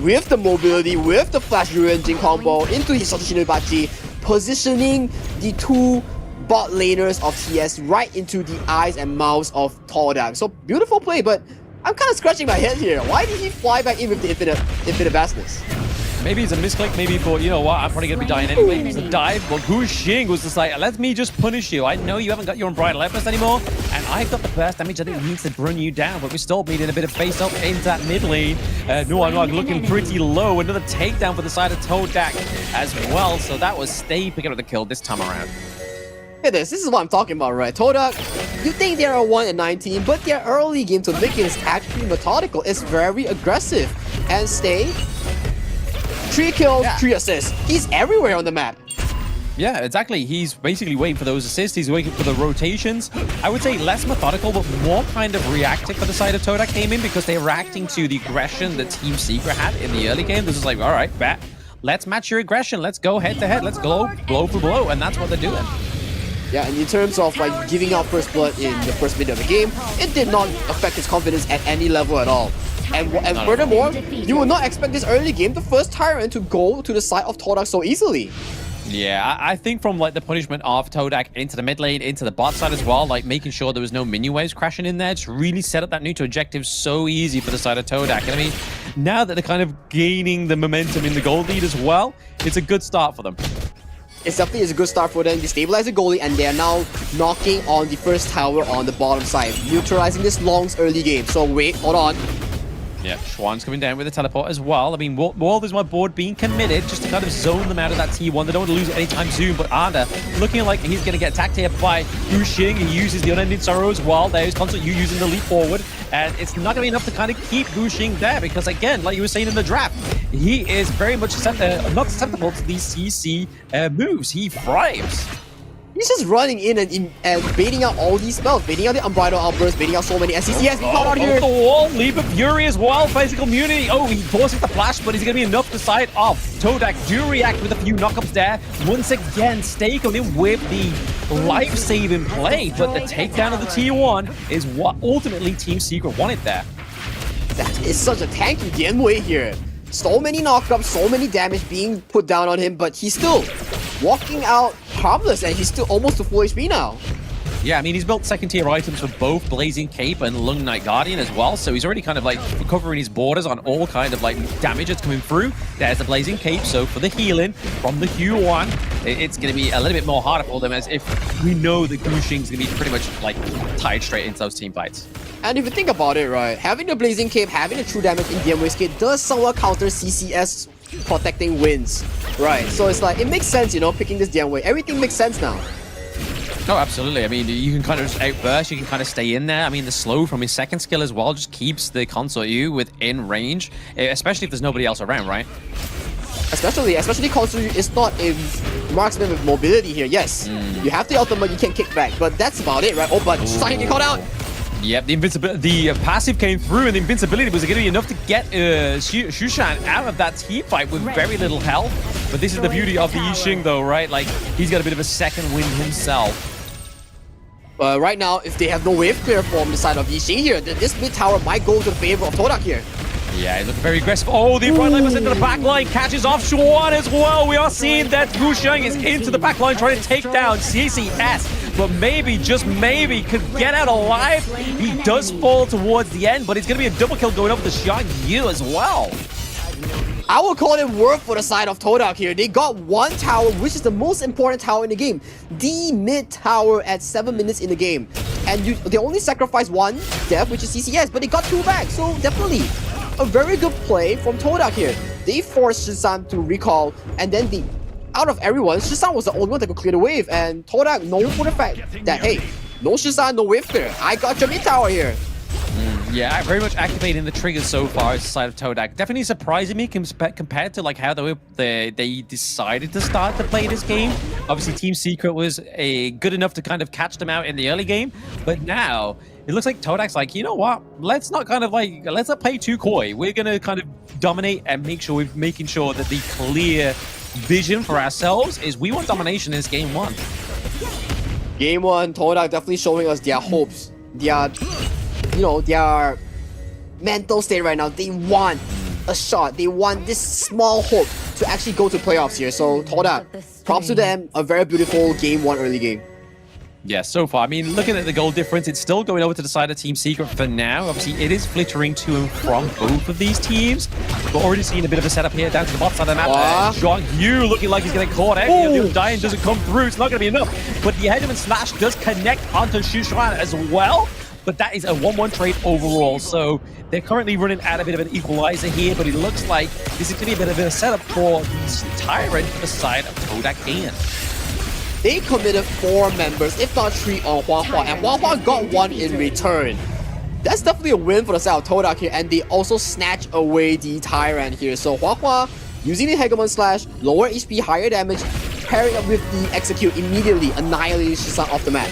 with the mobility, with the flash engine combo into his Shinobachi, positioning the 2 bot laners of TS right into the eyes and mouths of Tordak. So beautiful play, but I'm kind of scratching my head here. Why did he fly back in with the infinite vastness? Maybe it's a misclick, maybe for, you know what, I'm probably going to be dying anyway. It's a dive, but Gu Xing was just like, let me just punish you. I know you haven't got your Unbridled Light Burst anymore, and I've got the burst damage that it needs to run you down, but we're still needing a bit of face up into that mid lane. Noah looking pretty low. Another takedown for the side of Todak as well, so that was Stay picking up the kill this time around. Look at this. This is what I'm talking about, right? Todak, you think they're a 1-19, but their early game to make it is actually methodical. It's very aggressive. And Stay, 3 kills, 3 assists. He's everywhere on the map. Yeah, exactly. He's basically waiting for those assists. He's waiting for the rotations. I would say less methodical, but more kind of reactive for the side of Todak came in because they're reacting to the aggression that Team Secret had in the early game. This is like, all right, bet. Let's match your aggression. Let's go head to head. Let's go blow for blow. And that's what they're doing. Yeah, and in terms of like giving out first blood in the first minute of the game, it did not affect his confidence at any level at all. And furthermore, you would not expect this early game, the first Tyrant, to go to the side of Todak so easily. Yeah, I think from like the punishment of Todak into the mid lane, into the bot side as well, like making sure there was no minion waves crashing in there, it's really set up that neutral objective so easy for the side of Todak. And I mean, now that they're kind of gaining the momentum in the gold lead as well, it's a good start for them. It's definitely a good start for them. They stabilize the goalie, and they are now knocking on the first tower on the bottom side, neutralizing this Long's early game. So wait, hold on. Yeah, Schwann's coming down with the teleport as well. I mean, World is my board being committed just to kind of zone them out of that T1. They don't want to lose it anytime soon, but Arda looking like he's going to get attacked here by Gu Xing. He uses the Unending Sorrow as well. There's Constant Yu using the leap forward, and it's not going to be enough to kind of keep Gu Xing there because, again, like you were saying in the draft, he is very much not susceptible to these CC moves. He thrives. He's just running in and baiting out all these spells, baiting out the Unbridled Outburst, baiting out so many SCCS. We caught out here. The wall, Leap of Fury as well, physical immunity. Oh, he forces the flash, but is it going to be enough to side off? Todak do react with a few knockups there. Once again, stay coming in with the life-saving play, but the takedown of the T1 is what ultimately Team Secret wanted there. That is such a tanky Dianwei here. So many knockups, so many damage being put down on him, but he's still walking out harmless, and he's still almost to full HP now. Yeah, I mean, he's built second tier items for both Blazing Cape and Lung Knight Guardian as well, so he's already kind of like covering his borders on all kind of like damage that's coming through. There's the Blazing Cape, so for the healing from the Q1, it's going to be a little bit more harder for them, as if we know that Gushing's going to be pretty much like tied straight into those team fights. And if you think about it, right, having the Blazing Cape, having the true damage in Dianwei's kit does somewhat counter CCS protecting wins, right? So it's like, it makes sense, you know, picking this Dianwei. Everything makes sense now. Oh, absolutely. I mean, you can kind of just outburst, you can kind of stay in there. I mean, the slow from his second skill as well just keeps the Consort U within range, especially if there's nobody else around, right? Especially Consort U is not a marksman with mobility here. Yes, you have the ultimate, you can kick back, but that's about it, right? Oh, but starting to get caught out. Yep, the passive came through, and the invincibility was going to be enough to get Shushan out of that team fight with very little health. But this is the beauty of the Yixing, though, right? Like, he's got a bit of a second wind himself. Right now, if they have no wave clear from the side of Yixing here, then this mid tower might go to the favor of Todak here. Yeah, he looked very aggressive. Oh, the front line was into the back line, catches off Xuan as well. We are seeing that Gusheng is into the back line trying to take down CCS, but maybe, just maybe, could get out alive. He does fall towards the end, but it's going to be a double kill going up to Xiang Yu as well. I will call it work for the side of Todak here. They got one tower, which is the most important tower in the game. The mid tower at 7 minutes in the game. And they only sacrificed one death, which is CCS, but they got two back. So definitely a very good play from Todak here. They forced Shisan to recall, and then out of everyone, Shisan was the only one that could clear the wave. And Todak known for the fact that, hey, no Shisan, no wave clear. I got your mid tower here. Yeah, very much activating the triggers so far as the side of Todak. Definitely surprising me compared to like how they decided to start to play this game. Obviously, Team Secret was good enough to kind of catch them out in the early game, but now it looks like Todak's like, you know what? Let's not play too coy. We're gonna kind of dominate and make sure we're making sure that the clear vision for ourselves is we want domination in this game one. Game one, Todak definitely showing us their hopes, their mental state right now. They want a shot. They want this small hope to actually go to playoffs here. So Todak, props to them. A very beautiful game one early game. Yeah, so far. I mean, looking at the goal difference, it's still going over to the side of Team Secret for now. Obviously, it is flittering to and from both of these teams. We're already seeing a bit of a setup here down to the bottom side of the map. Zhang Yu looking like he's going to get caught out. The Undying doesn't come through. It's not going to be enough. But the Hegemon Slash does connect onto Shushan as well. But that is a 1-1 trade overall. So they're currently running at a bit of an equalizer here. But it looks like this is going to be a bit of a setup for the Tyrant for the side of Todak and. They committed 4 members, if not 3 on Huahua, and Huahua got 1 in return. That's definitely a win for the side of Todak here, and they also snatch away the Tyrant here. So Huahua, using the Hegemon Slash, lower HP, higher damage, pairing up with the Execute, immediately annihilating Shisan off the map.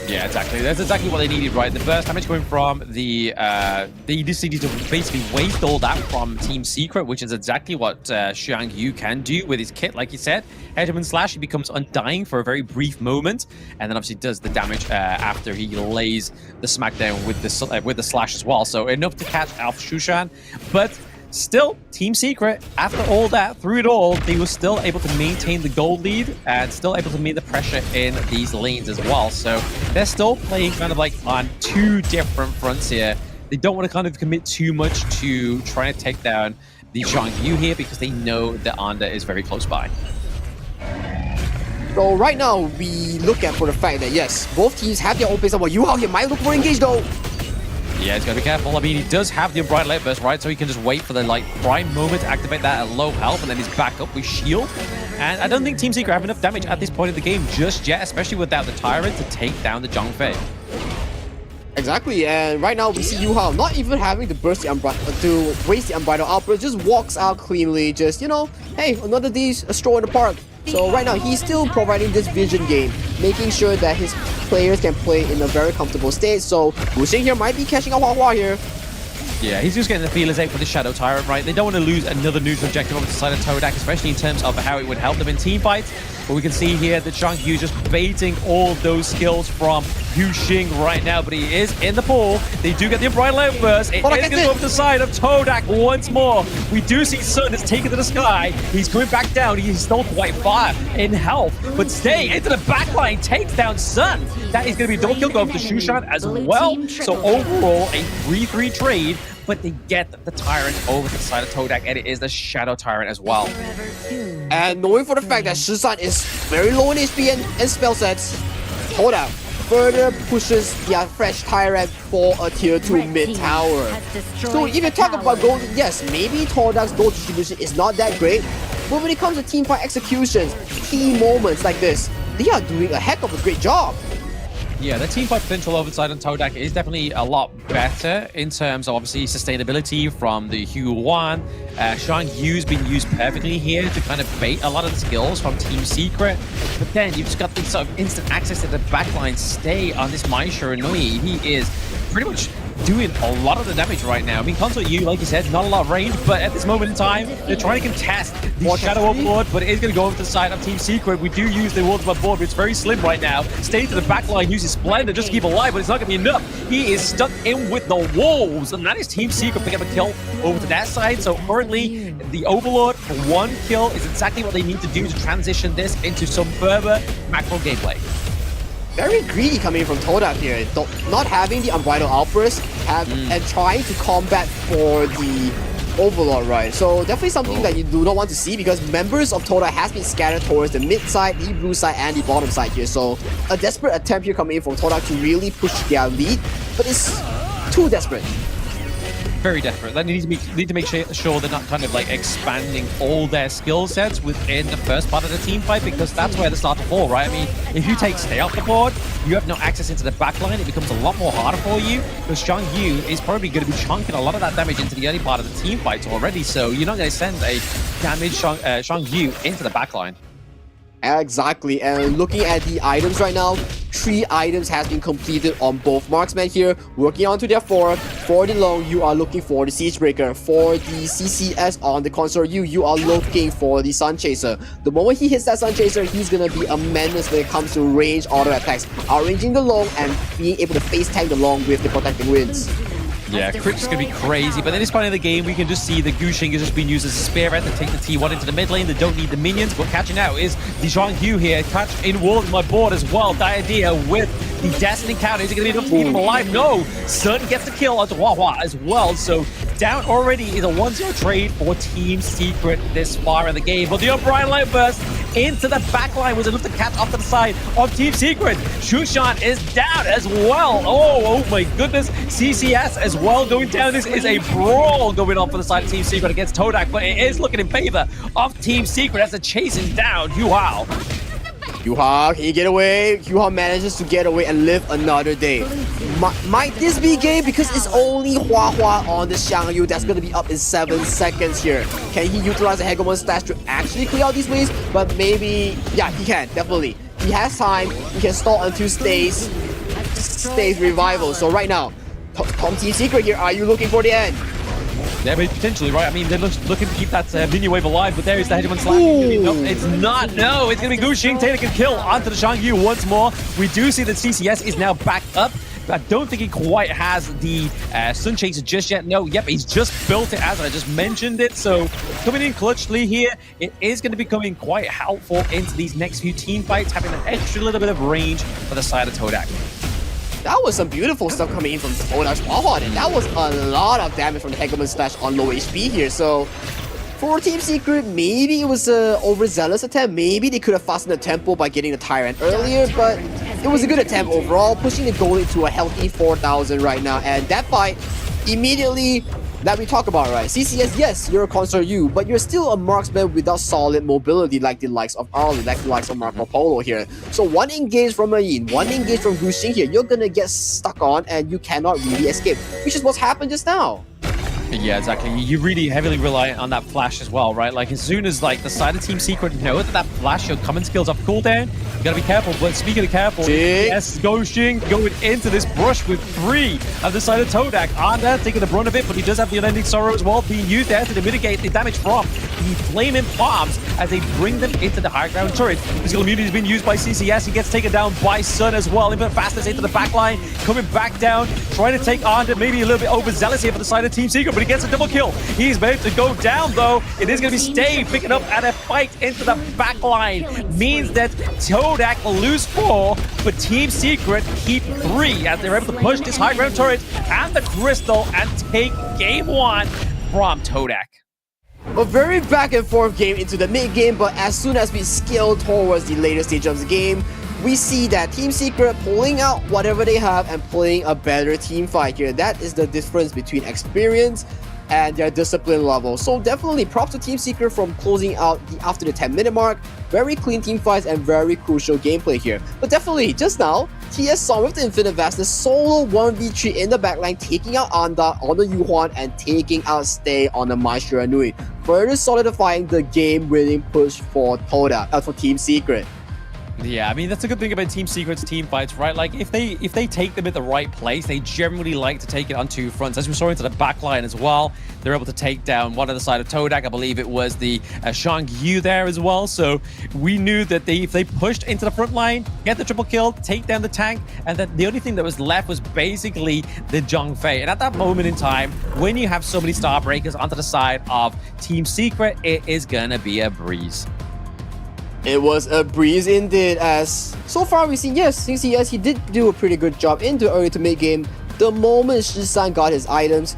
Yeah, exactly. That's exactly what they needed, right? The burst damage coming from they just needed to basically waste all that from Team Secret, which is exactly what Xiang Yu can do with his kit, like you said. Hegemon Slash, he becomes undying for a very brief moment, and then obviously does the damage after he lays the smackdown with the slash as well. So enough to catch off Shushan, but still, Team Secret, after all that, through it all, they were still able to maintain the gold lead and still able to meet the pressure in these lanes as well. So they're still playing kind of like on 2 different fronts here. They don't want to kind of commit too much to trying to take down the Zhang Yu here because they know the Anda is very close by. So right now, we look at for the fact that yes, both teams have their own pace. But Yu Hao here might look more engaged though. Yeah, he's got to be careful. I mean, he does have the Unbridled Outburst, right? So he can just wait for the prime moment to activate that at low health, and then he's back up with shield. And I don't think Team Secret have enough damage at this point of the game just yet, especially without the Tyrant to take down the Zhang Fei. Exactly, and right now we see Yu Hao not even having to burst the to waste the Unbridled Outburst, just walks out cleanly, just, you know, hey, another D's, a stroll in the park. So right now, he's still providing this vision game, making sure that his players can play in a very comfortable state. So Wu Xing here might be catching up Hua Hua here. Yeah, he's just getting the feelers out for the Shadow Tyrant, right? They don't want to lose another neutral objective over the side of Todak, especially in terms of how it would help them in team fights. But we can see here that Zhang Yu just baiting all those skills from Yu Xing right now, but he is in the pool. They do get the Unbridled Burst. It is going to go over the side of Todak once more. We do see Sun is taken to the sky. He's coming back down. He's still quite far in health, but staying into the backline takes down Sun. That is going to be a double kill going for Shushan as well. So overall, a 3-3 trade, but they get the Tyrant over to the side of Todak, and it is the Shadow Tyrant as well. And knowing for the fact that Shisan is very low in HP and spell sets, Todak further pushes their fresh Tyrant for a tier 2 mid tower. So if you talk about gold, yes, maybe Todak's gold distribution is not that great, but when it comes to teamfight executions, key moments like this, they are doing a heck of a great job. Yeah, the teamfight potential over the side on Todak is definitely a lot better in terms of obviously sustainability from the Huan. Zhang Yu's been used perfectly here to kind of bait a lot of the skills from Team Secret. But then you've just got this sort of instant access to the backline stay on this Mai Shiranui. He is pretty much doing a lot of the damage right now. I mean, Consort Yu, like you said, not a lot of range, but at this moment in time, they're trying to contest the Shadow Overlord, but it is going to go over to the side of Team Secret. We do use the Worlds Above board, but it's very slim right now. Stay to the back line, uses Splendor just to keep alive, but it's not going to be enough. He is stuck in with the wolves, and that is Team Secret picking up a kill over to that side. So currently, the Overlord for 1 kill is exactly what they need to do to transition this into some further macro gameplay. Very greedy coming from Todak here, not having the Unbridled Outburst and trying to combat for the Overlord, right? So definitely something that you do not want to see, because members of Todak has been scattered towards the mid side, the blue side, and the bottom side here. So a desperate attempt here coming in from Todak to really push their lead, but it's too desperate. Very desperate. They need to make sure they're not kind of like expanding all their skill sets within the first part of the team fight, because that's where they start to fall, right? I mean, if you take stay off the board, you have no access into the backline, it becomes a lot more harder for you, because Zhang Yu is probably going to be chunking a lot of that damage into the early part of the team fights already, so you're not going to send a damaged Zhang Yu into the backline. Exactly, and looking at the items right now, 3 items has been completed on both marksmen here, working on to their 4. For the long, you are looking for the Siegebreaker. For the CCS on the Consort Yu, you are looking for the Sun Chaser. The moment he hits that Sun Chaser, he's gonna be a menace when it comes to range auto attacks, outranging the long and being able to face tank the long with the protecting winds. Yeah, Crit's going to be crazy, but at this point in the game, we can just see the Gu Xing is just being used as a spearhead to take the T1 into the mid lane. They don't need the minions, but catching out is the Zhang Yu here. Catch in World my board as well. The idea with the Destiny counter. Is it going to be enough to keep him alive? No! Sun gets the kill onto Hua Hua as well, so down already is a 1-0 trade for Team Secret this far in the game. But the Unbridled Burst into the backline was enough to catch off to the side of Team Secret. Shushan is down as well. Oh my goodness. CCS as well going down. This is a brawl going on for the side of Team Secret against Todak, but it is looking in favor of Team Secret as they're chasing down Yuhao. Yuha, can you get away? Yuha manages to get away and live another day. Might this be game? Because it's only Hua Hua on the Zhang Yu that's going to be up in 7 seconds here. Can he utilize the Hegemon Stash to actually clear out these waves? But maybe, yeah, he can, definitely. He has time, he can stall until stays revival. So right now, Team Secret here, are you looking for the end? Yeah, but potentially, right? I mean, they're looking to keep that minion wave alive, but there is the Hegemon Slash. No, it's not. No, it's going to be Gu Xing taking a kill onto the Zhang Yu once more. We do see that CCS is now back up. I don't think he quite has the Sun Chaser just yet. No, yep, he's just built it as I just mentioned it. So coming in clutchly here, it is going to be coming quite helpful into these next few team fights, having an extra little bit of range for the side of Todak. That was some beautiful stuff coming in from Todak's Hua Hua, and that was a lot of damage from the Hegemon Slash on low HP here. So for Team Secret, maybe it was an overzealous attempt. Maybe they could have fastened the tempo by getting the Tyrant earlier, but it was a good attempt overall, pushing the goal into a healthy 4,000 right now. And that fight, immediately, that we talk about, right? CCS, yes, you're a Consort Yu, but you're still a marksman without solid mobility like the likes of Arlie, like the likes of Marco Polo here. So one engage from Yin, one engage from Gu Xing here, you're gonna get stuck on and you cannot really escape, which is what's happened just now. Yeah, exactly. You really heavily rely on that flash as well, right? Like, as soon as, like, the side of Team Secret know that flash, your common skills off cooldown, you gotta be careful. But speaking of careful, yes, Goshing going into this brush with 3 of the side of Todak. Arda taking the brunt of it, but he does have the Unending Sorrow as well, being used there to mitigate the damage from the Flaming Bombs as they bring them into the high ground turret. Physical immunity has been used by CCS. He gets taken down by Sun as well. Even fastest into the back line, coming back down, trying to take Arda, maybe a little bit overzealous here for the side of Team Secret, but he gets a double kill. He's about to go down, though. It is going to be Stave picking up at a fight into the back line. Means that Todak will lose 4, but Team Secret keep 3 as they're able to push this high ground turret and the crystal and take game 1 from Todak. A very back and forth game into the mid game, but as soon as we scale towards the later stage of the game, we see that Team Secret pulling out whatever they have and playing a better team fight here. That is the difference between experience and their discipline level. So definitely props to Team Secret from closing out after the 10-minute mark. Very clean team fights and very crucial gameplay here. But definitely, just now, TS saw with the Infinite Vastness solo 1v3 in the backline, taking out Anda on the Yuhuan and taking out Stay on the Maestro Nui, further solidifying the game-winning push for for Team Secret. Yeah, I mean, that's a good thing about Team Secret's team fights, right? Like, if they take them at the right place, they generally like to take it on 2 fronts. As we saw into the back line as well, they're able to take down one on the side of Todak. I believe it was the Shang Yu there as well. So we knew that if they pushed into the front line, get the triple kill, take down the tank, and then the only thing that was left was basically the Zhang Fei. And at that moment in time, when you have so many star breakers onto the side of Team Secret, it is gonna be a breeze. It was a breeze indeed, as so far we've seen, yes, CCS, he did do a pretty good job in the early to mid game. The moment Shisan got his items,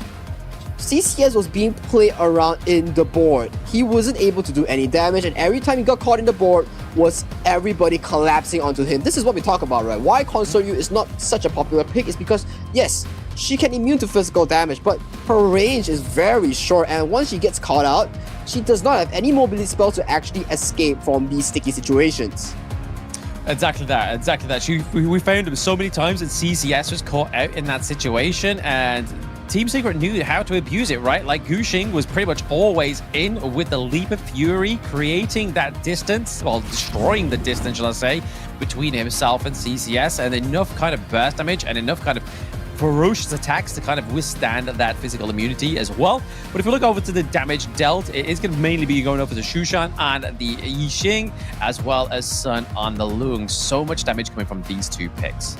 CCS was being played around in the board. He wasn't able to do any damage, and every time he got caught in the board was everybody collapsing onto him. This is what we talk about, right? Why Console Yu is not such a popular pick is because, yes, she can immune to physical damage, but her range is very short, and once she gets caught out, she does not have any mobility spells to actually escape from these sticky situations. Exactly that. We found him so many times that CCS was caught out in that situation, and Team Secret knew how to abuse it, right? Like, Gushing was pretty much always in with the Leap of Fury, creating that distance, well, destroying the distance, shall I say, between himself and CCS, and enough kind of burst damage and enough kind of ferocious attacks to kind of withstand that physical immunity as well. But if we look over to the damage dealt, it is going to mainly be going over to Shushan and the Yixing, as well as Sun on the Lung. So much damage coming from these 2 picks.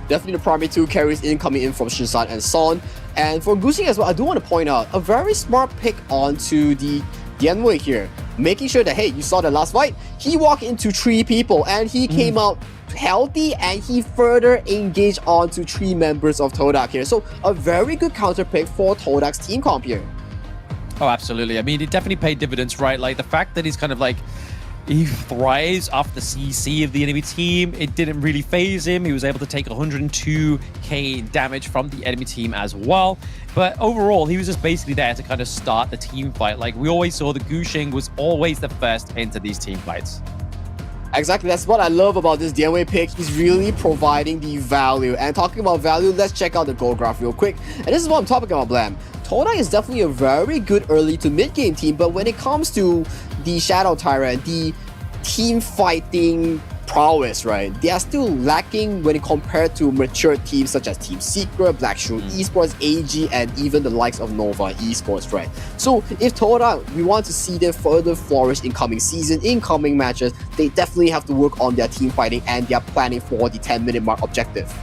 Definitely the primary 2 carries coming in from Shisan and Son. And for Gushing as well, I do want to point out a very smart pick onto the Dianwei here, making sure that, hey, you saw the last fight, he walked into 3 people and he came out healthy, and he further engaged onto 3 members of Todak here. So a very good counter pick for Todak's team comp here. Oh, absolutely. I mean, it definitely paid dividends, right? Like, the fact that he's kind of like, he thrives off the CC of the enemy team. It didn't really phase him. He was able to take 102k damage from the enemy team as well. But overall, he was just basically there to kind of start the team fight. Like, we always saw the Gushing was always the first into these team fights. Exactly, that's what I love about this Dianwei pick. He's really providing the value. And talking about value, let's check out the goal graph real quick. And this is what I'm talking about, Blam. Todak is definitely a very good early to mid-game team, but when it comes to the Shadow Tyrant, the team fighting prowess, right, they are still lacking when compared to mature teams such as Team Secret, Black Shoe Esports, AG, and even the likes of Nova Esports, right? So if Todak, we want to see them further flourish in coming season, in coming matches, they definitely have to work on their team fighting and their planning for the 10-minute mark objective.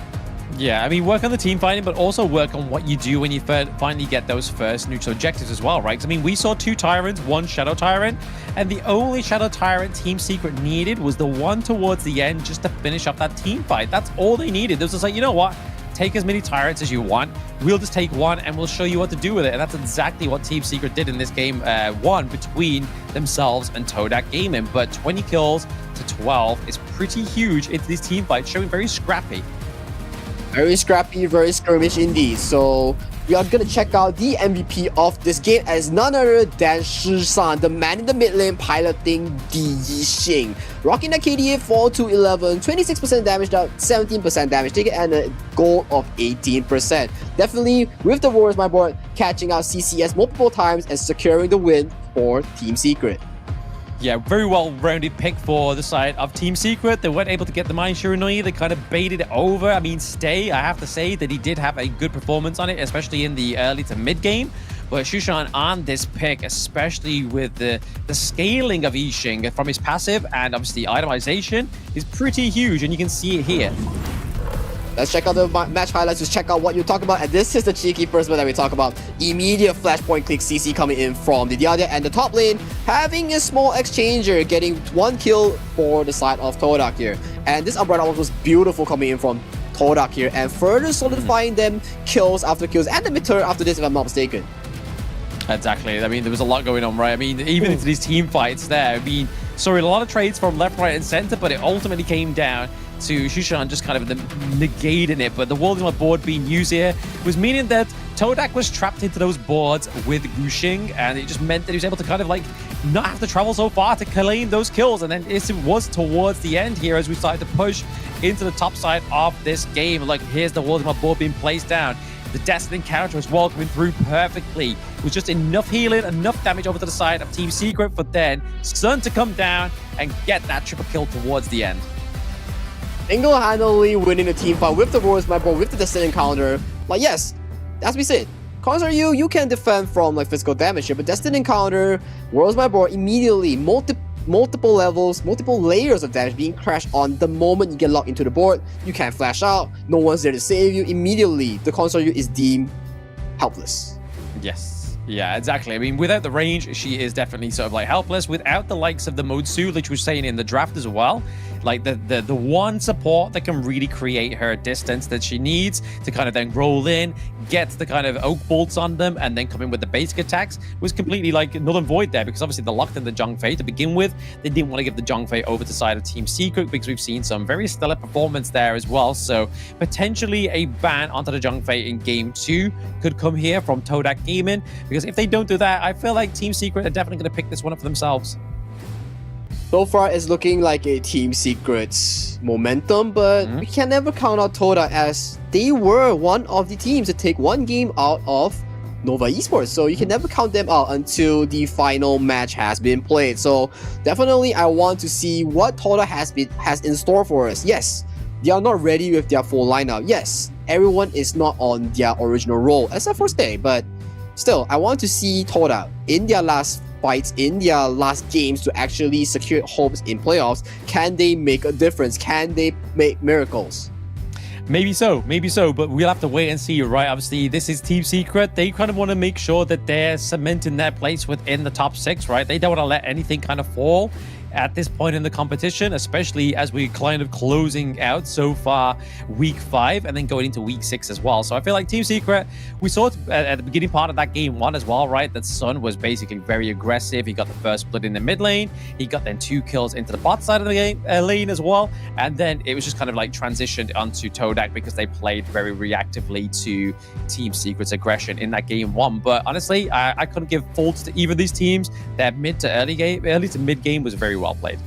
Yeah, I mean, work on the team fighting, but also work on what you do when you finally get those first neutral objectives as well, right? 'Cause, I mean, we saw 2 Tyrants, 1 Shadow Tyrant, and the only Shadow Tyrant Team Secret needed was the one towards the end just to finish up that team fight. That's all they needed. It was just like, you know what? Take as many Tyrants as you want. We'll just take one and we'll show you what to do with it. And that's exactly what Team Secret did in this game 1 between themselves and Todak Gaming. But 20 kills to 12 is pretty huge into these team fights, showing very scrappy. Very scrappy, very skirmish indeed. So we are gonna check out the MVP of this game as none other than Shi-san, the man in the mid lane piloting the Yixing. Rocking that KDA 4-11, 26% damage down, 17% damage taken, and a goal of 18%. Definitely, with the Warriors, my board, catching out CCS multiple times and securing the win for Team Secret. Yeah, very well-rounded pick for the side of Team Secret. They weren't able to get the Mai Shiranui. They kind of baited it over. I mean, Stay, I have to say that he did have a good performance on it, especially in the early to mid-game. But Shushan on this pick, especially with the scaling of Yixing from his passive and obviously itemization, is pretty huge, and you can see it here. Let's check out the match highlights to check out what you're talking about. And this is the cheeky first one that we talk about. Immediate flashpoint click CC coming in from the other and the top lane, having a small exchanger, getting 1 kill for the side of Todak here. And this umbrella was beautiful coming in from Todak here and further solidifying them kills after kills and the mid-turn after this, if I'm not mistaken. Exactly. I mean, there was a lot going on, right? I mean, even into these team fights there, I mean, sorry, a lot of trades from left, right, and center, but it ultimately came down to Shushan just kind of negating it. But the world board being used here was meaning that Todak was trapped into those boards with Gushing, and it just meant that he was able to kind of like not have to travel so far to claim those kills. And then it was towards the end here as we started to push into the top side of this game. Like, here's the world board being placed down. The Destiny counter as well coming through perfectly. It was just enough healing, enough damage over to the side of Team Secret for then Sun to come down and get that triple kill towards the end. Single-handedly winning the team fight with the Warriors, my boy, with the Destined Encounter. Like, yes, as we said, Conquer you can defend from like physical damage here, but Destined Encounter, Warriors, my boy, immediately multiple levels, multiple layers of damage being crashed on the moment you get locked into the board. You can't flash out, no one's there to save you. Immediately, the Conquer you is deemed helpless. Yes. Yeah, exactly. I mean, without the range, she is definitely sort of like helpless. Without the likes of the Motsu, which was saying in the draft as well, like the one support that can really create her distance that she needs to kind of then roll in, get the kind of oak bolts on them, and then come in with the basic attacks was completely like null and void there, because obviously they locked in the Zhongfei to begin with. They didn't want to give the Zhongfei over to the side of Team Secret because we've seen some very stellar performance there as well. So potentially a ban onto the Zhongfei in Game 2 could come here from Todak Gaming, because if they don't do that, I feel like Team Secret are definitely going to pick this one up for themselves. So far, it's looking like a Team Secret's momentum, but we can never count out Todak as they were one of the teams to take one game out of Nova Esports. So you can never count them out until the final match has been played. So definitely, I want to see what Todak has in store for us. Yes, they are not ready with their full lineup. Yes, everyone is not on their original role, except for Stay, but still, I want to see Todak in their last fights, in their last games to actually secure hopes in playoffs. Can they make a difference? Can they make miracles? Maybe so, but we'll have to wait and see, right? Obviously, this is Team Secret. They kind of want to make sure that they're cementing their place within the top 6, right? They don't want to let anything kind of fall at this point in the competition, especially as we're kind of closing out so far week 5 and then going into week 6 as well. So I feel like Team Secret, we saw it at the beginning part of that game 1 as well, right? That Sun was basically very aggressive. He got the first split in the mid lane. He got then 2 kills into the bot side of the game, lane as well. And then it was just kind of like transitioned onto Todak because they played very reactively to Team Secret's aggression in that game 1. But honestly, I couldn't give faults to either of these teams. Their mid to early to mid game was very well played.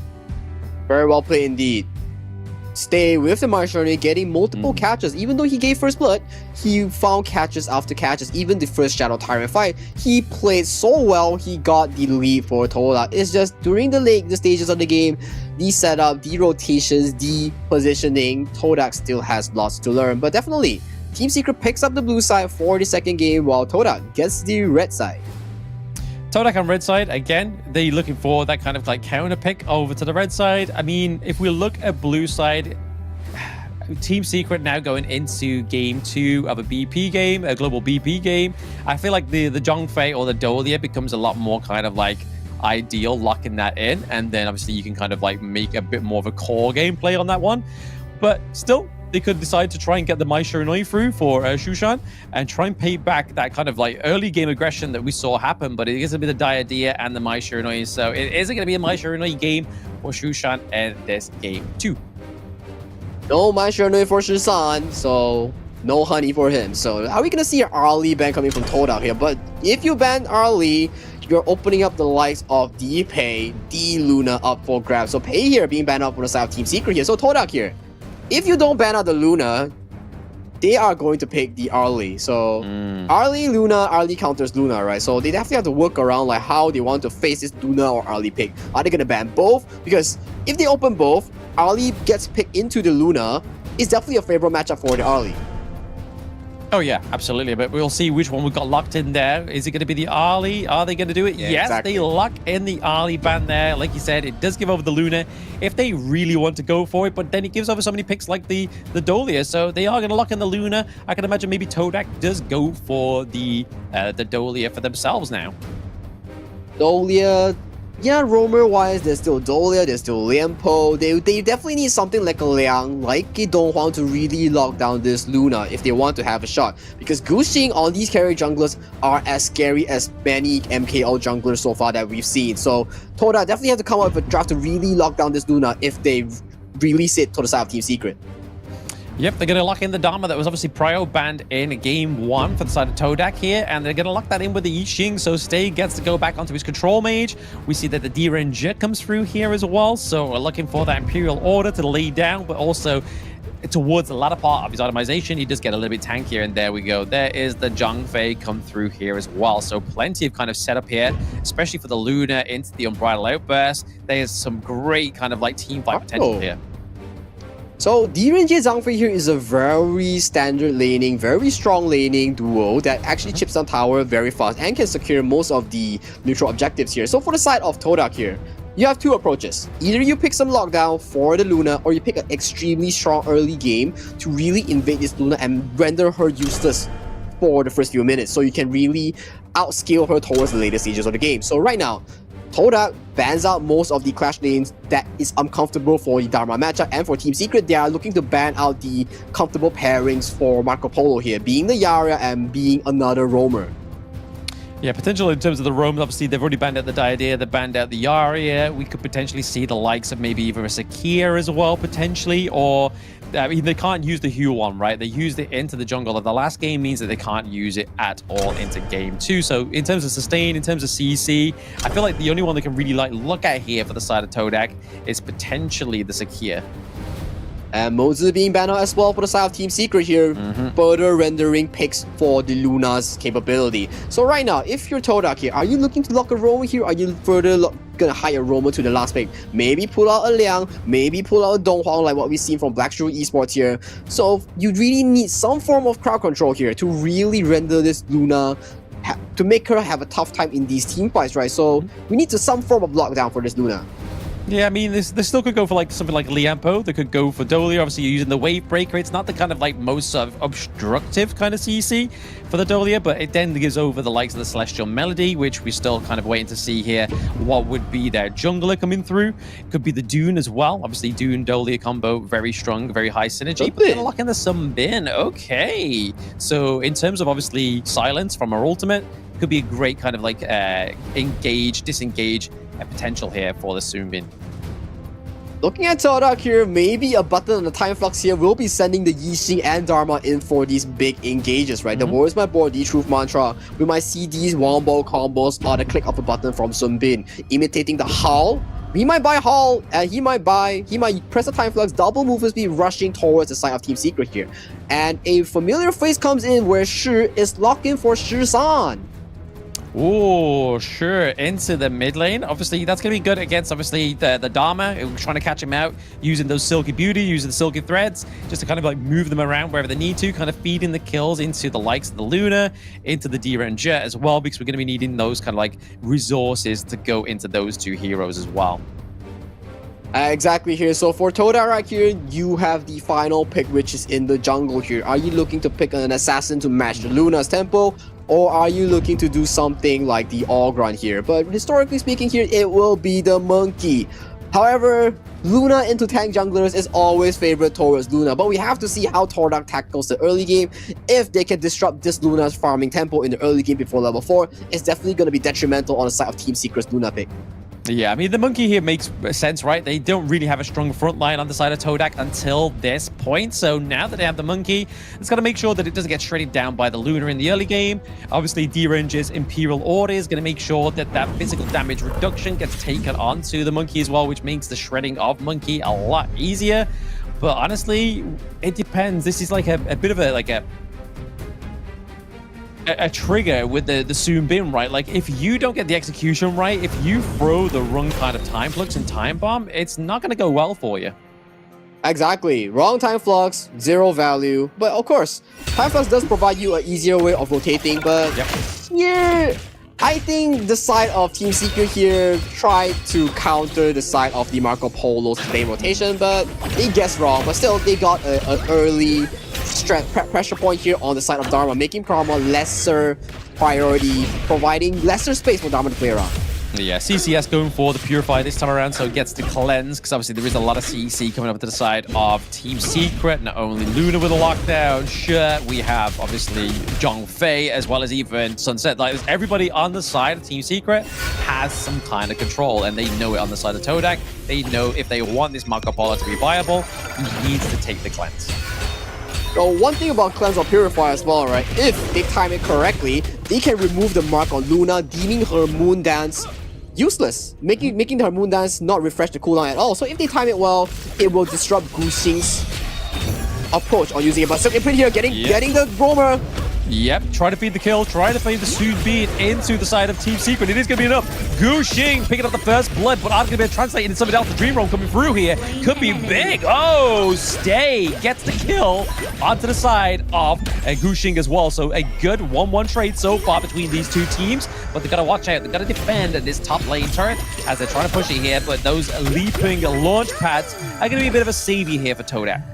Very well played indeed. Stay with the Marshall, getting multiple catches. Even though he gave first blood, he found catches after catches. Even the first Shadow Tyrant fight, he played so well, he got the lead for Todak. It's just during the stages of the game, the setup, the rotations, the positioning, Todak still has lots to learn. But definitely, Team Secret picks up the blue side for the second game, while Todak gets the red side. Todak on red side, again, they're looking for that kind of like counter pick over to the red side. I mean, if we look at blue side, Team Secret now going into game 2 of a BP game, a global BP game. I feel like the Zhongfei or the Dolia becomes a lot more kind of like ideal, locking that in. And then obviously you can kind of like make a bit more of a core gameplay on that one. But still, they could decide to try and get the Mai Shiranui through for Shushan and try and pay back that kind of like early game aggression that we saw happen. But it is a bit of Diadea and the Mai Shiranui. So it isn't going to be a Mai Shiranui game for Shushan in this game 2. No Mai Shiranui for Shushan. So No honey for him. So are we gonna see an early ban coming from Todak here? But if you ban early, you're opening up the likes of D Pei, D Luna up for grabs. So Pei here being banned out for the side of Team Secret here. So Todak here, if you don't ban out the Luna, they are going to pick the early. So early Luna, early counters Luna, right? So they definitely have to work around like how they want to face this Luna or early pick. Are they gonna ban both? Because if they open both, early gets picked into the Luna, it's definitely a favorable matchup for the early. Oh yeah, absolutely. But we'll see which one we got locked in there. Is it going to be the Ali? Are they going to do it? Yeah, yes, exactly. they lock in the Ali ban there. Like you said, it does give over the Luna if they really want to go for it. But then it gives over so many picks like the Dolia. So they are going to lock in the Luna. I can imagine maybe Todak does go for the Dolia for themselves now. Dolia, yeah, roamer-wise, there's still Dolia, there's still Lianpo. They definitely need something like a Liang, like a Donghua to really lock down this Luna if they want to have a shot. Because Guxing on these carry junglers are as scary as many MKL junglers so far that we've seen. So Toda definitely have to come up with a draft to really lock down this Luna if they release it to the side of Team Secret. Yep, they're going to lock in the Dharma that was obviously Prio banned in Game 1 for the side of Todak here, and they're going to lock that in with the Yixing, so Stay gets to go back onto his control mage. We see that the D-Ranger comes through here as well, so we're looking for that Imperial Order to lay down, but also towards the latter part of his itemization, he does get a little bit tankier, and there we go. There is the Zhangfei come through here as well, so plenty of kind of setup here, especially for the Luna into the Unbridled Outburst. There's some great kind of like team fight potential here. So D-Ranger Zhangfei here is a very standard laning, very strong laning duo that actually chips down tower very fast and can secure most of the neutral objectives here. So for the side of Todak here, you have two approaches. Either you pick some lockdown for the Luna, or you pick an extremely strong early game to really invade this Luna and render her useless for the first few minutes, so you can really outscale her towards the later stages of the game. So right now, Todak bans out most of the clash lanes that is uncomfortable for the Dharma matchup, and for Team Secret, they are looking to ban out the comfortable pairings for Marco Polo here, being the Yara and being another roamer. Yeah, potential in terms of the roams. Obviously, they've already banned out the Diadea, they banned out the Yaria. We could potentially see the likes of maybe even a Sakia as well, potentially, or I mean, they can't use the Hue one, right? They used it into the jungle of the last game, means that they can't use it at all into game 2. So in terms of sustain, in terms of CC, I feel like the only one they can really like look at here for the side of Todak is potentially the Sakia. And Mozi being banned out as well for the side of Team Secret here, further rendering picks for the Luna's capability. So right now, if you're Todak here, are you looking to lock a roamer here? Are you further gonna hire a roamer to the last pick? Maybe pull out a Liang, maybe pull out a Donghua like what we've seen from Black Shrew Esports here. So you really need some form of crowd control here to really render this Luna, to make her have a tough time in these team fights, right? So we need some form of lockdown for this Luna. Yeah, I mean, they still could go for like something like Liampo. They could go for Dolia. Obviously, you're using the Wave Breaker. It's not the kind of like most obstructive kind of CC for the Dolia, but it then gives over the likes of the Celestial Melody, which we're still kind of waiting to see here. What would be their jungler coming through? It could be the Dune as well. Obviously, Dune Dolia combo, very strong, very high synergy. But they're locking the Sunbin. Okay. So in terms of obviously silence from our ultimate, could be a great kind of like engage, disengage potential here for the Sunbin. Looking at Todak here, maybe a button on the time flux here will be sending the Yixing and Dharma in for these big engages, right? The war is my board, the truth mantra. We might see these wombo combos or the click of a button from Sunbin, imitating the Howl. We might buy Howl, and he might press the time flux, double movement speed, rushing towards the side of Team Secret here. And a familiar face comes in where Shi is locking for Shi-san. Oh, sure. Into the mid lane. Obviously, that's going to be good against, obviously, the Dharma. Trying to catch him out using those Silky Beauty, using the Silky Threads, just to kind of like move them around wherever they need to, kind of feeding the kills into the likes of the Luna, into the D-Ranger as well, because we're going to be needing those kind of like resources to go into those two heroes as well. Exactly here. So for Todak right here, you have the final pick, which is in the jungle here. Are you looking to pick an assassin to match the Luna's tempo? Or are you looking to do something like the Ogron here? But historically speaking here, it will be the Monkey. However, Luna into tank junglers is always favored towards Luna, but we have to see how Todak tackles the early game. If they can disrupt this Luna's farming tempo in the early game before level 4, it's definitely going to be detrimental on the side of Team Secret's Luna pick. Yeah, I mean, the monkey here makes sense, right? They don't really have a strong front line on the side of Todak until this point. So now that they have the monkey, it's got to make sure that it doesn't get shredded down by the Luna in the early game. Obviously, D-Range's Imperial Order is going to make sure that that physical damage reduction gets taken onto the monkey as well, which makes the shredding of monkey a lot easier. But honestly, it depends. This is like a bit of a trigger with the Soon Bin, right? Like, if you don't get the execution right, if you throw the wrong kind of time flux and time bomb, it's not going to go well for you. Exactly. Wrong time flux, 0 value. But of course, time flux does provide you an easier way of rotating, but yeah, I think the side of Team Secret here tried to counter the side of the Marco Polo's lane rotation, but they guessed wrong. But still, they got an early pressure point here on the side of Dharma, making Karma lesser priority, providing lesser space for Dharma to play around. Yeah, CCS going for the Purify this time around, so it gets to cleanse, because obviously there is a lot of CEC coming up to the side of Team Secret. Not only Luna with a lockdown, sure, we have obviously Zhongfei, as well as even Sunset. Like, everybody on the side of Team Secret has some kind of control, and they know it on the side of Todak. They know if they want this Marco Polo to be viable, he needs to take the cleanse. So one thing about Cleanse or Purify as well, right? If they time it correctly, they can remove the mark on Luna, deeming her Moon Dance useless, making her Moon Dance not refresh the cooldown at all. So if they time it well, it will disrupt Guxing's approach on using it. But Silk Imprint here, getting the roamer. Yep, try to feed the kill, try to feed the Soon Beat into the side of Team Secret. It is going to be enough. Guxing picking up the first blood, but I'm going to be translating into something else. The Dream Roam coming through here could be big. Oh, Stay gets the kill onto the side of Guxing as well. So a good 1-1 trade so far between these two teams, but they've got to watch out. They've got to defend this top lane turret as they're trying to push it here, but those leaping launch pads are going to be a bit of a savior here for Todak.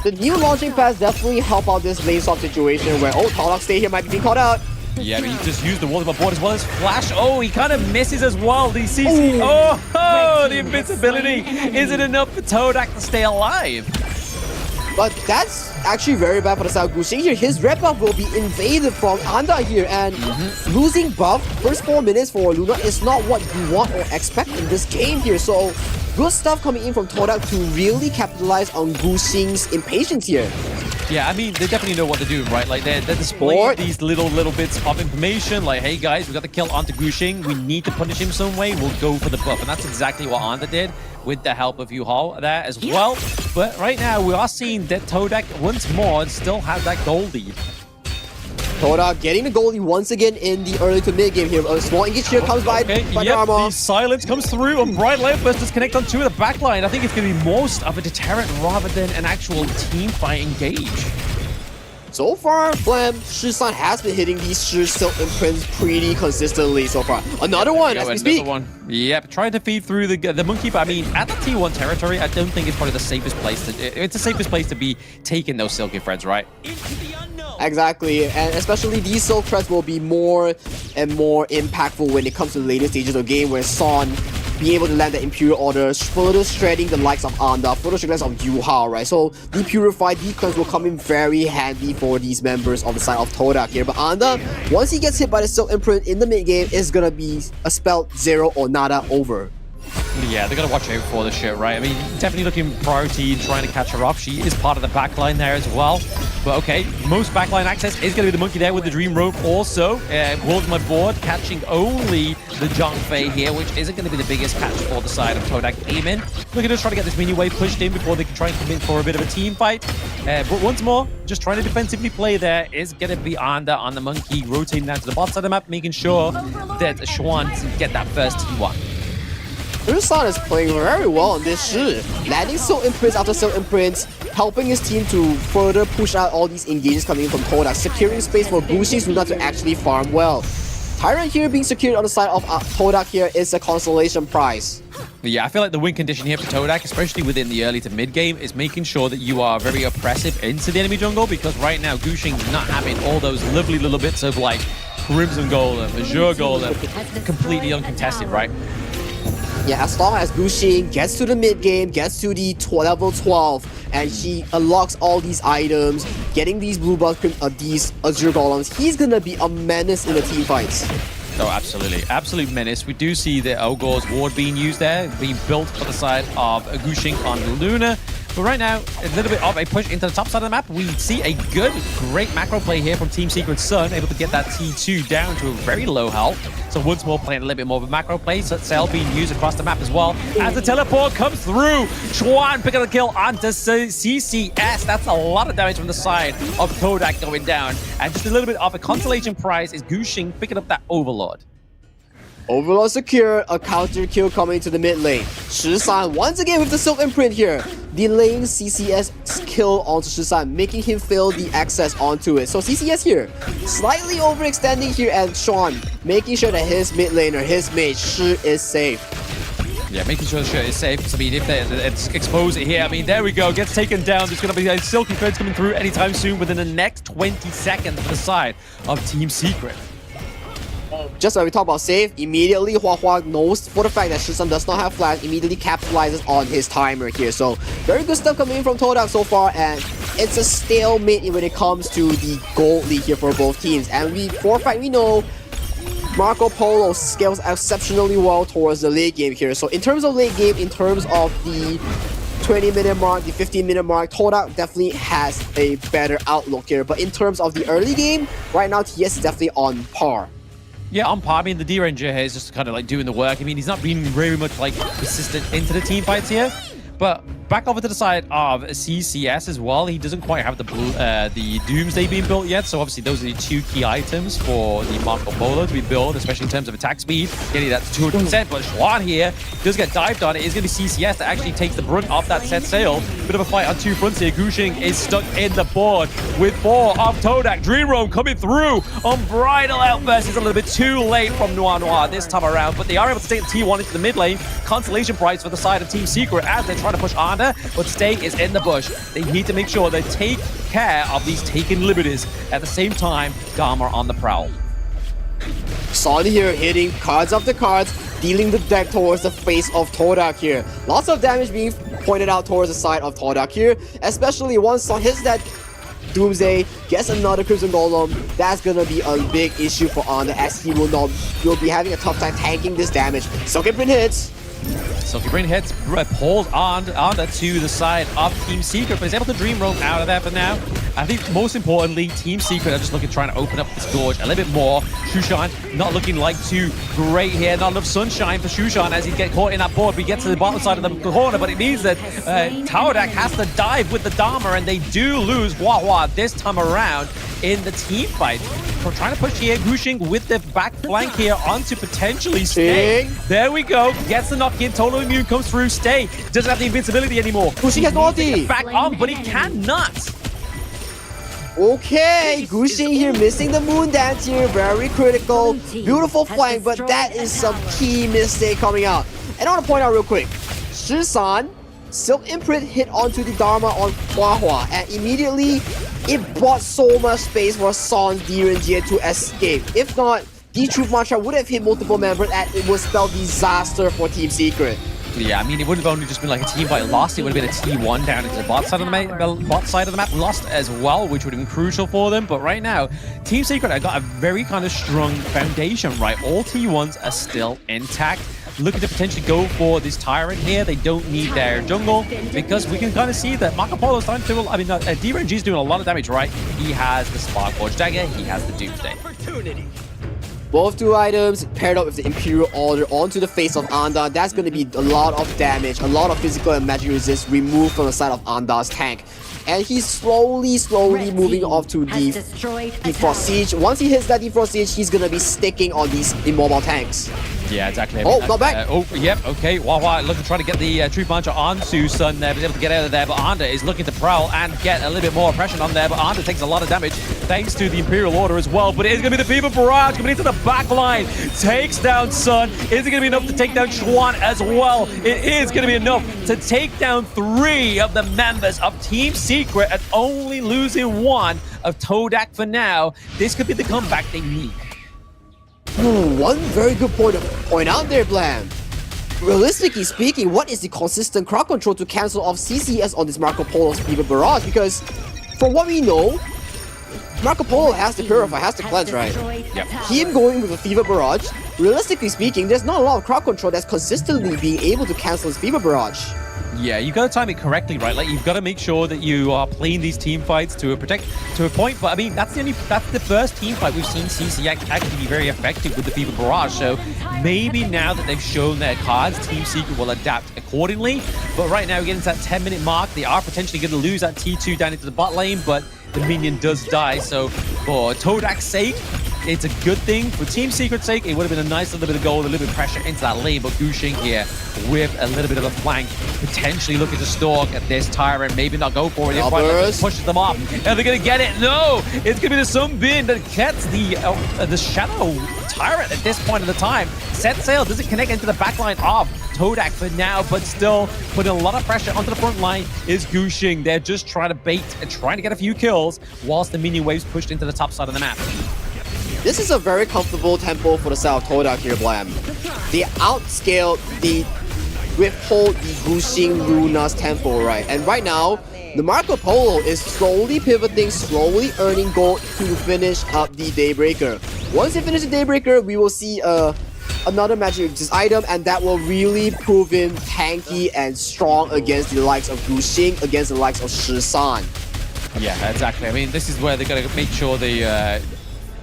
The new launching pads definitely help out this lane swap situation where, Tolok Stay here might be being caught out. Yeah, but he just used the wall of board as well as Flash. Oh, he kind of misses as well. The CC. Oh, the invincibility isn't enough for Todak to stay alive. But that's actually very bad for the side of Guxing here. His red buff will be invaded from Anda here, and losing buff first 4 minutes for Luna is not what you want or expect in this game here. So good stuff coming in from Todak to really capitalize on Guxing's impatience here. Yeah, I mean, they definitely know what they're doing, right? Like, they're displaying these little bits of information, like, hey guys, we got the kill onto Guxing, we need to punish him some way, we'll go for the buff. And that's exactly what Anda did with the help of Yuhao there as well. But right now, we are seeing that Todak once more still has that gold lead. Todak getting the goalie once again in the early to mid game here. A small engage here comes by the silence comes through, and Bright Light Bursters connect on two of the backline. I think it's going to be most of a deterrent rather than an actual team fight engage. So far, Blam, Shisan has been hitting these Silk Imprints pretty consistently so far. Another one as we speak. Yep, trying to feed through the monkey, but I mean, at the T1 territory, I don't think it's probably the safest place to... It's the safest place to be taking those Silky Threads, right? Exactly, and especially these Silk Threads will be more and more impactful when it comes to the later stages of the game, where Son being able to land the Imperial Order, further shredding the likes of Anda, further shredding of Yuhao, right? So the Purified Decleanse will come in very handy for these members of the side of Todak here. But Anda, once he gets hit by the Silk Imprint in the mid game, is gonna be a spell 0 or nada over. Yeah, they got to watch out for this shit, right? I mean, definitely looking priority and trying to catch her off. She is part of the backline there as well. But okay, most backline access is going to be the monkey there with the Dream Rope also. World my board, catching only the Zhongfei here, which isn't going to be the biggest catch for the side of Todak Demon. Look at us trying to get this mini wave pushed in before they can try and come in for a bit of a team fight. But once more, just trying to defensively play there is going to be Anda on the monkey, rotating down to the bot side of the map, making sure that Xuan doesn't get that first T1. Ursan is playing very well on this Shi, landing Silk Imprints after Silk Imprints, helping his team to further push out all these engages coming in from Todak, securing space for Guxing's Luna to actually farm well. Tyrant here being secured on the side of Todak here is a consolation prize. Yeah, I feel like the win condition here for Todak, especially within the early to mid game, is making sure that you are very oppressive into the enemy jungle, because right now Guxing's not having all those lovely little bits of like Crimson Golem, Azure Golem, completely uncontested, right? Yeah, as long as Guxing gets to the mid game, gets to the level 12, and he unlocks all these items, getting these blue buffs, these Azure Golems, he's gonna be a menace in the team fights. Oh, absolutely. Absolute menace. We do see the Ogor's ward being used there, being built for the side of Gushing on Luna. But right now, a little bit of a push into the top side of the map. We see a great macro play here from Team Secret Sun, able to get that T2 down to a very low health. So once more playing a little bit more of a macro play. So Cell being used across the map as well. As the teleport comes through, Chuan picking the kill onto CCS. That's a lot of damage from the side of Todak going down. And just a little bit of a consolation prize is Gushing picking up that Overlord. Overlord secure, a counter kill coming to the mid lane. Shisan once again with the Silk Imprint here, delaying CCS kill onto Shisan, making him fail the access onto it. So CCS here, slightly overextending here, and Sean making sure that his mid laner, his mage, Shi is safe. Yeah, making sure the shirt is safe. I mean, if they expose it here, I mean, there we go. Gets taken down. There's going to be a Silky Threads coming through anytime soon within the next 20 seconds for the side of Team Secret. Just when we talk about save, immediately Hua knows for the fact that Shisan does not have flash, immediately capitalizes on his timer here. So very good stuff coming in from Todak so far, and it's a stalemate when it comes to the gold league here for both teams. And for a fact, we know Marco Polo scales exceptionally well towards the late game here. So in terms of late game, in terms of the 20-minute mark, the 15-minute mark, Todak definitely has a better outlook here. But in terms of the early game, right now TS is definitely on par. Yeah, on par. I mean, the D-Ranger here is just kind of like doing the work. I mean, he's not being very much like persistent into the team fights here. But back over to the side of CCS as well. He doesn't quite have the Doomsday being built yet. So obviously those are the two key items for the Marco Polo to be built, especially in terms of attack speed. Getting that to 200%. But Schwan here does get dived on. It is going to be CCS that actually takes the brunt off that set sail. Bit of a fight on two fronts here. Gushing is stuck in the board with 4 of Todak. Dream Roam coming through. Unbridled Outburst is a little bit too late from Noir this time around. But they are able to take the T1 into the mid lane. Consolation prize for the side of Team Secret as they try to push under, but Stay is in the bush. They need to make sure they take care of these taken liberties. At the same time, Dharma on the prowl. Son here hitting cards after cards, dealing the deck towards the face of Todak here. Lots of damage being pointed out towards the side of Todak here, especially once Son hits that Doomsday, gets another Crimson Golem. That's gonna be a big issue for Honda, as he will be having a tough time tanking this damage. Silky Print hits. Silky Brain hits, pulls on to the side of Team Secret, but is able to Dream Roam out of there for now. I think most importantly, Team Secret are just trying to open up this gorge a little bit more. Shushan not looking like too great here. Not enough sunshine for Shushan as he gets caught in that board. We get to the bottom side of the corner, but it means that Todak has to dive with the Dharma, and they do lose Hua this time around in the team fight. We're trying to push here, Gushing with the back flank here onto potentially Stay. There we go. Gets the knock in. Total Immune comes through. Stay doesn't have the invincibility anymore. Gushing has no ulti. Back on, but he cannot. Okay, Gushing here missing the moon dance here. Very critical. Beautiful flank, but that is some key mistake coming out. And I want to point out real quick, Shisan, Silk Imprint hit onto the Dharma on Hua, and immediately it bought so much space for Son's D-Ranger to escape. If not, the Truth Mantra would have hit multiple members, and it would spell disaster for Team Secret. Yeah, I mean, it would have only just been like a team fight lost. It would have been a T1 down into the bot side of the map lost as well, which would have been crucial for them. But right now, Team Secret have got a very kind of strong foundation, right? All T1s are still intact. Looking to potentially go for this Tyrant here. They don't need their jungle, because we can kind of see that Marco Polo's starting to, I mean, D-Range is doing a lot of damage, right? He has the Sparkforge Dagger, he has the Doomsday. Both two items paired up with the Imperial Order onto the face of Anda. That's going to be a lot of damage, a lot of physical and magic resist removed from the side of Anda's tank. And he's slowly moving off to Defrost Siege. Once he hits that Defrost Siege, he's going to be sticking on these immobile tanks. Yeah, exactly. Oh, not back. Yep, okay. Hua looking to try to get the Truth Mantra onto Sun there, but able to get out of there. But Anda is looking to prowl and get a little bit more oppression on there. But Anda takes a lot of damage thanks to the Imperial Order as well. But it is going to be the Fever Barrage coming into the back line. Takes down Sun. Is it going to be enough to take down Chuan as well? It is going to be enough to take down 3 of the members of Team Secret, and only losing 1 of Todak for now. This could be the comeback they need. One very good point to point out there, Blam. Realistically speaking, what is the consistent crowd control to cancel off CCS on this Marco Polo's Fever Barrage? Because from what we know, Marco Polo has to purify, has to cleanse, right? Yep. Him going with a Fever Barrage, realistically speaking, there's not a lot of crowd control that's consistently being able to cancel his Fever Barrage. Yeah, you got to time it correctly, right? Like you've got to make sure that you are playing these team fights to a point. But I mean, that's the first team fight we've seen CC actually be very effective with the Fever Barrage. So maybe now that they've shown their cards, Team Secret will adapt accordingly. But right now, getting to that 10-minute mark, they are potentially going to lose that T2 down into the bot lane, but the minion does die. So for Todak's sake, it's a good thing. For Team Secret's sake, it would have been a nice little bit of gold, a little bit of pressure into that lane. But Gushing here with a little bit of a flank, potentially looking to stalk at this Tyrant, maybe not go for it. It pushes them off. Are they going to get it? No! It's going to be the Sunbin that gets the Shadow Tyrant at this point in the time. Set sail, does it connect into the backline of Todak for now, but still putting a lot of pressure onto the front line is Gushing. They're just trying to bait and trying to get a few kills whilst the minion waves pushed into the top side of the map. This is a very comfortable tempo for the side of Todak here, Blam. They outscale, they withhold the Gushing Luna's tempo, right? And right now, the Marco Polo is slowly pivoting, slowly earning gold to finish up the Daybreaker. Once they finish the Daybreaker, we will see another magic resist item, and that will really prove him tanky and strong against the likes of Gushing, against the likes of Shisan. Yeah, exactly. I mean, this is where they're going to make sure they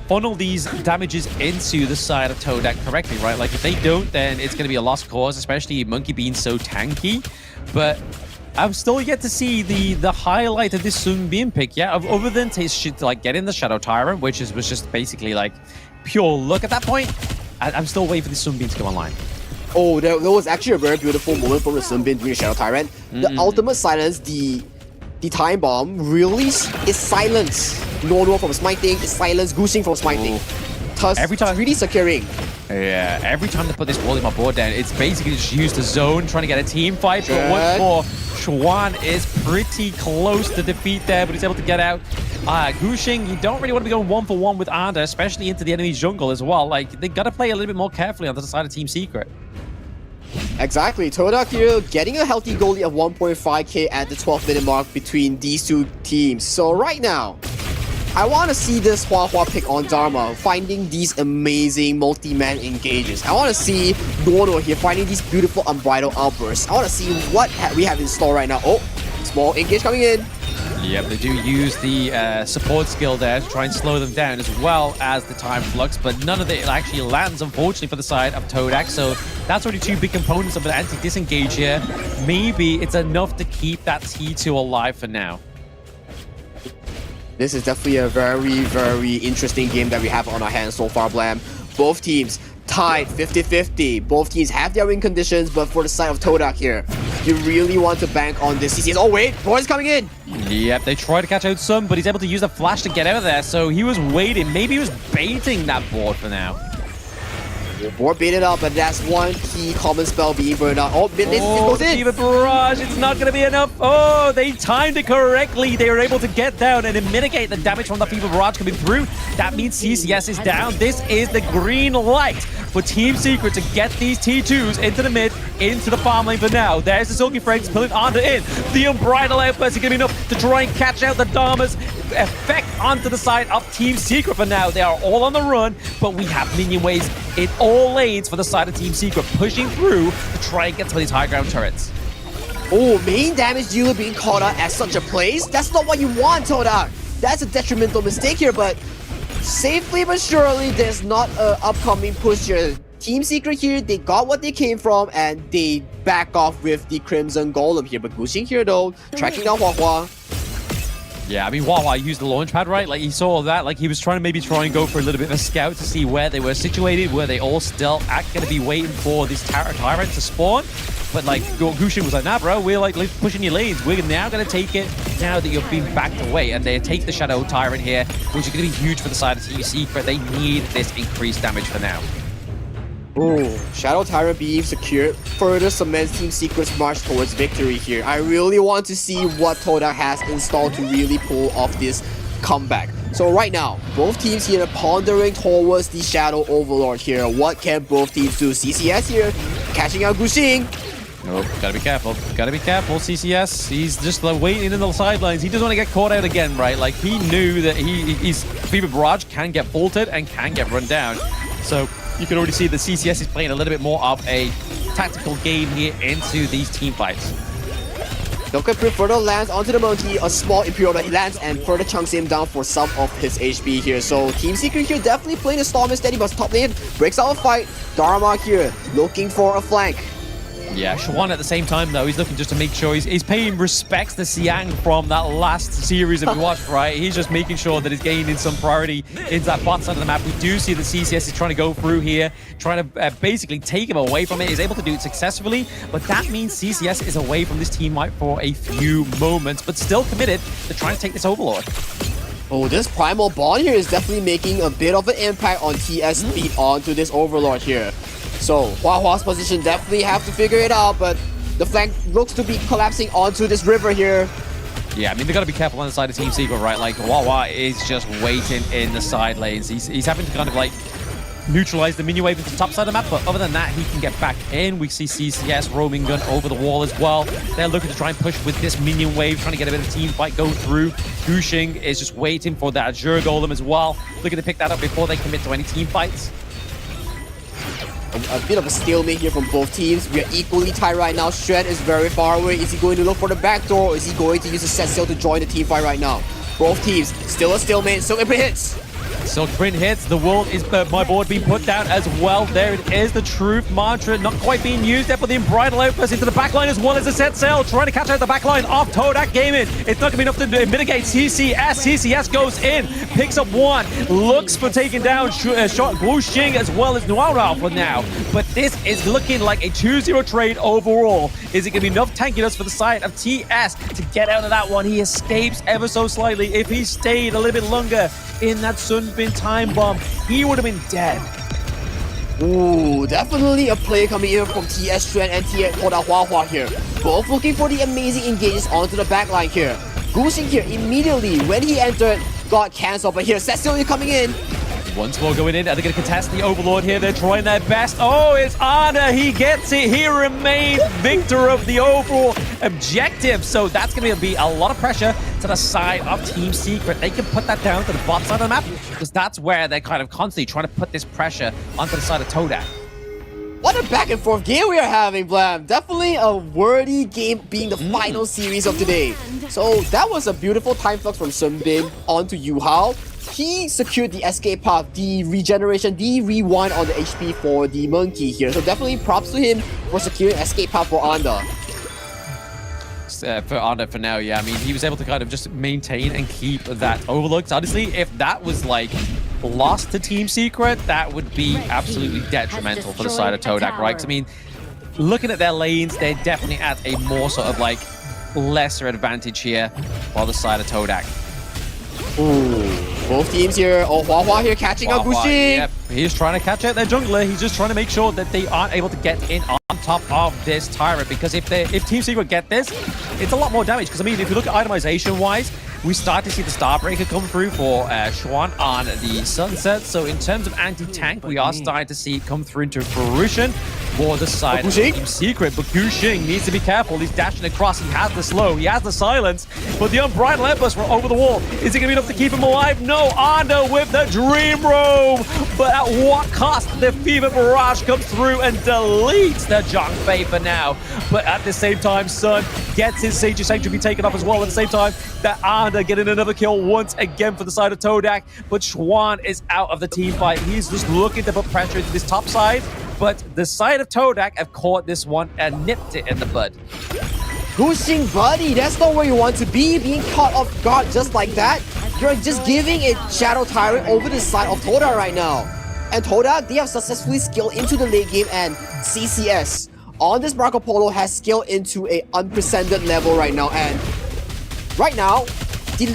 funnel these damages into the side of Todak correctly, right? Like, if they don't, then it's going to be a lost cause, especially Monkey being so tanky. But I'm still yet to see the highlight of this Sunbeam pick, yeah? Other than like getting the Shadow Tyrant, which was just basically like pure luck at that point. I'm still waiting for the Sunbeam to go online. Oh, there was actually a very beautiful moment from the Sunbeam doing the Shadow Tyrant. The ultimate silence, the time bomb really is silence Nono from smiting, is silence Gushing from smiting. Thus, every time really securing. Yeah, every time they put this wall in my board down, it's basically just used the zone, trying to get a team fight. But once more, Chuan is pretty close to defeat there, but he's able to get out. Gushing, you don't really want to be going 1-for-1 with Anda, especially into the enemy jungle as well. Like, they got to play a little bit more carefully on the side of Team Secret. Exactly. Todak here getting a healthy goalie of 1.5k at the 12-minute mark between these two teams. So right now, I want to see this Hua pick on Dharma, finding these amazing multi-man engages. I want to see Nono here finding these beautiful unbridled outbursts. I want to see what we have in store right now. Oh, small engage coming in. Yep, they do use the support skill there to try and slow them down, as well as the time flux, but none of it actually lands, unfortunately, for the side of Todak. So that's already two big components of an anti-disengage here. Maybe it's enough to keep that T2 alive for now. This is definitely a very, very interesting game that we have on our hands so far, Blam. Both teams tied 50-50. Both teams have their win conditions, but for the side of Todak here, you really want to bank on this CCS. Oh wait, Board's coming in! Yep, they try to catch out some, but he's able to use the flash to get out of there, so he was waiting. Maybe he was baiting that Board for now. Board baited up, but that's one key common spell being burned out. Oh, this goes in! Fever Barrage, it's not going to be enough. Oh, they timed it correctly. They were able to get down and mitigate the damage from the Fever Barrage coming through. That means CCS is down. This is the green light for Team Secret to get these T2s into the mid, into the farm lane for now. There's the Silky Franks pulling Anda in. The Unbridled Outburst is going to be enough to try and catch out the Dharma's effect onto the side of Team Secret for now. They are all on the run, but we have minion waves in all lanes for the side of Team Secret, pushing through to try and get some of these high ground turrets. Oh, main damage dealer being caught out at such a place? That's not what you want, Todak. That's a detrimental mistake here, but safely but surely, there's not an upcoming push here. Team Secret here, they got what they came from, and they back off with the Crimson Golem here. But Gushing here, though, tracking down Hua. Yeah, I mean, Wawa used the launch pad, right? Like, he saw that. Like, he was trying to try and go for a little bit of a scout to see where they were situated, where they all still going to be waiting for this Tyrant to spawn. But, like, Gushing was like, nah, bro, we're, like, pushing your lanes. We're now going to take it now that you've been backed away. And they take the Shadow Tyrant here, which is going to be huge for the side of Team Secret. They need this increased damage for now. Oh, Shadow Tyrant being secured further cements Team Secret's march towards victory here. I really want to see what Todak has installed to really pull off this comeback. So right now, both teams here are pondering towards the Shadow Overlord here. What can both teams do? CCS here, catching out Gushing. Oh, gotta be careful. Gotta be careful, CCS. He's just waiting in the sidelines. He doesn't want to get caught out again, right? Like, he knew that he's Fever Barrage can get vaulted and can get run down. So you can already see that CCS is playing a little bit more of a tactical game here into these team fights. Doka further lands onto the monkey, a small Imperial that he lands and further chunks him down for some of his HP here. So Team Secret here definitely playing the Storm and steady, but top lane breaks out a fight. Dharma here looking for a flank. Yeah, Schwan at the same time, though, he's looking just to make sure he's paying respects to Siang from that last series that we watched, right? He's just making sure that he's gaining some priority into that bot side of the map. We do see that CCS is trying to go through here, trying to basically take him away from it. He's able to do it successfully, but that means CCS is away from this team fight for a few moments, but still committed to trying to take this Overlord. Oh, this Primal Bond here is definitely making a bit of an impact on TS speed onto this Overlord here. So, Huahua's position definitely have to figure it out, but the flank looks to be collapsing onto this river here. Yeah, I mean, they got to be careful on the side of Team Secret, right? Like, Huahua is just waiting in the side lanes. He's having to kind of, like, neutralize the minion wave into the top side of the map, but other than that, he can get back in. We see CCS roaming gun over the wall as well. They're looking to try and push with this minion wave, trying to get a bit of a team fight go through. Gushing is just waiting for that Azure Golem as well, looking to pick that up before they commit to any team fights. A bit of a stalemate here from both teams. We are equally tied right now. Shred is very far away. Is he going to look for the back door, or is he going to use a set sail to join the team fight right now? Both teams still a stalemate. So it hits. Silk Print hits. The world is my board being put down as well. There it is. The truth mantra not quite being used there for the Unbridled Outburst into the backline as well as a set sail. Trying to catch out the backline off Todak Gaming. It's not going to be enough to mitigate CCS. CCS goes in, picks up one, looks for taking down shot Wu Xing as well as Nuao for now. But this is looking like a 2-0 trade overall. Is it going to be enough tankiness for the side of TS to get out of that one? He escapes ever so slightly. If he stayed a little bit longer in that Sunbin time bomb, he would have been dead. Ooh, definitely a play coming in from TS Trend and TS Huahua here. Both looking for the amazing engages onto the backline here. Gushing here immediately when he entered got cancelled, but here Cecil coming in. Once more going in. Are they going to contest the Overlord here? They're trying their best. Oh, it's Arda. He gets it. He remains victor of the overall objective. So that's going to be a lot of pressure to the side of Team Secret. They can put that down to the bot side of the map because that's where they're kind of constantly trying to put this pressure onto the side of Todak. What a back and forth game we are having, Blam. Definitely a worthy game being the final series of today. So that was a beautiful time flux from Sunbin onto Yuhao. He secured the escape path, the regeneration, the rewind on the HP for the monkey here. So definitely props to him for securing escape path for Anda. For Anda for now, yeah. I mean, he was able to kind of just maintain and keep that Overlooked. Honestly, if that was like lost to Team Secret, that would be absolutely detrimental for the side of Todak, right? 'Cause I mean, looking at their lanes, they're definitely at a more sort of like lesser advantage here for the side of Todak. Ooh, both teams here. Oh, Huahua here catching up Gushing. Yep, he's trying to catch out their jungler. He's just trying to make sure that they aren't able to get in on top of this Tyrant, because if Team Secret get this, it's a lot more damage. Because I mean, if you look at itemization-wise, we start to see the Starbreaker come through for Schwan on the Sunset. So in terms of anti-tank, we are starting to see it come through into fruition for the side of Team Secret. But Gushing needs to be careful. He's dashing across. He has the slow. He has the silence. But the Unbridled Outburst over the wall. Is it going to be enough to keep him alive? No. Anda with the Dream Roam. But at what cost? The Fever Barrage comes through and deletes the Zhang for now. But at the same time, Sun gets his Sage of Sanctuary taken off as well. At the same time, that Anda getting another kill once again for the side of Todak. But Schwan is out of the team fight. He's just looking to put pressure into this top side. But the side of Todak have caught this one and nipped it in the bud. Gushing, buddy, that's not where you want to be. Being caught off guard just like that. You're just giving a Shadow Tyrant over the side of Todak right now. And Todak, they have successfully scaled into the late game, and CCS on this Marco Polo has scaled into an unprecedented level right now. And right now, the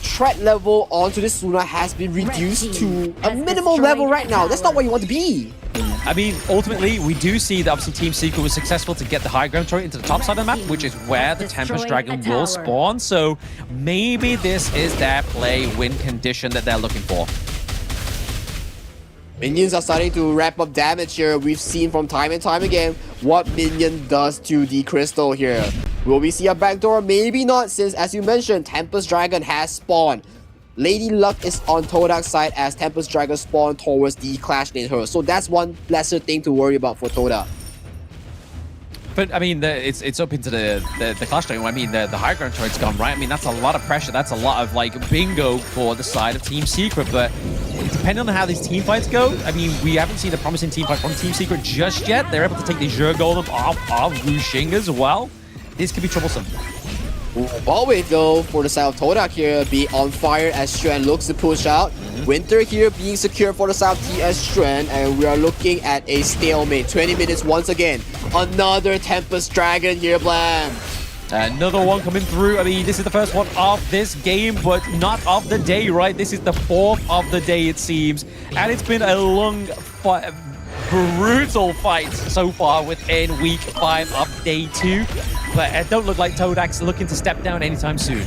threat level onto this Suna has been reduced to a minimal level right now. That's not where you want to be. I mean, ultimately, we do see that obviously Team Secret was successful to get the high ground turret into the top side of the map, which is where the Tempest Dragon will spawn. So maybe this is their play-win condition that they're looking for. Minions are starting to wrap up damage here. We've seen from time and time again what minion does to the crystal here. Will we see a backdoor? Maybe not, since as you mentioned, Tempest Dragon has spawned. Lady Luck is on Todak's side as Tempest Dragon spawned towards the Clash Lane her. So that's one lesser thing to worry about for Todak. But I mean, it's up into the Clash Lane. I mean, the high ground turret's gone, right? I mean, that's a lot of pressure. That's a lot of like bingo for the side of Team Secret. But depending on how these team fights go, I mean, we haven't seen a promising team fight from Team Secret just yet. They're able to take the Zhe Golem off of Wuxing as well. This could be troublesome. Always though, for the side of Todak here, be on fire as Stren looks to push out. Winter here being secure for the side of TS Stren, and we are looking at a stalemate. 20 minutes once again. Another Tempest Dragon here, Blam. Another one coming through. I mean, this is the first one of this game, but not of the day, right? This is the fourth of the day, it seems. And it's been a long brutal fight so far within week 5 of day 2. But it don't look like Todak's looking to step down anytime soon.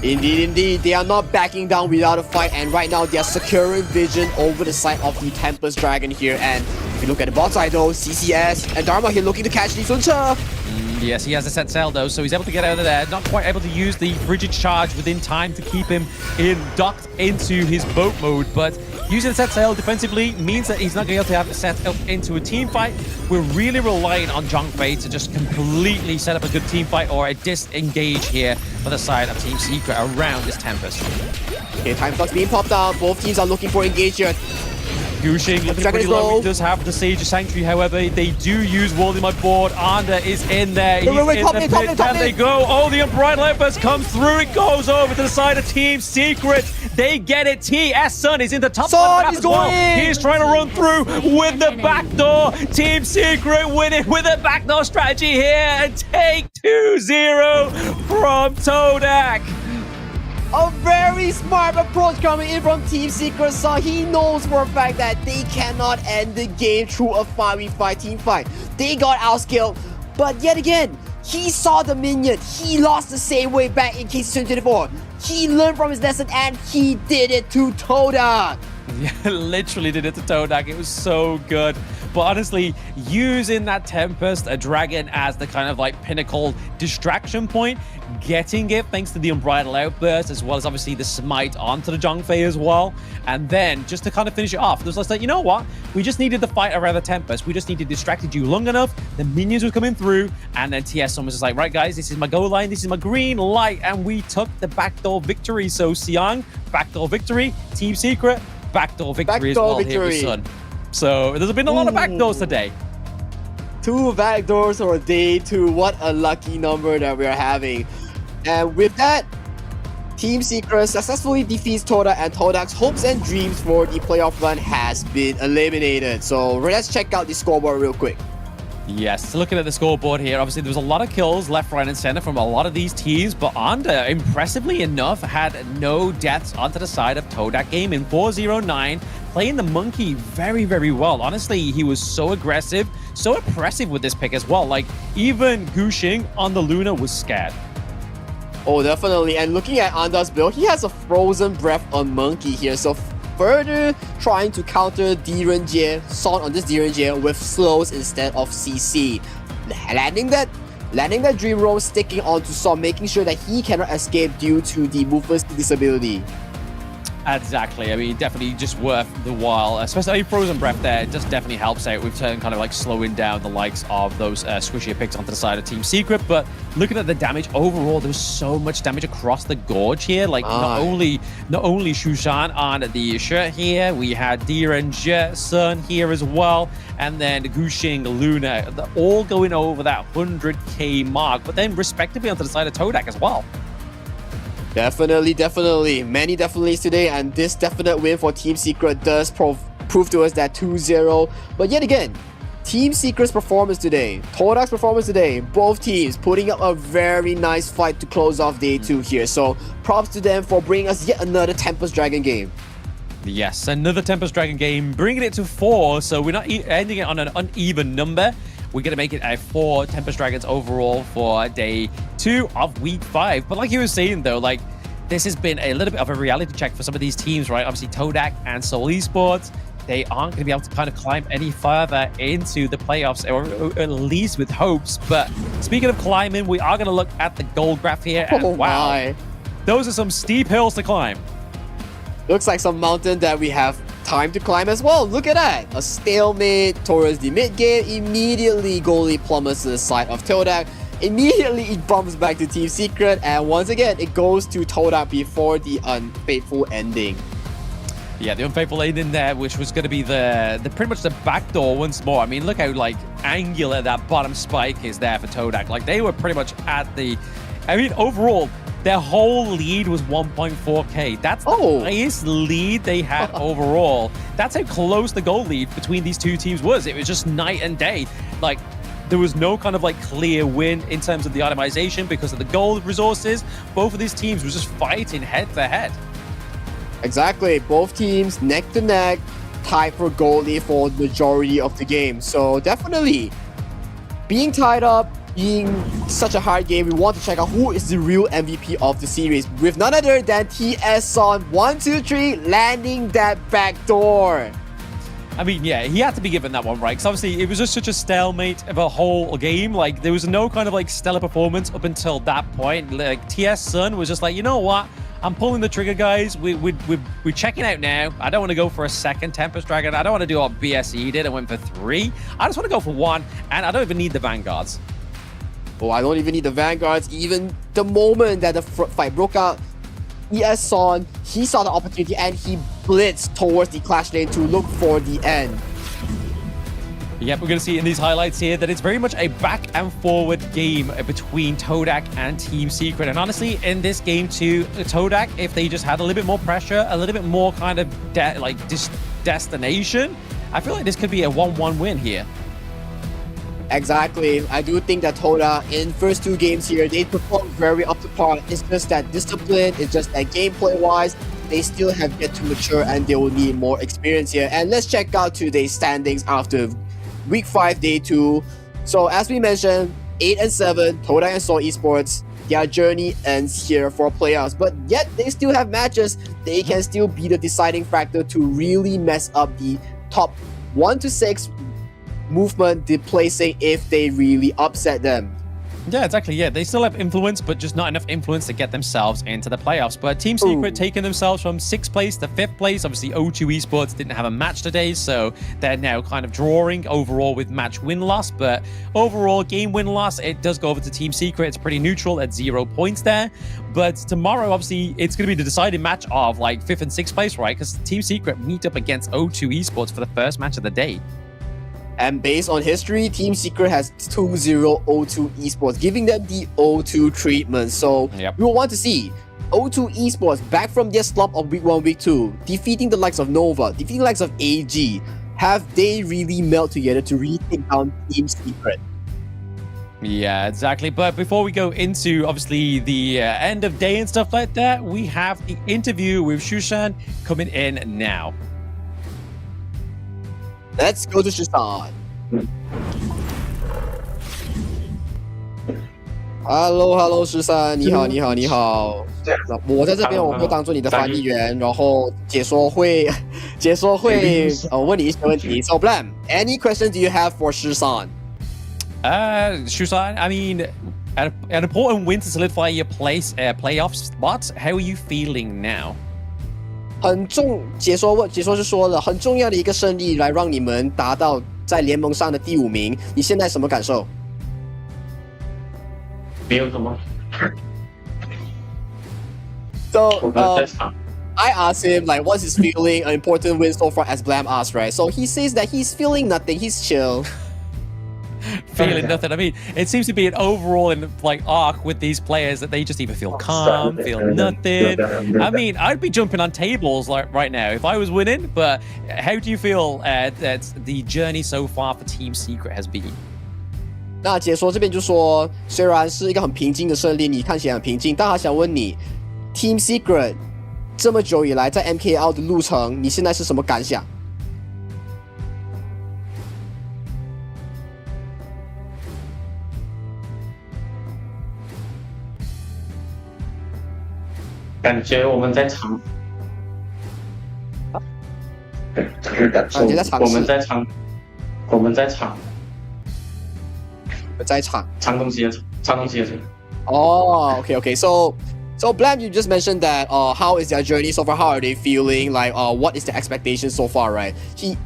Indeed. They are not backing down without a fight, and right now they are securing vision over the side of the Tempest Dragon here. And if you look at the bot side though, CCS and Dharma here looking to catch Lee Sun-Che. Yes, he has a set sail though, so he's able to get out of there. Not quite able to use the frigid charge within time to keep him docked into his boat mode, but using the set sail defensively means that he's not going to be able to have it set up into a team fight. We're really relying on Zhang Fei to just completely set up a good team fight or a disengage here for the side of Team Secret around this Tempest. Okay, time clock's being popped out. Both teams are looking for engage here. Gushing looking pretty low. He does have the Sage of Sanctuary, however, they do use Wall in my board. Anda is in there. He's in the pit. Can they go? Oh, the Unbridled Embers comes through. It goes over to the side of Team Secret. They get it. TS Sun is in the top Sun is going. He's trying to run through with the backdoor. Team Secret winning with a backdoor strategy here and take 2-0 from Todak. A very smart approach coming in from Team Secret. So he knows for a fact that they cannot end the game through a 5v5 team fight. They got outskilled, but yet again, he saw the minion. He lost the same way back in Case 24. He learned from his lesson and he did it to Todak. Yeah, literally did it to Todak. It was so good. But honestly, using that Tempest, a dragon, as the kind of like pinnacle distraction point, getting it thanks to the Unbridled Outburst, as well as obviously the smite onto the Zhang Fei as well. And then just to kind of finish it off, there's like, you know what? We just needed the fight around the Tempest. We just needed distracted you long enough. The minions were coming through, and then TS was just like, right guys, this is my goal line, this is my green light, and we took the backdoor victory. So Siang, backdoor victory. Team Secret, backdoor victory as well here with Sun. So there's been a lot of backdoors today. 2 backdoors for day 2. What a lucky number that we're having. And with that, Team Secret successfully defeats Todak, and Todak's hopes and dreams for the playoff run has been eliminated. So let's check out the scoreboard real quick. Yes, looking at the scoreboard here, obviously there was a lot of kills left, right, and center from a lot of these teams, but Anda, impressively enough, had no deaths onto the side of Todak game in 4-0-9, playing the monkey very, very well. Honestly, he was so aggressive, so oppressive with this pick as well. Like, even Gushing on the Luna was scared. Oh, definitely. And looking at Anda's build, he has a Frozen Breath on Monkey here. So further trying to counter Direnjie, Son on this Direnjie with slows instead of CC. Landing that Dream Roam, sticking onto Son, making sure that he cannot escape due to the mover's disability. Exactly. I mean, definitely just worth the while. Especially Frozen Breath there, it just definitely helps out with kind of like slowing down the likes of those squishier picks onto the side of Team Secret. But looking at the damage overall, there was so much damage across the gorge here. Like not only Shushan on the shirt here, we had Direnjie, Sun here as well, and then Gushing, Luna, all going over that 100k mark. But then respectively onto the side of Todak as well. Definitely. Many definitely today, and this definite win for Team Secret does prove to us that 2-0. But yet again, Team Secret's performance today, Todak's performance today, both teams putting up a very nice fight to close off day 2 here. So props to them for bringing us yet another Tempest Dragon game. Yes, another Tempest Dragon game, bringing it to 4. So we're not ending it on an uneven number. We're going to make it a 4 Tempest Dragons overall for day 2 of week 5. But like you were saying, though, like, this has been a little bit of a reality check for some of these teams, right? Obviously, Todak and Seoul Esports, they aren't going to be able to kind of climb any further into the playoffs, or at least with hopes. But speaking of climbing, we are going to look at the gold graph here. And wow, my. Those are some steep hills to climb. Looks like some mountain that we have time to climb as well. Look at that. A stalemate towards the mid game. Immediately, goalie plummets to the side of Todak. Immediately, it bumps back to Team Secret. And once again, it goes to Todak before the unfaithful ending. Yeah, the unfaithful ending there, which was going to be the pretty much the backdoor once more. I mean, look how like angular that bottom spike is there for Todak. Like they were pretty much at the, I mean, overall, their whole lead was 1.4k. That's the highest lead they had overall. That's how close the goal lead between these two teams was. It was just night and day. Like, there was no kind of like clear win in terms of the itemization because of the gold resources. Both of these teams were just fighting head to head. Exactly. Both teams neck to neck, tied for goalie for the majority of the game. So definitely, being tied up, being such a hard game, we want to check out who is the real MVP of the series, with none other than TS Son 123 landing that backdoor. I mean, yeah, he had to be given that one, right? Because obviously it was just such a stalemate of a whole game. Like, there was no kind of like stellar performance up until that point. Like, TS Son was just like, you know what? I'm pulling the trigger, guys. We're checking out now. I don't want to go for a second Tempest Dragon. I don't want to do what BSE did and went for 3. I just want to go for 1, and I don't even need the Vanguards. Oh, I don't even need the Vanguards. Even the moment that the fight broke out, ES Son, he saw the opportunity and he blitzed towards the clash lane to look for the end. Yep, we're going to see in these highlights here that it's very much a back and forward game between Todak and Team Secret. And honestly, in this game too, Todak, if they just had a little bit more pressure, a little bit more kind of destination, I feel like this could be a 1-1 win here. Exactly. I do think that Todak in first 2 games here, they performed very up to par. It's just that discipline, it's just that gameplay-wise, they still have yet to mature and they will need more experience here. And let's check out today's standings after Week 5, Day 2. So as we mentioned, 8 and 7, Todak and Seoul Esports, their journey ends here for playoffs. But yet they still have matches. They can still be the deciding factor to really mess up the top 1 to 6 movement displacing if they really upset them. Yeah, exactly. Yeah, they still have influence, but just not enough influence to get themselves into the playoffs. But Team Secret taking themselves from 6th place to 5th place. Obviously, O2 Esports didn't have a match today, so they're now kind of drawing overall with match win-loss. But overall, game win-loss, it does go over to Team Secret. It's pretty neutral at 0 points there. But tomorrow, obviously, it's going to be the deciding match of like 5th and 6th place, right? Because Team Secret meet up against O2 Esports for the first match of the day. And based on history, Team Secret has 2-0 O2 Esports, giving them the O2 treatment. So we will want to see O2 Esports back from their slump of Week 1, Week 2, defeating the likes of Nova, defeating the likes of AG. Have they really meld together to really take down Team Secret? Yeah, exactly. But before we go into, obviously, the end of day and stuff like that, we have the interview with Shushan coming in now. Let's go to Shushan. Hello, 13， 你好。我在这边，我会当做你的翻译员，然后解说会问你一些问题。So, Blam, any questions do you have for Shushan? Shushan, I mean, an important win to solidify your playoff spot. How are you feeling now? 解说是说了很重要的一个胜利，来让你们达到在联盟上的第5名。你现在什么感受？没有什么。So, I asked him like, what's his feeling? An important win so far, as Blam asked, right? So he says that he's feeling nothing. He's chill. Feeling nothing. I mean, it seems to be an overall arc with these players that they just either feel calm, feel nothing. I mean, I'd be jumping on tables like right now if I was winning. But how do you feel that the journey so far for Team Secret has been? 那解说这边就说，虽然是一个很平静的胜利，你看起来很平静，但他想问你 ，Team Secret 这么久以来在 MKL 的路程，你现在是什么感想？感觉我们在就是感受我们在场，我们在场，在场唱东西的唱东西的。Oh, okay. So Blam, you just mentioned that how is their journey so far? How are they feeling? Like what is the expectation so far, right?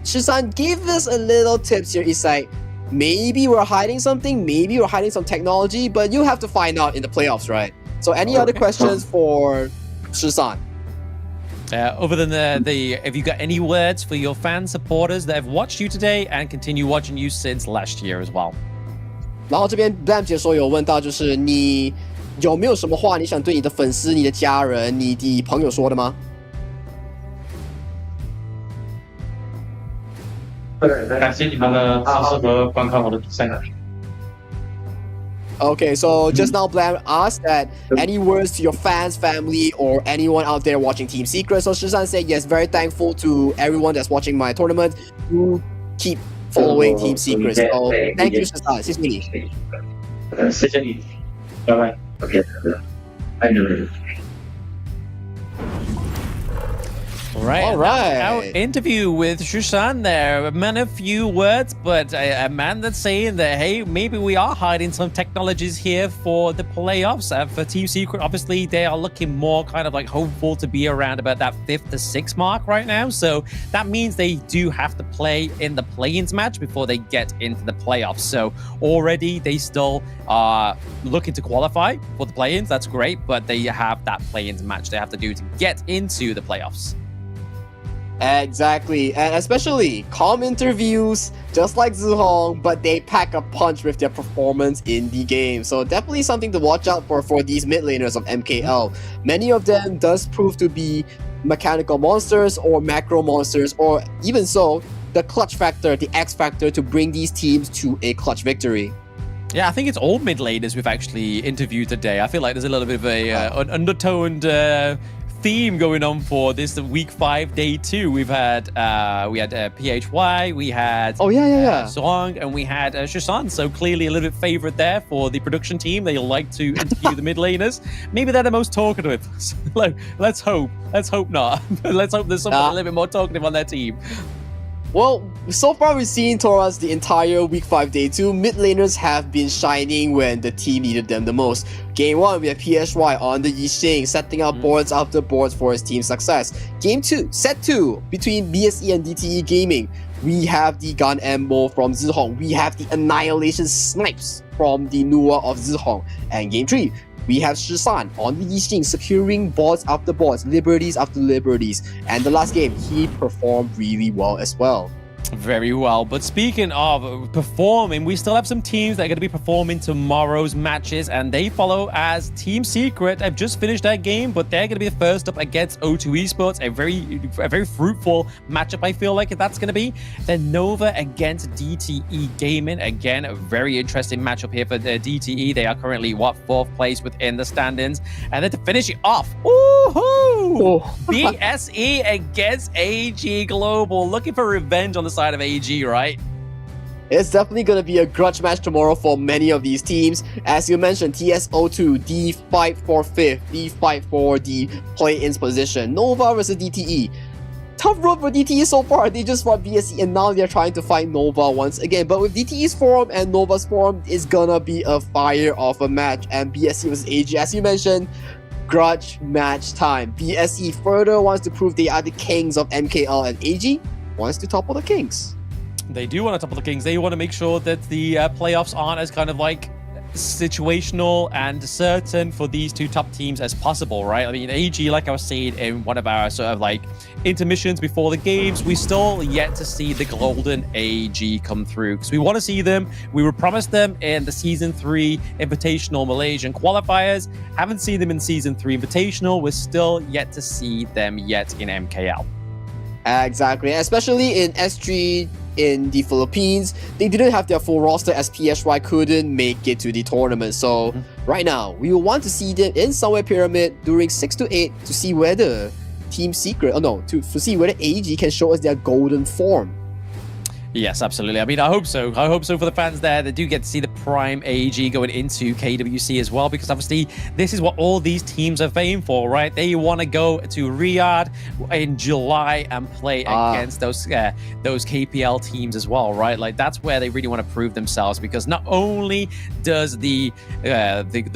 Shisan gave us a little tips here. It's like maybe we're hiding something, maybe we're hiding some technology, but you have to find out in the playoffs, right? So any other questions for Shisan? Other than have you got any words for your fans, supporters that have watched you today and continue watching you since last year as well? 然后这边 Blam 解说有问到，就是你有没有什么话你想对你的粉丝、你的家人、你的朋友说的吗？感谢你们的支持和观看我的比赛。Okay, so just now Blam asked that any words to your fans, family, or anyone out there watching Team Secret. So Shisan said yes, very thankful to everyone that's watching my tournament. You keep following Team Secret. So thank you, Shisan. 谢谢你。谢谢你，拜拜。Okay, I know it. All right. Our interview with Shushan there. A man of few words, but a man that's saying that, hey, maybe we are hiding some technologies here for the playoffs. For Team Secret, obviously, they are looking more kind of like hopeful to be around about that 5th to 6th mark right now. So that means they do have to play in the play-ins match before they get into the playoffs. So already they still are looking to qualify for the play-ins. That's great, but they have that play-ins match they have to do to get into the playoffs. Exactly, and especially calm interviews, just like Zihong, but they pack a punch with their performance in the game. So definitely something to watch out for these mid laners of MKL. Many of them does prove to be mechanical monsters or macro monsters, or even so, the clutch factor, the X factor to bring these teams to a clutch victory. Yeah, I think it's all mid laners we've actually interviewed today. I feel like there's a little bit of an undertoned theme going on for this week 5 day 2. We had PHY, we had Song, and we had Shisan. So clearly a little bit favorite there for the production team. They like to interview the mid laners. Maybe they're the most talkative. Let's hope not. Let's hope there's someone a little bit more talkative on their team. Well, so far we've seen towards the entire week 5 day 2, mid laners have been shining when the team needed them the most. Game 1, we have PSY on the Yixing, setting up boards after boards for his team's success. Game 2, set 2, between BSE and DTE Gaming, we have the gun ammo from Zihong, we have the annihilation snipes from the Nua of Zihong. And Game 3, we have Shisan on the Yixing, securing boards after boards, liberties after liberties. And the last game, he performed really well as well. Very well. But speaking of performing, we still have some teams that are going to be performing tomorrow's matches, and they follow as Team Secret. They've just finished their game, but they're going to be the first up against O2 Esports. A very fruitful matchup, I feel like that's going to be. Then Nova against DTE Gaming. Again, a very interesting matchup here for the DTE. They are currently, 4th place within the standings. And then to finish it off, BSE against AG Global. Looking for revenge on the side of AG, right? It's definitely going to be a grudge match tomorrow for many of these teams. As you mentioned, TSO2, the fight for 5th, the fight for the play-ins position. Nova versus DTE. Tough road for DTE so far. They just fought BSE and now they're trying to fight Nova once again. But with DTE's form and Nova's form, it's gonna be a fire of a match. And BSE versus AG, as you mentioned, grudge match time. BSE further wants to prove they are the kings of MKL, and AG wants to topple the kings. They do want to topple the kings. They want to make sure that the playoffs aren't as kind of like situational and certain for these two top teams as possible, right? I mean, AG, like I was saying in one of our sort of like intermissions before the games, we still yet to see the golden AG come through because we want to see them. We were promised them in the Season 3 Invitational Malaysian qualifiers. Haven't seen them in Season 3 Invitational. We're still yet to see them yet in MKL. Exactly, especially in S3 in the Philippines, they didn't have their full roster as PSY couldn't make it to the tournament. So right now, we will want to see them in Somewhere Pyramid during 6 to 8 to see whether Team Secret, to see whether AG can show us their golden form. Yes, absolutely. I mean, I hope so. I hope so for the fans there that do get to see the prime AG going into KWC as well, because obviously this is what all these teams are famed for, right? They want to go to Riyadh in July and play against those KPL teams as well, right? Like that's where they really want to prove themselves, because not only does the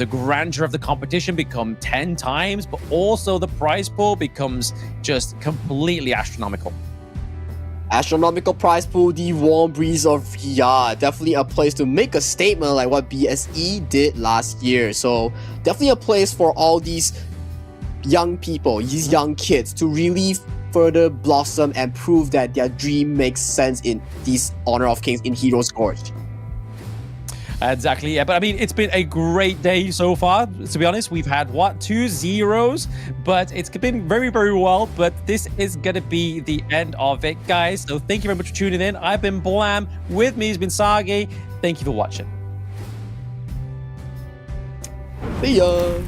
grandeur of the competition become 10 times, but also the prize pool becomes just completely astronomical. Astronomical prize pool, the warm breeze of Riyadh. Definitely a place to make a statement like what BSE did last year. So definitely a place for all these young people, these young kids to really further blossom and prove that their dream makes sense in this Honor of Kings in Heroes Gorge. Exactly, yeah. But I mean, it's been a great day so far. To be honest, we've had, 2 zeros, but it's been very, very well. But this is going to be the end of it, guys. So thank you very much for tuning in. I've been Blam. With me has been Sagi. Thank you for watching. See ya.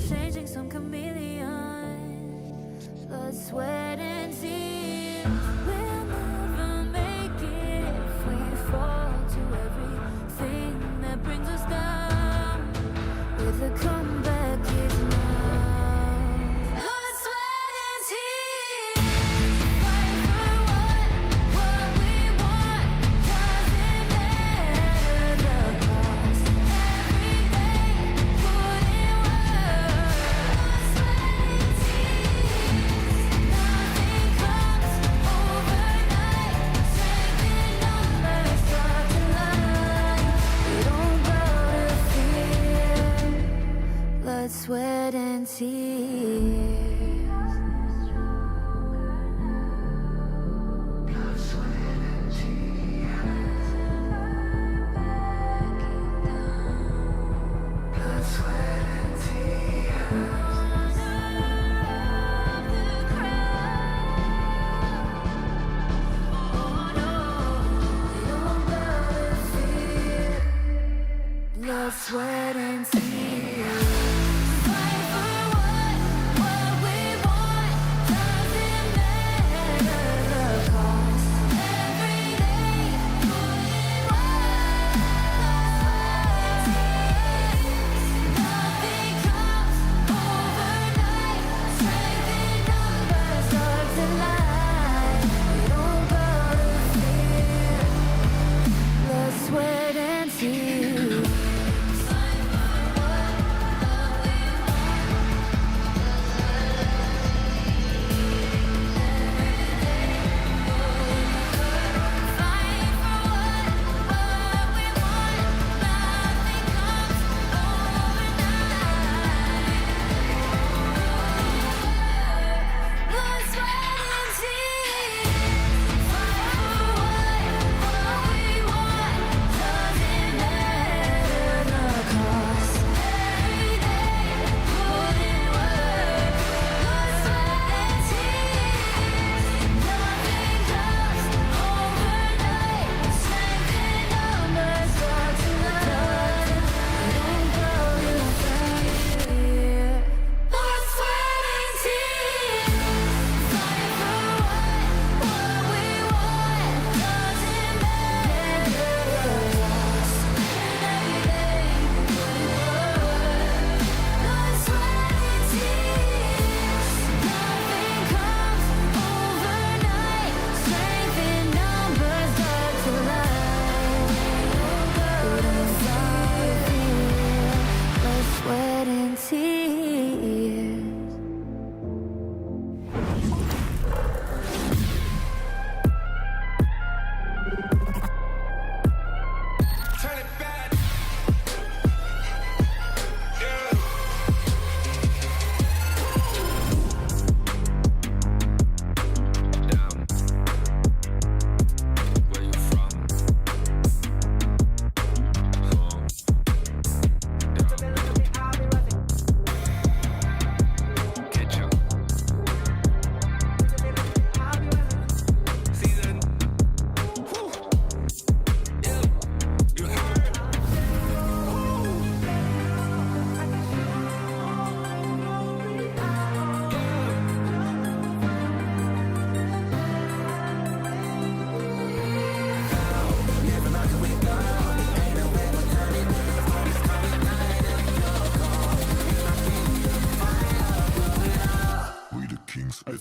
Changing some chameleon, blood, sweat, and tears. We'll never make it if we fall to everything that brings us down. With a comeback is now. Blood, sweat, and tears. Fight for what we want. Doesn't matter the cost. Every day, putting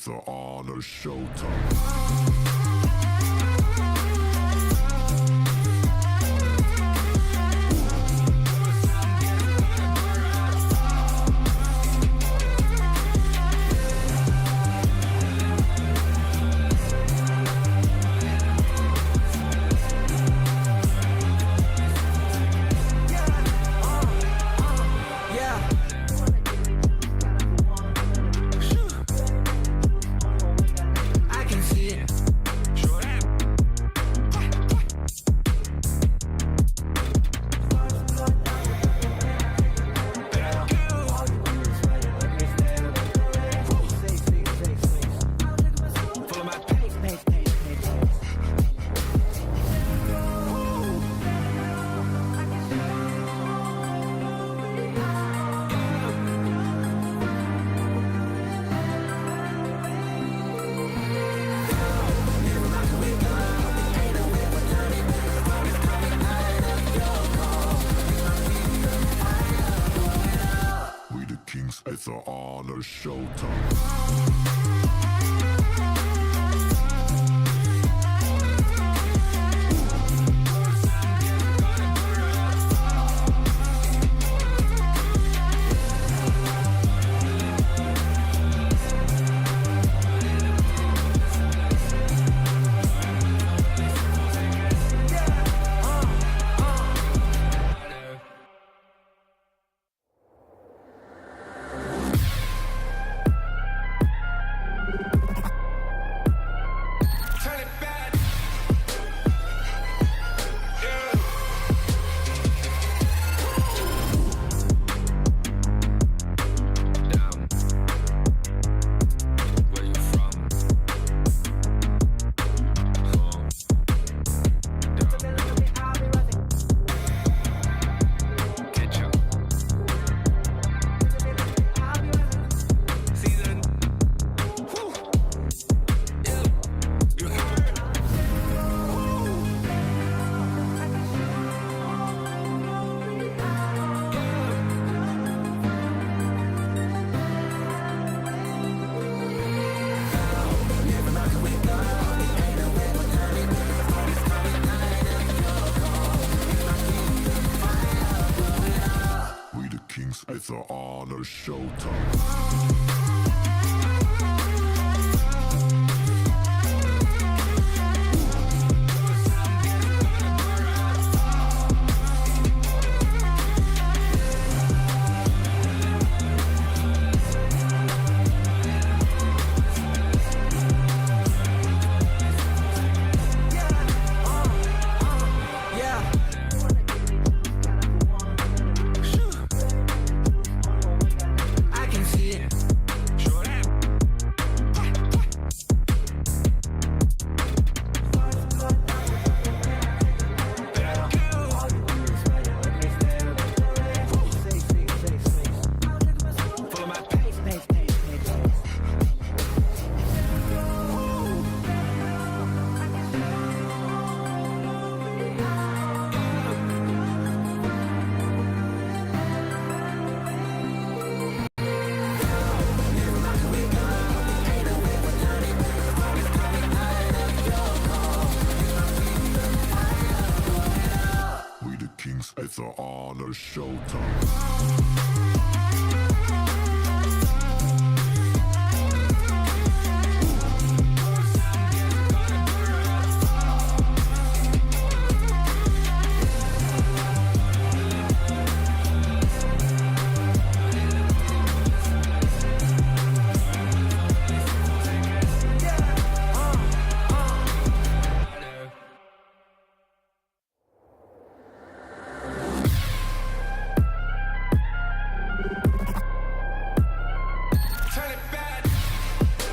It's an honor showtime. It's an honor showtime. It's an honor showtime. It's an honor showtime.